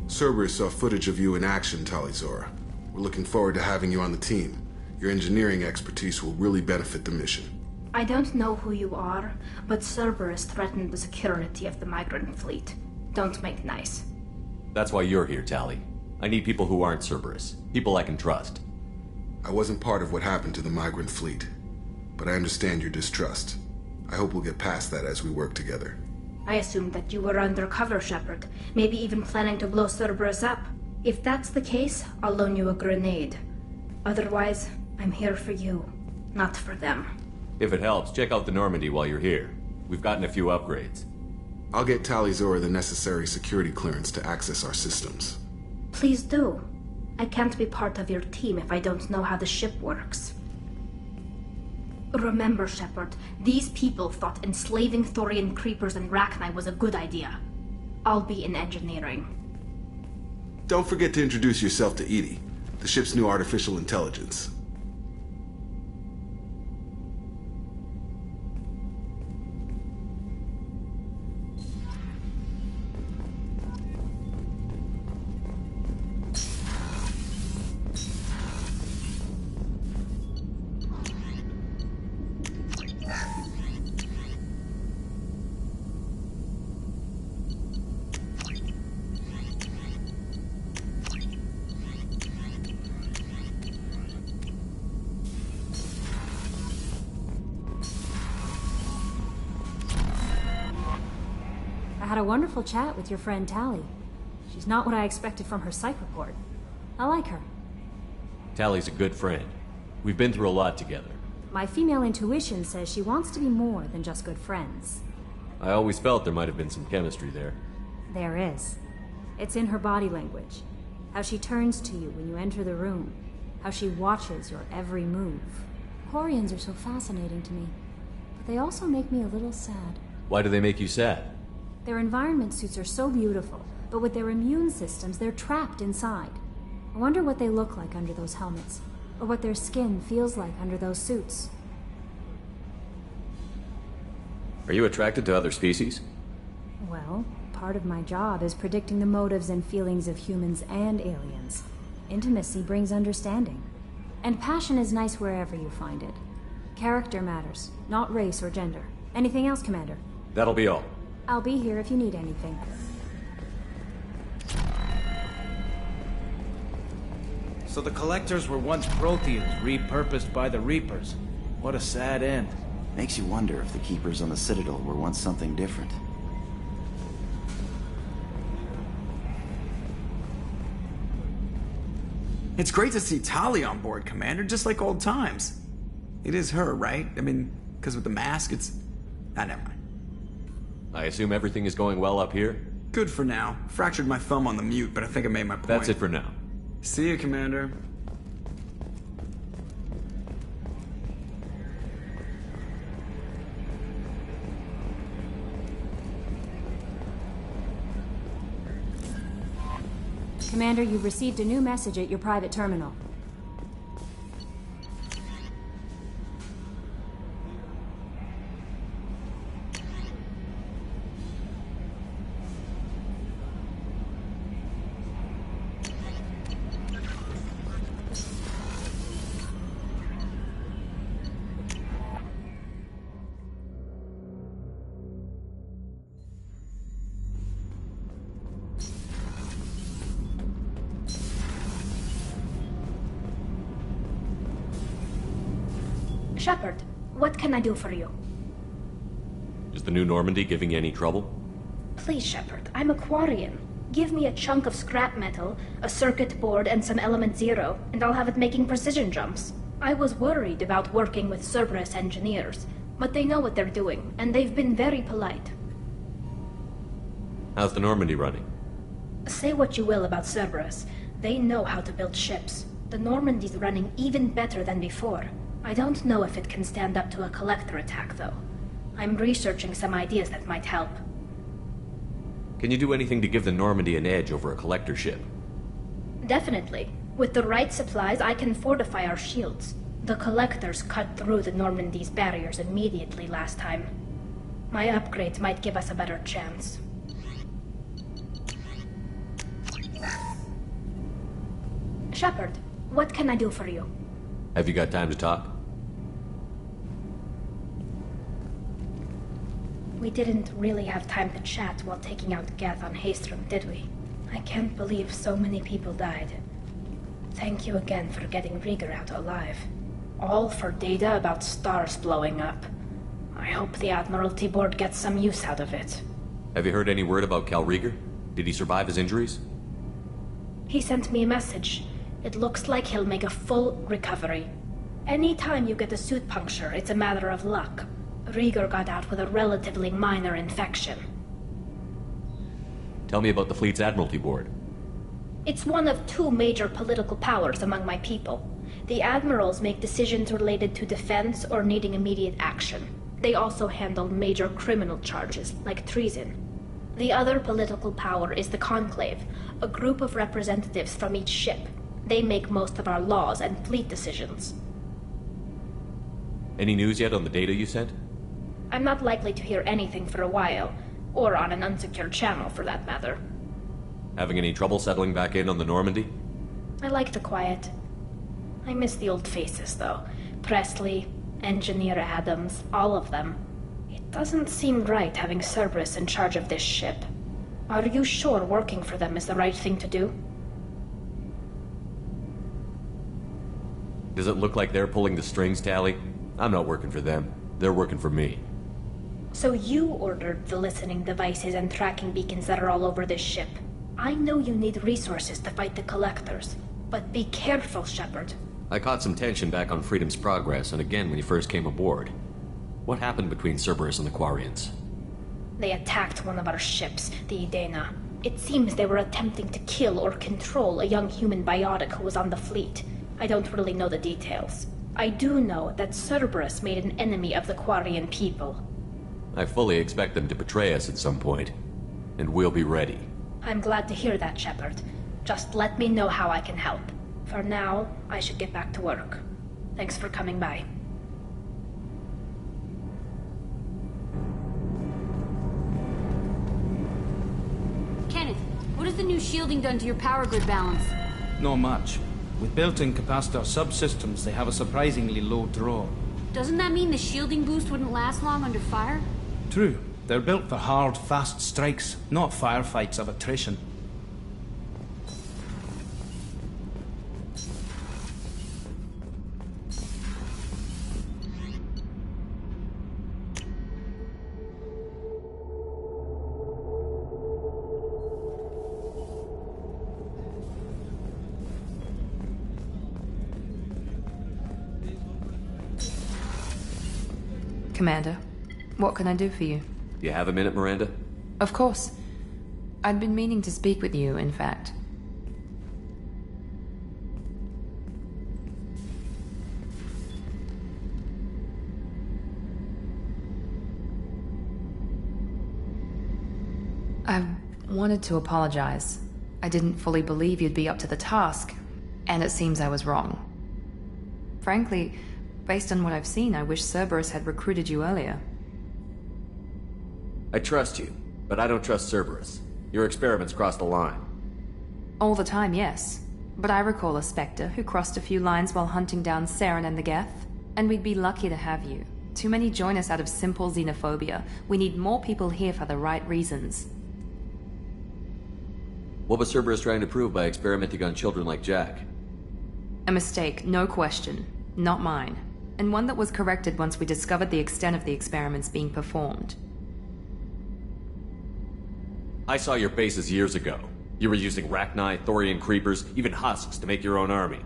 Cerberus saw footage of you in action, Talizora. We're looking forward to having you on the team. Your engineering expertise will really benefit the mission. I don't know who you are, but Cerberus threatened the security of the migrant fleet. Don't make nice. That's why you're here, Tali. I need people who aren't Cerberus. People I can trust. I wasn't part of what happened to the migrant fleet, but I understand your distrust. I hope we'll get past that as we work together. I assumed that you were undercover, Shepard. Maybe even planning to blow Cerberus up. If that's the case, I'll loan you a grenade. Otherwise, I'm here for you, not for them. If it helps, check out the Normandy while you're here. We've gotten a few upgrades. I'll get Talizora the necessary security clearance to access our systems. Please do. I can't be part of your team if I don't know how the ship works. Remember, Shepard, these people thought enslaving Thorian creepers and Rachni was a good idea. I'll be in engineering. Don't forget to introduce yourself to Edie, the ship's new artificial intelligence. I had a wonderful chat with your friend Tali. She's not what I expected from her psych report. I like her. Tally's a good friend. We've been through a lot together. My female intuition says she wants to be more than just good friends. I always felt there might have been some chemistry there. There is. It's in her body language. How she turns to you when you enter the room. How she watches your every move. Quarians are so fascinating to me. But they also make me a little sad. Why do they make you sad? Their environment suits are so beautiful, but with their immune systems, they're trapped inside. I wonder what they look like under those helmets, or what their skin feels like under those suits. Are you attracted to other species? Well, part of my job is predicting the motives and feelings of humans and aliens. Intimacy brings understanding. And passion is nice wherever you find it. Character matters, not race or gender. Anything else, Commander? That'll be all. I'll be here if you need anything. So the Collectors were once Protheans, repurposed by the Reapers. What a sad end. Makes you wonder if the Keepers on the Citadel were once something different. It's great to see Tali on board, Commander, just like old times. It is her, right? I mean, because with the mask, it's... Ah, never mind. I assume everything is going well up here? Good for now. Fractured my thumb on the mute, but I think I made my point. That's it for now. See you, Commander. Commander, you've received a new message at your private terminal. Shepard, what can I do for you? Is the new Normandy giving you any trouble? Please, Shepard, I'm a Quarian. Give me a chunk of scrap metal, a circuit board, and some element zero, and I'll have it making precision jumps. I was worried about working with Cerberus engineers, but they know what they're doing, and they've been very polite. How's the Normandy running? Say what you will about Cerberus, they know how to build ships. The Normandy's running even better than before. I don't know if it can stand up to a Collector attack, though. I'm researching some ideas that might help. Can you do anything to give the Normandy an edge over a Collector ship? Definitely. With the right supplies, I can fortify our shields. The Collectors cut through the Normandy's barriers immediately last time. My upgrades might give us a better chance. Shepard, what can I do for you? Have you got time to talk? We didn't really have time to chat while taking out Gath on Haestrom, did we? I can't believe so many people died. Thank you again for getting Rieger out alive. All for data about stars blowing up. I hope the Admiralty Board gets some use out of it. Have you heard any word about Cal Rieger? Did he survive his injuries? He sent me a message. It looks like he'll make a full recovery. Anytime you get a suit puncture, it's a matter of luck. Rieger got out with a relatively minor infection. Tell me about the fleet's Admiralty Board. It's one of two major political powers among my people. The admirals make decisions related to defense or needing immediate action. They also handle major criminal charges, like treason. The other political power is the Conclave, a group of representatives from each ship. They make most of our laws and fleet decisions. Any news yet on the data you sent? I'm not likely to hear anything for a while, or on an unsecured channel for that matter. Having any trouble settling back in on the Normandy? I like the quiet. I miss the old faces, though. Presley, Engineer Adams, all of them. It doesn't seem right having Cerberus in charge of this ship. Are you sure working for them is the right thing to do? Does it look like they're pulling the strings, Tally? I'm not working for them. They're working for me. So you ordered the listening devices and tracking beacons that are all over this ship. I know you need resources to fight the Collectors, but be careful, Shepard. I caught some tension back on Freedom's Progress, and again when you first came aboard. What happened between Cerberus and the Quarians? They attacked one of our ships, the Edena. It seems they were attempting to kill or control a young human biotic who was on the fleet. I don't really know the details. I do know that Cerberus made an enemy of the Quarian people. I fully expect them to betray us at some point, and we'll be ready. I'm glad to hear that, Shepard. Just let me know how I can help. For now, I should get back to work. Thanks for coming by. Kenneth, what has the new shielding done to your power grid balance? Not much. With built-in capacitor subsystems, they have a surprisingly low draw. Doesn't that mean the shielding boost wouldn't last long under fire? True. They're built for hard, fast strikes, not firefights of attrition. Commander, what can I do for you? Do you have a minute, Miranda? Of course. I'd been meaning to speak with you, in fact. I wanted to apologize. I didn't fully believe you'd be up to the task, and it seems I was wrong. Frankly, based on what I've seen, I wish Cerberus had recruited you earlier. I trust you, but I don't trust Cerberus. Your experiments crossed the line. All the time, yes. But I recall a Spectre who crossed a few lines while hunting down Saren and the Geth. And we'd be lucky to have you. Too many join us out of simple xenophobia. We need more people here for the right reasons. What was Cerberus trying to prove by experimenting on children like Jack? A mistake, no question. Not mine. And one that was corrected once we discovered the extent of the experiments being performed. I saw your bases years ago. You were using Rachni, Thorian creepers, even husks to make your own army.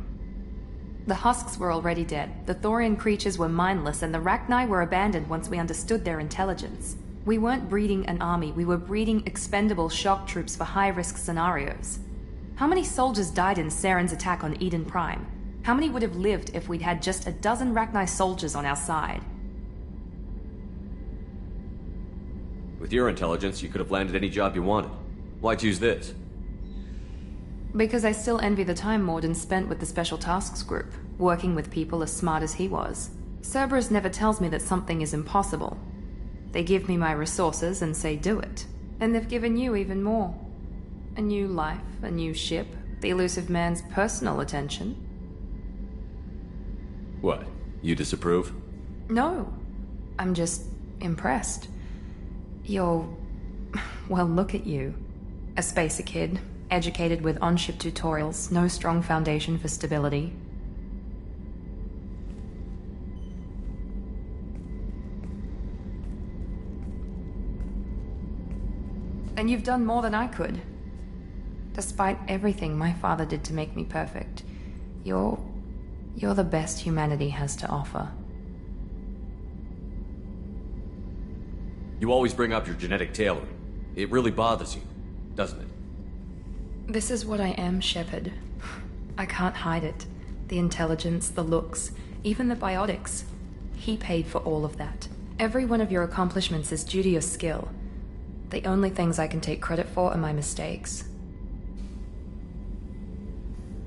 The husks were already dead, the Thorian creatures were mindless, and the Rachni were abandoned once we understood their intelligence. We weren't breeding an army, we were breeding expendable shock troops for high-risk scenarios. How many soldiers died in Saren's attack on Eden Prime? How many would have lived if we'd had just a dozen Rachni soldiers on our side? With your intelligence, you could have landed any job you wanted. Why choose this? Because I still envy the time Morden spent with the Special Tasks Group, working with people as smart as he was. Cerberus never tells me that something is impossible. They give me my resources and say do it. And they've given you even more. A new life, a new ship, the elusive man's personal attention. What? You disapprove? No. I'm just impressed. You're... well, look at you. A spacer kid, educated with on-ship tutorials, no strong foundation for stability. And you've done more than I could. Despite everything my father did to make me perfect, you're the best humanity has to offer. You always bring up your genetic tailoring. It really bothers you. doesn't it? This is what I am, Shepard. I can't hide it. The intelligence, the looks, even the biotics. He paid for all of that. Every one of your accomplishments is due to your skill. The only things I can take credit for are my mistakes.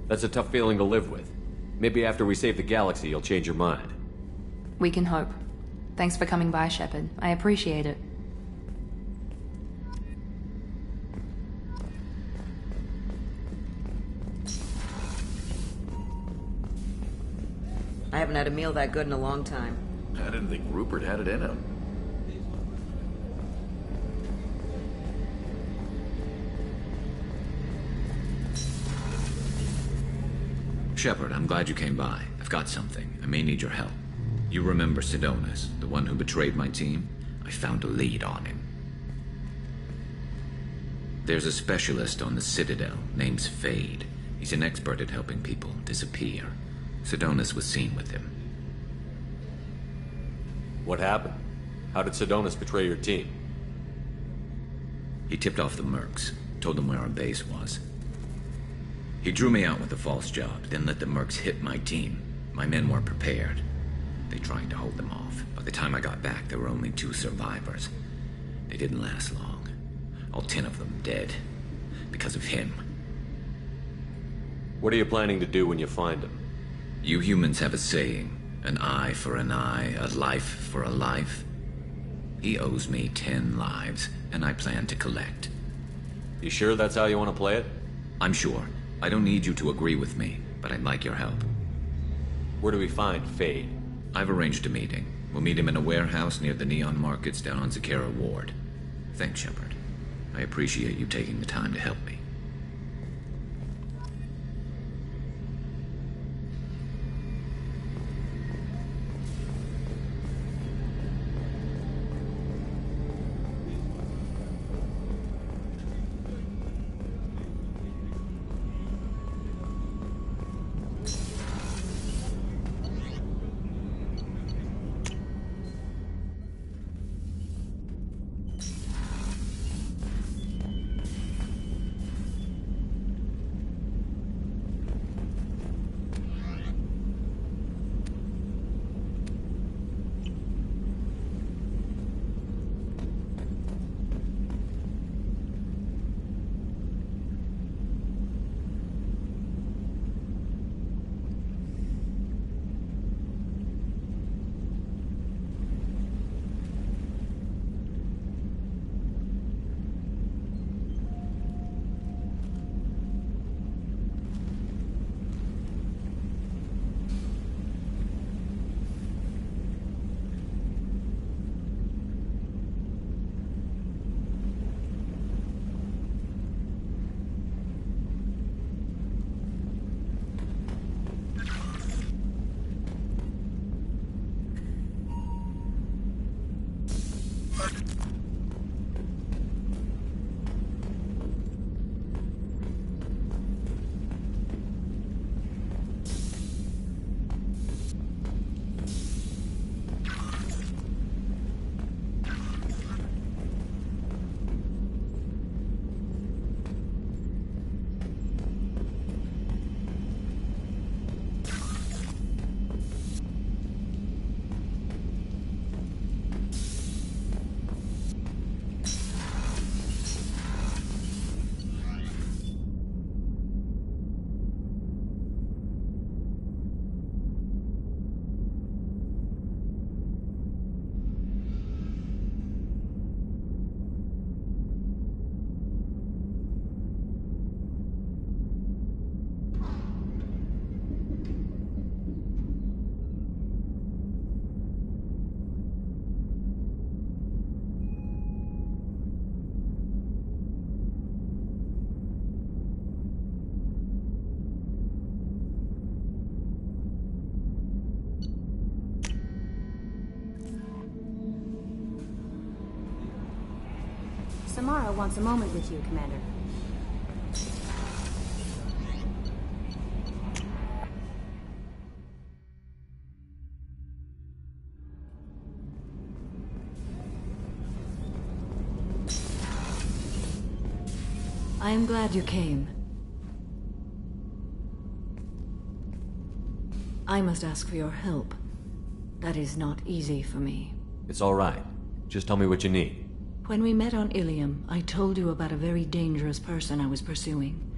That's a tough feeling to live with. Maybe after we save the galaxy, you'll change your mind. We can hope. Thanks for coming by, Shepard. I appreciate it. I haven't had a meal that good in a long time. I didn't think Rupert had it in him. Shepard, I'm glad you came by. I've got something. I may need your help. You remember Sidonis, the one who betrayed my team? I found a lead on him. There's a specialist on the Citadel, name's Fade. He's an expert at helping people disappear. Sidonis was seen with him. What happened? How did Sidonis betray your team? He tipped off the mercs, told them where our base was. He drew me out with a false job, then let the mercs hit my team. My men weren't prepared. They tried to hold them off. By the time I got back, there were only 2 survivors. They didn't last long. All 10 of them dead. Because of him. What are you planning to do when you find him? You humans have a saying. An eye for an eye, a life for a life. He owes me 10 lives, and I plan to collect. You sure that's how you want to play it? I'm sure. I don't need you to agree with me, but I'd like your help. Where do we find Fade? I've arranged a meeting. We'll meet him in a warehouse near the Neon Markets down on Zakera Ward. Thanks, Shepard. I appreciate you taking the time to help me. Samara wants a moment with you, Commander. I am glad you came. I must ask for your help. That is not easy for me. It's all right. Just tell me what you need. When we met on Ilium, I told you about a very dangerous person I was pursuing.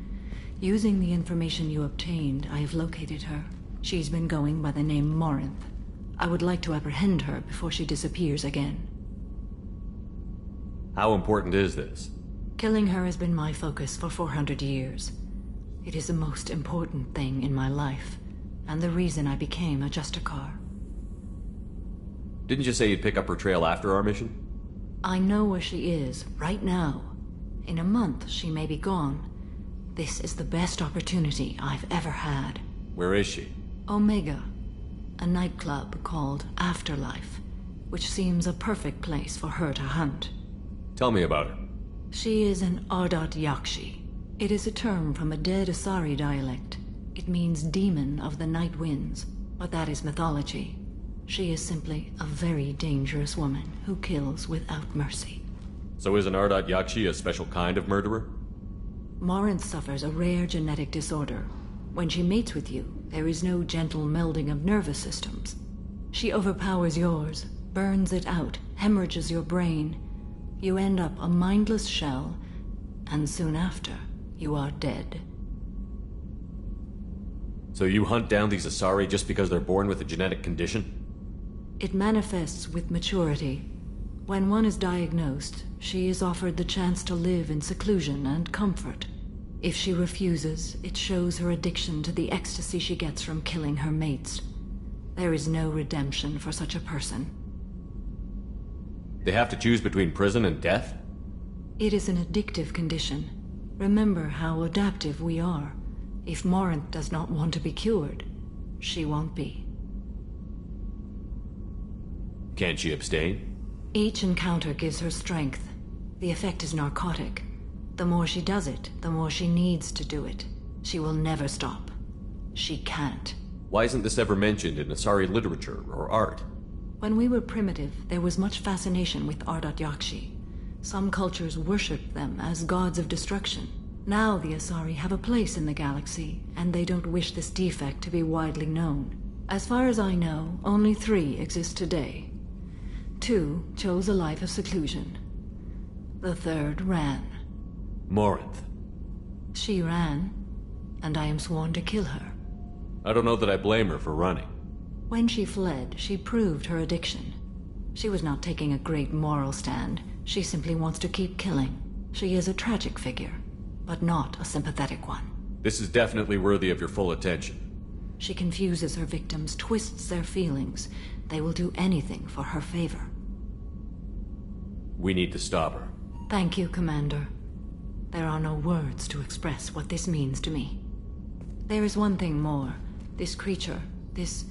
Using the information you obtained, I have located her. She's been going by the name Morinth. I would like to apprehend her before she disappears again. How important is this? Killing her has been my focus for 400 years. It is the most important thing in my life, and the reason I became a Justicar. Didn't you say you'd pick up her trail after our mission? I know where she is, right now. In a month, she may be gone. This is the best opportunity I've ever had. Where is she? Omega. A nightclub called Afterlife, which seems a perfect place for her to hunt. Tell me about her. She is an Ardat Yakshi. It is a term from a dead Asari dialect. It means demon of the night winds, but that is mythology. She is simply a very dangerous woman who kills without mercy. So is an Ardat Yakshi a special kind of murderer? Morinth suffers a rare genetic disorder. When she mates with you, there is no gentle melding of nervous systems. She overpowers yours, burns it out, hemorrhages your brain. You end up a mindless shell, and soon after, you are dead. So you hunt down these Asari just because they're born with a genetic condition? It manifests with maturity. When one is diagnosed, she is offered the chance to live in seclusion and comfort. If she refuses, it shows her addiction to the ecstasy she gets from killing her mates. There is no redemption for such a person. They have to choose between prison and death? It is an addictive condition. Remember how adaptive we are. If Morinth does not want to be cured, she won't be. Can't she abstain? Each encounter gives her strength. The effect is narcotic. The more she does it, the more she needs to do it. She will never stop. She can't. Why isn't this ever mentioned in Asari literature or art? When we were primitive, there was much fascination with Ardat Yakshi. Some cultures worshipped them as gods of destruction. Now the Asari have a place in the galaxy, and they don't wish this defect to be widely known. As far as I know, only 3 exist today. 2 chose a life of seclusion. The 3rd ran. Morinth. She ran, and I am sworn to kill her. I don't know that I blame her for running. When she fled, she proved her addiction. She was not taking a great moral stand. She simply wants to keep killing. She is a tragic figure, but not a sympathetic one. This is definitely worthy of your full attention. She confuses her victims, twists their feelings. They will do anything for her favor. We need to stop her. Thank you, Commander. There are no words to express what this means to me. There is one thing more. This creature, this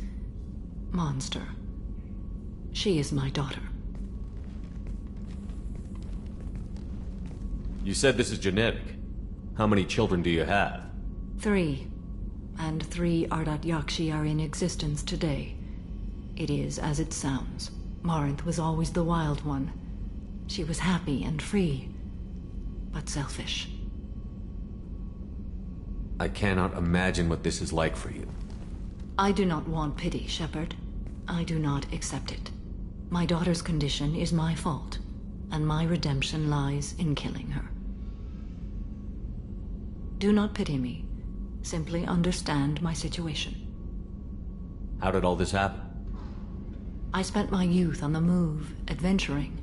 monster. She is my daughter. You said this is genetic. How many children do you have? 3. And 3 Ardat Yakshi are in existence today. It is as it sounds. Morinth was always the wild one. She was happy and free, but selfish. I cannot imagine what this is like for you. I do not want pity, Shepard. I do not accept it. My daughter's condition is my fault, and my redemption lies in killing her. Do not pity me. Simply understand my situation. How did all this happen? I spent my youth on the move, adventuring.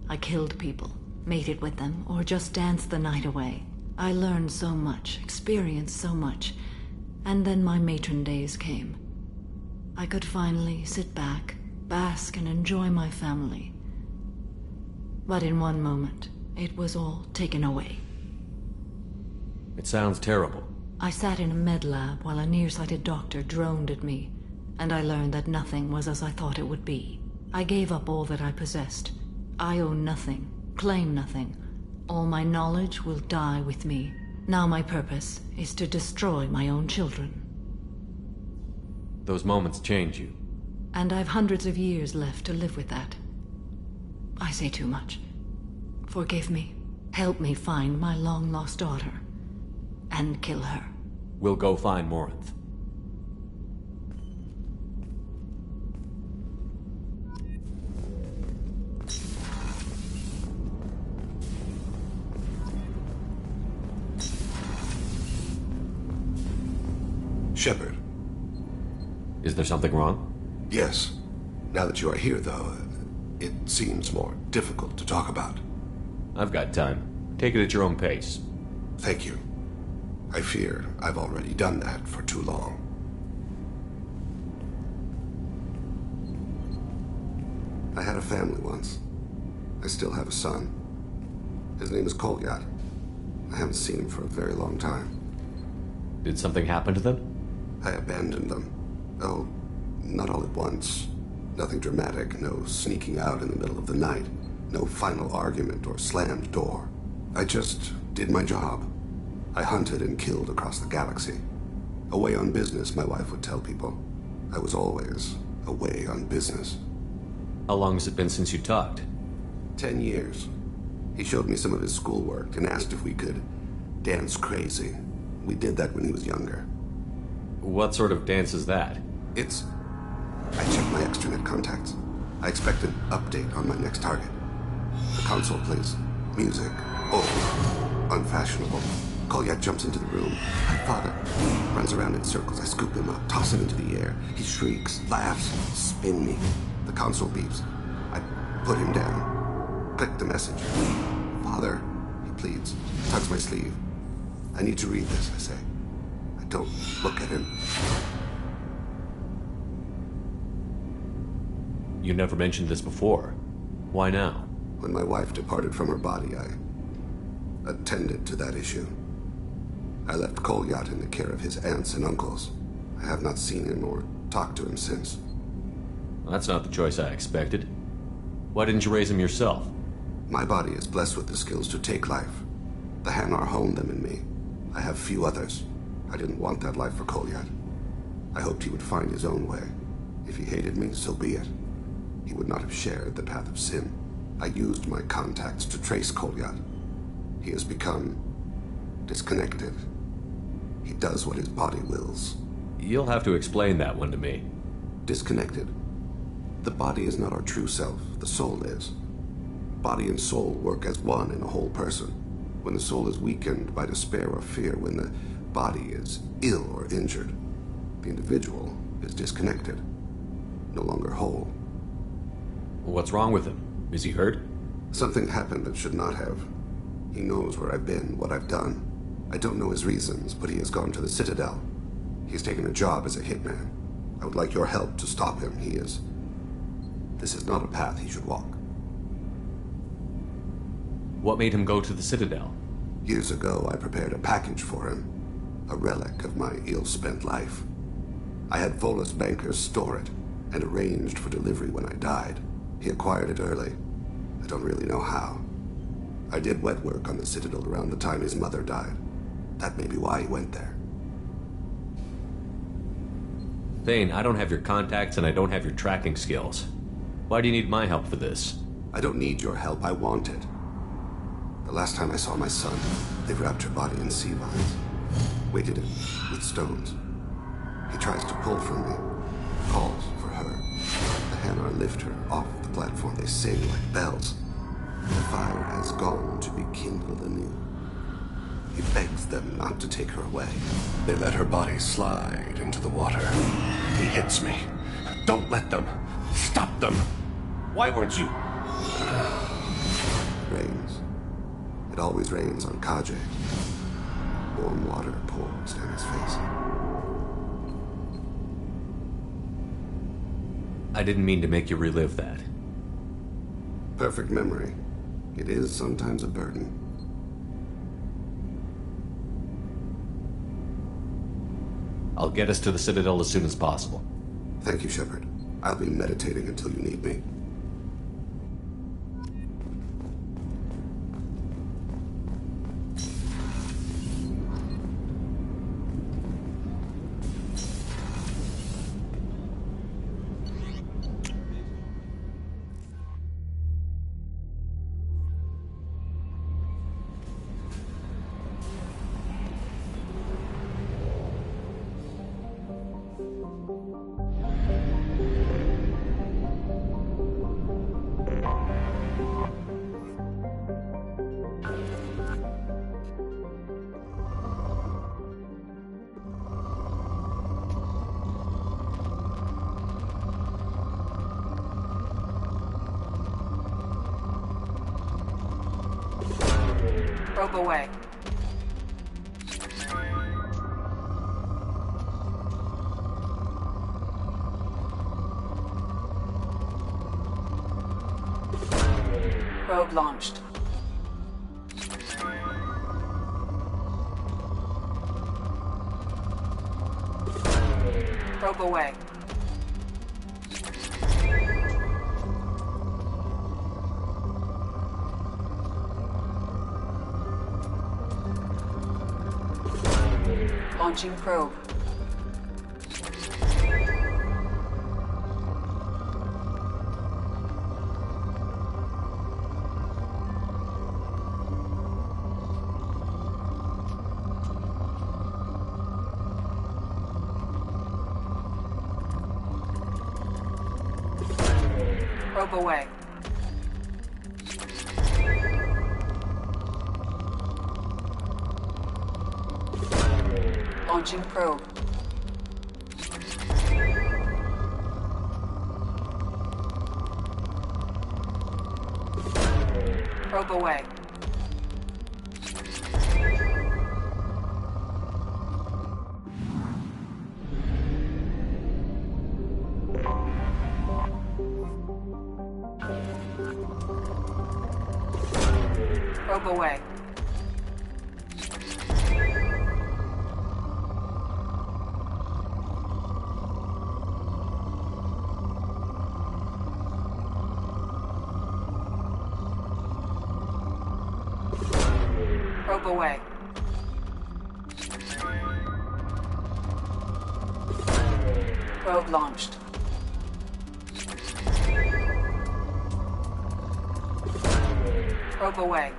I killed people, mated with them, or just danced the night away. I learned so much, experienced so much, and then my matron days came. I could finally sit back, bask and enjoy my family. But in one moment, it was all taken away. It sounds terrible. I sat in a med lab while a nearsighted doctor droned at me, and I learned that nothing was as I thought it would be. I gave up all that I possessed. I own nothing, claim nothing. All my knowledge will die with me. Now my purpose is to destroy my own children. Those moments change you. And I've hundreds of years left to live with that. I say too much. Forgive me. Help me find my long-lost daughter. And kill her. We'll go find Morinth. Shepard. Is there something wrong? Yes. Now that you are here, though, it seems more difficult to talk about. I've got time. Take it at your own pace. Thank you. I fear I've already done that for too long. I had a family once. I still have a son. His name is Kolyat. I haven't seen him for a very long time. Did something happen to them? I abandoned them. Oh, not all at once. Nothing dramatic, no sneaking out in the middle of the night, no final argument or slammed door. I just did my job. I hunted and killed across the galaxy. Away on business, my wife would tell people. I was always away on business. How long has it been since you talked? 10 years. He showed me some of his schoolwork and asked if we could dance crazy. We did that when he was younger. What sort of dance is that? It's... I checked my extranet contacts. I expect an update on my next target. The console plays music. Old. Unfashionable. Kolyat jumps into the room. My father runs around in circles. I scoop him up, toss him into the air. He shrieks, laughs, spin me. The console beeps. I put him down. Click the message. Father, he pleads. Tugs my sleeve. I need to read this, I say. I don't look at him. You never mentioned this before. Why now? When my wife departed from her body, I attended to that issue. I left Kolyat in the care of his aunts and uncles. I have not seen him or talked to him since. Well, that's not the choice I expected. Why didn't you raise him yourself? My body is blessed with the skills to take life. The Hanar honed them in me. I have few others. I didn't want that life for Kolyat. I hoped he would find his own way. If he hated me, so be it. He would not have shared the path of sin. I used my contacts to trace Kolyat. He has become disconnected. He does what his body wills. You'll have to explain that one to me. Disconnected. The body is not our true self. The soul is. Body and soul work as one in a whole person. When the soul is weakened by despair or fear, when the body is ill or injured, the individual is disconnected, no longer whole. What's wrong with him? Is he hurt? Something happened that should not have. He knows where I've been, what I've done. I don't know his reasons, but he has gone to the Citadel. He's taken a job as a hitman. I would like your help to stop him. This is not a path he should walk. What made him go to the Citadel? Years ago, I prepared a package for him. A relic of my ill-spent life. I had Volus bankers store it, and arranged for delivery when I died. He acquired it early. I don't really know how. I did wet work on the Citadel around the time his mother died. That may be why he went there. Thane, I don't have your contacts and I don't have your tracking skills. Why do you need my help for this? I don't need your help. I want it. The last time I saw my son, they wrapped her body in sea vines. Weighted it with stones. He tries to pull from me. Calls for her. The Hanar lift her off the platform. They sing like bells. The fire has gone to be kindled anew. He begs them not to take her away. They let her body slide into the water. He hits me. Don't let them. Stop them. Why weren't you? Rains. It always rains on Kaje. Warm water pours down his face. I didn't mean to make you relive that. Perfect memory. It is sometimes a burden. I'll get us to the Citadel as soon as possible. Thank you, Shepard. I'll be meditating until you need me. Probe away. Probe launched. Probe away. Launching probe. Probe away. Launching probe. Probe away. Probe away. Probe away. Probe launched. Probe away.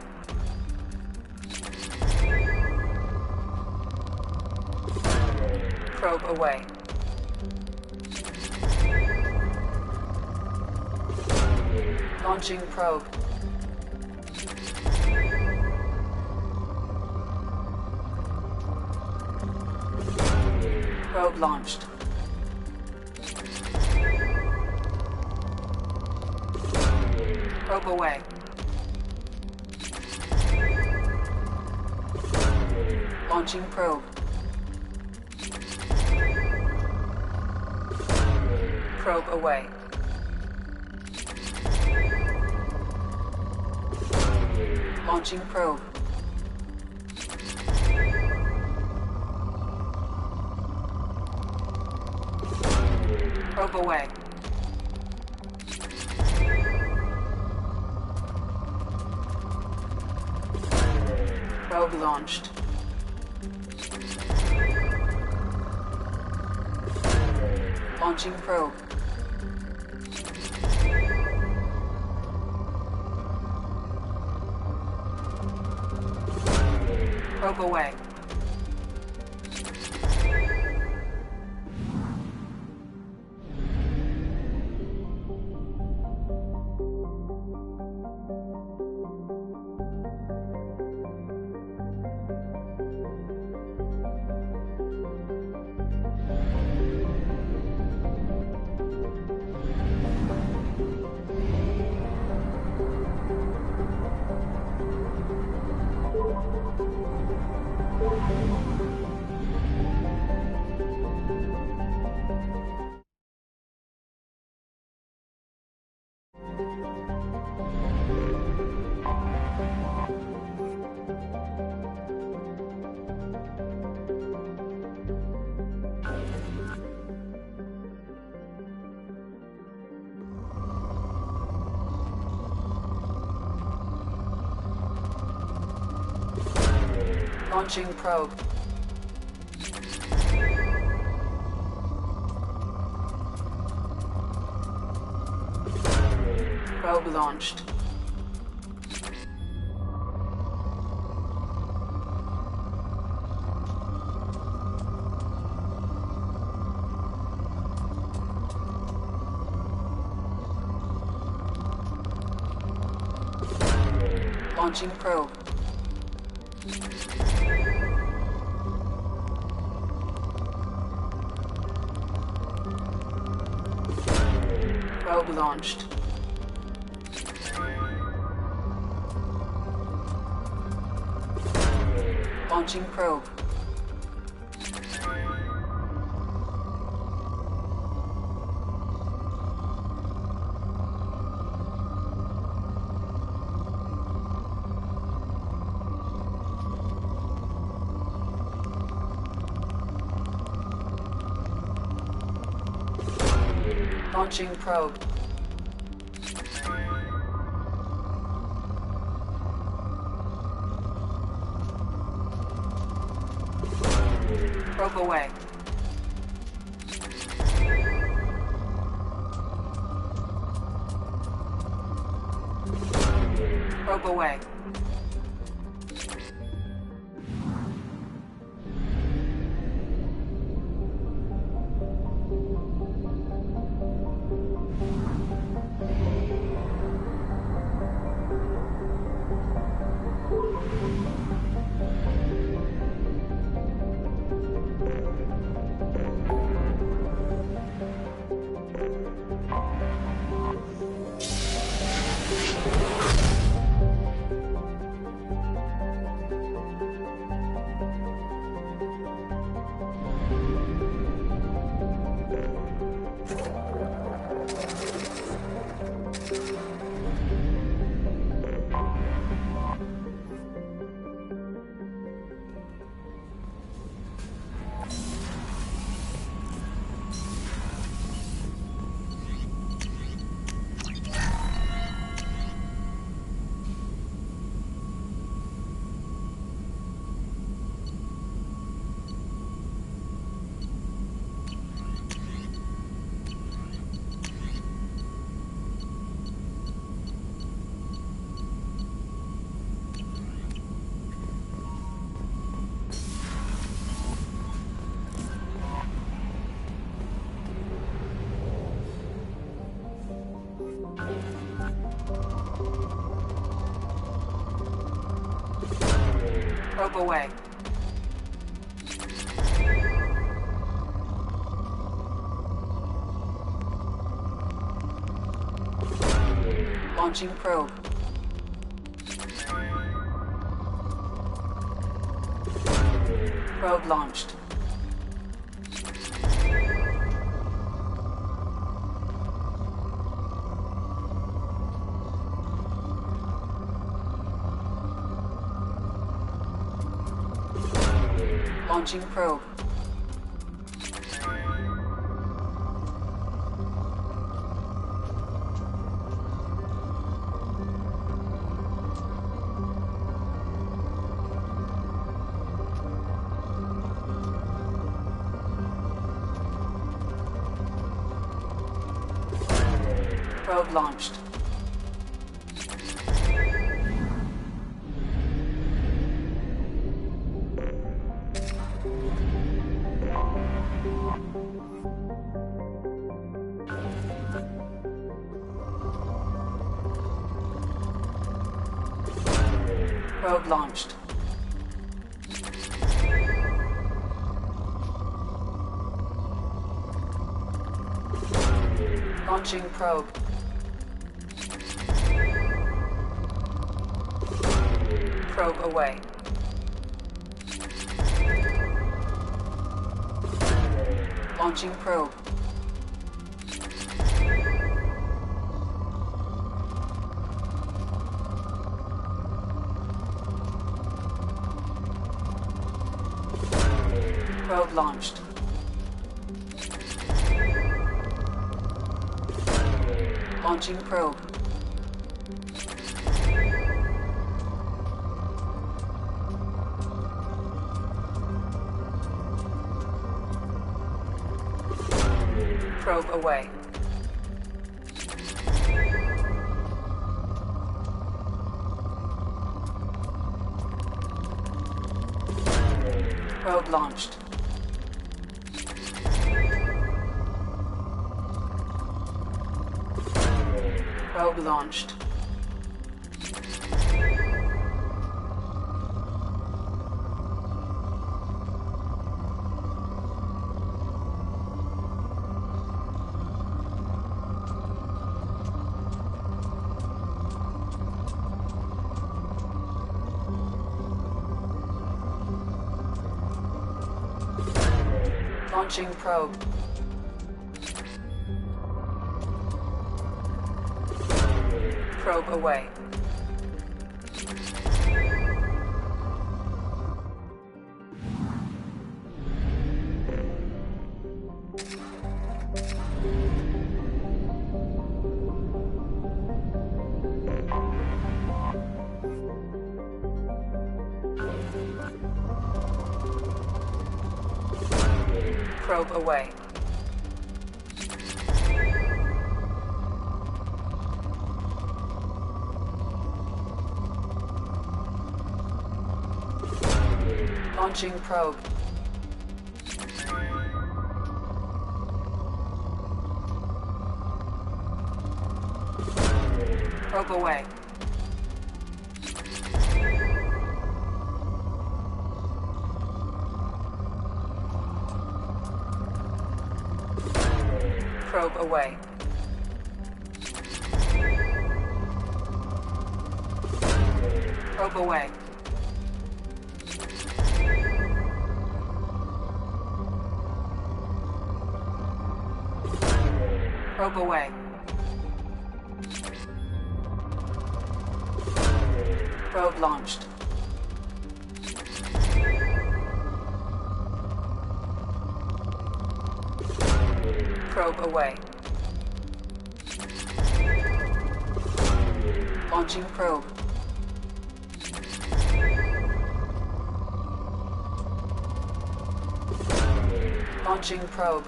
Probe away. Launching probe. Probe launched. Probe away. Launching probe. Probe away. Launching probe. Probe away. Probe launched. Launching probe. Probe away. Launching probe. Probe launched. Launching probe. Probe launched. Launching probe. Launching probe. Probe away. Probe away. Probe away. Launching probe. Probe launched. Launching probe. Probe launched. Probe launched. Launching probe. Probe away. Launching probe. Probe launched. Launching probe. Probe away. Probe launched. Probe launched. Launching probe. Probe away. Probe away. Launching probe. Probe away. Probe away. Probe away. Probe away. Probe launched. Probe away. Launching probe. Launching probe.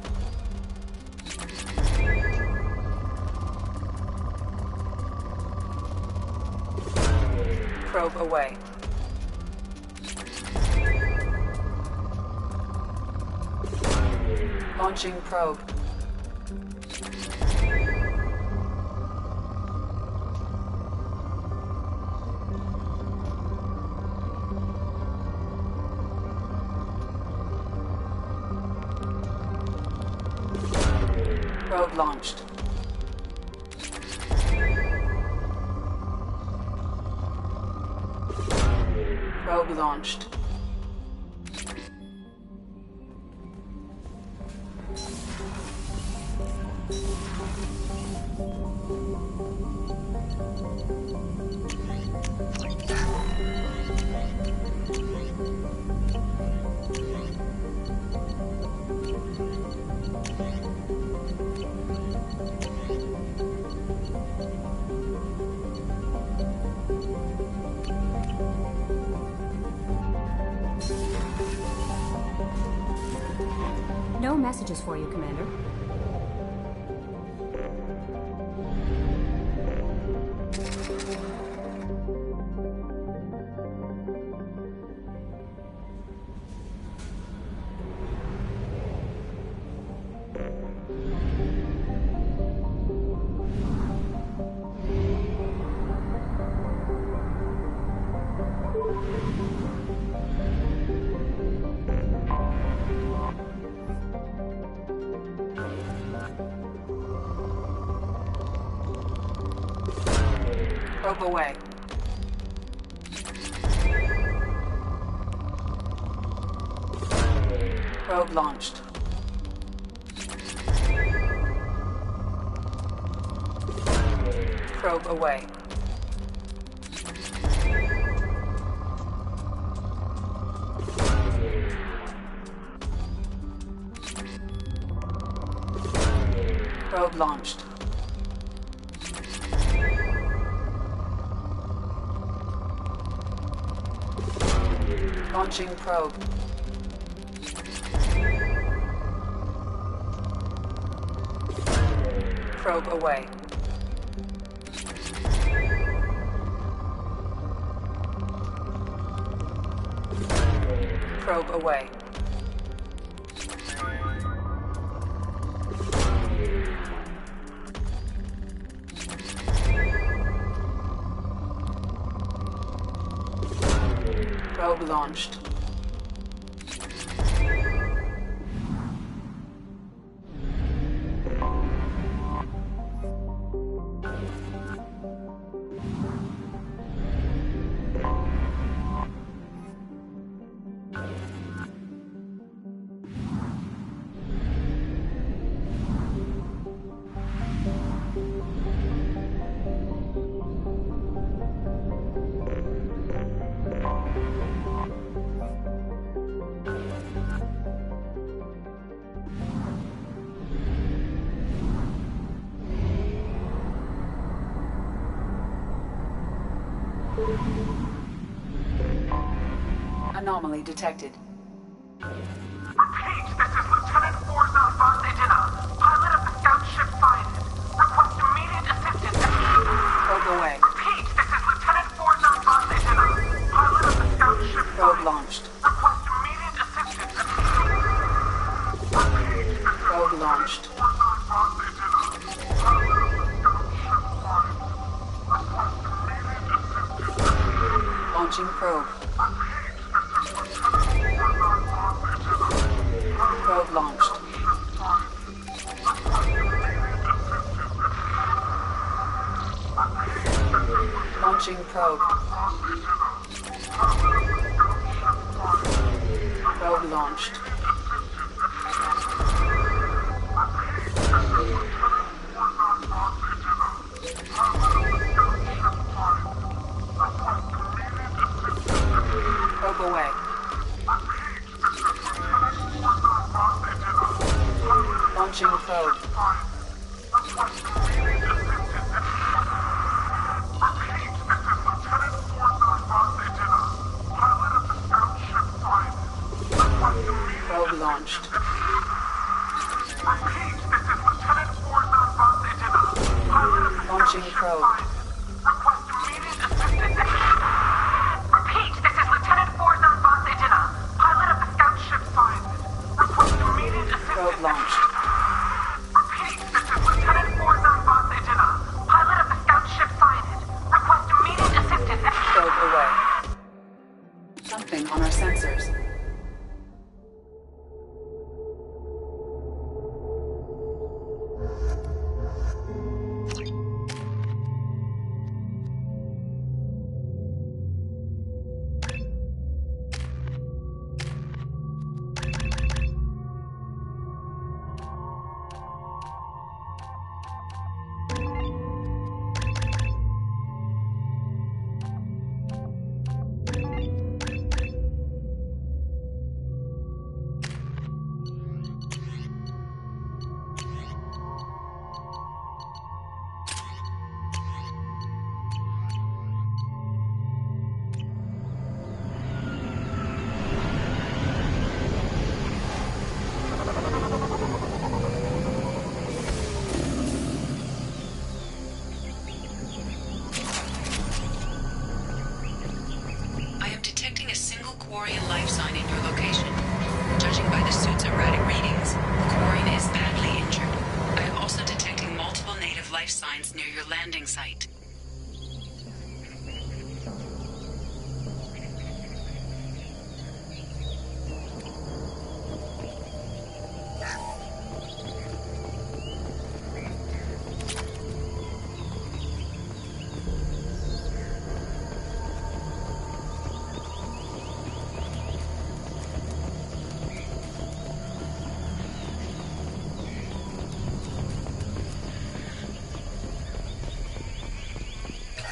Probe away. Launching probe. Probe launched. Probe launched. No messages for you, Commander. Probe away. Probe launched. Probe away. Probe launched. Launching probe. Probe away. Probe away. Probe launched. Anomaly detected. Repeat, this is Lieutenant Forza Vasedina, pilot of the scout ship Find. Request immediate assistance. Probe away. Repeat, this is Lieutenant Forza Vasedina, pilot of the scout ship Probe Find. launched. Request immediate assistance. Probe launched. Launching probe. Probe launched. Launching probe. Probe launched. Probe away. Launching probe. Probe launched. Launching probe. Repeat, this is Lieutenant Forza Vasedina, pilot of the scout ship Find. Request immediate assistance. Probe launched. Repeat, this is Lieutenant Forza Vasedina, pilot of the scout ship Find. Request immediate assistance. Probe away. Something on our sensors. Quarian life sign in your location. Judging by the suit's erratic readings, the Quarian is badly injured. I am also detecting multiple native life signs near your landing site.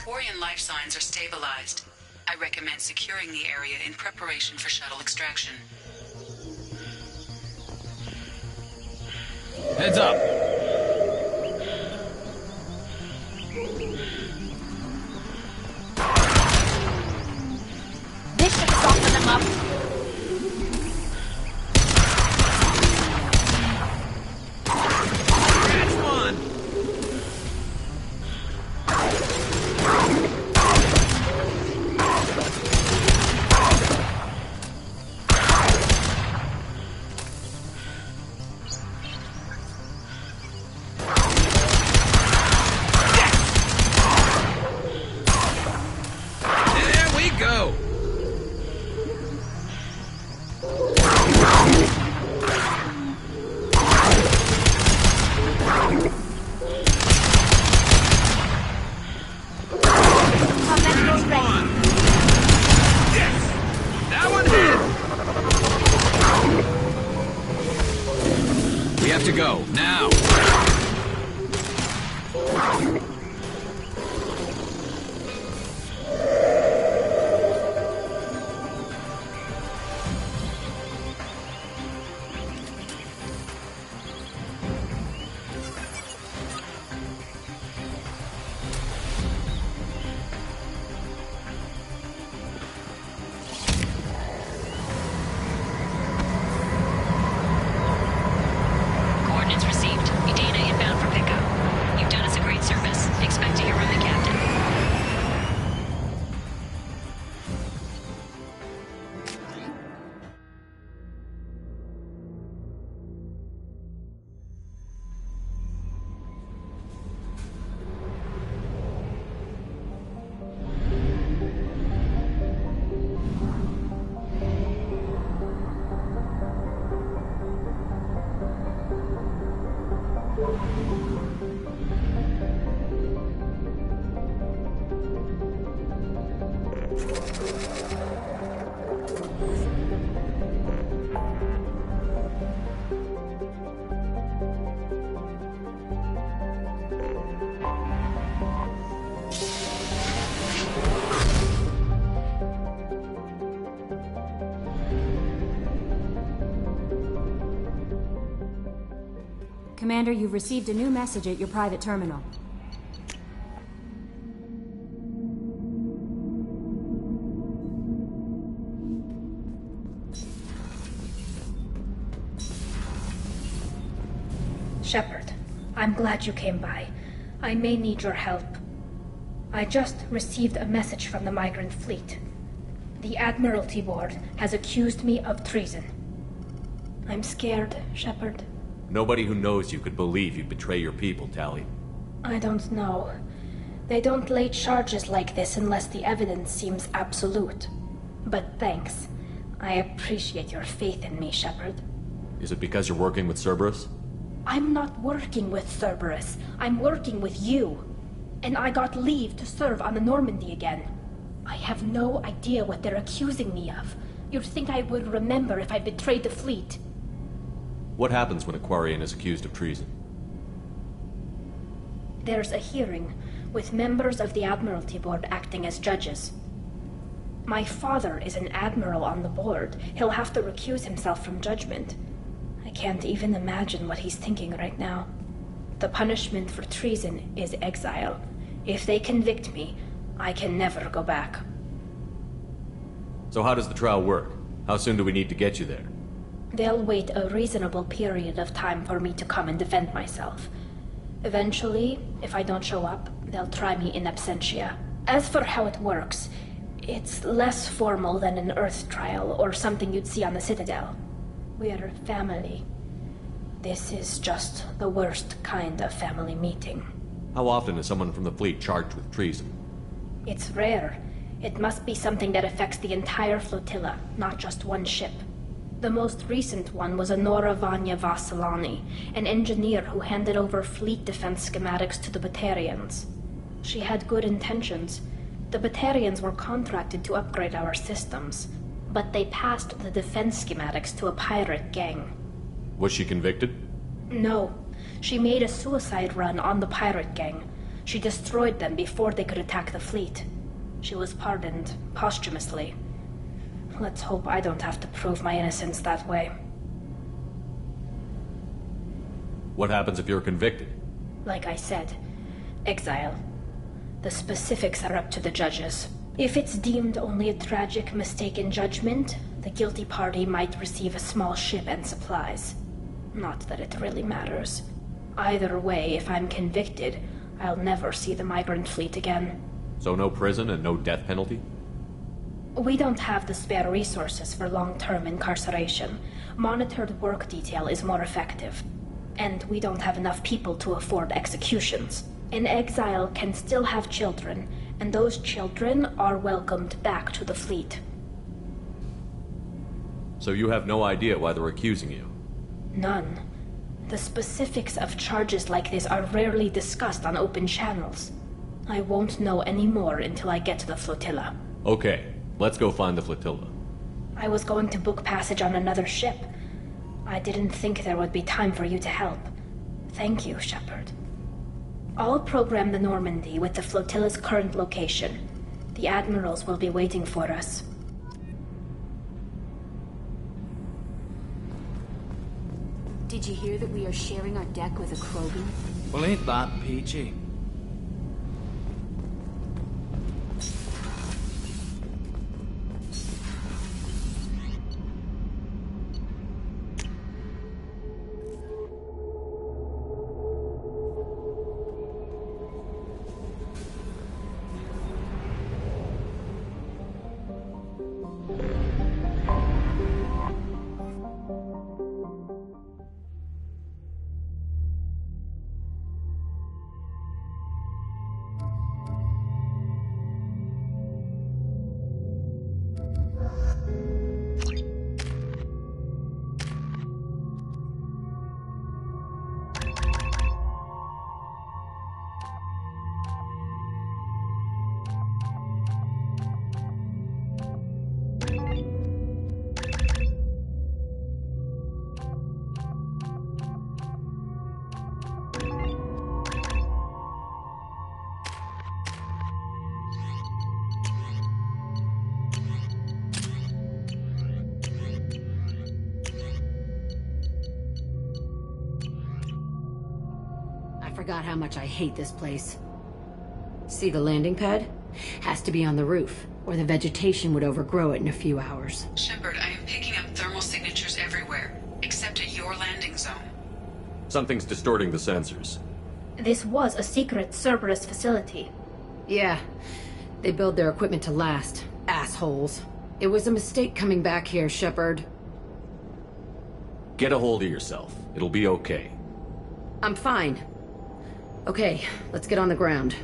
Quarian life signs are stabilized. I recommend securing the area in preparation for shuttle extraction. Heads up! This should soften them up. That's one! Go! Yes! That one hit! We have to go, now! Commander, you've received a new message at your private terminal. Shepard, I'm glad you came by. I may need your help. I just received a message from the migrant fleet. The Admiralty Board has accused me of treason. I'm scared, Shepard. Nobody who knows you could believe you'd betray your people, Tali. I don't know. They don't lay charges like this unless the evidence seems absolute. But thanks. I appreciate your faith in me, Shepard. Is it because you're working with Cerberus? I'm not working with Cerberus. I'm working with you. And I got leave to serve on the Normandy again. I have no idea what they're accusing me of. You'd think I would remember if I betrayed the fleet. What happens when a Quarian is accused of treason? There's a hearing, with members of the Admiralty Board acting as judges. My father is an admiral on the board. He'll have to recuse himself from judgment. I can't even imagine what he's thinking right now. The punishment for treason is exile. If they convict me, I can never go back. So how does the trial work? How soon do we need to get you there? They'll wait a reasonable period of time for me to come and defend myself. Eventually, if I don't show up, they'll try me in absentia. As for how it works, it's less formal than an Earth trial or something you'd see on the Citadel. We're family. This is just the worst kind of family meeting. How often is someone from the fleet charged with treason? It's rare. It must be something that affects the entire flotilla, not just one ship. The most recent one was Honora Vanya Vassilani, an engineer who handed over fleet defense schematics to the Batarians. She had good intentions. The Batarians were contracted to upgrade our systems, but they passed the defense schematics to a pirate gang. Was she convicted? No. She made a suicide run on the pirate gang. She destroyed them before they could attack the fleet. She was pardoned posthumously. Let's hope I don't have to prove my innocence that way. What happens if you're convicted? Like I said, exile. The specifics are up to the judges. If it's deemed only a tragic mistake in judgment, the guilty party might receive a small ship and supplies. Not that it really matters. Either way, if I'm convicted, I'll never see the migrant fleet again. So no prison and no death penalty? We don't have the spare resources for long-term incarceration. Monitored work detail is more effective. And we don't have enough people to afford executions. An exile can still have children, and those children are welcomed back to the fleet. So you have no idea why they're accusing you? None. The specifics of charges like this are rarely discussed on open channels. I won't know any more until I get to the flotilla. Okay. Let's go find the flotilla. I was going to book passage on another ship. I didn't think there would be time for you to help. Thank you, Shepard. I'll program the Normandy with the flotilla's current location. The admirals will be waiting for us. Did you hear that we are sharing our deck with a Krogan? Well, ain't that peachy? forgot how much I hate this place. See the landing pad? Has to be on the roof, or the vegetation would overgrow it in a few hours. Shepard, I am picking up thermal signatures everywhere, except at your landing zone. Something's distorting the sensors. This was a secret Cerberus facility. Yeah, they build their equipment to last. Assholes. It was a mistake coming back here, Shepard. Get a hold of yourself. It'll be okay. I'm fine. Okay, let's get on the ground.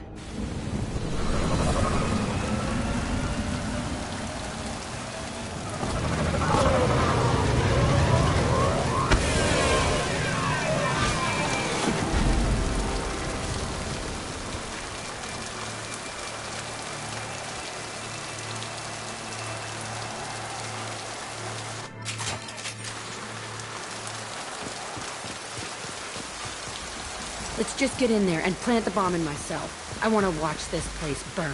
Let's just get in there and plant the bomb in myself. I want to watch this place burn.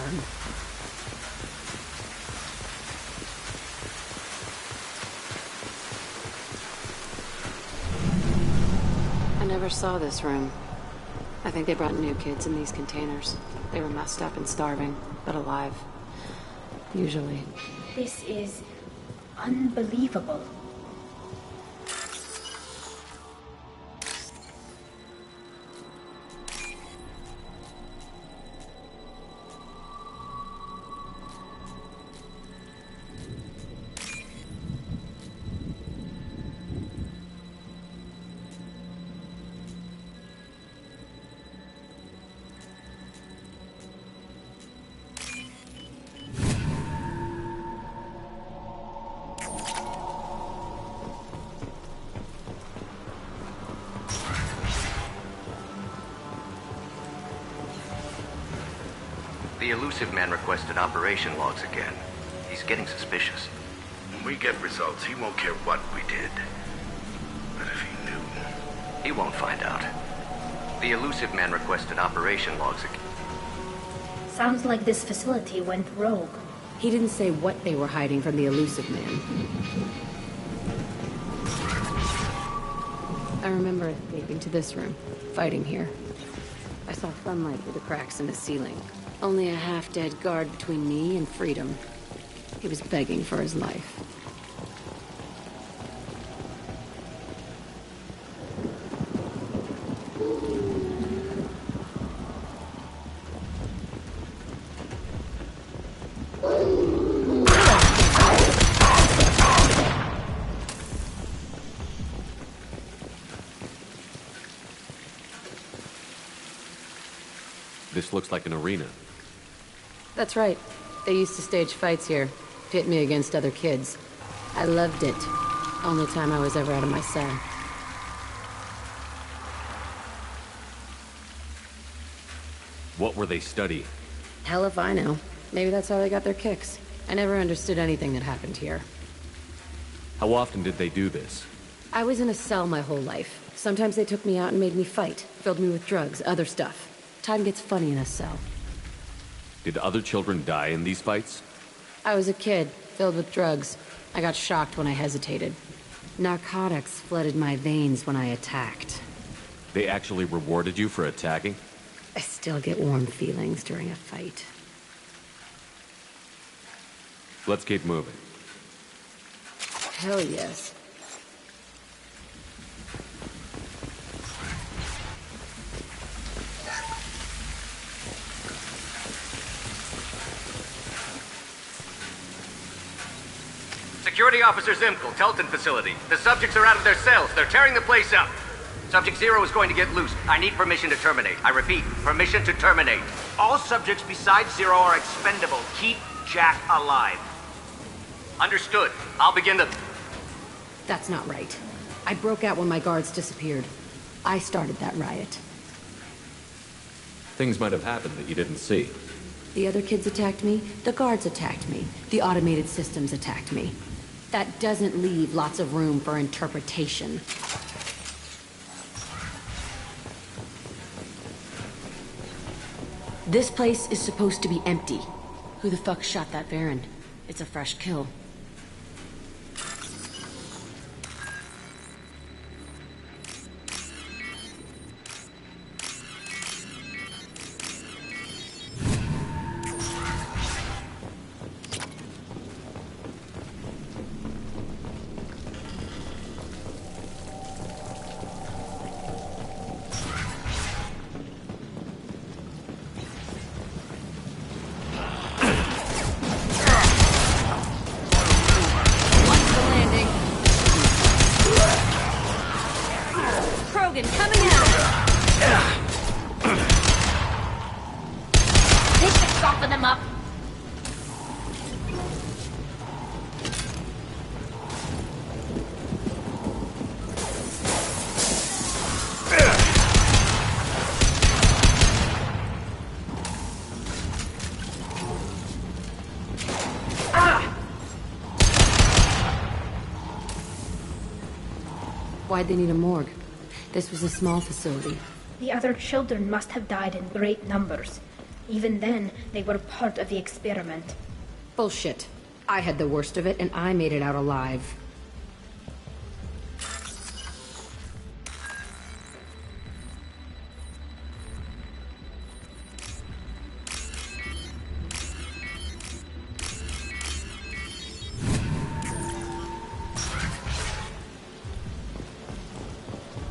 I never saw this room. I think they brought new kids in these containers. They were messed up and starving, but alive. Usually. This is unbelievable. The elusive man requested operation logs again. He's getting suspicious. When we get results, he won't care what we did. But if he knew... He won't find out. The elusive man requested operation logs again. Sounds like this facility went rogue. He didn't say what they were hiding from the elusive man. I remember escaping to this room, fighting here. I saw sunlight through the cracks in the ceiling. Only a half-dead guard between me and freedom. He was begging for his life. This looks like an arena. That's right. They used to stage fights here, pit me against other kids. I loved it. Only time I was ever out of my cell. What were they studying? Hell if I know. Maybe that's how they got their kicks. I never understood anything that happened here. How often did they do this? I was in a cell my whole life. Sometimes they took me out and made me fight, filled me with drugs, other stuff. Time gets funny in a cell. Did other children die in these fights? I was a kid, filled with drugs. I got shocked when I hesitated. Narcotics flooded my veins when I attacked. They actually rewarded you for attacking? I still get warm feelings during a fight. Let's keep moving. Hell yes. Security Officer Zimkel, Telton facility. The subjects are out of their cells. They're tearing the place up. Subject Zero is going to get loose. I need permission to terminate. I repeat, permission to terminate. All subjects besides Zero are expendable. Keep Jack alive. Understood. I'll begin the... That's not right. I broke out when my guards disappeared. I started that riot. Things might have happened that you didn't see. The other kids attacked me. The guards attacked me. The automated systems attacked me. That doesn't leave lots of room for interpretation. This place is supposed to be empty. Who the fuck shot that Baron? It's a fresh kill. Take the soften him up. Why'd they need a morgue? This was a small facility. The other children must have died in great numbers. Even then, they were part of the experiment. Bullshit. I had the worst of it, and I made it out alive.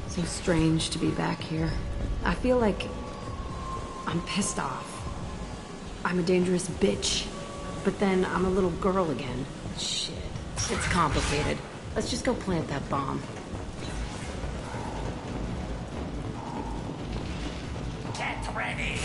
So strange to be back here. I feel like I'm pissed off. I'm a dangerous bitch. But then I'm a little girl again. Shit. It's complicated. Let's just go plant that bomb. Get ready!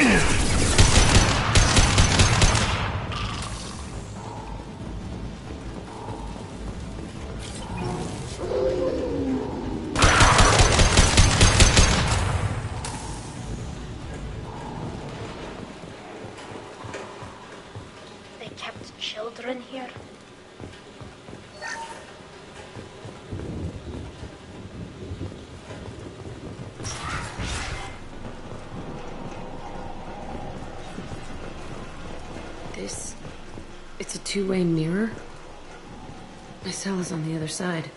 Children here? It's a two-way mirror? My cell is on the other side.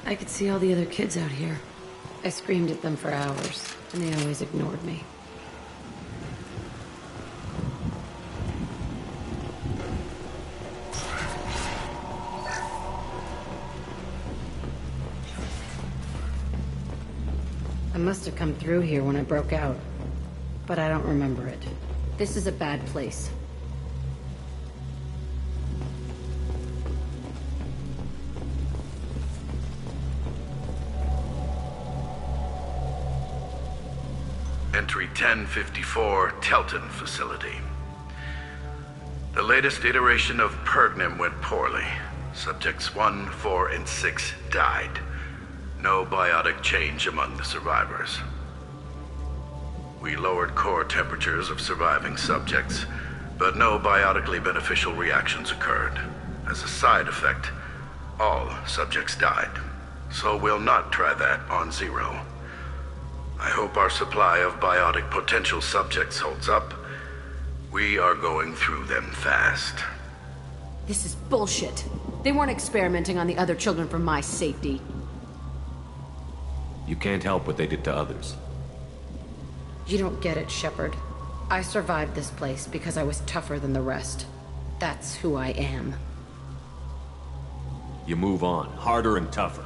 I could see all the other kids out here. I screamed at them for hours, and they always ignored me. I must have come through here when I broke out, but I don't remember it. This is a bad place. Entry 1054, Telton facility. The latest iteration of Pergnim went poorly. Subjects 1, 4, and 6 died. No biotic change among the survivors. We lowered core temperatures of surviving subjects, but no biotically beneficial reactions occurred. As a side effect, all subjects died. So we'll not try that on Zero. I hope our supply of biotic potential subjects holds up. We are going through them fast. This is bullshit. They weren't experimenting on the other children for my safety. You can't help what they did to others. You don't get it, Shepard. I survived this place because I was tougher than the rest. That's who I am. You move on, harder and tougher.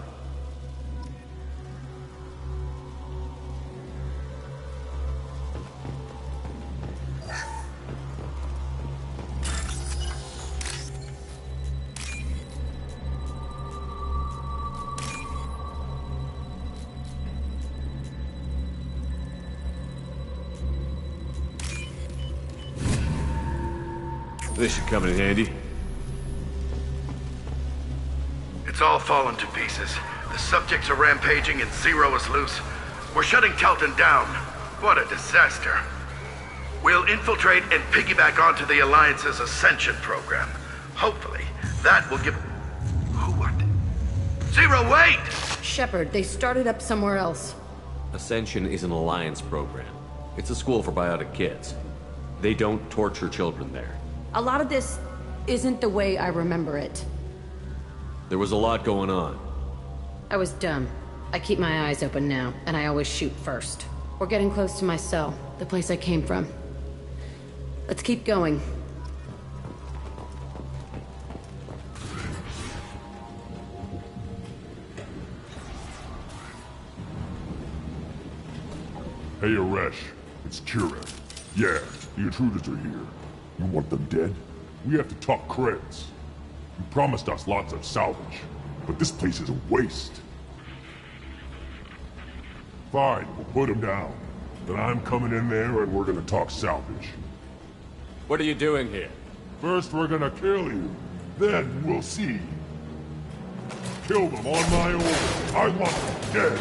This should come in handy. It's all fallen to pieces. The subjects are rampaging and Zero is loose. We're shutting Telton down. What a disaster. We'll infiltrate and piggyback onto the Alliance's Ascension program. Hopefully, that will give... What? Zero, wait! Shepard, they started up somewhere else. Ascension is an Alliance program. It's a school for biotic kids. They don't torture children there. A lot of this isn't the way I remember it. There was a lot going on. I was dumb. I keep my eyes open now, and I always shoot first. We're getting close to my cell, the place I came from. Let's keep going. Hey, Aresh. It's Kira. Yeah, the intruders are here. You want them dead? We have to talk creds. You promised us lots of salvage, but this place is a waste. Fine, we'll put them down. Then I'm coming in there and we're gonna talk salvage. What are you doing here? First we're gonna kill you, then we'll see. Kill them on my order. I want them dead.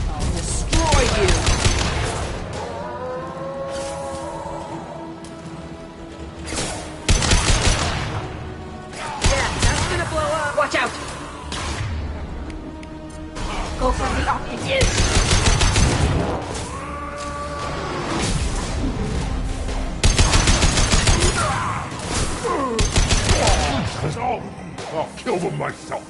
I'll destroy you! Yeah, that's gonna blow up! Watch out! Go for the optics. That's all. I'll kill them myself.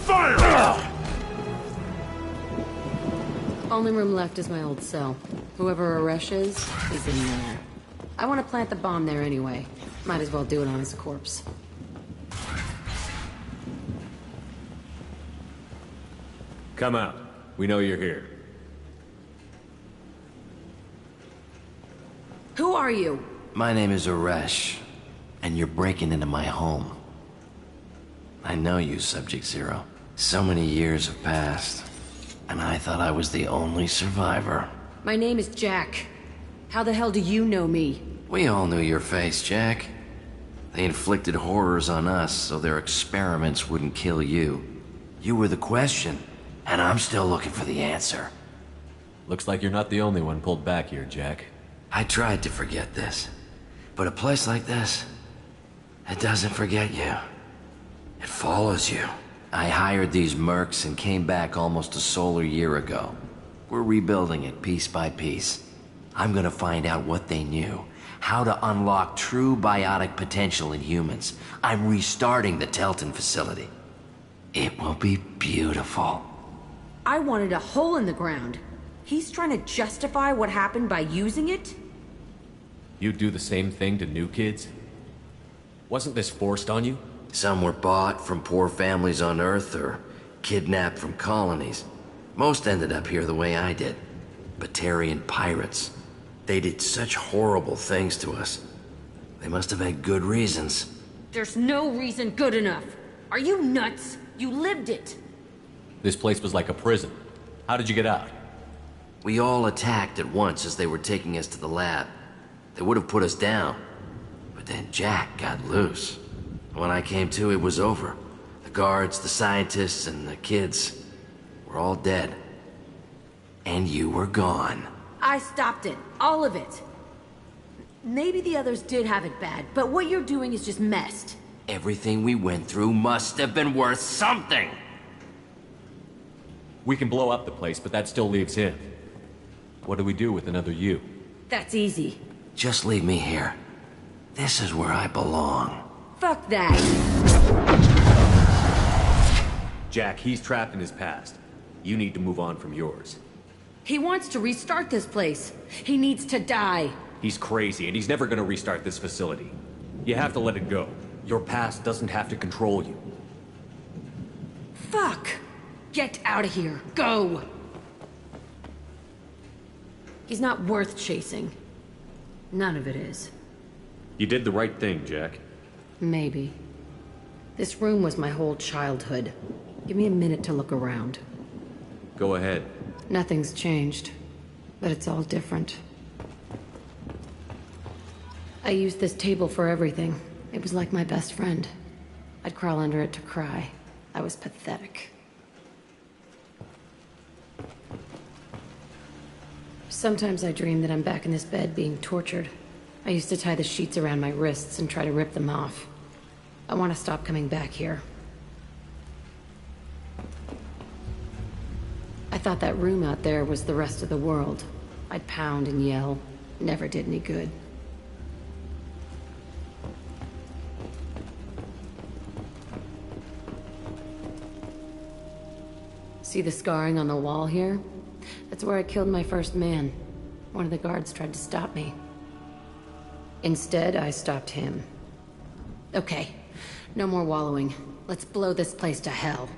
Fire! Only room left is my old cell. Whoever Aresh is in there. I want to plant the bomb there anyway. Might as well do it on his corpse. Come out. We know you're here. Who are you? My name is Aresh, and you're breaking into my home. I know you, Subject Zero. So many years have passed, and I thought I was the only survivor. My name is Jack. How the hell do you know me? We all knew your face, Jack. They inflicted horrors on us so their experiments wouldn't kill you. You were the question, and I'm still looking for the answer. Looks like you're not the only one pulled back here, Jack. I tried to forget this, but a place like this, it doesn't forget you. It follows you. I hired these mercs and came back almost a solar year ago. We're rebuilding it piece by piece. I'm gonna find out what they knew, how to unlock true biotic potential in humans. I'm restarting the Telton facility. It will be beautiful. I wanted a hole in the ground. He's trying to justify what happened by using it? You'd do the same thing to new kids? Wasn't this forced on you? Some were bought from poor families on Earth or kidnapped from colonies. Most ended up here the way I did. Batarian pirates. They did such horrible things to us. They must have had good reasons. There's no reason good enough. Are you nuts? You lived it. This place was like a prison. How did you get out? We all attacked at once as they were taking us to the lab. They would have put us down. But then Jack got loose. When I came to, it was over. The guards, the scientists, and the kids were all dead. And you were gone. I stopped it. All of it. Maybe the others did have it bad, but what you're doing is just messed. Everything we went through must have been worth something! We can blow up the place, but that still leaves him. What do we do with another you? That's easy. Just leave me here. This is where I belong. Fuck that! Jack, he's trapped in his past. You need to move on from yours. He wants to restart this place. He needs to die. He's crazy, and he's never gonna restart this facility. You have to let it go. Your past doesn't have to control you. Fuck! Get out of here. Go! He's not worth chasing. None of it is. You did the right thing, Jack. Maybe. This room was my whole childhood. Give me a minute to look around. Go ahead. Nothing's changed, but it's all different. I used this table for everything. It was like my best friend. I'd crawl under it to cry. I was pathetic. Sometimes I dream that I'm back in this bed being tortured. I used to tie the sheets around my wrists and try to rip them off. I want to stop coming back here. I thought that room out there was the rest of the world. I'd pound and yell. Never did any good. See the scarring on the wall here? That's where I killed my first man. One of the guards tried to stop me. Instead, I stopped him. Okay, no more wallowing. Let's blow this place to hell.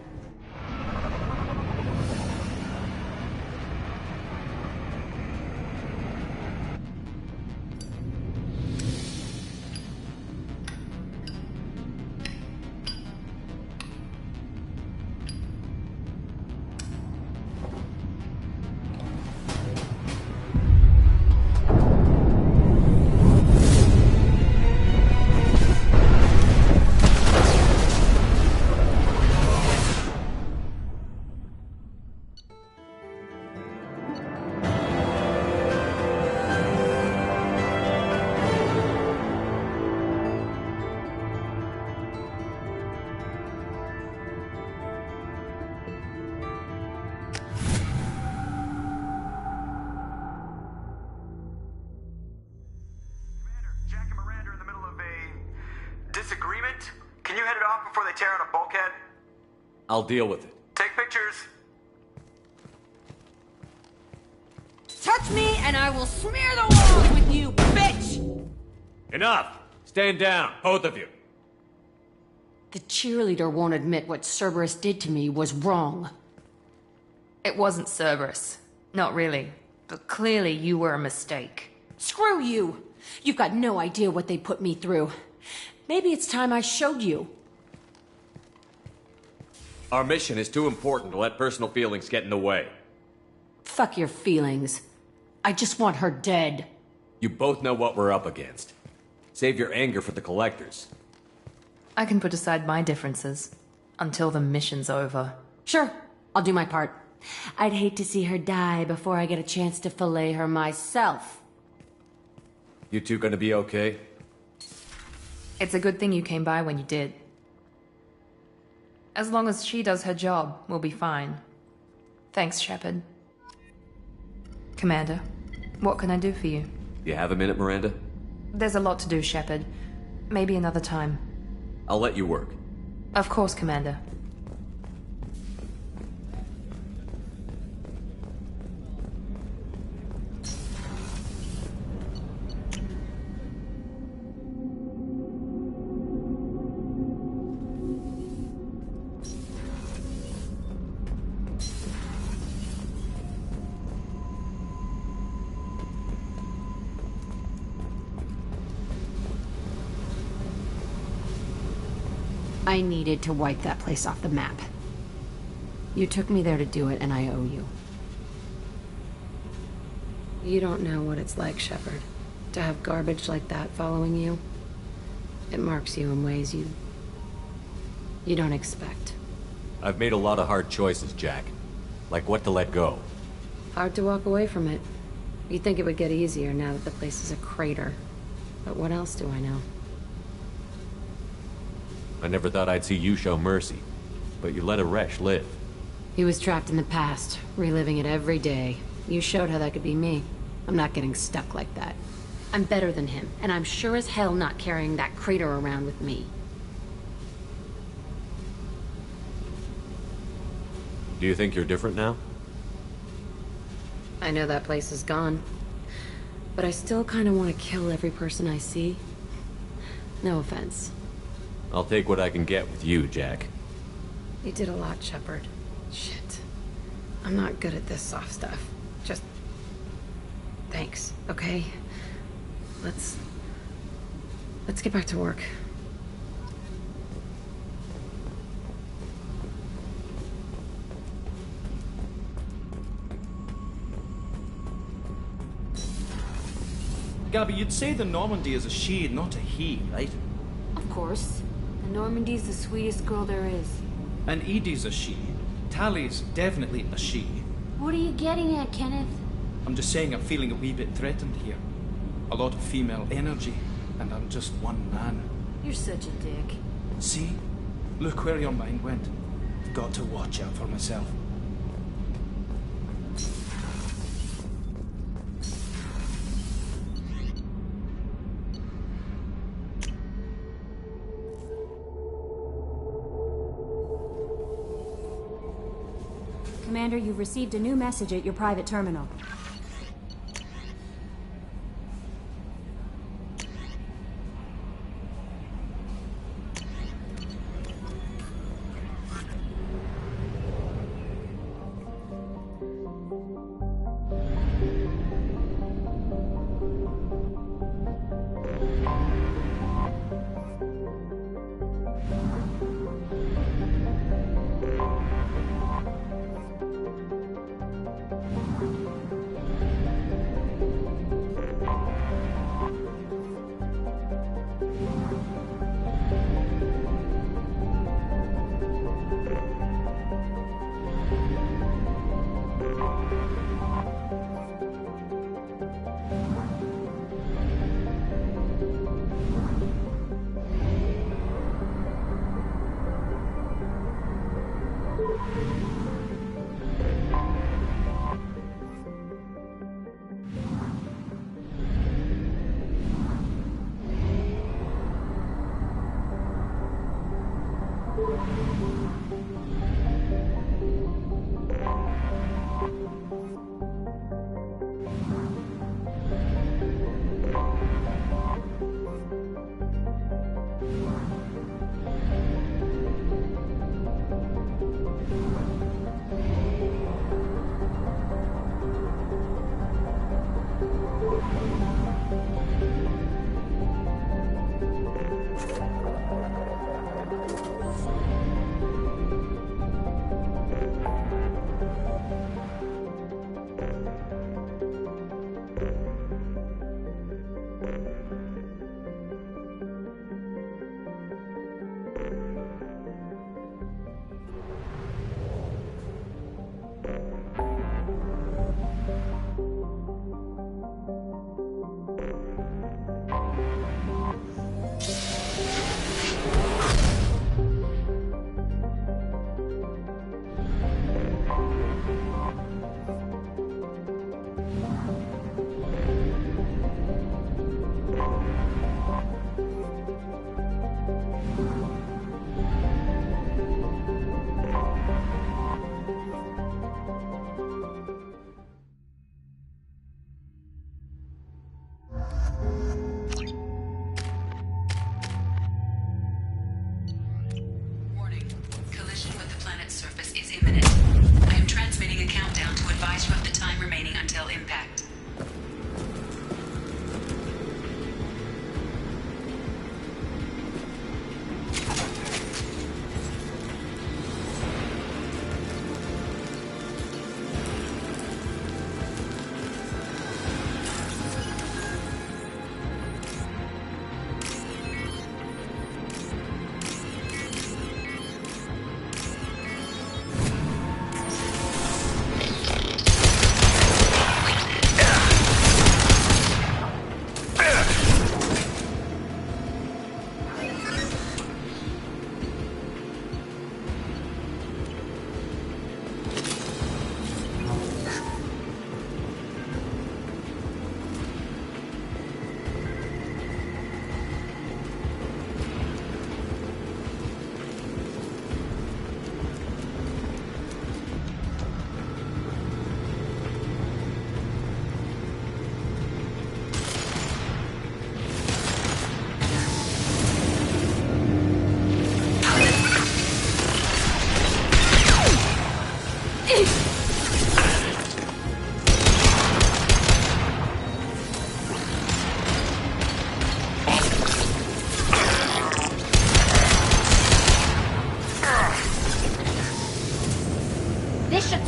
Disagreement? Can you head it off before they tear out a bulkhead? I'll deal with it. Take pictures. Touch me and I will smear the walls with you, bitch! Enough! Stand down, both of you. The cheerleader won't admit what Cerberus did to me was wrong. It wasn't Cerberus. Not really. But clearly you were a mistake. Screw you! You've got no idea what they put me through. Maybe it's time I showed you. Our mission is too important to let personal feelings get in the way. Fuck your feelings. I just want her dead. You both know what we're up against. Save your anger for the collectors. I can put aside my differences until the mission's over. Sure, I'll do my part. I'd hate to see her die before I get a chance to fillet her myself. You two gonna be okay? It's a good thing you came by when you did. As long as she does her job, we'll be fine. Thanks, Shepard. Commander, what can I do for you? You have a minute, Miranda? There's a lot to do, Shepard. Maybe another time. I'll let you work. Of course, Commander. I needed to wipe that place off the map. You took me there to do it, and I owe you. You don't know what it's like, Shepard, to have garbage like that following you. It marks you in ways you don't expect. I've made a lot of hard choices, Jack. Like what to let go. Hard to walk away from it. You'd think it would get easier now that the place is a crater. But what else do I know? I never thought I'd see you show mercy, but you let Aresh live. He was trapped in the past, reliving it every day. You showed how that could be me. I'm not getting stuck like that. I'm better than him, and I'm sure as hell not carrying that crater around with me. Do you think you're different now? I know that place is gone, but I still kind of want to kill every person I see. No offense. I'll take what I can get with you, Jack. You did a lot, Shepard. Shit. I'm not good at this soft stuff. Just... thanks, okay? Let's get back to work. Gabby, you'd say the Normandy is a she, not a he, right? Of course. The Normandy's the sweetest girl there is. And Edie's a she. Tally's definitely a she. What are you getting at, Kenneth? I'm just saying I'm feeling a wee bit threatened here. A lot of female energy, and I'm just one man. You're such a dick. See? Look where your mind went. I've got to watch out for myself. Commander, you've received a new message at your private terminal.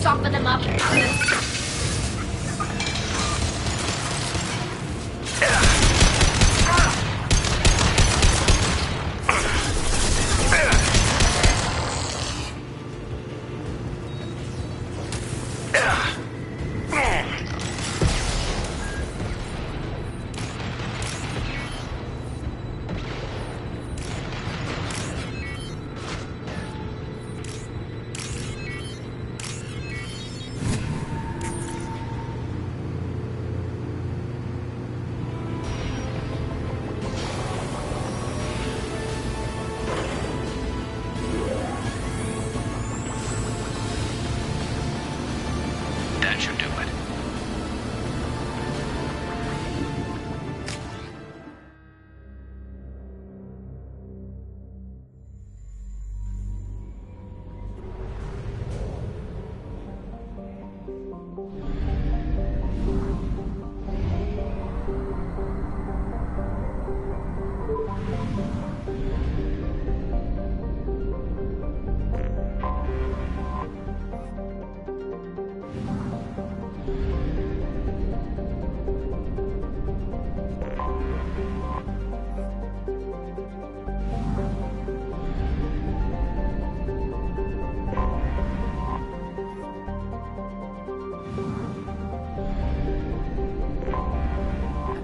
soften them up. That should do it.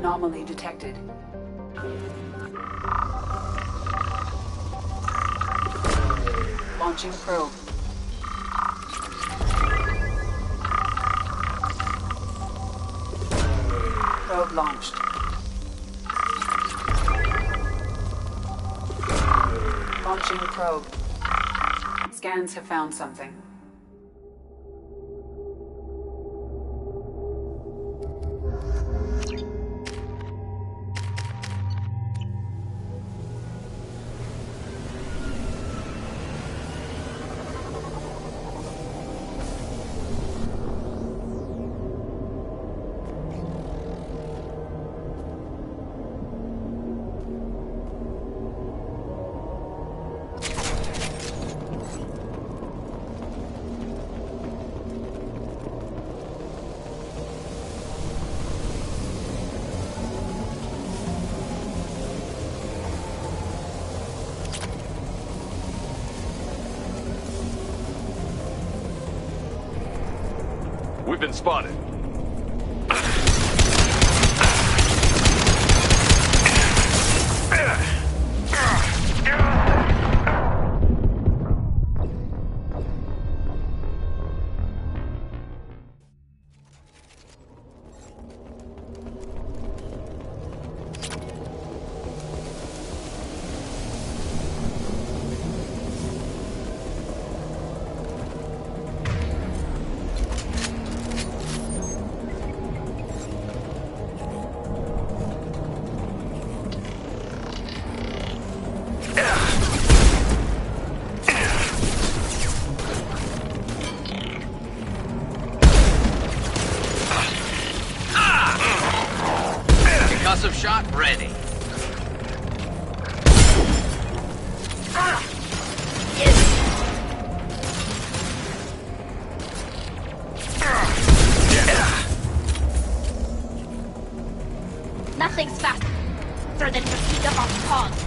Anomaly detected. Launching probe. Probe launched. Launching probe. scans have found something. We've been spotted. Concussive shot ready. Nothing's faster than pursuit of our cause.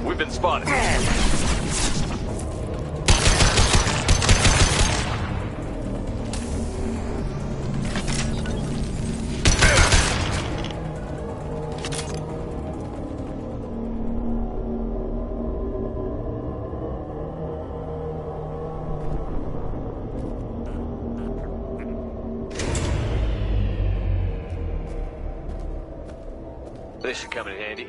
We've been spotted. This should come in handy.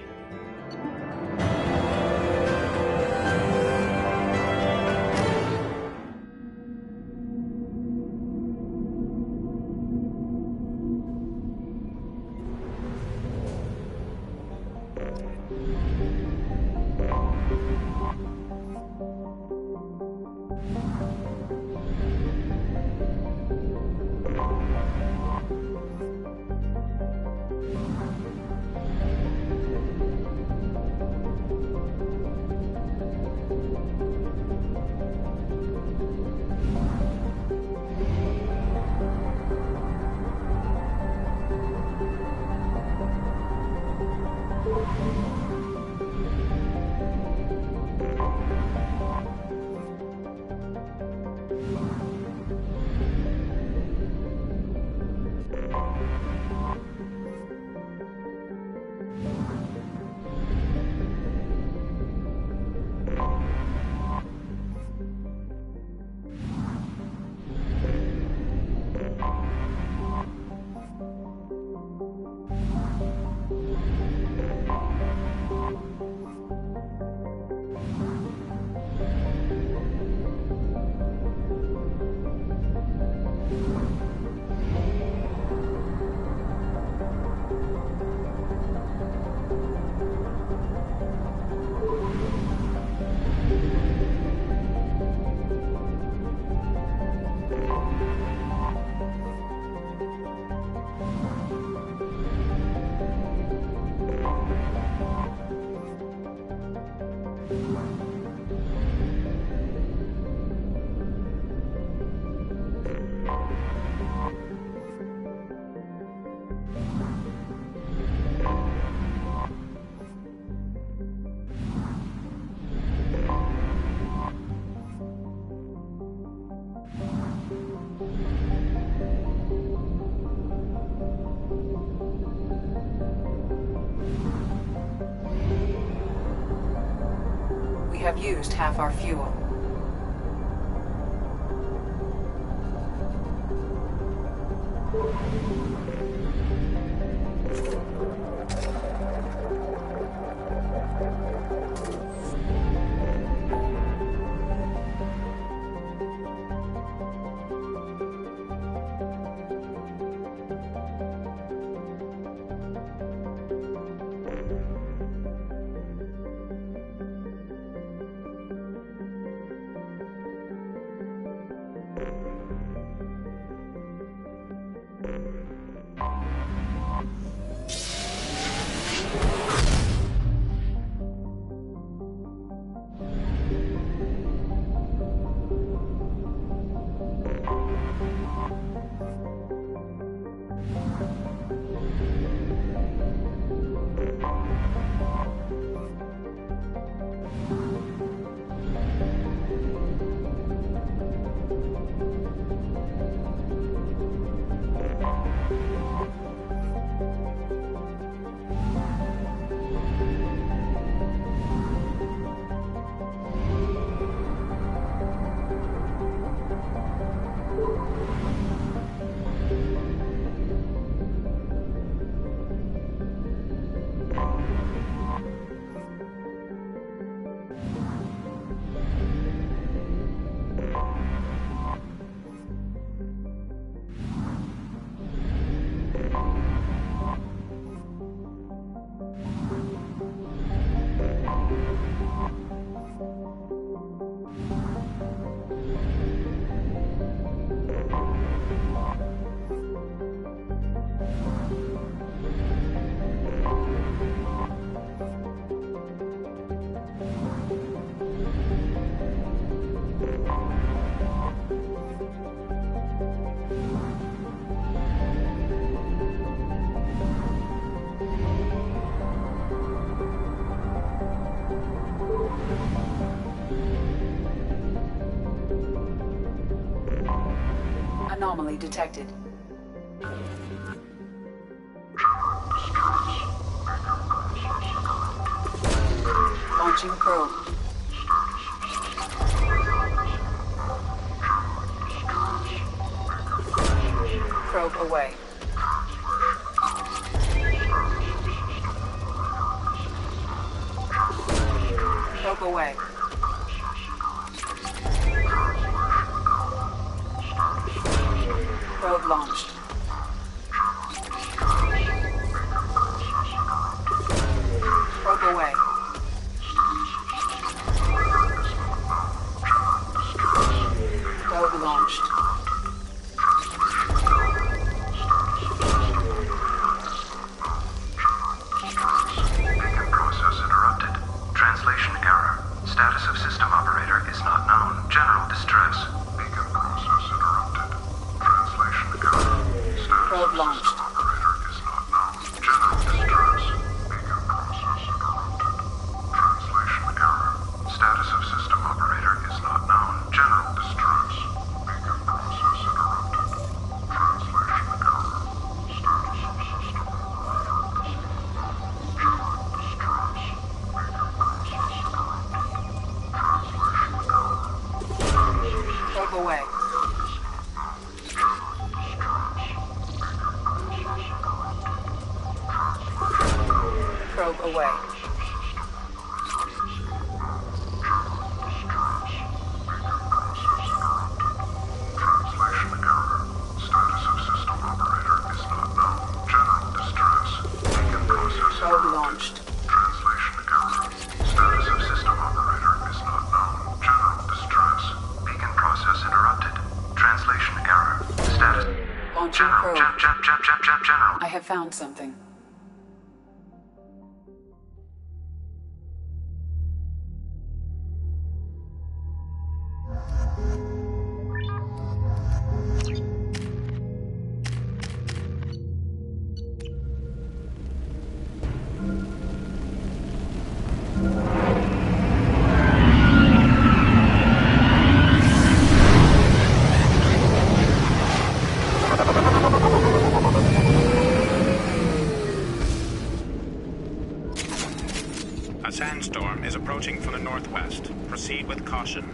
used half our fuel. Anomaly detected. Launching probe. Probe away. Probe away. Probe launched. Probe away. Probe launched. Beacon process interrupted. Translation error. Status of system operator is not known. General distress. Beacon process interrupted. Translation error. Status Probe launched. operator is not known. General distress. Beacon process interrupted. Translation error. Status of system operator is not known. General distress. Beacon process interrupted. Translation error. Status of system operator is not known. General distress. Beacon process interrupted. Translation error. Status of Probe away. Probe away. Translation error. Status of system operator is not known. General distress. Beacon process Probe launched. Translation error. Status of system operator is not known. General distress. Beacon process interrupted. Translation error. Status. Launching probe. General. I have found something. A sandstorm is approaching from the northwest. Proceed with caution.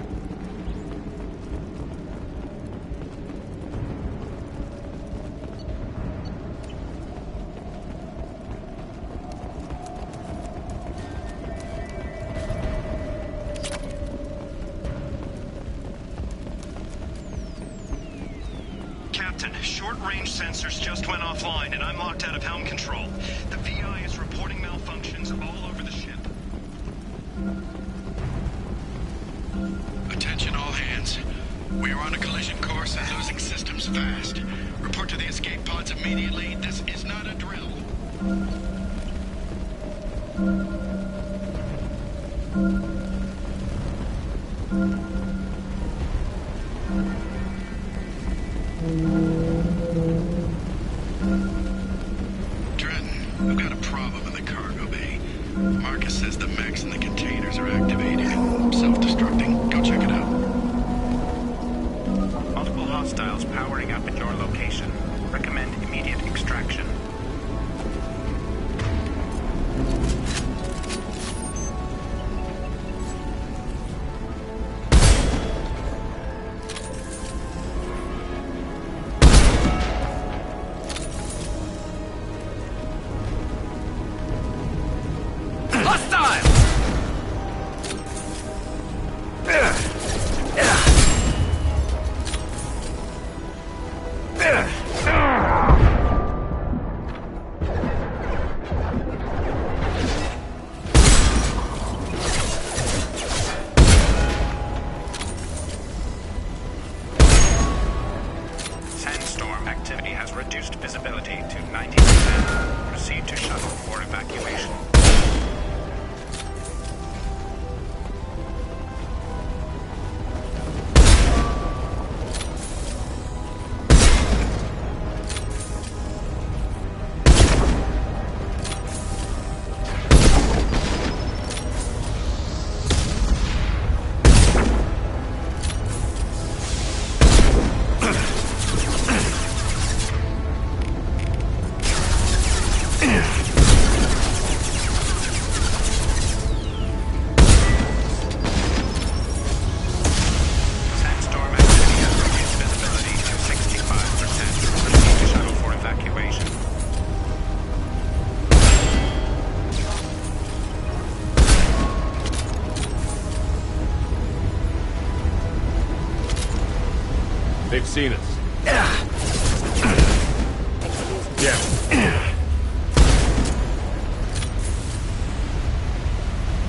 Captain, short-range sensors just went offline, and I'm locked out of helm control. The VI is reporting malfunctions all over the ship. Attention all hands. We are on a collision course and losing systems fast. Report to the escape pods immediately. This is not a drill. Trenton, we've got a problem in the cargo bay. Marcus says the mechs in the containers are activated and self-destructing. Go check it out. Multiple hostiles powering up at your location. Recommend immediate extraction. Sandstorm activity has reduced visibility to 90%. Proceed to shuttle for evacuation. Sandstorm activity has reduced visibility to 65%. Proceed to shuttle for evacuation. They've seen us. Yeah.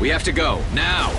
We have to go, now!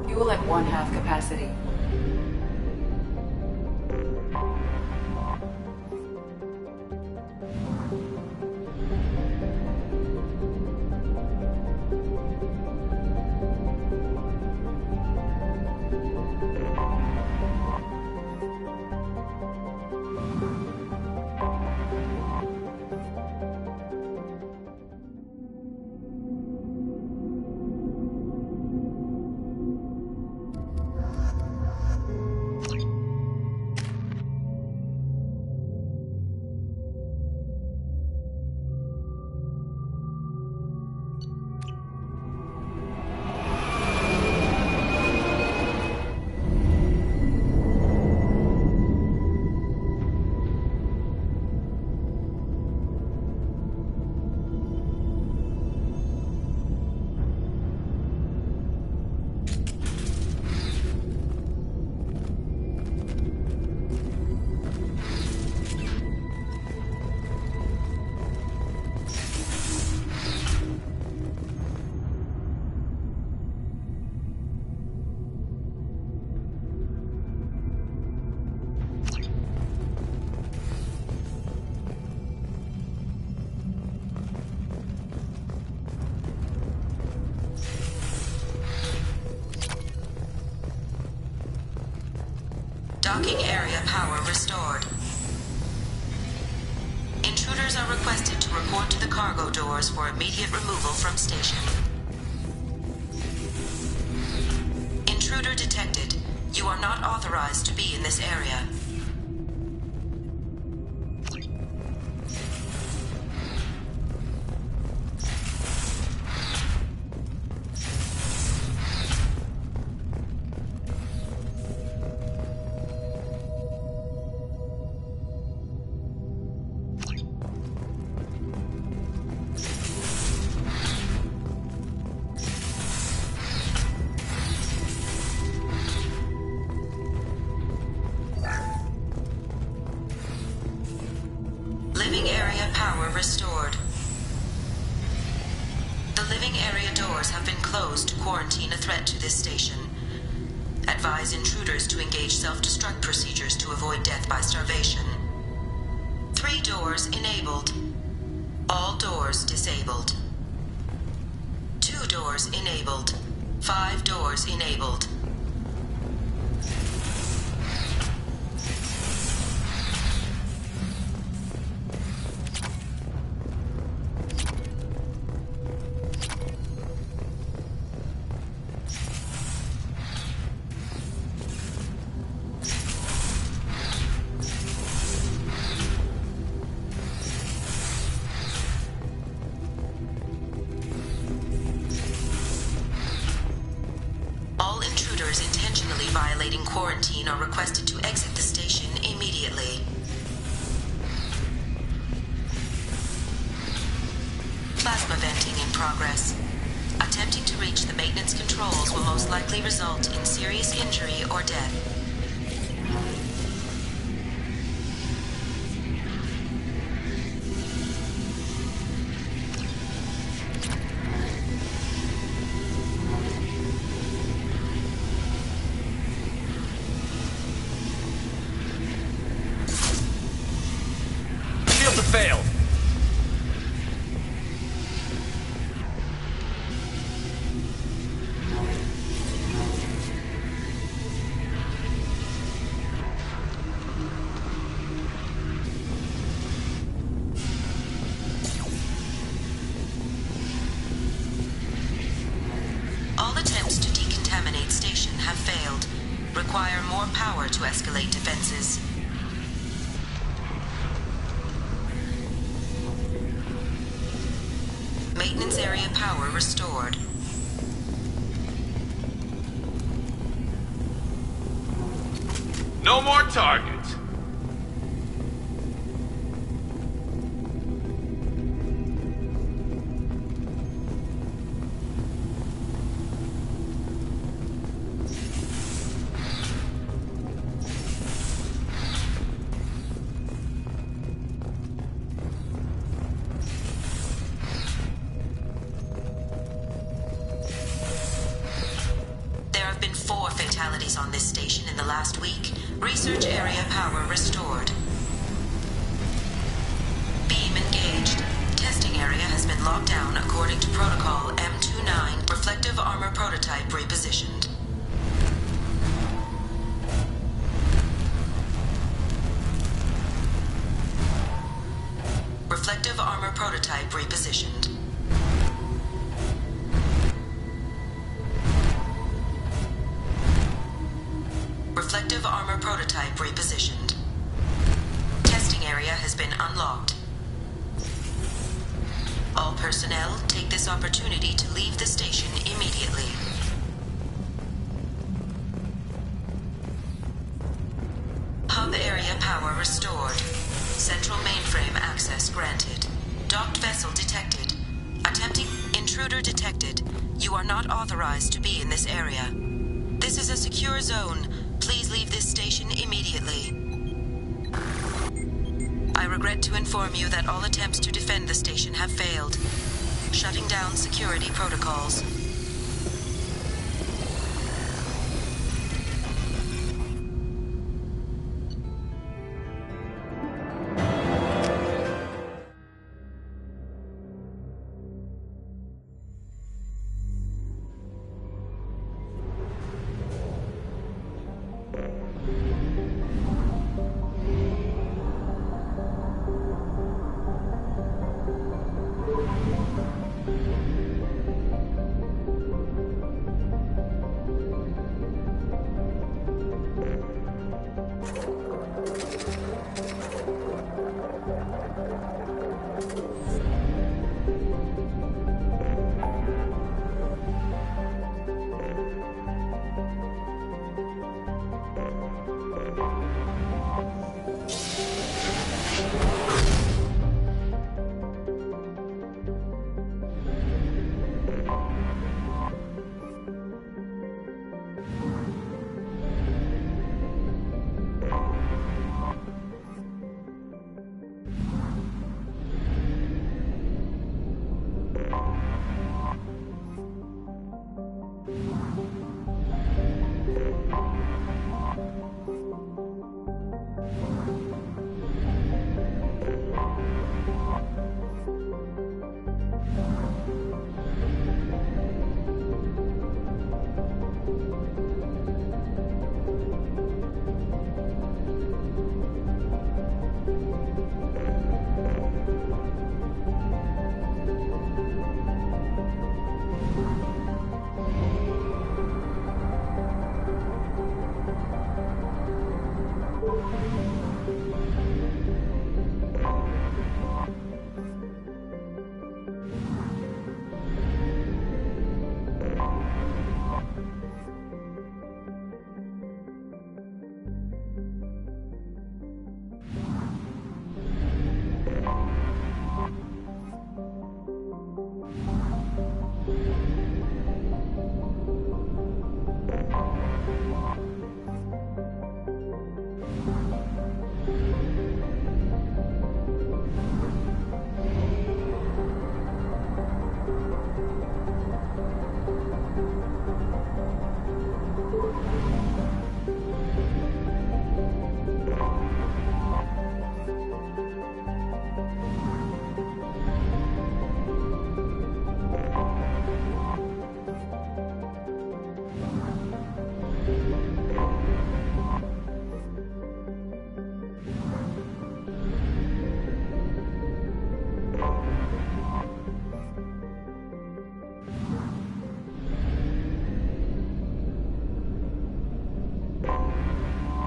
Fuel at 1/2 capacity. Docking area power restored. Intruders are requested to report to the cargo doors for immediate removal from station. Intruder detected. You are not authorized to be in this area. Living area power restored. The living area doors have been closed to quarantine a threat to this station. Advise intruders to engage self-destruct procedures to avoid death by starvation. 3 doors enabled. All doors disabled. 2 doors enabled. 5 doors enabled. All intruders intentionally violating quarantine are requested to exit the station immediately. Plasma venting in progress. Attempting to reach the maintenance controls will most likely result in serious injury or death. Shields have failed. All attempts to decontaminate station have failed. Require more power to escalate defenses. Maintenance area power restored. No more targets. There have been 4 fatalities on this station in the last week. Research area power restored. Beam engaged. Testing area has been locked down according to protocol M29. Reflective armor prototype repositioned. Reflective armor prototype repositioned. Reflective armor prototype repositioned. Testing area has been unlocked. All personnel take this opportunity to leave the station immediately. Hub area power restored. Central mainframe access granted. Docked vessel detected. Attempting intruder detected. You are not authorized to be in this area. This is a secure zone. Please leave this station immediately. I regret to inform you that all attempts to defend the station have failed. Shutting down security protocols.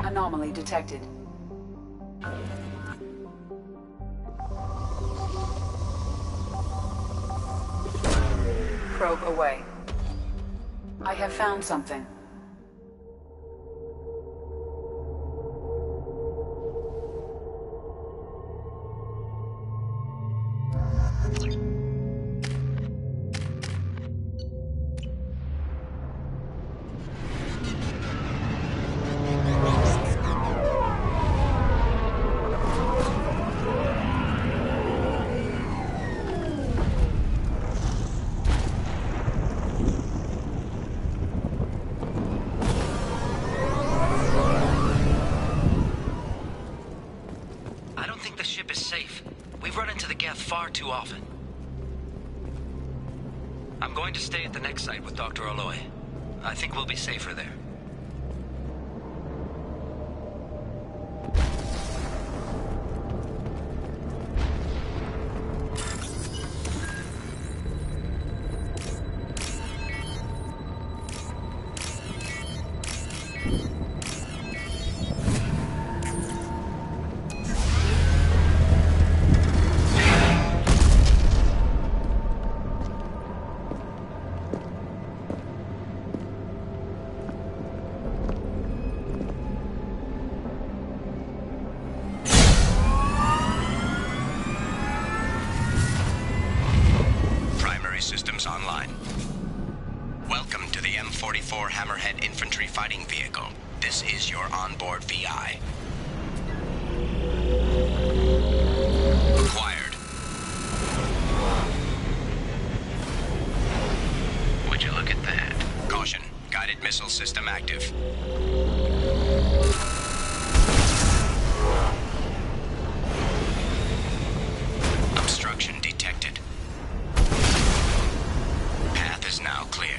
Anomaly detected. Probe away. I have found something. Far too often. I'm going to stay at the next site with Dr. Aloy. I think we'll be safer there. Systems online. Welcome to the M44 Hammerhead Infantry Fighting Vehicle. This is your onboard VI. Acquired. Would you look at that? Caution. Guided missile system active. Obstruction detected. Path is now clear.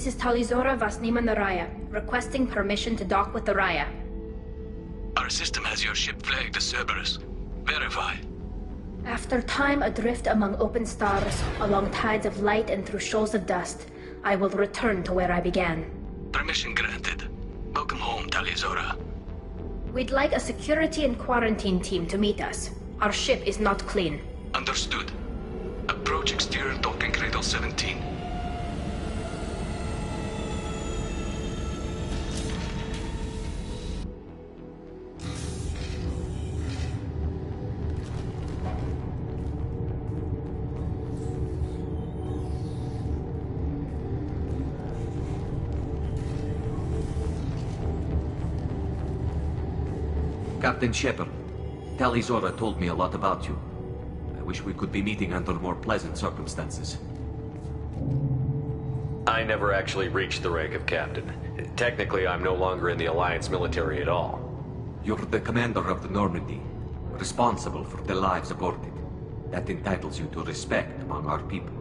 This is Talizora Vasnima Naraya, requesting permission to dock with the Raya. Our system has your ship flagged as Cerberus. Verify. After time adrift among open stars, along tides of light and through shoals of dust, I will return to where I began. Permission granted. Welcome home, Talizora. We'd like a security and quarantine team to meet us. Our ship is not clean. Understood. Approach exterior docking cradle 17. Captain Shepard, Talizora told me a lot about you. I wish we could be meeting under more pleasant circumstances. I never actually reached the rank of captain. Technically, I'm no longer in the Alliance military at all. You're the commander of the Normandy, responsible for the lives aboard it. That entitles you to respect among our people.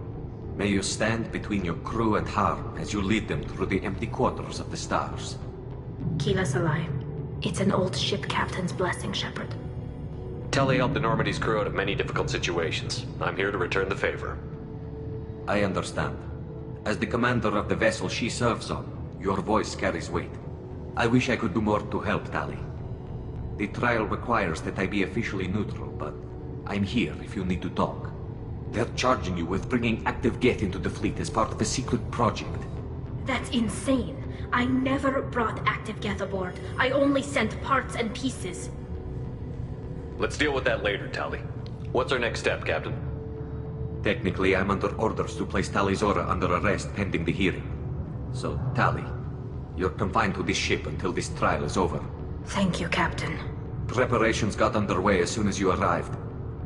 May you stand between your crew and harm as you lead them through the empty quarters of the stars. Kila Salai. It's an old ship captain's blessing, Shepard. Telly helped the Normandy's crew out of many difficult situations. I'm here to return the favor. I understand. As the commander of the vessel she serves on, your voice carries weight. I wish I could do more to help, Tali. The trial requires that I be officially neutral, but I'm here if you need to talk. They're charging you with bringing active Geth into the fleet as part of a secret project. That's insane. I never brought active Geth aboard. I only sent parts and pieces. Let's deal with that later, Tali. What's our next step, Captain? Technically, I'm under orders to place Talizora under arrest pending the hearing. So, Tali, you're confined to this ship until this trial is over. Thank you, Captain. Preparations got underway as soon as you arrived.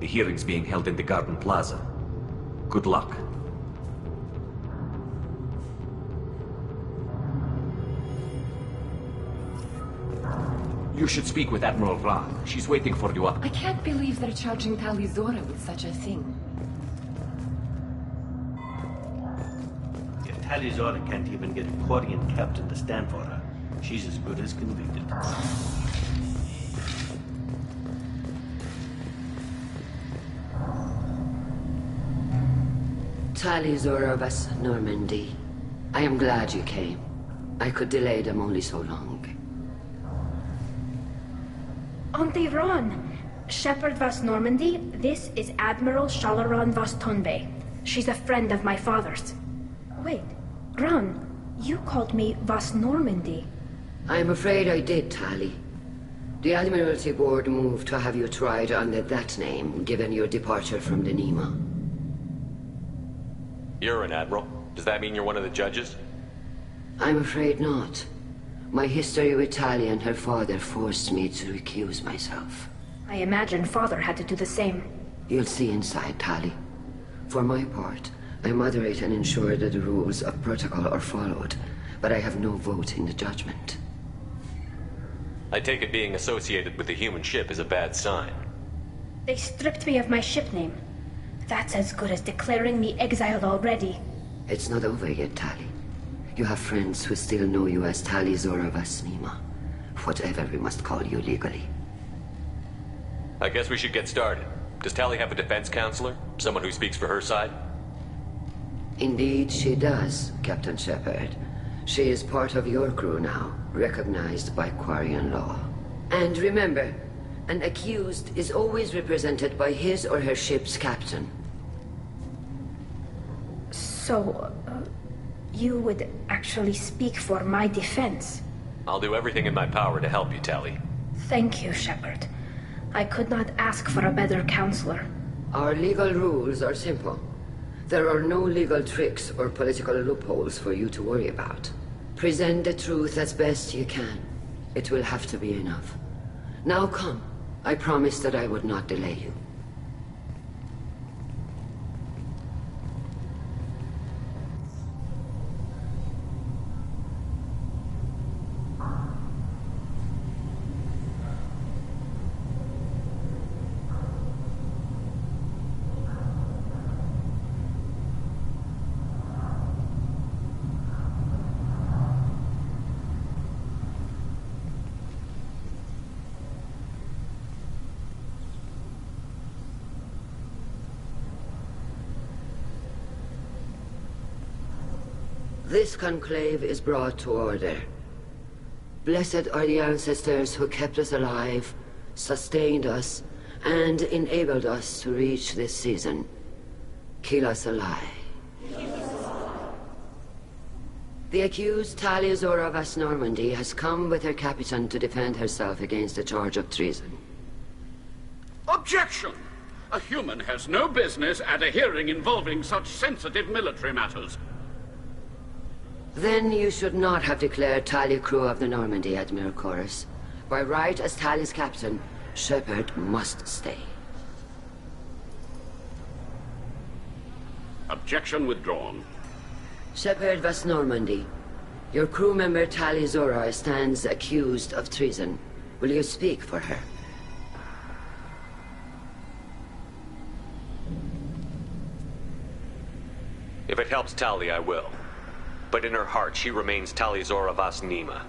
The hearing's being held in the Garden Plaza. Good luck. You should speak with Admiral Ra. She's waiting for you up. I can't believe they're charging Talizora with such a thing. If Talizora can't even get a Quarian captain to stand for her, she's as good as convicted. Talizora Vas Normandy. I am glad you came. I could delay them only so long. Auntie Ron! Shepard Vas Normandy, this is Admiral Shalaran Vas Tonbe. She's a friend of my father's. Wait, Ron, you called me Vas Normandy. I'm afraid I did, Tali. The Admiralty Board moved to have you tried under that name, given your departure from the Nima. You're an Admiral. Does that mean you're one of the judges? I'm afraid not. My history with Tali and her father forced me to recuse myself. I imagine father had to do the same. You'll see inside, Tali. For my part, I moderate and ensure that the rules of protocol are followed, but I have no vote in the judgment. I take it being associated with the human ship is a bad sign. They stripped me of my ship name. That's as good as declaring me exiled already. It's not over yet, Tali. You have friends who still know you as Talizora Vasnima. Whatever we must call you legally. I guess we should get started. Does Tally have a defense counselor? Someone who speaks for her side? Indeed, she does, Captain Shepard. She is part of your crew now, recognized by Quarian law. And remember, an accused is always represented by his or her ship's captain. So, you would actually speak for my defense? I'll do everything in my power to help you, Tally. Thank you, Shepard. I could not ask for a better counselor. Our legal rules are simple. There are no legal tricks or political loopholes for you to worry about. Present the truth as best you can. It will have to be enough. Now come. I promised that I would not delay you. This conclave is brought to order. Blessed are the ancestors who kept us alive, sustained us, and enabled us to reach this season. Keep us alive. The accused Tali Zora Vas Normandy has come with her captain to defend herself against a charge of treason. Objection! A human has no business at a hearing involving such sensitive military matters. Then you should not have declared Tali crew of the Normandy, Admiral Chorus. By right as Tali's captain, Shepard must stay. Objection withdrawn. Shepard Vas Normandy, your crew member Tali Zora stands accused of treason. Will you speak for her? If it helps Tali, I will. But in her heart, she remains Tali Zora Vas Nima,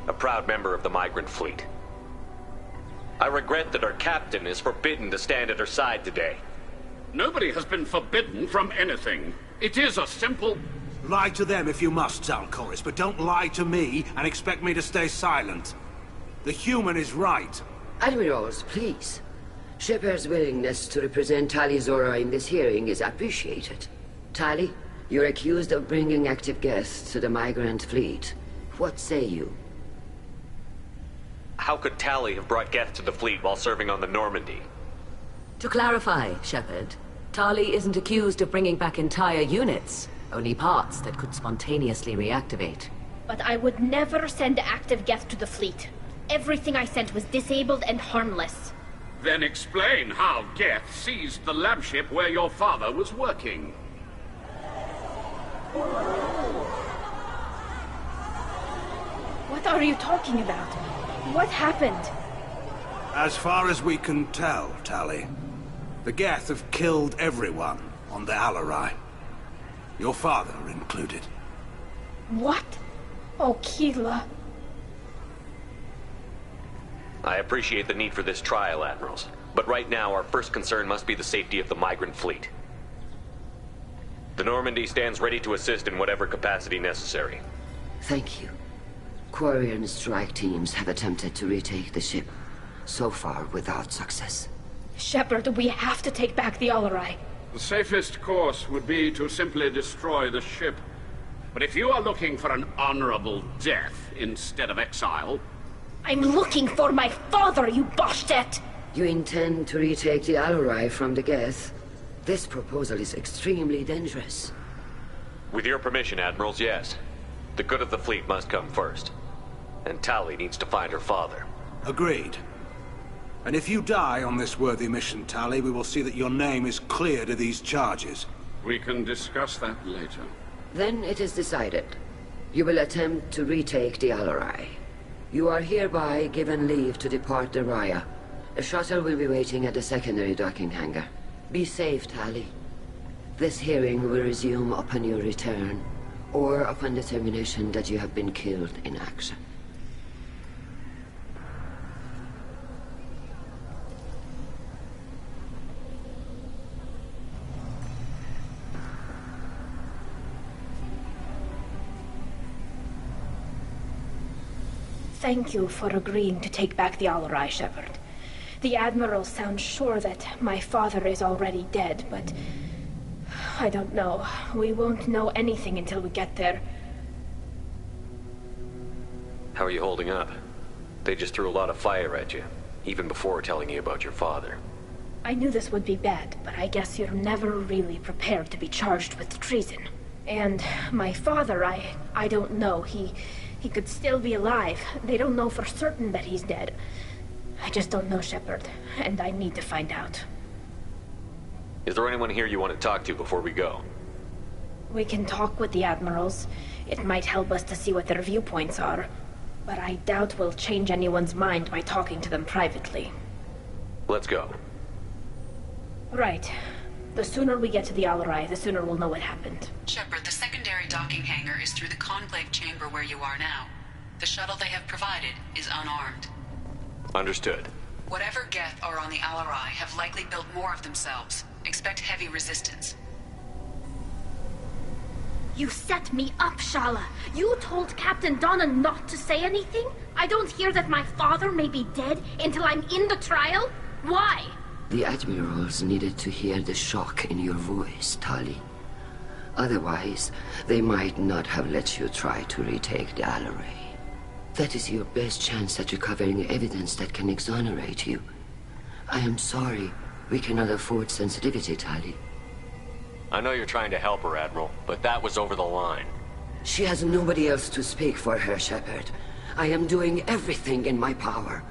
a proud member of the migrant fleet. I regret that her captain is forbidden to stand at her side today. Nobody has been forbidden from anything. It is a simple... Lie to them if you must, Zalcoris, but don't lie to me and expect me to stay silent. The human is right. Admirals, please. Shepard's willingness to represent Tali Zora in this hearing is appreciated. Tali, you're accused of bringing active guests to the migrant fleet. What say you? How could Tali have brought Geth to the fleet while serving on the Normandy? To clarify, Shepard, Tali isn't accused of bringing back entire units, only parts that could spontaneously reactivate. But I would never send active Geth to the fleet. Everything I sent was disabled and harmless. Then explain how Geth seized the lab ship where your father was working. What are you talking about? What happened? As far as we can tell, Tali, the Geth have killed everyone on the Alarai. Your father included. What? Oh, Keela. I appreciate the need for this trial, Admirals. But right now, our first concern must be the safety of the migrant fleet. The Normandy stands ready to assist in whatever capacity necessary. Thank you. Quarian strike teams have attempted to retake the ship, so far without success. Shepard, we have to take back the Alarai. The safest course would be to simply destroy the ship. But if you are looking for an honorable death instead of exile... I'm looking for my father, you Boshtet! You intend to retake the Alarai from the Geth? This proposal is extremely dangerous. With your permission, Admirals, yes. The good of the fleet must come first. And Tali needs to find her father. Agreed. And if you die on this worthy mission, Tali, we will see that your name is cleared of these charges. We can discuss that later. Then it is decided. You will attempt to retake the Alarai. You are hereby given leave to depart the Raya. A shuttle will be waiting at the secondary docking hangar. Be safe, Tali. This hearing will resume upon your return, or upon determination that you have been killed in action. Thank you for agreeing to take back the Alarai, Shepard. The Admiral sounds sure that my father is already dead, but I don't know. We won't know anything until we get there. How are you holding up? They just threw a lot of fire at you, even before telling you about your father. I knew this would be bad, but I guess you're never really prepared to be charged with treason. And my father, I don't know. He could still be alive. They don't know for certain that he's dead. I just don't know, Shepard, and I need to find out. Is there anyone here you want to talk to before we go? We can talk with the Admirals. It might help us to see what their viewpoints are. But I doubt we'll change anyone's mind by talking to them privately. Let's go. Right. The sooner we get to the Alarai, the sooner we'll know what happened. Shepard, the secondary docking hangar is through the conclave chamber where you are now. The shuttle they have provided is unarmed. Understood. Whatever Geth are on the Alarai have likely built more of themselves. Expect heavy resistance. You set me up, Shala. You told Captain Donna not to say anything? I don't hear that my father may be dead until I'm in the trial? Why? The Admirals needed to hear the shock in your voice, Tali. Otherwise, they might not have let you try to retake the Alarai. That is your best chance at recovering evidence that can exonerate you. I am sorry. We cannot afford sensitivity, Tali. I know you're trying to help her, Admiral, but that was over the line. She has nobody else to speak for her, Shepard. I am doing everything in my power.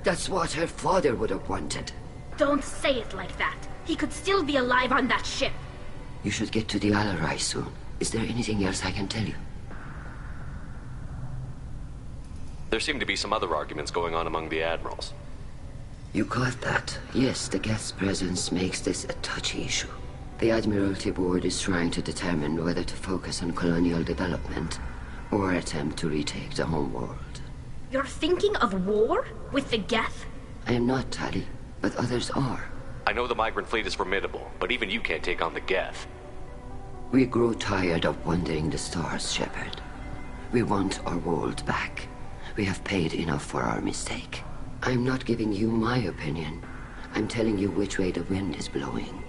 That's what her father would have wanted. Don't say it like that. He could still be alive on that ship. You should get to the Alarai soon. Is there anything else I can tell you? There seem to be some other arguments going on among the Admirals. You caught that? Yes, the Geth's presence makes this a touchy issue. The Admiralty Board is trying to determine whether to focus on colonial development or attempt to retake the home world. You're thinking of war? With the Geth? I am not, Tali, but others are. I know the migrant fleet is formidable, but even you can't take on the Geth. We grow tired of wandering the stars, Shepard. We want our world back. We have paid enough for our mistake. I'm not giving you my opinion. I'm telling you which way the wind is blowing.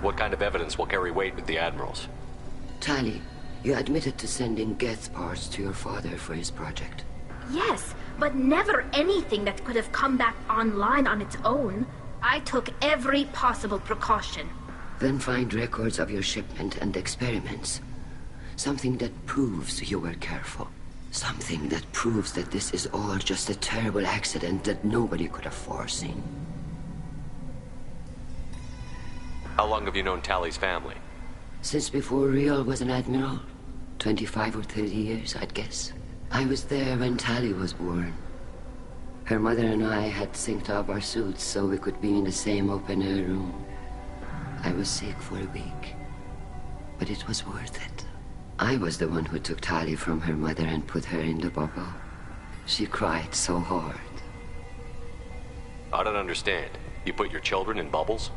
What kind of evidence will carry weight with the Admirals? Tali, you admitted to sending Geth parts to your father for his project. Yes, but never anything that could have come back online on its own. I took every possible precaution. Then find records of your shipment and experiments. Something that proves you were careful. Something that proves that this is all just a terrible accident that nobody could have foreseen. How long have you known Tali's family? Since before Riel was an admiral. 25 or 30 years, I'd guess. I was there when Tali was born. Her mother and I had synced up our suits so we could be in the same open-air room. I was sick for a week, but it was worth it. I was the one who took Tali from her mother and put her in the bubble. She cried so hard. I don't understand. You put your children in bubbles?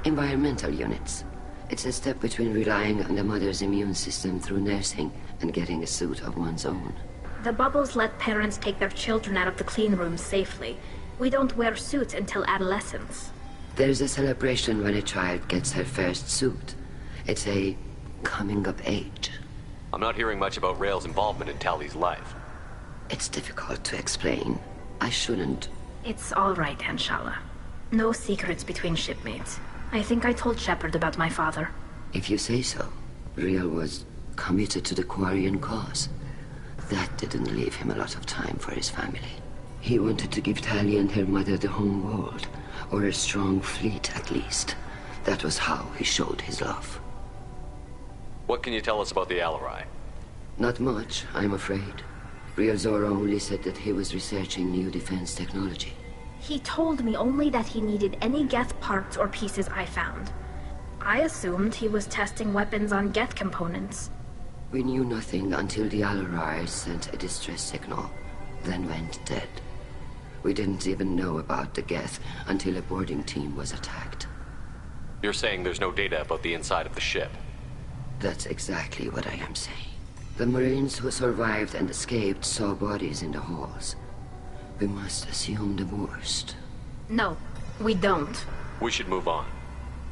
Environmental units. It's a step between relying on the mother's immune system through nursing and getting a suit of one's own. The bubbles let parents take their children out of the clean rooms safely. We don't wear suits until adolescence. There's a celebration when a child gets her first suit. It's a coming of age. I'm not hearing much about Rael's involvement in Tali's life. It's difficult to explain. I shouldn't. It's all right, Anshala. No secrets between shipmates. I think I told Shepard about my father. If you say so. Riel was committed to the Quarian cause. That didn't leave him a lot of time for his family. He wanted to give Tali and her mother the home world, or a strong fleet at least. That was how he showed his love. What can you tell us about the Alarai? Not much, I'm afraid. Riel Zora only said that he was researching new defense technology. He told me only that he needed any Geth parts or pieces I found. I assumed he was testing weapons on Geth components. We knew nothing until the Alarai sent a distress signal, then went dead. We didn't even know about the Geth until a boarding team was attacked. You're saying there's no data about the inside of the ship? That's exactly what I am saying. The Marines who survived and escaped saw bodies in the halls. We must assume the worst. No, we don't. We should move on.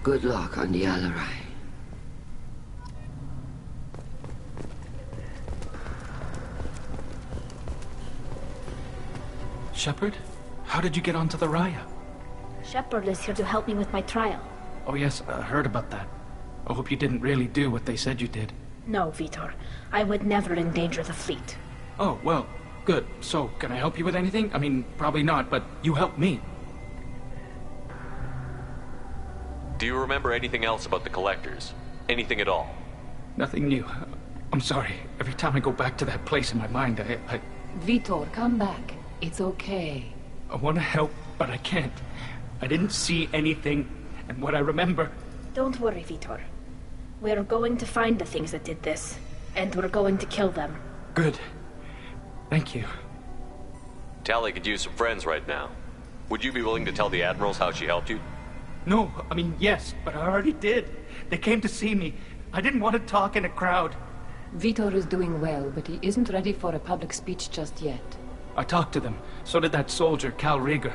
Good luck on the Alarai. Shepard? How did you get onto the Raya? Shepard is here to help me with my trial. Oh yes, I heard about that. I hope you didn't really do what they said you did. No, Vitor. I would never endanger the fleet. Oh, well, good. So, can I help you with anything? I mean, probably not, but you helped me. Do you remember anything else about the Collectors? Anything at all? Nothing new. I'm sorry. Every time I go back to that place in my mind, I Vitor, come back. It's okay. I want to help, but I can't. I didn't see anything, and what I remember... Don't worry, Vitor. We're going to find the things that did this, and we're going to kill them. Good. Thank you. Tali could use some friends right now. Would you be willing to tell the Admirals how she helped you? No, I mean, yes, but I already did. They came to see me. I didn't want to talk in a crowd. Vitor is doing well, but he isn't ready for a public speech just yet. I talked to them. So did that soldier, Cal Rieger.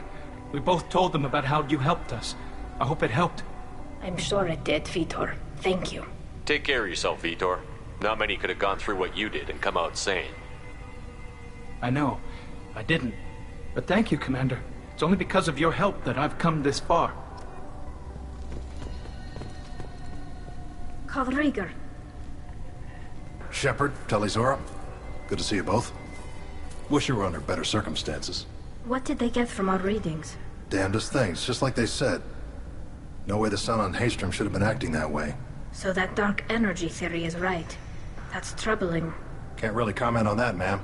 We both told them about how you helped us. I hope it helped. I'm sure it did, Vitor. Thank you. Take care of yourself, Vitor. Not many could have gone through what you did and come out sane. I know. I didn't. But thank you, Commander. It's only because of your help that I've come this far. Cal Rieger. Shepard, Talizora. Good to see you both. Wish you were under better circumstances. What did they get from our readings? Damnedest things, just like they said. No way the sun on Haystrom should have been acting that way. So that dark energy theory is right. That's troubling. Can't really comment on that, ma'am.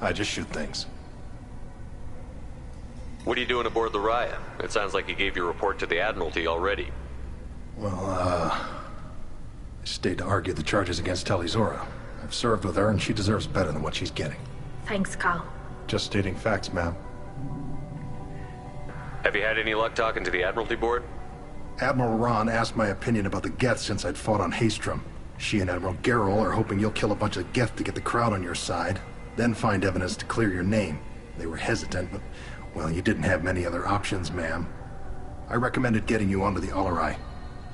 I just shoot things. What are you doing aboard the Raya? It sounds like you gave your report to the Admiralty already. Well, I stayed to argue the charges against Talizora. I've served with her, and she deserves better than what she's getting. Thanks, Cal. Just stating facts, ma'am. Have you had any luck talking to the Admiralty Board? Admiral Ron asked my opinion about the Geth since I'd fought on Haystrom. She and Admiral Garrel are hoping you'll kill a bunch of Geth to get the crowd on your side, then find evidence to clear your name. They were hesitant, but, well, you didn't have many other options, ma'am. I recommended getting you onto the Alarai.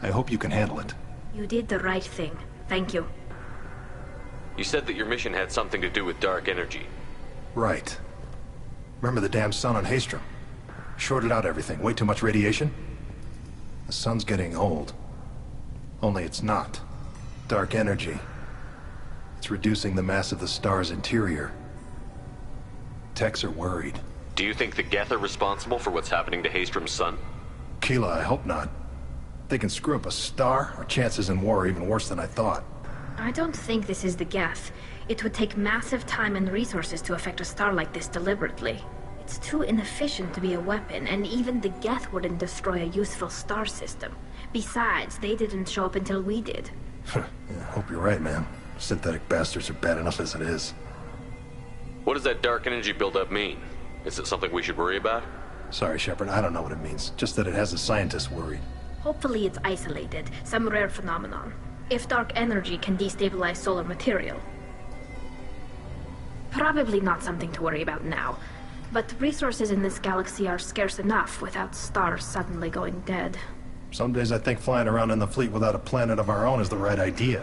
I hope you can handle it. You did the right thing. Thank you. You said that your mission had something to do with dark energy. Right. Remember the damn sun on Haystrom? Shorted out everything. Way too much radiation? The sun's getting old. Only it's not. Dark energy. It's reducing the mass of the star's interior. Techs are worried. Do you think the Geth are responsible for what's happening to Haystrom's sun? Keela, I hope not. They can screw up a star, our chances in war are even worse than I thought. I don't think this is the Geth. It would take massive time and resources to affect a star like this deliberately. It's too inefficient to be a weapon, and even the Geth wouldn't destroy a useful star system. Besides, they didn't show up until we did. Yeah, hope you're right, man. Synthetic bastards are bad enough as it is. What does that dark energy buildup mean? Is it something we should worry about? Sorry, Shepard, I don't know what it means. Just that it has the scientists worried. Hopefully it's isolated, some rare phenomenon. If dark energy can destabilize solar material. Probably not something to worry about now. But resources in this galaxy are scarce enough without stars suddenly going dead. Some days I think flying around in the fleet without a planet of our own is the right idea.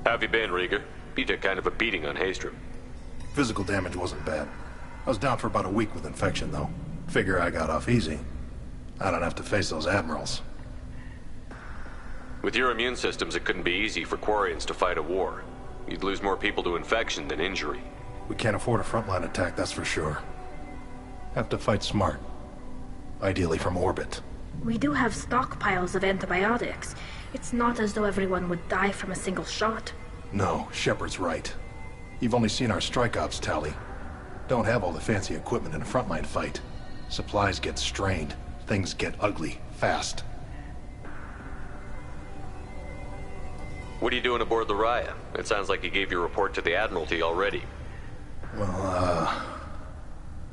How have you been, Rieger? You took kind of a beating on Haystrom. Physical damage wasn't bad. I was down for about a week with infection, though. Figure I got off easy. I don't have to face those admirals. With your immune systems, it couldn't be easy for Quarians to fight a war. You'd lose more people to infection than injury. We can't afford a frontline attack, that's for sure. Have to fight smart. Ideally from orbit. We do have stockpiles of antibiotics. It's not as though everyone would die from a single shot. No, Shepard's right. You've only seen our strike ops tally. Don't have all the fancy equipment in a frontline fight. Supplies get strained. Things get ugly, fast. What are you doing aboard the Raya? It sounds like you gave your report to the Admiralty already. Well, I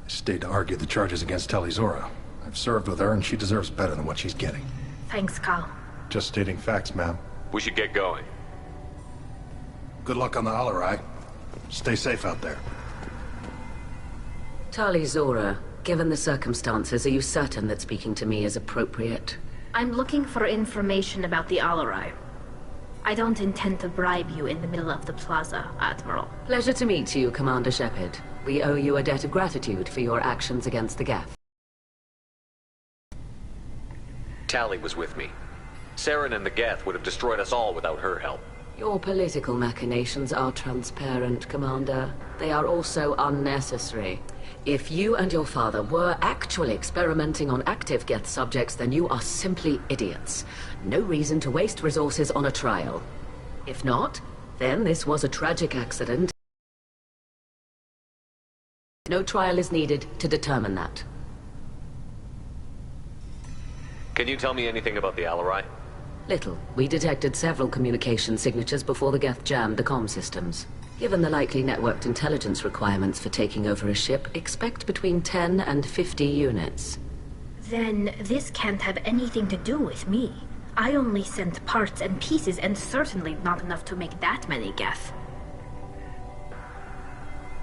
stayed to argue the charges against Talizora. I've served with her, and she deserves better than what she's getting. Thanks, Cal. Just stating facts, ma'am. We should get going. Good luck on the Alarai. Stay safe out there. Tali Zora, given the circumstances, are you certain that speaking to me is appropriate? I'm looking for information about the Alarai. I don't intend to bribe you in the middle of the plaza, Admiral. Pleasure to meet you, Commander Shepard. We owe you a debt of gratitude for your actions against the Geth. Tali was with me. Saren and the Geth would have destroyed us all without her help. Your political machinations are transparent, Commander. They are also unnecessary. If you and your father were actually experimenting on active Geth subjects, then you are simply idiots. No reason to waste resources on a trial. If not, then this was a tragic accident. No trial is needed to determine that. Can you tell me anything about the Alarai? Little. We detected several communication signatures before the Geth jammed the comm systems. Given the likely networked intelligence requirements for taking over a ship, expect between 10 and 50 units. Then this can't have anything to do with me. I only sent parts and pieces, and certainly not enough to make that many Geth.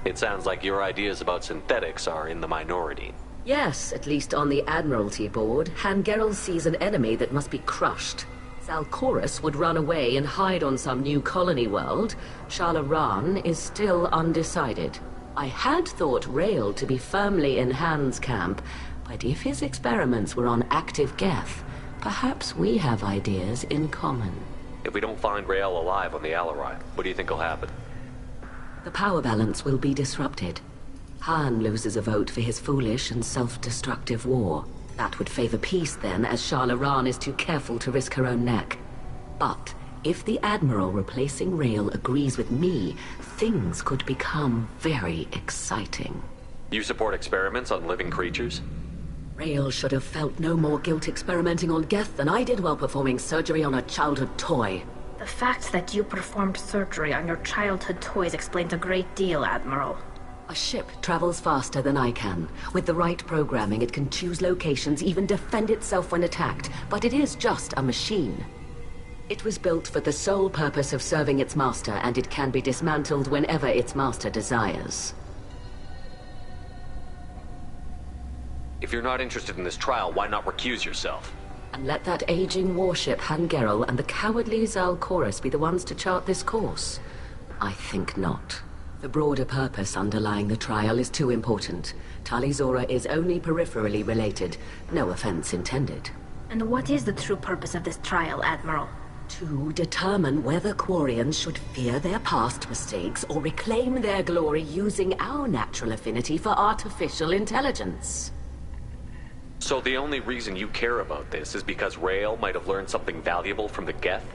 It sounds like your ideas about synthetics are in the minority. Yes, at least on the Admiralty board, Hangerel sees an enemy that must be crushed. Zalcorus would run away and hide on some new colony world. Shalaran is still undecided. I had thought Rael to be firmly in Han's camp, but if his experiments were on active Geth, perhaps we have ideas in common. If we don't find Rael alive on the Alarai, what do you think will happen? The power balance will be disrupted. Han loses a vote for his foolish and self-destructive war. That would favor peace then, as Shalaran is too careful to risk her own neck. But if the Admiral replacing Rael agrees with me, things could become very exciting. You support experiments on living creatures? Rael should have felt no more guilt experimenting on Geth than I did while performing surgery on a childhood toy. The fact that you performed surgery on your childhood toys explains a great deal, Admiral. A ship travels faster than I can. With the right programming, it can choose locations, even defend itself when attacked. But it is just a machine. It was built for the sole purpose of serving its master, and it can be dismantled whenever its master desires. If you're not interested in this trial, why not recuse yourself? And let that aging warship Hangerel and the cowardly Zalcorus be the ones to chart this course? I think not. The broader purpose underlying the trial is too important. Tali Zora is only peripherally related. No offense intended. And what is the true purpose of this trial, Admiral? To determine whether Quarians should fear their past mistakes or reclaim their glory using our natural affinity for artificial intelligence. So the only reason you care about this is because Rael might have learned something valuable from the Geth?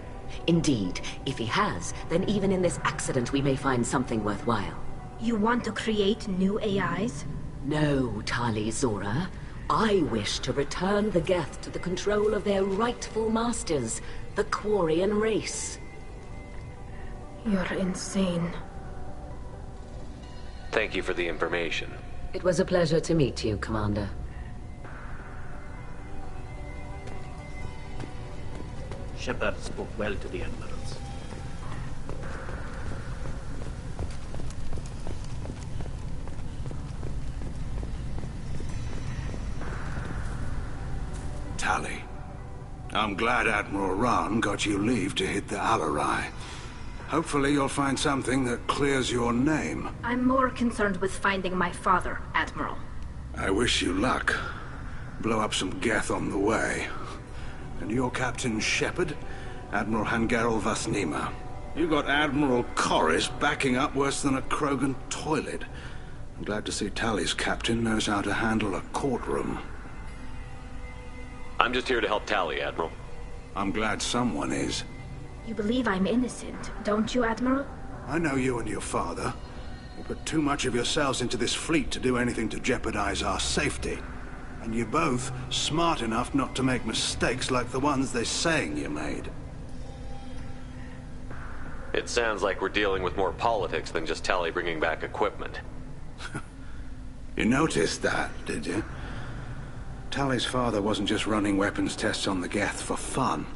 Indeed. If he has, then even in this accident we may find something worthwhile. You want to create new AIs? No, Tali Zora. I wish to return the Geth to the control of their rightful masters, the Quarian race. You're insane. Thank you for the information. It was a pleasure to meet you, Commander. Shepard spoke well to the admirals. Tali, I'm glad Admiral Rahn got you leave to hit the Alarai. Hopefully you'll find something that clears your name. I'm more concerned with finding my father, Admiral. I wish you luck. Blow up some Geth on the way. And your Captain Shepard, Admiral Hangerel Vasnima. You got Admiral Corris backing up worse than a Krogan toilet. I'm glad to see Tali's captain knows how to handle a courtroom. I'm just here to help Tali, Admiral. I'm glad someone is. You believe I'm innocent, don't you, Admiral? I know you and your father. You put too much of yourselves into this fleet to do anything to jeopardize our safety. And you're both smart enough not to make mistakes like the ones they're saying you made. It sounds like we're dealing with more politics than just Tali bringing back equipment. You noticed that, did you? Tali's father wasn't just running weapons tests on the Geth for fun.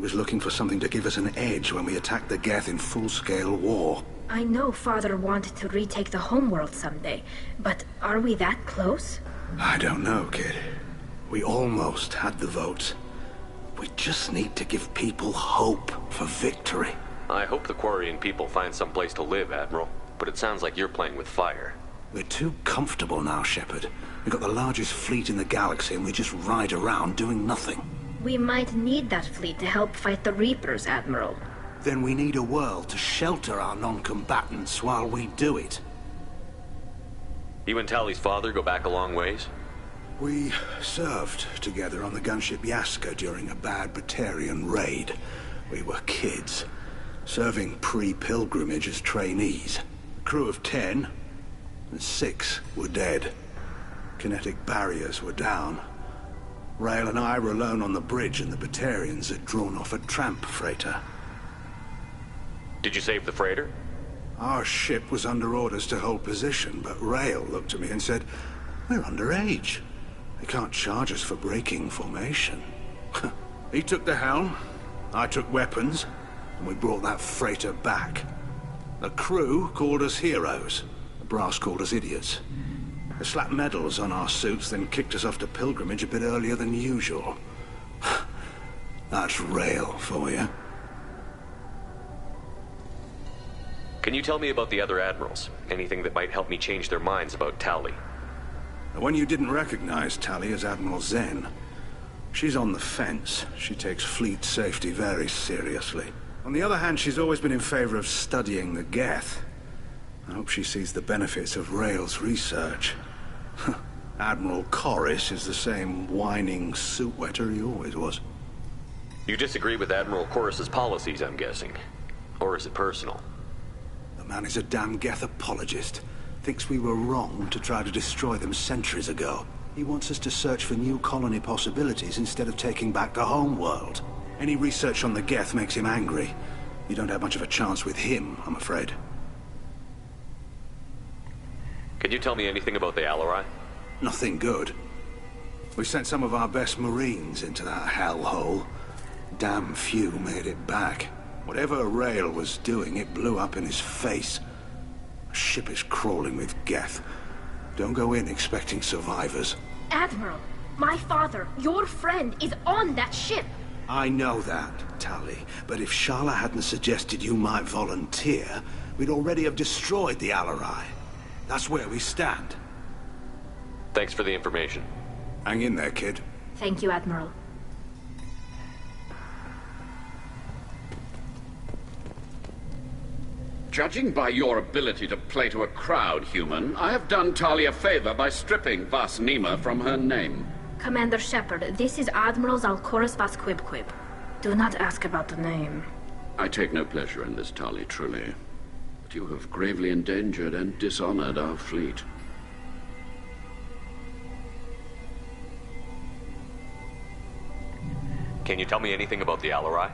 He was looking for something to give us an edge when we attacked the Geth in full-scale war. I know Father wanted to retake the homeworld someday, but are we that close? I don't know, kid. We almost had the votes. We just need to give people hope for victory. I hope the Quarian people find some place to live, Admiral. But it sounds like you're playing with fire. We're too comfortable now, Shepard. We've got the largest fleet in the galaxy and we just ride around doing nothing. We might need that fleet to help fight the Reapers, Admiral. Then we need a world to shelter our non-combatants while we do it. You and Tally's father go back a long ways? We served together on the gunship Yaska during a bad Batarian raid. We were kids, serving pre-pilgrimage as trainees. A crew of 10, and 6 were dead. Kinetic barriers were down. Rail and I were alone on the bridge, and the Batarians had drawn off a tramp freighter. Did you save the freighter? Our ship was under orders to hold position, but Rail looked at me and said, "We're underage. They can't charge us for breaking formation." He took the helm, I took weapons, and we brought that freighter back. The crew called us heroes. The brass called us idiots. They slapped medals on our suits, then kicked us off to pilgrimage a bit earlier than usual. That's Rail for you. Can you tell me about the other admirals? Anything that might help me change their minds about Tally? The one you didn't recognize, Tally, is Admiral Zen. She's on the fence. She takes fleet safety very seriously. On the other hand, she's always been in favor of studying the Geth. I hope she sees the benefits of Rail's research. Admiral Corris is the same whining suit wetter he always was. You disagree with Admiral Corris's policies, I'm guessing. Or is it personal? The man is a damn Geth apologist. Thinks we were wrong to try to destroy them centuries ago. He wants us to search for new colony possibilities instead of taking back the homeworld. Any research on the Geth makes him angry. You don't have much of a chance with him, I'm afraid. Can you tell me anything about the Alarai? Nothing good. We sent some of our best Marines into that hellhole. Damn few made it back. Whatever Rail was doing, it blew up in his face. A ship is crawling with Geth. Don't go in expecting survivors. Admiral, my father, your friend, is on that ship. I know that, Tally. But if Sharla hadn't suggested you might volunteer, we'd already have destroyed the Alarai. That's where we stand. Thanks for the information. Hang in there, kid. Thank you, Admiral. Judging by your ability to play to a crowd, human, I have done Tali a favor by stripping Vas Nima from her name. Commander Shepard, this is Admiral Zalkoris Vas Quibquib. Do not ask about the name. I take no pleasure in this, Tali, truly. But you have gravely endangered and dishonored our fleet. Can you tell me anything about the Alarai?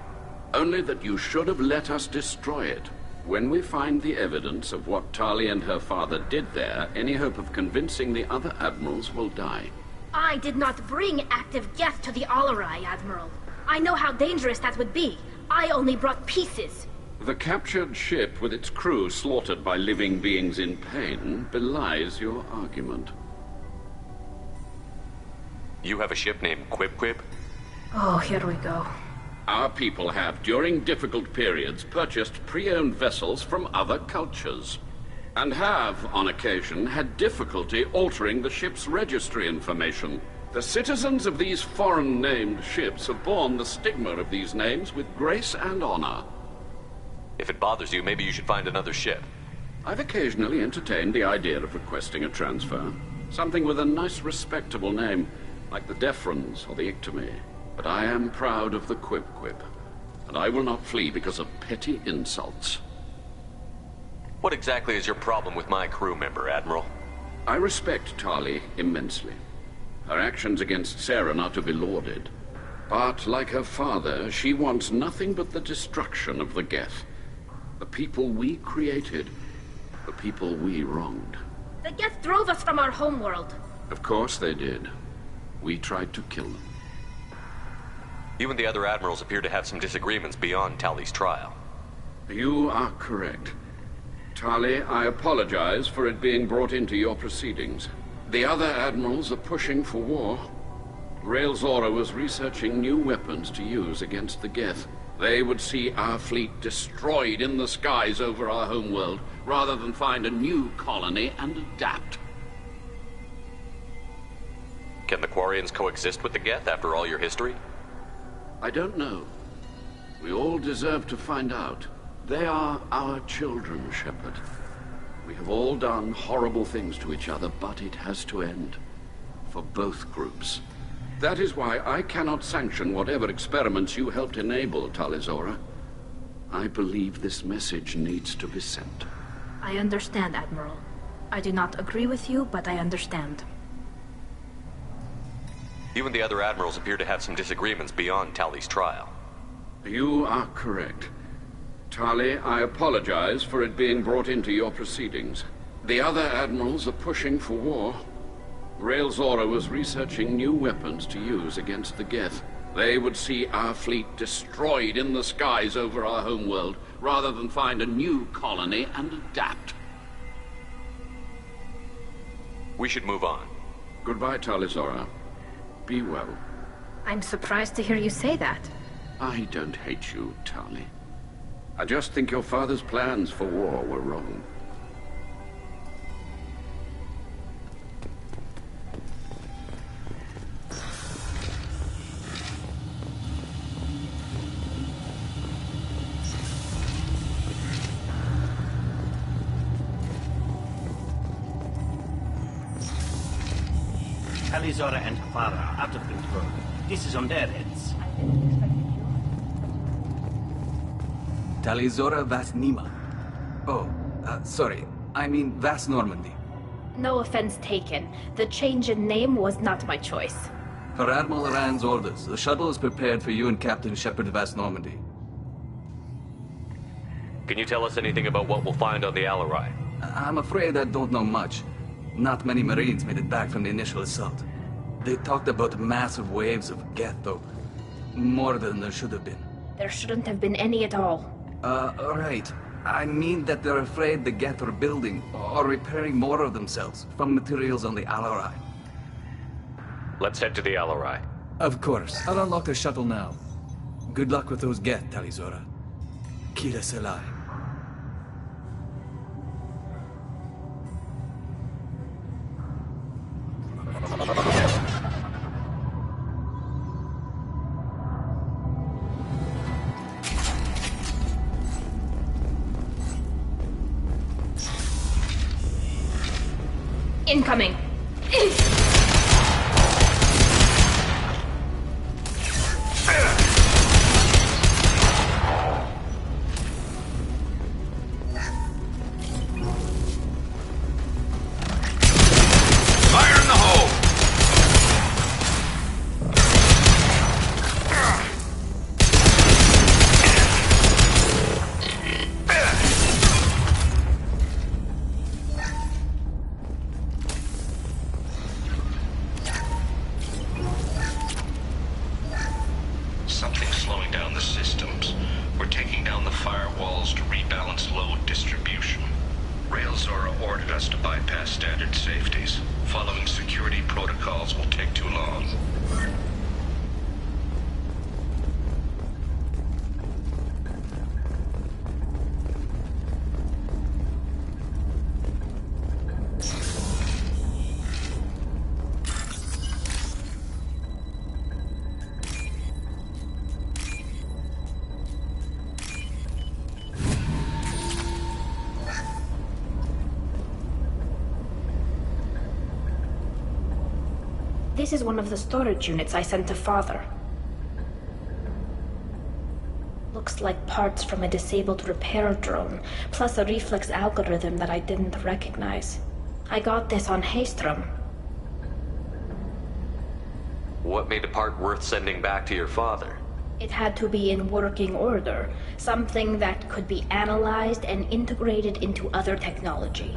Only that you should have let us destroy it. When we find the evidence of what Tali and her father did there, any hope of convincing the other admirals will die. I did not bring active Geth to the Alarai, Admiral. I know how dangerous that would be. I only brought pieces. The captured ship with its crew slaughtered by living beings in pain belies your argument. You have a ship named Quib? Oh, here we go. Our people have, during difficult periods, purchased pre-owned vessels from other cultures, and have, on occasion, had difficulty altering the ship's registry information. The citizens of these foreign-named ships have borne the stigma of these names with grace and honor. If it bothers you, maybe you should find another ship. I've occasionally entertained the idea of requesting a transfer. Something with a nice, respectable name, like the Defrons or the Ictomy. But I am proud of the Quib, and I will not flee because of petty insults. What exactly is your problem with my crew member, Admiral? I respect Tali immensely. Her actions against Saren are to be lauded. But, like her father, she wants nothing but the destruction of the Geth. The people we created, the people we wronged. The Geth drove us from our homeworld. Of course they did. We tried to kill them. You and the other admirals appear to have some disagreements beyond Tali's trial. You are correct. Tali, I apologize for it being brought into your proceedings. The other admirals are pushing for war. Rael Zora was researching new weapons to use against the Geth. They would see our fleet destroyed in the skies over our homeworld, rather than find a new colony and adapt. Can the Quarians coexist with the Geth after all your history? I don't know. We all deserve to find out. They are our children, Shepard. We have all done horrible things to each other, but it has to end. For both groups. That is why I cannot sanction whatever experiments you helped enable, Tali Zora. I believe this message needs to be sent. I understand, Admiral. I do not agree with you, but I understand. You and the other admirals appear to have some disagreements beyond Tali's trial. You are correct. Tali, I apologize for it being brought into your proceedings. The other admirals are pushing for war. Rael Zora was researching new weapons to use against the Geth. They would see our fleet destroyed in the skies over our homeworld, rather than find a new colony and adapt. We should move on. Goodbye, Tali Zora. Be well. I'm surprised to hear you say that. I don't hate you, Tali. I just think your father's plans for war were wrong. Tali Zora and her father are out of control. This is on their heads. Tali Zora Vas Nima. Oh, sorry. I mean Vas Normandy. No offense taken. The change in name was not my choice. Per Admiral Rand's orders, the shuttle is prepared for you and Captain Shepard Vas Normandy. Can you tell us anything about what we'll find on the Alarai? I'm afraid I don't know much. Not many Marines made it back from the initial assault. They talked about massive waves of Geth, though. More than there should have been. There shouldn't have been any at all. Right. I mean that they're afraid the Geth are building or repairing more of themselves from materials on the Alarai. Let's head to the Alarai. Of course. I'll unlock the shuttle now. Good luck with those Geth, Tali Zora. Kira Selai. Incoming! Fire in the hole! Something's slowing down the systems. We're taking down the firewalls to rebalance load distribution. Rael Zora ordered us to bypass standard safeties. Following security protocols will take too long. This is one of the storage units I sent to Father. Looks like parts from a disabled repair drone, plus a reflex algorithm that I didn't recognize. I got this on Haystrom. What made a part worth sending back to your father? It had to be in working order, something that could be analyzed and integrated into other technology.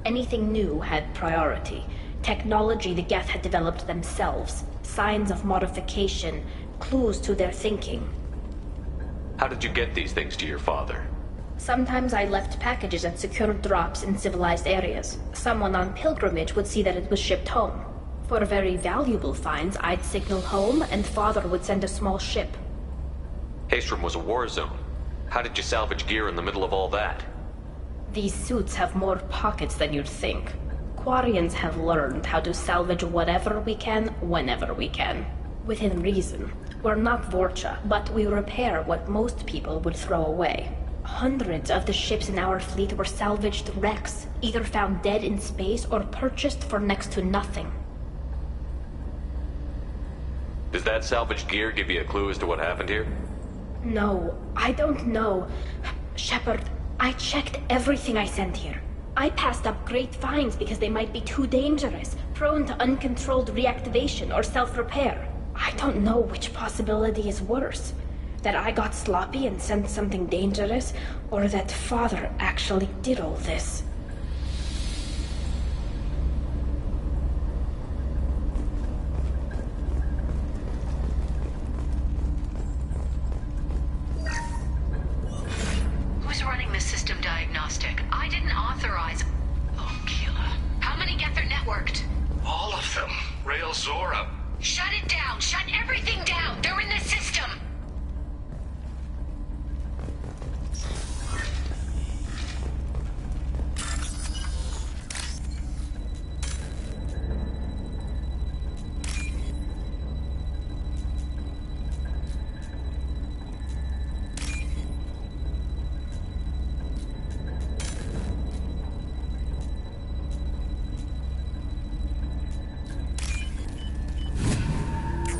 Anything new had priority. Technology the Geth had developed themselves. Signs of modification, clues to their thinking. How did you get these things to your father? Sometimes I left packages at secured drops in civilized areas. Someone on pilgrimage would see that it was shipped home. For very valuable finds, I'd signal home, and Father would send a small ship. Haestrom was a war zone. How did you salvage gear in the middle of all that? These suits have more pockets than you'd think. Quarians have learned how to salvage whatever we can, whenever we can. Within reason. We're not Vorcha, but we repair what most people would throw away. Hundreds of the ships in our fleet were salvaged wrecks, either found dead in space or purchased for next to nothing. Does that salvaged gear give you a clue as to what happened here? No, I don't know. Shepard, I checked everything I sent here. I passed up great finds because they might be too dangerous, prone to uncontrolled reactivation or self-repair. I don't know which possibility is worse. That I got sloppy and sent something dangerous, or that Father actually did all this. Who's running the system diagnostic? I didn't authorize... Oh, killer. How many get their networked? All of them. Rail Zora. Shut it down! Shut everything down! They're in the system!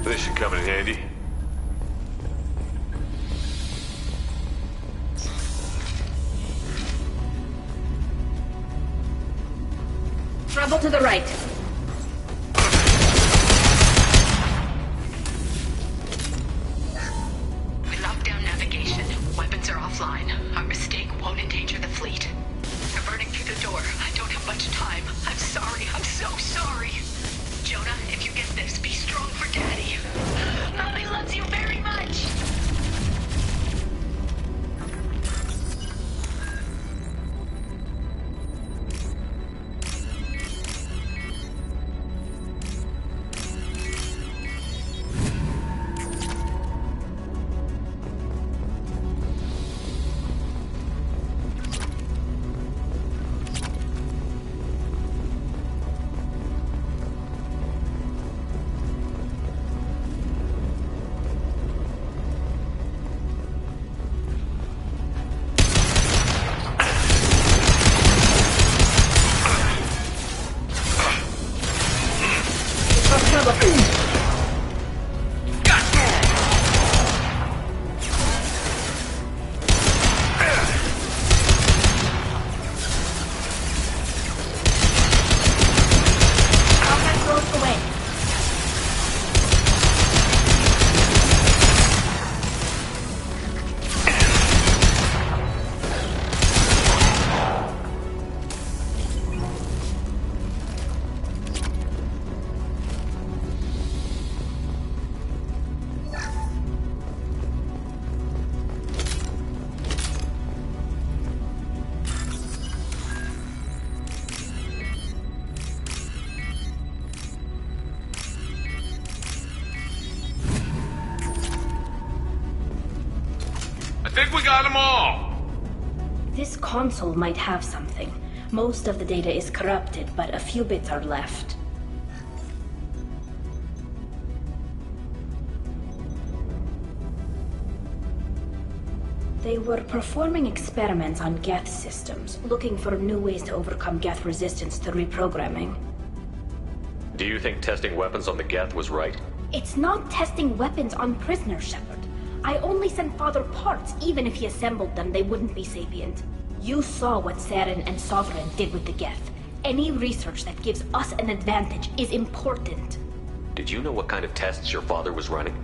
This should come in handy. Trouble to the right. We locked down navigation. Weapons are offline. Our mistake won't endanger the fleet. They're burning through the door. I don't have much time. I'm sorry. I'm so sorry. Jonah, if you get this, be strong for Daddy. Mommy loves you very much. I think we got them all! This console might have something. Most of the data is corrupted, but a few bits are left. They were performing experiments on Geth systems, looking for new ways to overcome Geth resistance to reprogramming. Do you think testing weapons on the Geth was right? It's not testing weapons on prisoners, Shepard. I only sent Father parts. Even if he assembled them, they wouldn't be sapient. You saw what Saren and Sovereign did with the Geth. Any research that gives us an advantage is important. Did you know what kind of tests your father was running?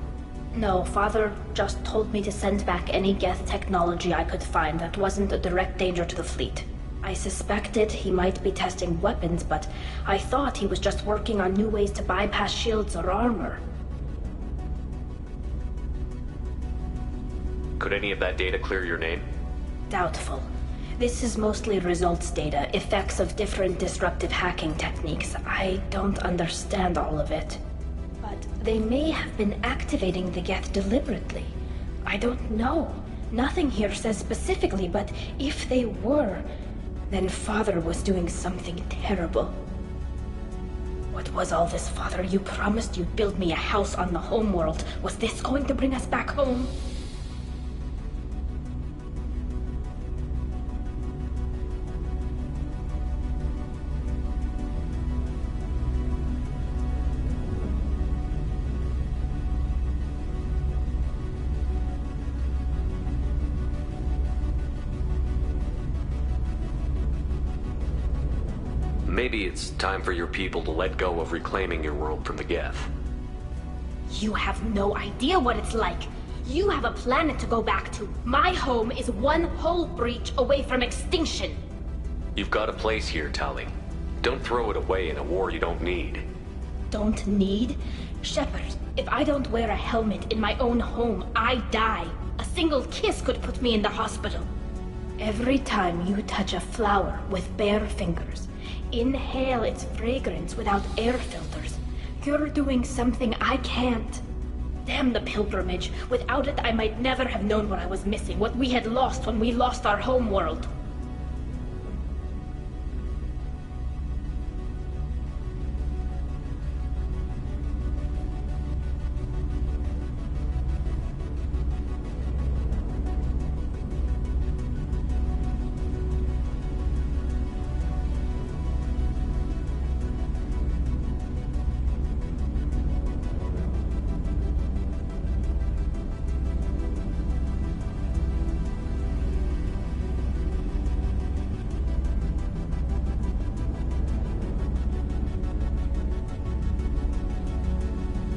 No, Father just told me to send back any Geth technology I could find that wasn't a direct danger to the fleet. I suspected he might be testing weapons, but I thought he was just working on new ways to bypass shields or armor. Could any of that data clear your name? Doubtful. This is mostly results data, effects of different disruptive hacking techniques. I don't understand all of it. But they may have been activating the Geth deliberately. I don't know. Nothing here says specifically, but if they were, then Father was doing something terrible. What was all this, Father? You promised you'd build me a house on the homeworld. Was this going to bring us back home? Maybe it's time for your people to let go of reclaiming your world from the Geth. You have no idea what it's like. You have a planet to go back to. My home is one hull breach away from extinction. You've got a place here, Tali. Don't throw it away in a war you don't need. Don't need? Shepard, if I don't wear a helmet in my own home, I die. A single kiss could put me in the hospital. Every time you touch a flower with bare fingers, inhale its fragrance without air filters, you're doing something I can't. Damn the pilgrimage. Without it, I might never have known what I was missing, what we had lost when we lost our home world.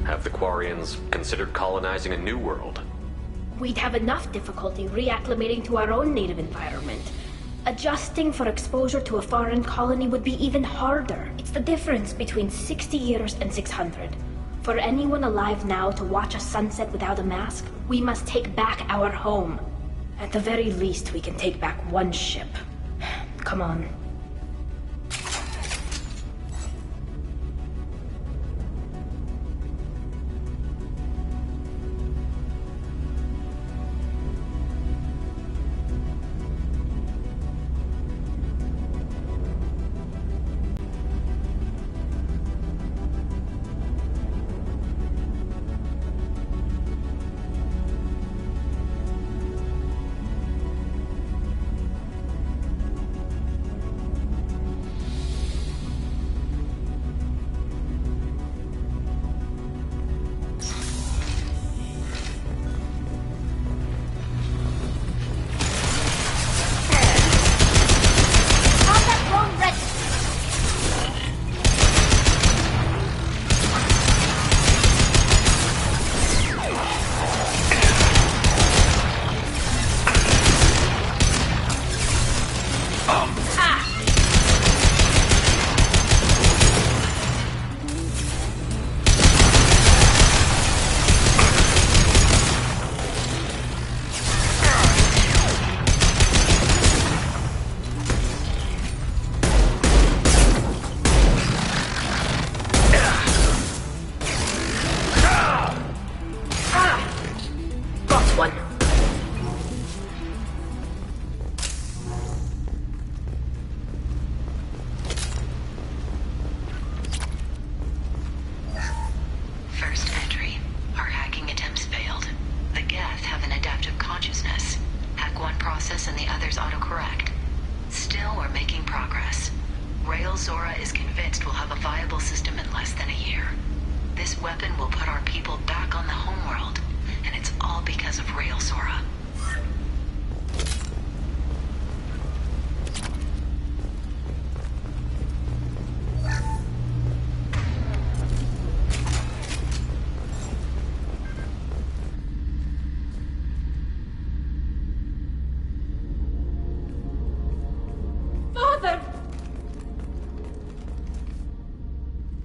Have the Quarians considered colonizing a new world? We'd have enough difficulty reacclimating to our own native environment. Adjusting for exposure to a foreign colony would be even harder. It's the difference between 60 years and 600. For anyone alive now to watch a sunset without a mask, we must take back our home. At the very least, we can take back one ship. Come on.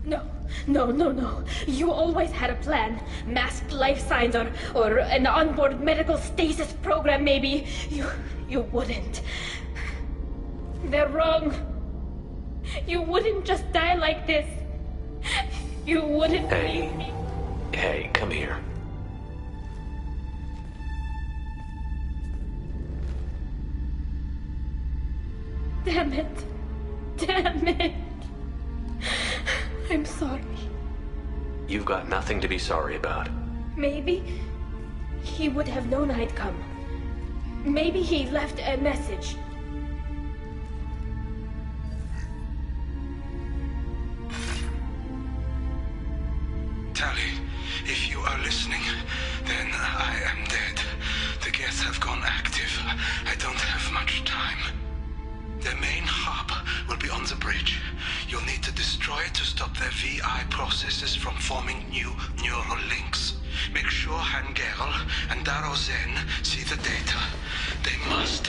No. You always had a plan. Masked life signs or an onboard medical stasis program, maybe. You wouldn't. They're wrong. You wouldn't just die like this. You wouldn't. Hey, come here. Damn it. I'm sorry. You've got nothing to be sorry about. Maybe he would have known I'd come. Maybe he left a message. Tally, if you are listening, then I am dead. The Geth have gone active. I don't have much time. The main hub will be on the bridge. You'll need to destroy it to stop their VI processes from forming new neural links. Make sure Hangerel and Daro Zen see the data. They must.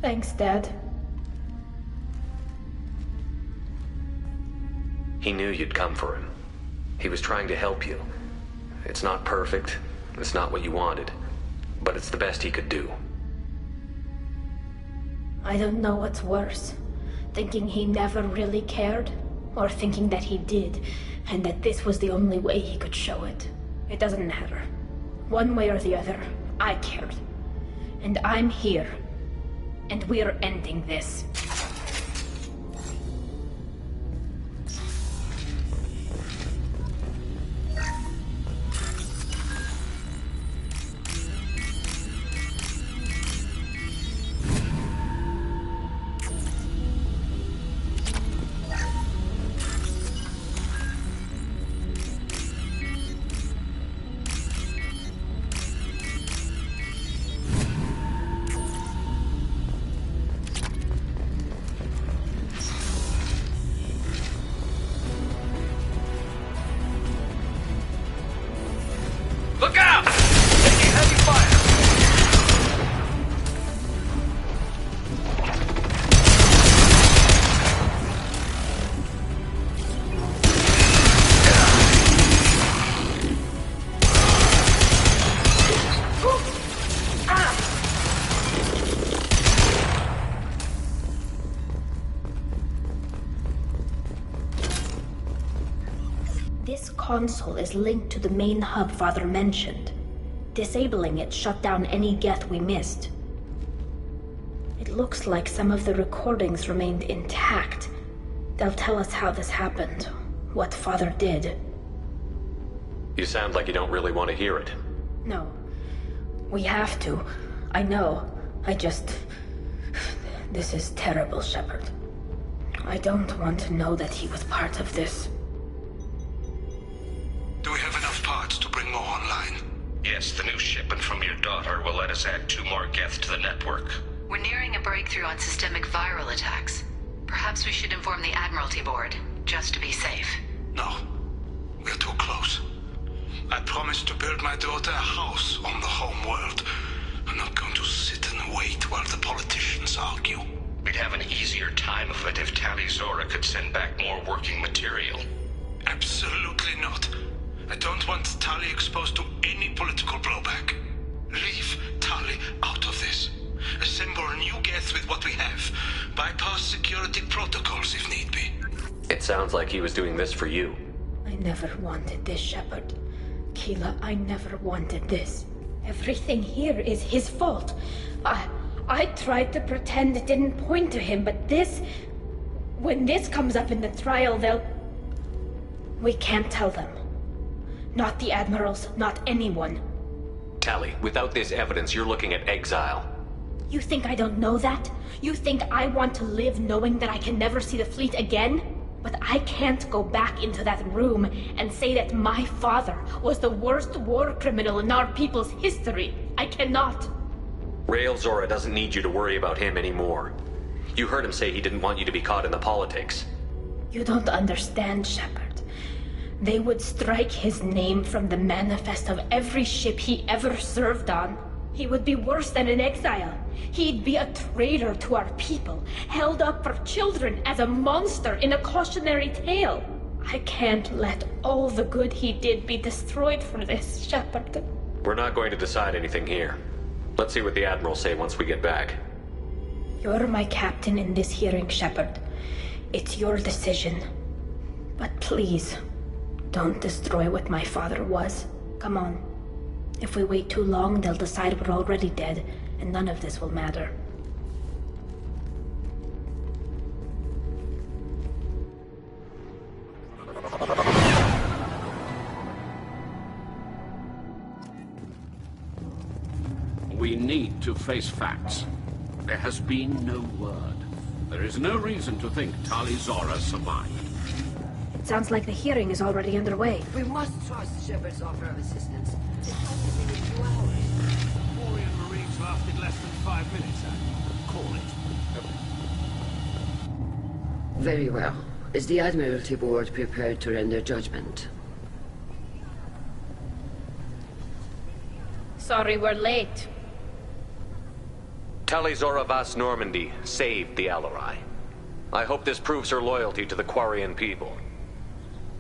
Thanks, Dad. He knew you'd come for him. He was trying to help you. It's not perfect. It's not what you wanted. But it's the best he could do. I don't know what's worse. Thinking he never really cared, or thinking that he did, and that this was the only way he could show it. It doesn't matter. One way or the other, I cared. And I'm here. And we're ending this. Look out! Taking heavy fire! This console is linked to the main hub Father mentioned. Disabling it shut down any Geth we missed. It looks like some of the recordings remained intact. They'll tell us how this happened, what Father did. You sound like you don't really want to hear it. No. We have to. I know. This is terrible, Shepard. I don't want to know that he was part of this. Do we have enough parts to bring more online? Yes, the new shipment from your daughter will let us add 2 more Geth to the network. We're nearing a breakthrough on systemic viral attacks. Perhaps we should inform the Admiralty Board, just to be safe. No. We're too close. I promised to build my daughter a house on the home world. I'm not going to sit and wait while the politicians argue. We'd have an easier time of it if Tali Zora could send back more working material. Absolutely not. I don't want Tali exposed to any political blowback. Leave Tali out of this. Assemble a new Geth with what we have. Bypass security protocols if need be. It sounds like he was doing this for you. I never wanted this, Shepard. Keela, I never wanted this. Everything here is his fault. I tried to pretend it didn't point to him, but this... When this comes up in the trial, they'll... We can't tell them. Not the Admirals, not anyone. Tali, without this evidence, you're looking at exile. You think I don't know that? You think I want to live knowing that I can never see the fleet again? But I can't go back into that room and say that my father was the worst war criminal in our people's history. I cannot. Rael Zora doesn't need you to worry about him anymore. You heard him say he didn't want you to be caught in the politics. You don't understand, Shepard. They would strike his name from the manifest of every ship he ever served on. He would be worse than an exile. He'd be a traitor to our people, held up for children as a monster in a cautionary tale. I can't let all the good he did be destroyed for this, Shepard. We're not going to decide anything here. Let's see what the Admirals say once we get back. You're my captain in this hearing, Shepard. It's your decision. But please, don't destroy what my father was. Come on. If we wait too long, they'll decide we're already dead, and none of this will matter. We need to face facts. There has been no word. There is no reason to think Tali Zora survived. It sounds like the hearing is already underway. We must trust Shepard's offer of assistance. It's only been a few hours. Quarian Marines lasted less than 5 minutes, call it. Very well. Is the Admiralty Board prepared to render judgment? Sorry we're late. Tali Zora Vas Normandy saved the Alarai. I hope this proves her loyalty to the Quarian people.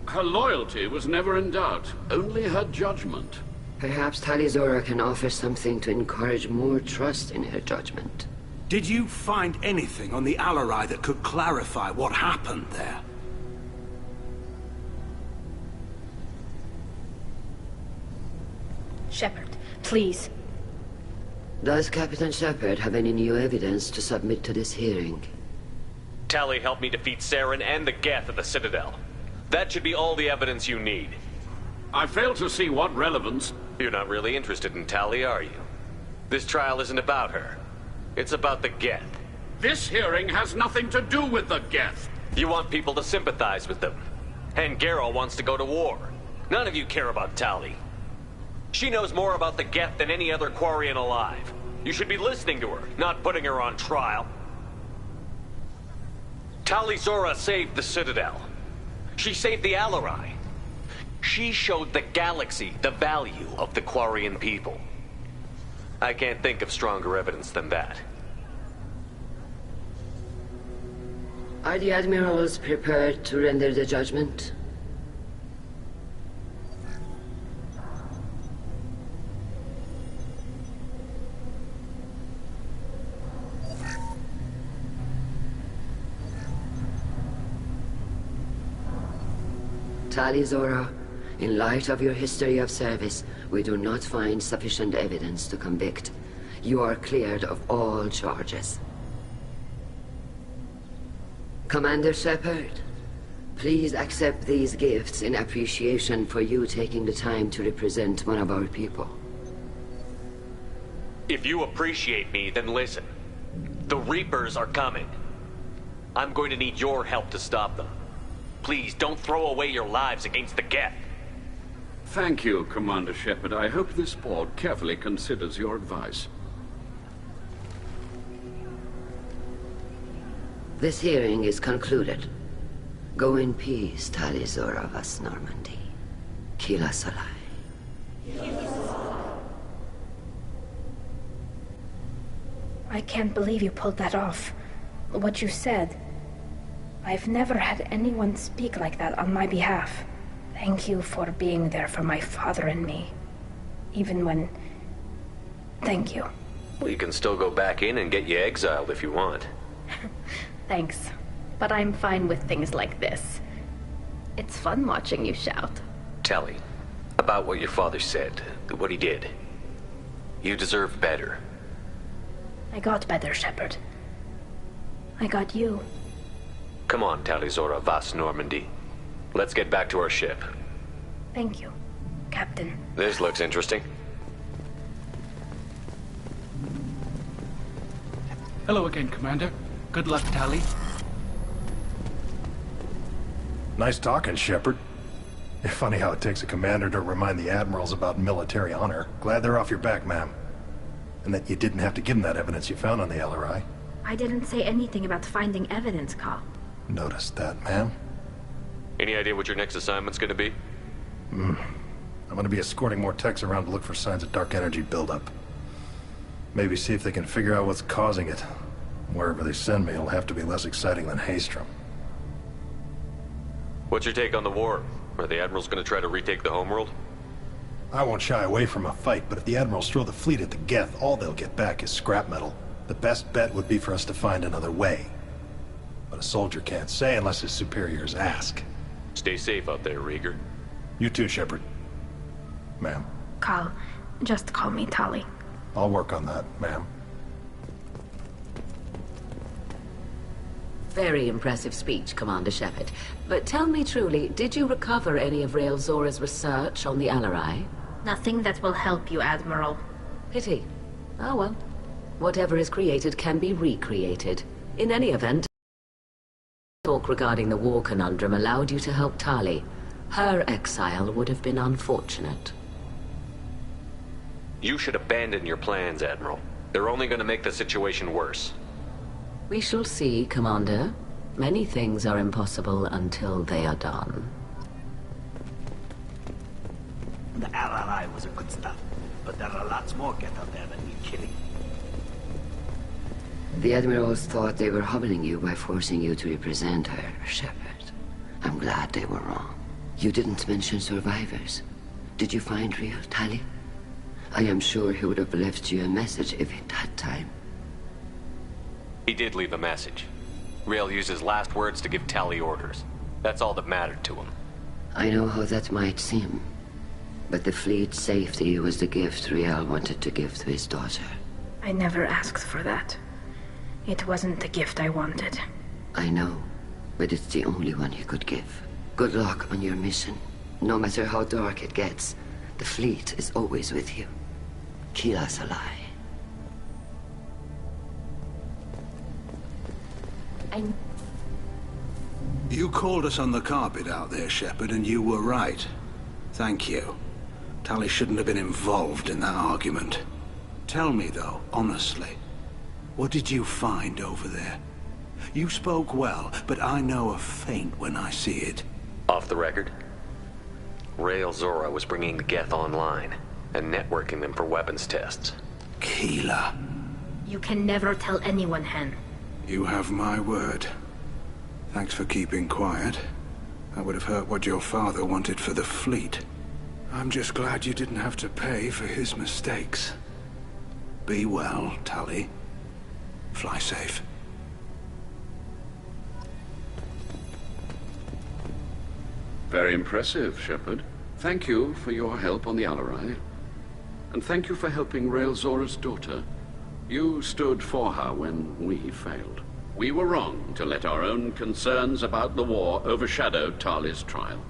Her loyalty was never in doubt, only her judgment. Perhaps Tali Zora can offer something to encourage more trust in her judgment. Did you find anything on the Alarai that could clarify what happened there? Shepard, please. Does Captain Shepard have any new evidence to submit to this hearing? Tali helped me defeat Saren and the Geth at the Citadel. That should be all the evidence you need. I fail to see what relevance... You're not really interested in Tali, are you? This trial isn't about her. It's about the Geth. This hearing has nothing to do with the Geth. You want people to sympathize with them. And Garrel wants to go to war. None of you care about Tali. She knows more about the Geth than any other Quarian alive. You should be listening to her, not putting her on trial. Tali Zora saved the Citadel. She saved the Alarai. She showed the galaxy the value of the Quarian people. I can't think of stronger evidence than that. Are the Admirals prepared to render the judgment? Tali Zora, in light of your history of service, we do not find sufficient evidence to convict. You are cleared of all charges. Commander Shepard, please accept these gifts in appreciation for you taking the time to represent one of our people. If you appreciate me, then listen. The Reapers are coming. I'm going to need your help to stop them. Please, don't throw away your lives against the Geth. Thank you, Commander Shepard. I hope this board carefully considers your advice. This hearing is concluded. Go in peace, Tali Zora Vas Normandy. Kila Salai. I can't believe you pulled that off. What you said. I've never had anyone speak like that on my behalf. Thank you for being there for my father and me. Even when... Thank you. Well, you can still go back in and get you exiled if you want. Thanks. But I'm fine with things like this. It's fun watching you shout. Tali, about what your father said, what he did. You deserve better. I got better, Shepard. I got you. Come on, Tali Zora Vas Normandy. Let's get back to our ship. Thank you, Captain. This looks interesting. Hello again, Commander. Good luck, Tali. Nice talking, Shepard. It's funny how it takes a commander to remind the admirals about military honor. Glad they're off your back, ma'am. And that you didn't have to give them that evidence you found on the LRI. I didn't say anything about finding evidence, Carl. Noticed that, ma'am. Any idea what your next assignment's gonna be? I'm gonna be escorting more techs around to look for signs of dark energy buildup. Maybe see if they can figure out what's causing it. Wherever they send me, it'll have to be less exciting than Haystrom. What's your take on the war? Are the Admirals gonna try to retake the homeworld? I won't shy away from a fight, but if the Admirals throw the fleet at the Geth, all they'll get back is scrap metal. The best bet would be for us to find another way. But a soldier can't say unless his superiors ask. Stay safe out there, Rieger. You too, Shepard. Ma'am. Carl, just call me Tali. I'll work on that, ma'am. Very impressive speech, Commander Shepard. But tell me truly, did you recover any of Rael Zora's research on the Alarai? Nothing that will help you, Admiral. Pity. Oh well. Whatever is created can be recreated. In any event, talk regarding the war conundrum allowed you to help Tali. Her exile would have been unfortunate. You should abandon your plans, Admiral. They're only gonna make the situation worse. We shall see, Commander. Many things are impossible until they are done. The RRI was a good start, but there are lots more Geth out there that need killing. The Admirals thought they were humbling you by forcing you to represent her, Shepard. I'm glad they were wrong. You didn't mention survivors. Did you find real Tali? I am sure he would have left you a message if he'd had time. He did leave a message. Rael used his last words to give Tali orders. That's all that mattered to him. I know how that might seem, but the fleet's safety was the gift Rael wanted to give to his daughter. I never asked for that. It wasn't the gift I wanted. I know, but it's the only one he could give. Good luck on your mission. No matter how dark it gets, the fleet is always with you. Keela's alive. You called us on the carpet out there, Shepard, and you were right. Thank you. Tali shouldn't have been involved in that argument. Tell me, though, honestly, what did you find over there? You spoke well, but I know a feint when I see it. Off the record, Rael Zora was bringing the Geth online and networking them for weapons tests. Keela. You can never tell anyone, Hen. You have my word. Thanks for keeping quiet. That would have hurt what your father wanted for the fleet. I'm just glad you didn't have to pay for his mistakes. Be well, Tali. Fly safe. Very impressive, Shepard. Thank you for your help on the Alarai. And thank you for helping Rael Zora's daughter. You stood for her when we failed. We were wrong to let our own concerns about the war overshadow Tali's trial.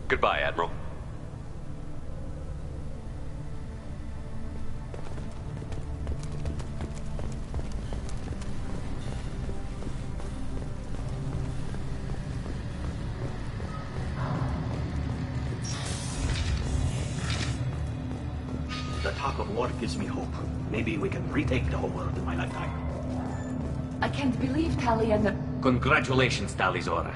Goodbye, Admiral. The talk of war gives me hope. Maybe we can retake the whole world in my lifetime. I can't believe Tali and the... Congratulations, Tali Zora.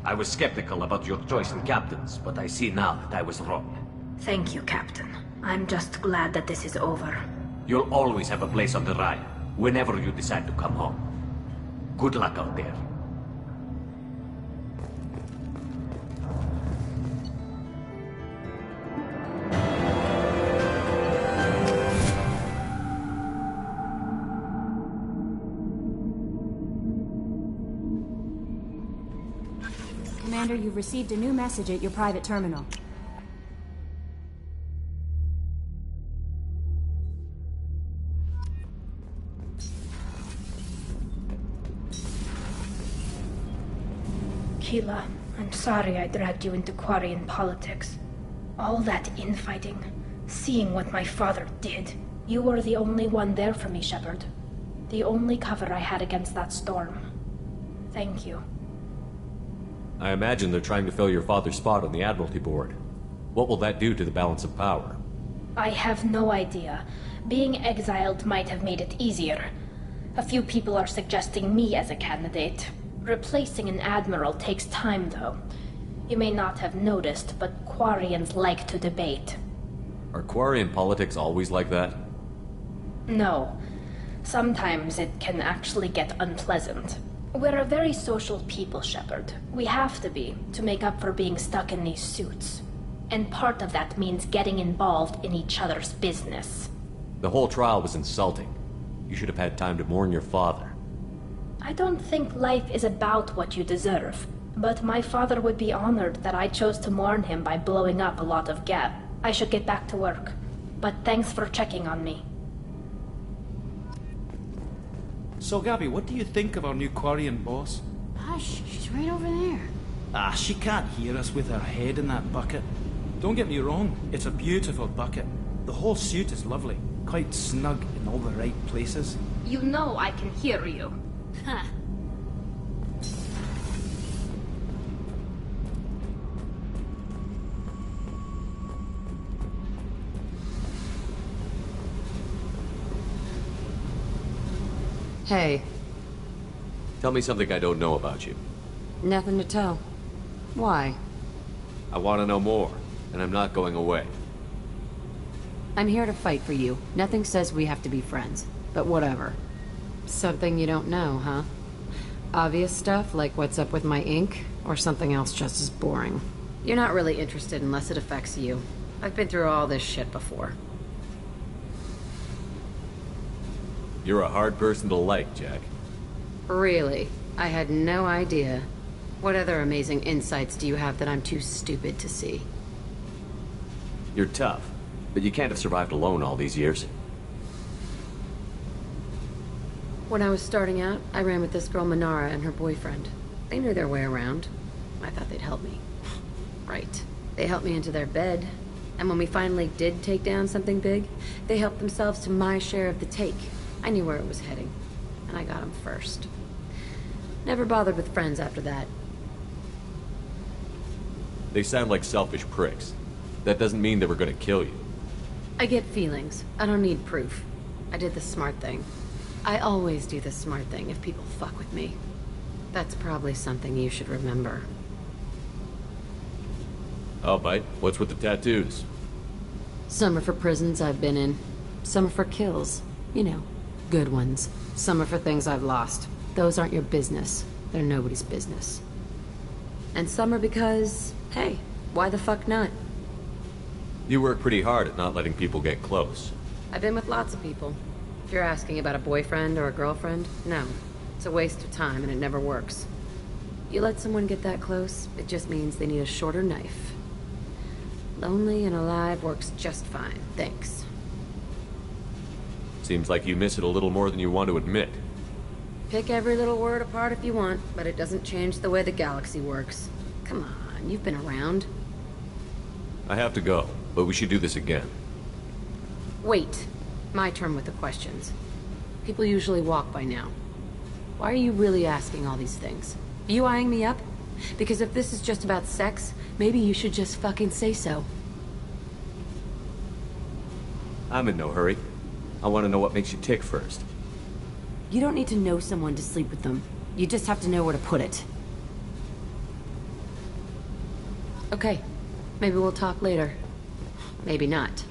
I was skeptical about your choice in captains, but I see now that I was wrong. Thank you, Captain. I'm just glad that this is over. You'll always have a place on the Raya, whenever you decide to come home. Good luck out there. Commander, you've received a new message at your private terminal. Keela, I'm sorry I dragged you into Quarian politics. All that infighting, seeing what my father did. You were the only one there for me, Shepard. The only cover I had against that storm. Thank you. I imagine they're trying to fill your father's spot on the Admiralty Board. What will that do to the balance of power? I have no idea. Being exiled might have made it easier. A few people are suggesting me as a candidate. Replacing an admiral takes time, though. You may not have noticed, but Quarians like to debate. Are Quarian politics always like that? No. Sometimes it can actually get unpleasant. We're a very social people, Shepard. We have to be, to make up for being stuck in these suits. And part of that means getting involved in each other's business. The whole trial was insulting. You should have had time to mourn your father. I don't think life is about what you deserve, but my father would be honored that I chose to mourn him by blowing up a lot of Geth. I should get back to work, but thanks for checking on me. So, Gabby, what do you think of our new Quarian boss? Hush, she's right over there. Ah, she can't hear us with her head in that bucket. Don't get me wrong, it's a beautiful bucket. The whole suit is lovely, quite snug in all the right places. You know I can hear you. Huh. Hey, Tell me something I don't know about you. nothing to tell. Why? I want to know more, and I'm not going away. I'm here to fight for you. Nothing says we have to be friends, but whatever. Something you don't know, huh? Obvious stuff, like what's up with my ink, or something else just as boring. You're not really interested unless it affects you. I've been through all this shit before. You're a hard person to like, Jack. Really? I had no idea. What other amazing insights do you have that I'm too stupid to see? You're tough, but you can't have survived alone all these years. When I was starting out, I ran with this girl Minara and her boyfriend. They knew their way around. I thought they'd help me. Right. They helped me into their bed. And when we finally did take down something big, they helped themselves to my share of the take. I knew where it was heading, and I got them first. Never bothered with friends after that. They sound like selfish pricks. That doesn't mean they were going to kill you. I get feelings. I don't need proof. I did the smart thing. I always do the smart thing if people fuck with me. That's probably something you should remember. I'll bite. What's with the tattoos? Some are for prisons I've been in. Some are for kills. You know, good ones. Some are for things I've lost. Those aren't your business. They're nobody's business. And some are because, hey, why the fuck not? You work pretty hard at not letting people get close. I've been with lots of people. If you're asking about a boyfriend or a girlfriend, no. It's a waste of time and it never works. You let someone get that close, it just means they need a shorter knife. Lonely and alive works just fine, thanks. Seems like you miss it a little more than you want to admit. Pick every little word apart if you want, but it doesn't change the way the galaxy works. Come on, you've been around. I have to go, but we should do this again. Wait. My turn with the questions. People usually walk by now. Why are you really asking all these things? Are you eyeing me up? Because if this is just about sex, maybe you should just fucking say so. I'm in no hurry. I want to know what makes you tick first. You don't need to know someone to sleep with them. You just have to know where to put it. Okay. Maybe we'll talk later. Maybe not.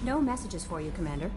No messages for you, Commander.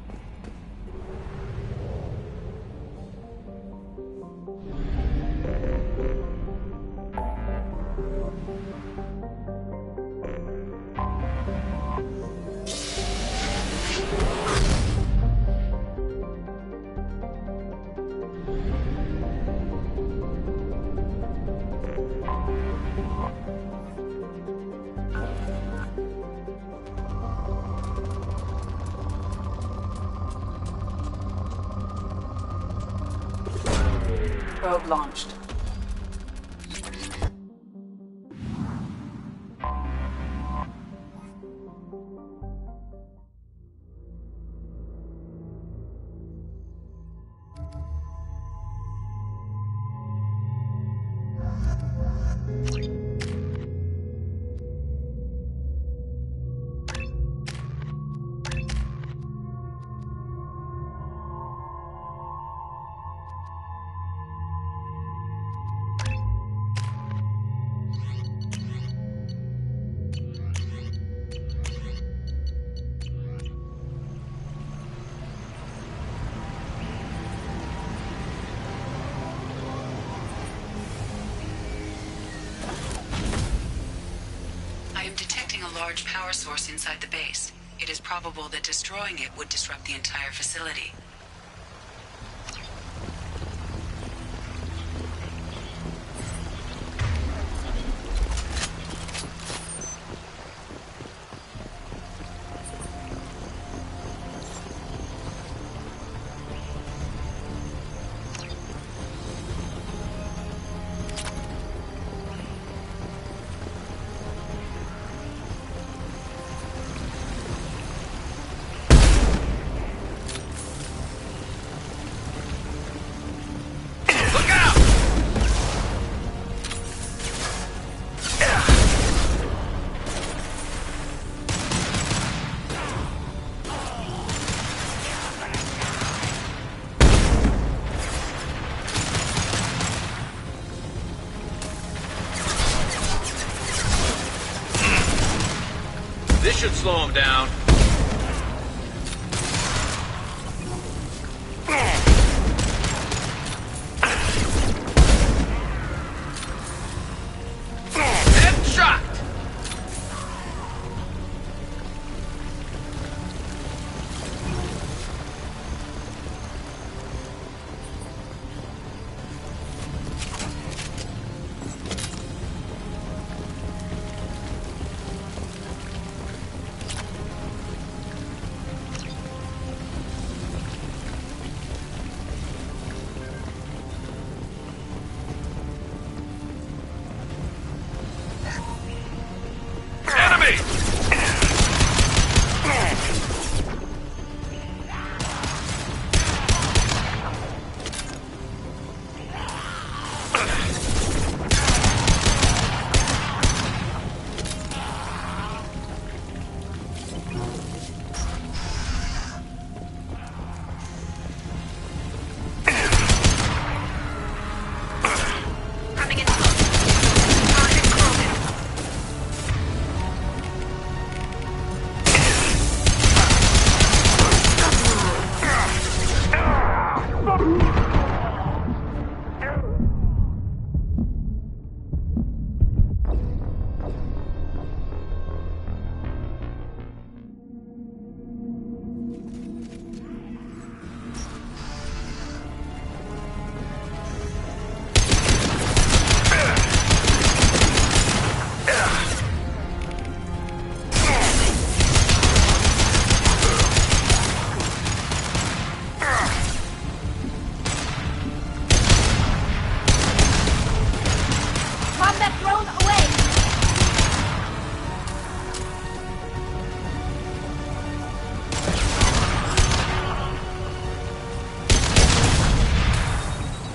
Probe launched. large power source inside the base. It is probable that destroying it would disrupt the entire facility. This should slow him down. Headshot!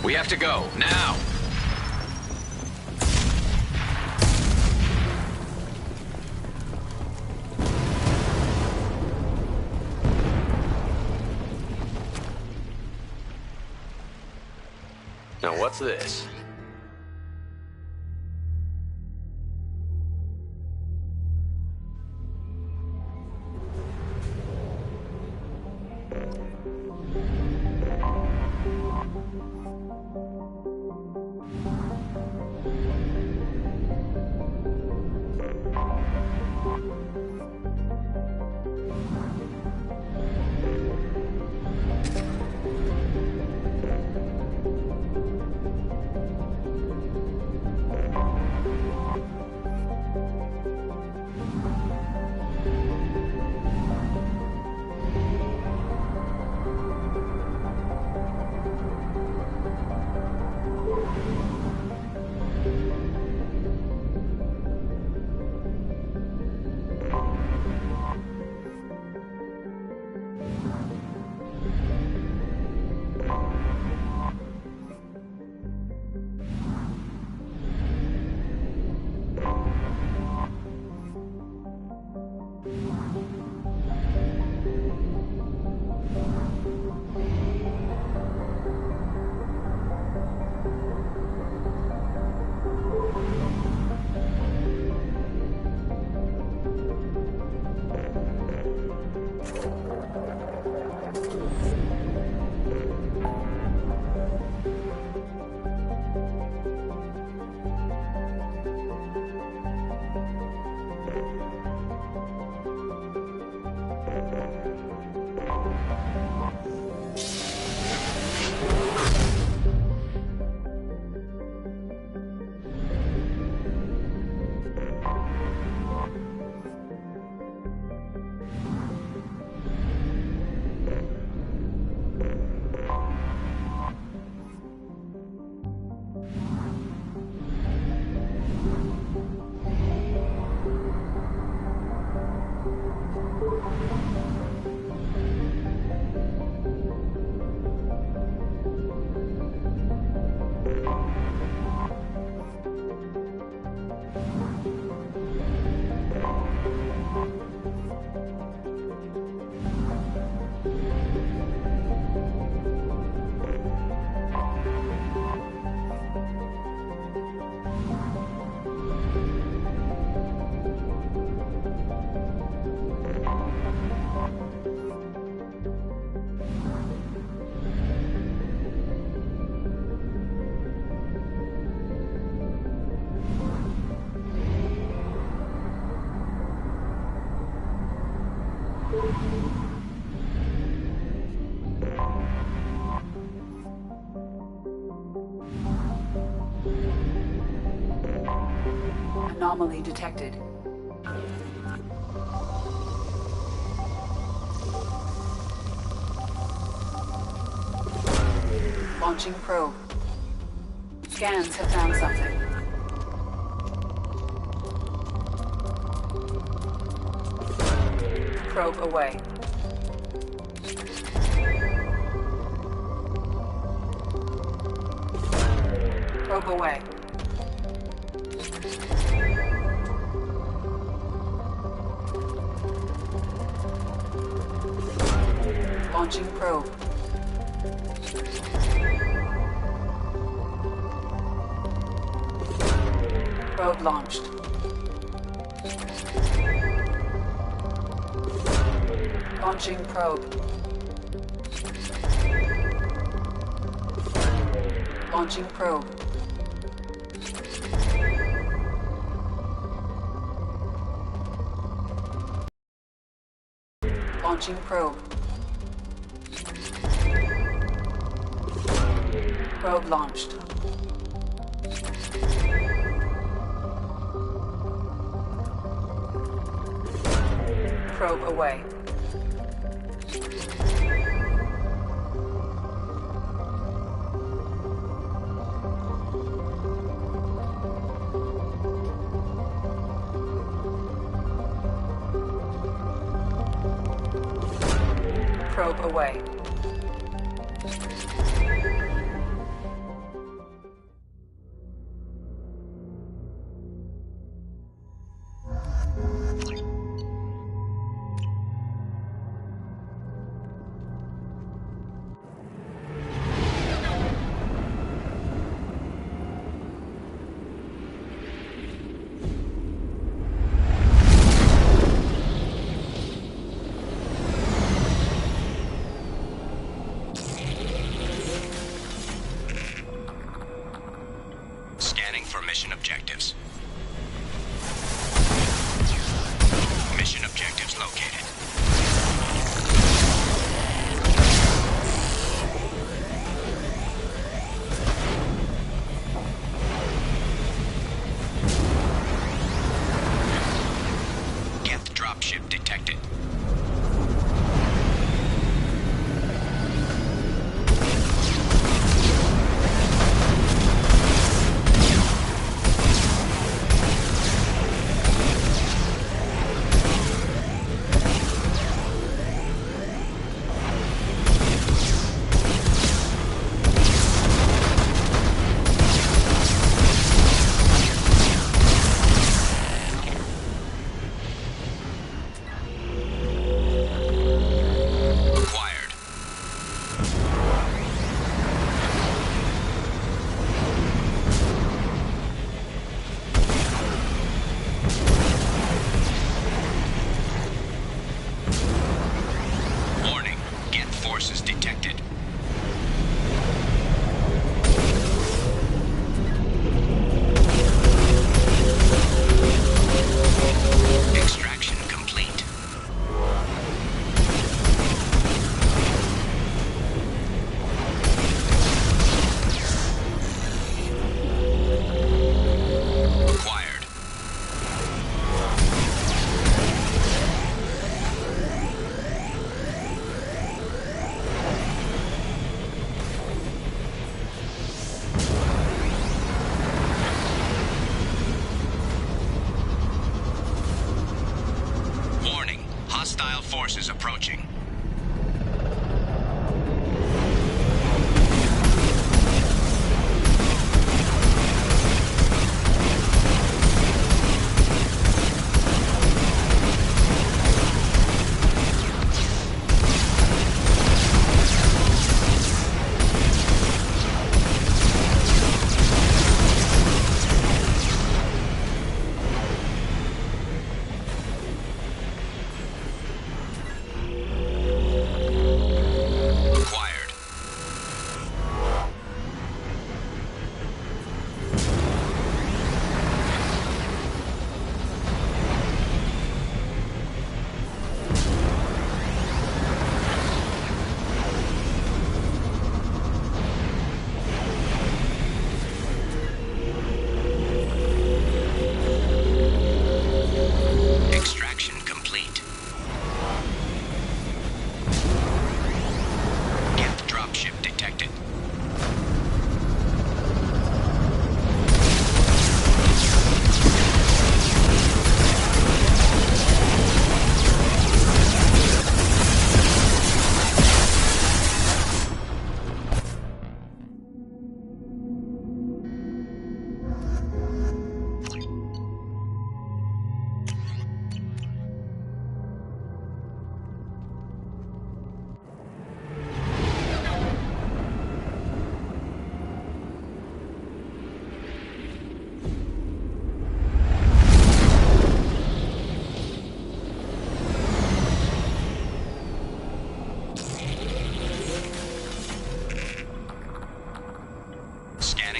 We have to go, now! Now what's this? Anomaly detected. Launching probe. Scans have found something. Probe away. Probe away. Launching probe. Probe launched. Launching probe. Launching probe. Launching probe. Probe launched. Probe away. Probe away. Scanning for mission objectives. Mission objectives located. Geth dropship detected.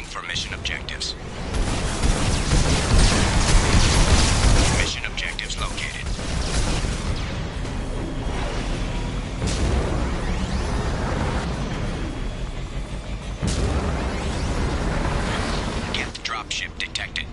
for mission objectives. Mission objectives located. Geth dropship detected.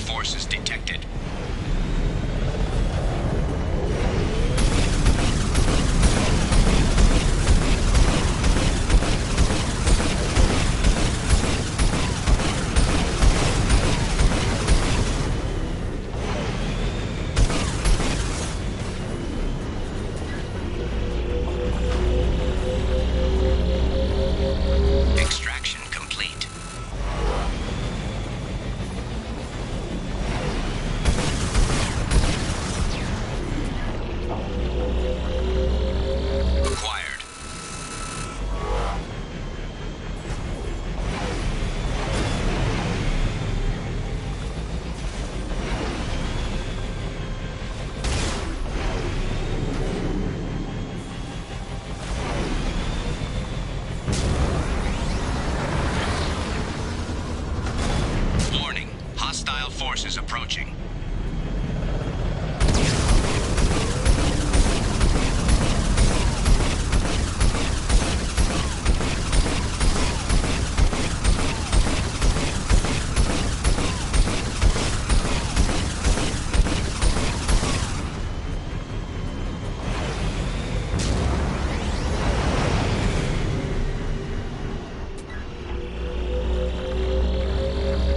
Forces detected. Extraction complete. Hostile forces approaching.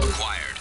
Acquired.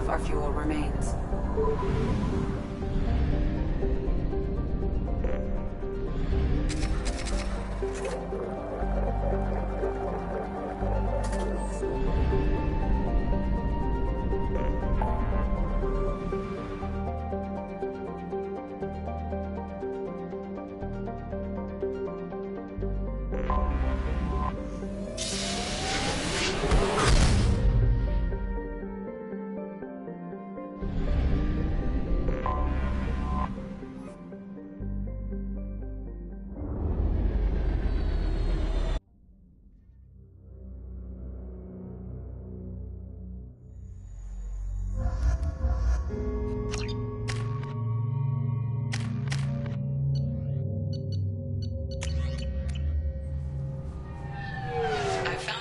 half our fuel remains.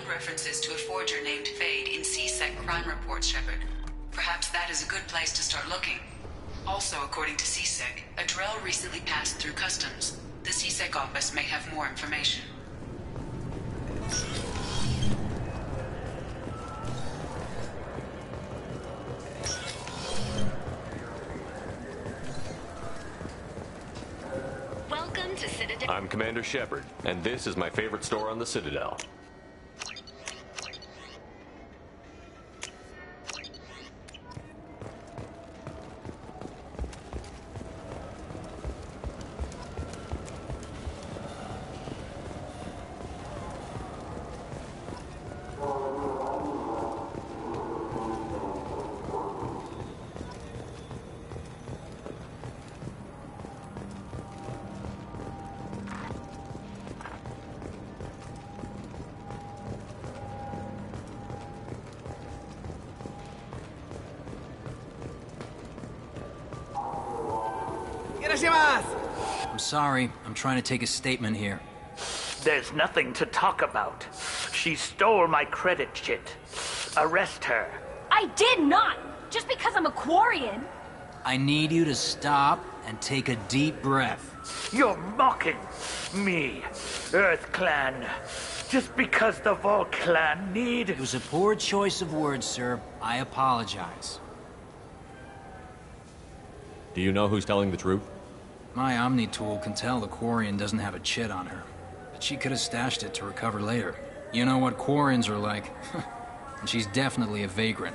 References to a forger named Fade in CSEC crime reports, Shepard. Perhaps that is a good place to start looking. Also, according to CSEC, a Drell recently passed through customs. The CSEC office may have more information. Welcome to Citadel. I'm Commander Shepard, and this is my favorite store on the Citadel. I'm sorry. I'm trying to take a statement here. There's nothing to talk about. She stole my credit chit. Arrest her. I did not! Just because I'm a Quarian. I need you to stop and take a deep breath. You're mocking me, Earth Clan. Just because the Vol Clan need... It was a poor choice of words, sir. I apologize. Do you know who's telling the truth? My Omni tool can tell the Quarian doesn't have a chit on her. But she could have stashed it to recover later. You know what Quarians are like. And she's definitely a vagrant.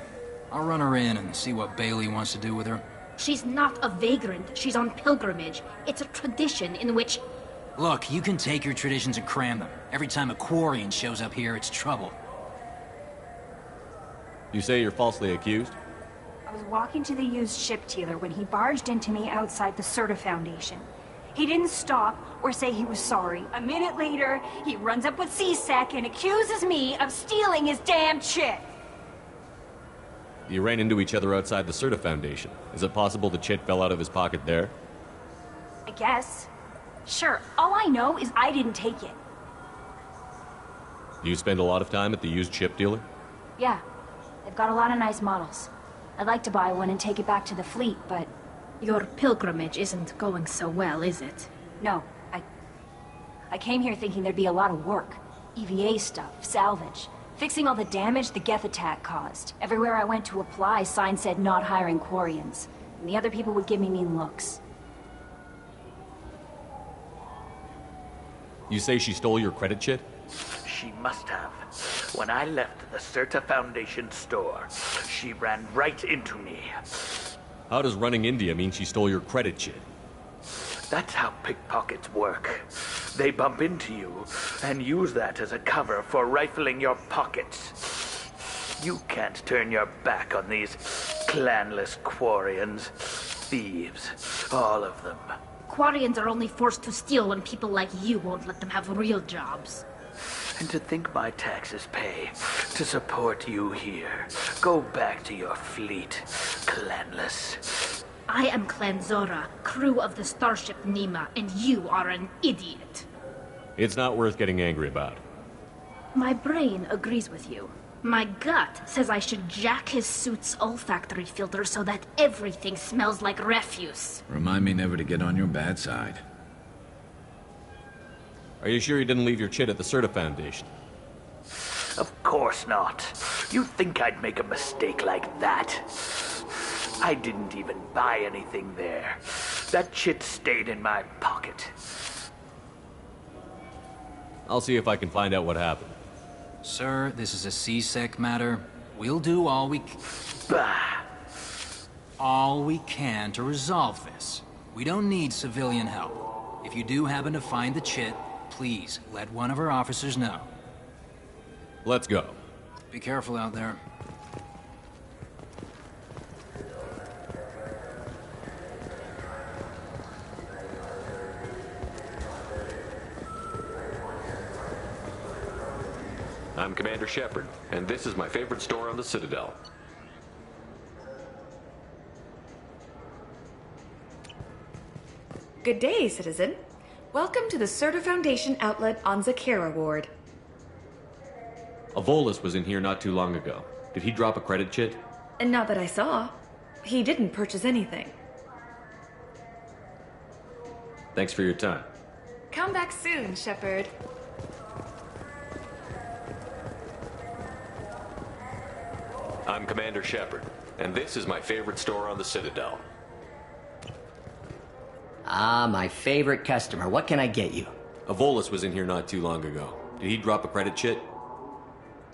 I'll run her in and see what Bailey wants to do with her. She's not a vagrant. She's on pilgrimage. It's a tradition in which... Look, you can take your traditions and cram them. Every time a Quarian shows up here, it's trouble. You say you're falsely accused? I was walking to the used ship dealer when he barged into me outside the Serta Foundation. He didn't stop or say he was sorry. A minute later, he runs up with CSEC and accuses me of stealing his damn chit. You ran into each other outside the Serta Foundation. Is it possible the chit fell out of his pocket there? I guess. Sure, all I know is I didn't take it. Do you spend a lot of time at the used ship dealer? Yeah, they've got a lot of nice models. I'd like to buy one and take it back to the fleet, but... Your pilgrimage isn't going so well, is it? No, I came here thinking there'd be a lot of work. EVA stuff, salvage, fixing all the damage the Geth attack caused. Everywhere I went to apply, signs said not hiring Quarians. And the other people would give me mean looks. You say she stole your credit chit? She must have. When I left the Serta Foundation store, she ran right into me. How does running India mean she stole your credit chit? That's how pickpockets work. They bump into you and use that as a cover for rifling your pockets. You can't turn your back on these clanless Quarians. Thieves, all of them. Quarians are only forced to steal when people like you won't let them have real jobs. And to think my taxes pay to support you here. Go back to your fleet, clanless. I am Clan Zora, crew of the starship Nima, and you are an idiot. It's not worth getting angry about. My brain agrees with you. My gut says I should jack his suit's olfactory filter so that everything smells like refuse. Remind me never to get on your bad side. Are you sure you didn't leave your chit at the Serta Foundation? Of course not. You think I'd make a mistake like that? I didn't even buy anything there. That shit stayed in my pocket. I'll see if I can find out what happened. Sir, this is a CSEC matter. We'll do all we can to resolve this. We don't need civilian help. If you do happen to find the chit, please let one of our officers know. Let's go. Be careful out there. I'm Commander Shepard, and this is my favorite store on the Citadel. Good day, citizen. Welcome to the Serta Foundation outlet on Zakera Ward. A Volus was in here not too long ago. Did he drop a credit chit? And not that I saw. He didn't purchase anything. Thanks for your time. Come back soon, Shepard. I'm Commander Shepard, and this is my favorite store on the Citadel. Ah, my favorite customer. What can I get you? A Volus was in here not too long ago. Did he drop a credit chit?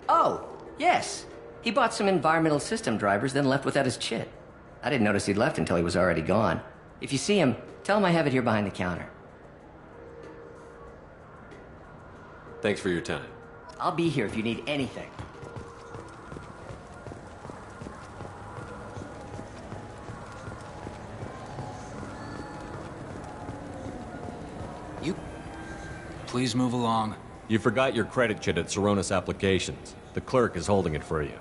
Oh, yes. He bought some environmental system drivers, then left without his chit. I didn't notice he'd left until he was already gone. If you see him, tell him I have it here behind the counter. Thanks for your time. I'll be here if you need anything. Please move along. You forgot your credit chit at Saronis Applications. The clerk is holding it for you.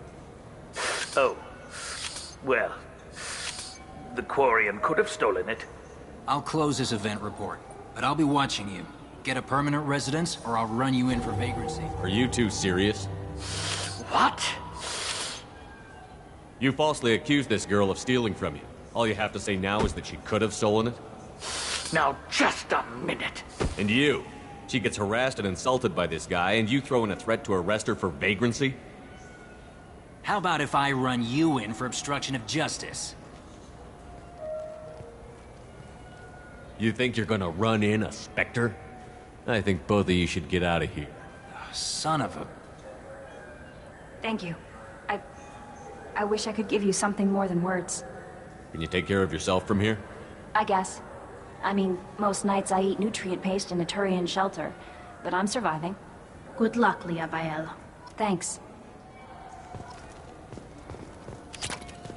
Oh. Well, the Quarian could have stolen it. I'll close this event report, but I'll be watching you. Get a permanent residence, or I'll run you in for vagrancy. Are you two serious? What? You falsely accused this girl of stealing from you. All you have to say now is that she could have stolen it? Now, just a minute. And you? She gets harassed and insulted by this guy, and you throw in a threat to arrest her for vagrancy? How about if I run you in for obstruction of justice? You think you're gonna run in a Spectre? I think both of you should get out of here. Son of a... Thank you. I wish I could give you something more than words. Can you take care of yourself from here? I guess. I mean, most nights I eat nutrient paste in a Turian shelter, but I'm surviving. Good luck, Liabael. Thanks.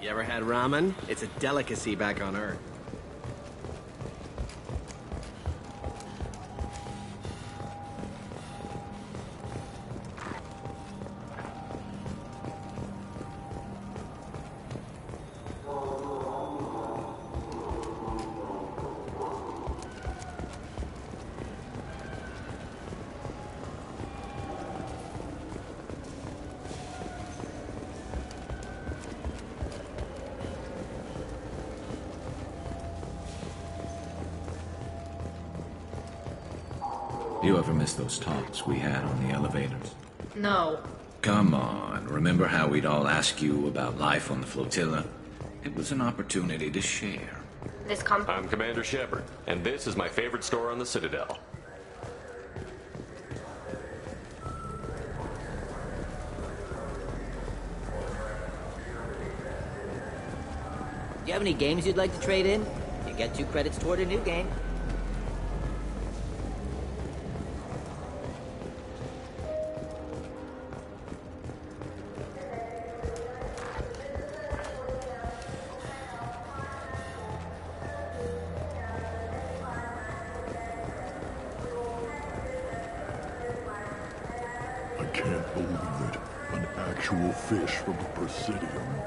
You ever had ramen? It's a delicacy back on Earth. You ever miss those talks we had on the elevators? No. Come on, remember how we'd all ask you about life on the flotilla? It was an opportunity to share. I'm Commander Shepard, and this is my favorite store on the Citadel. Do you have any games you'd like to trade in? You get 2 credits toward a new game. I can't believe it. An actual fish from the Presidium.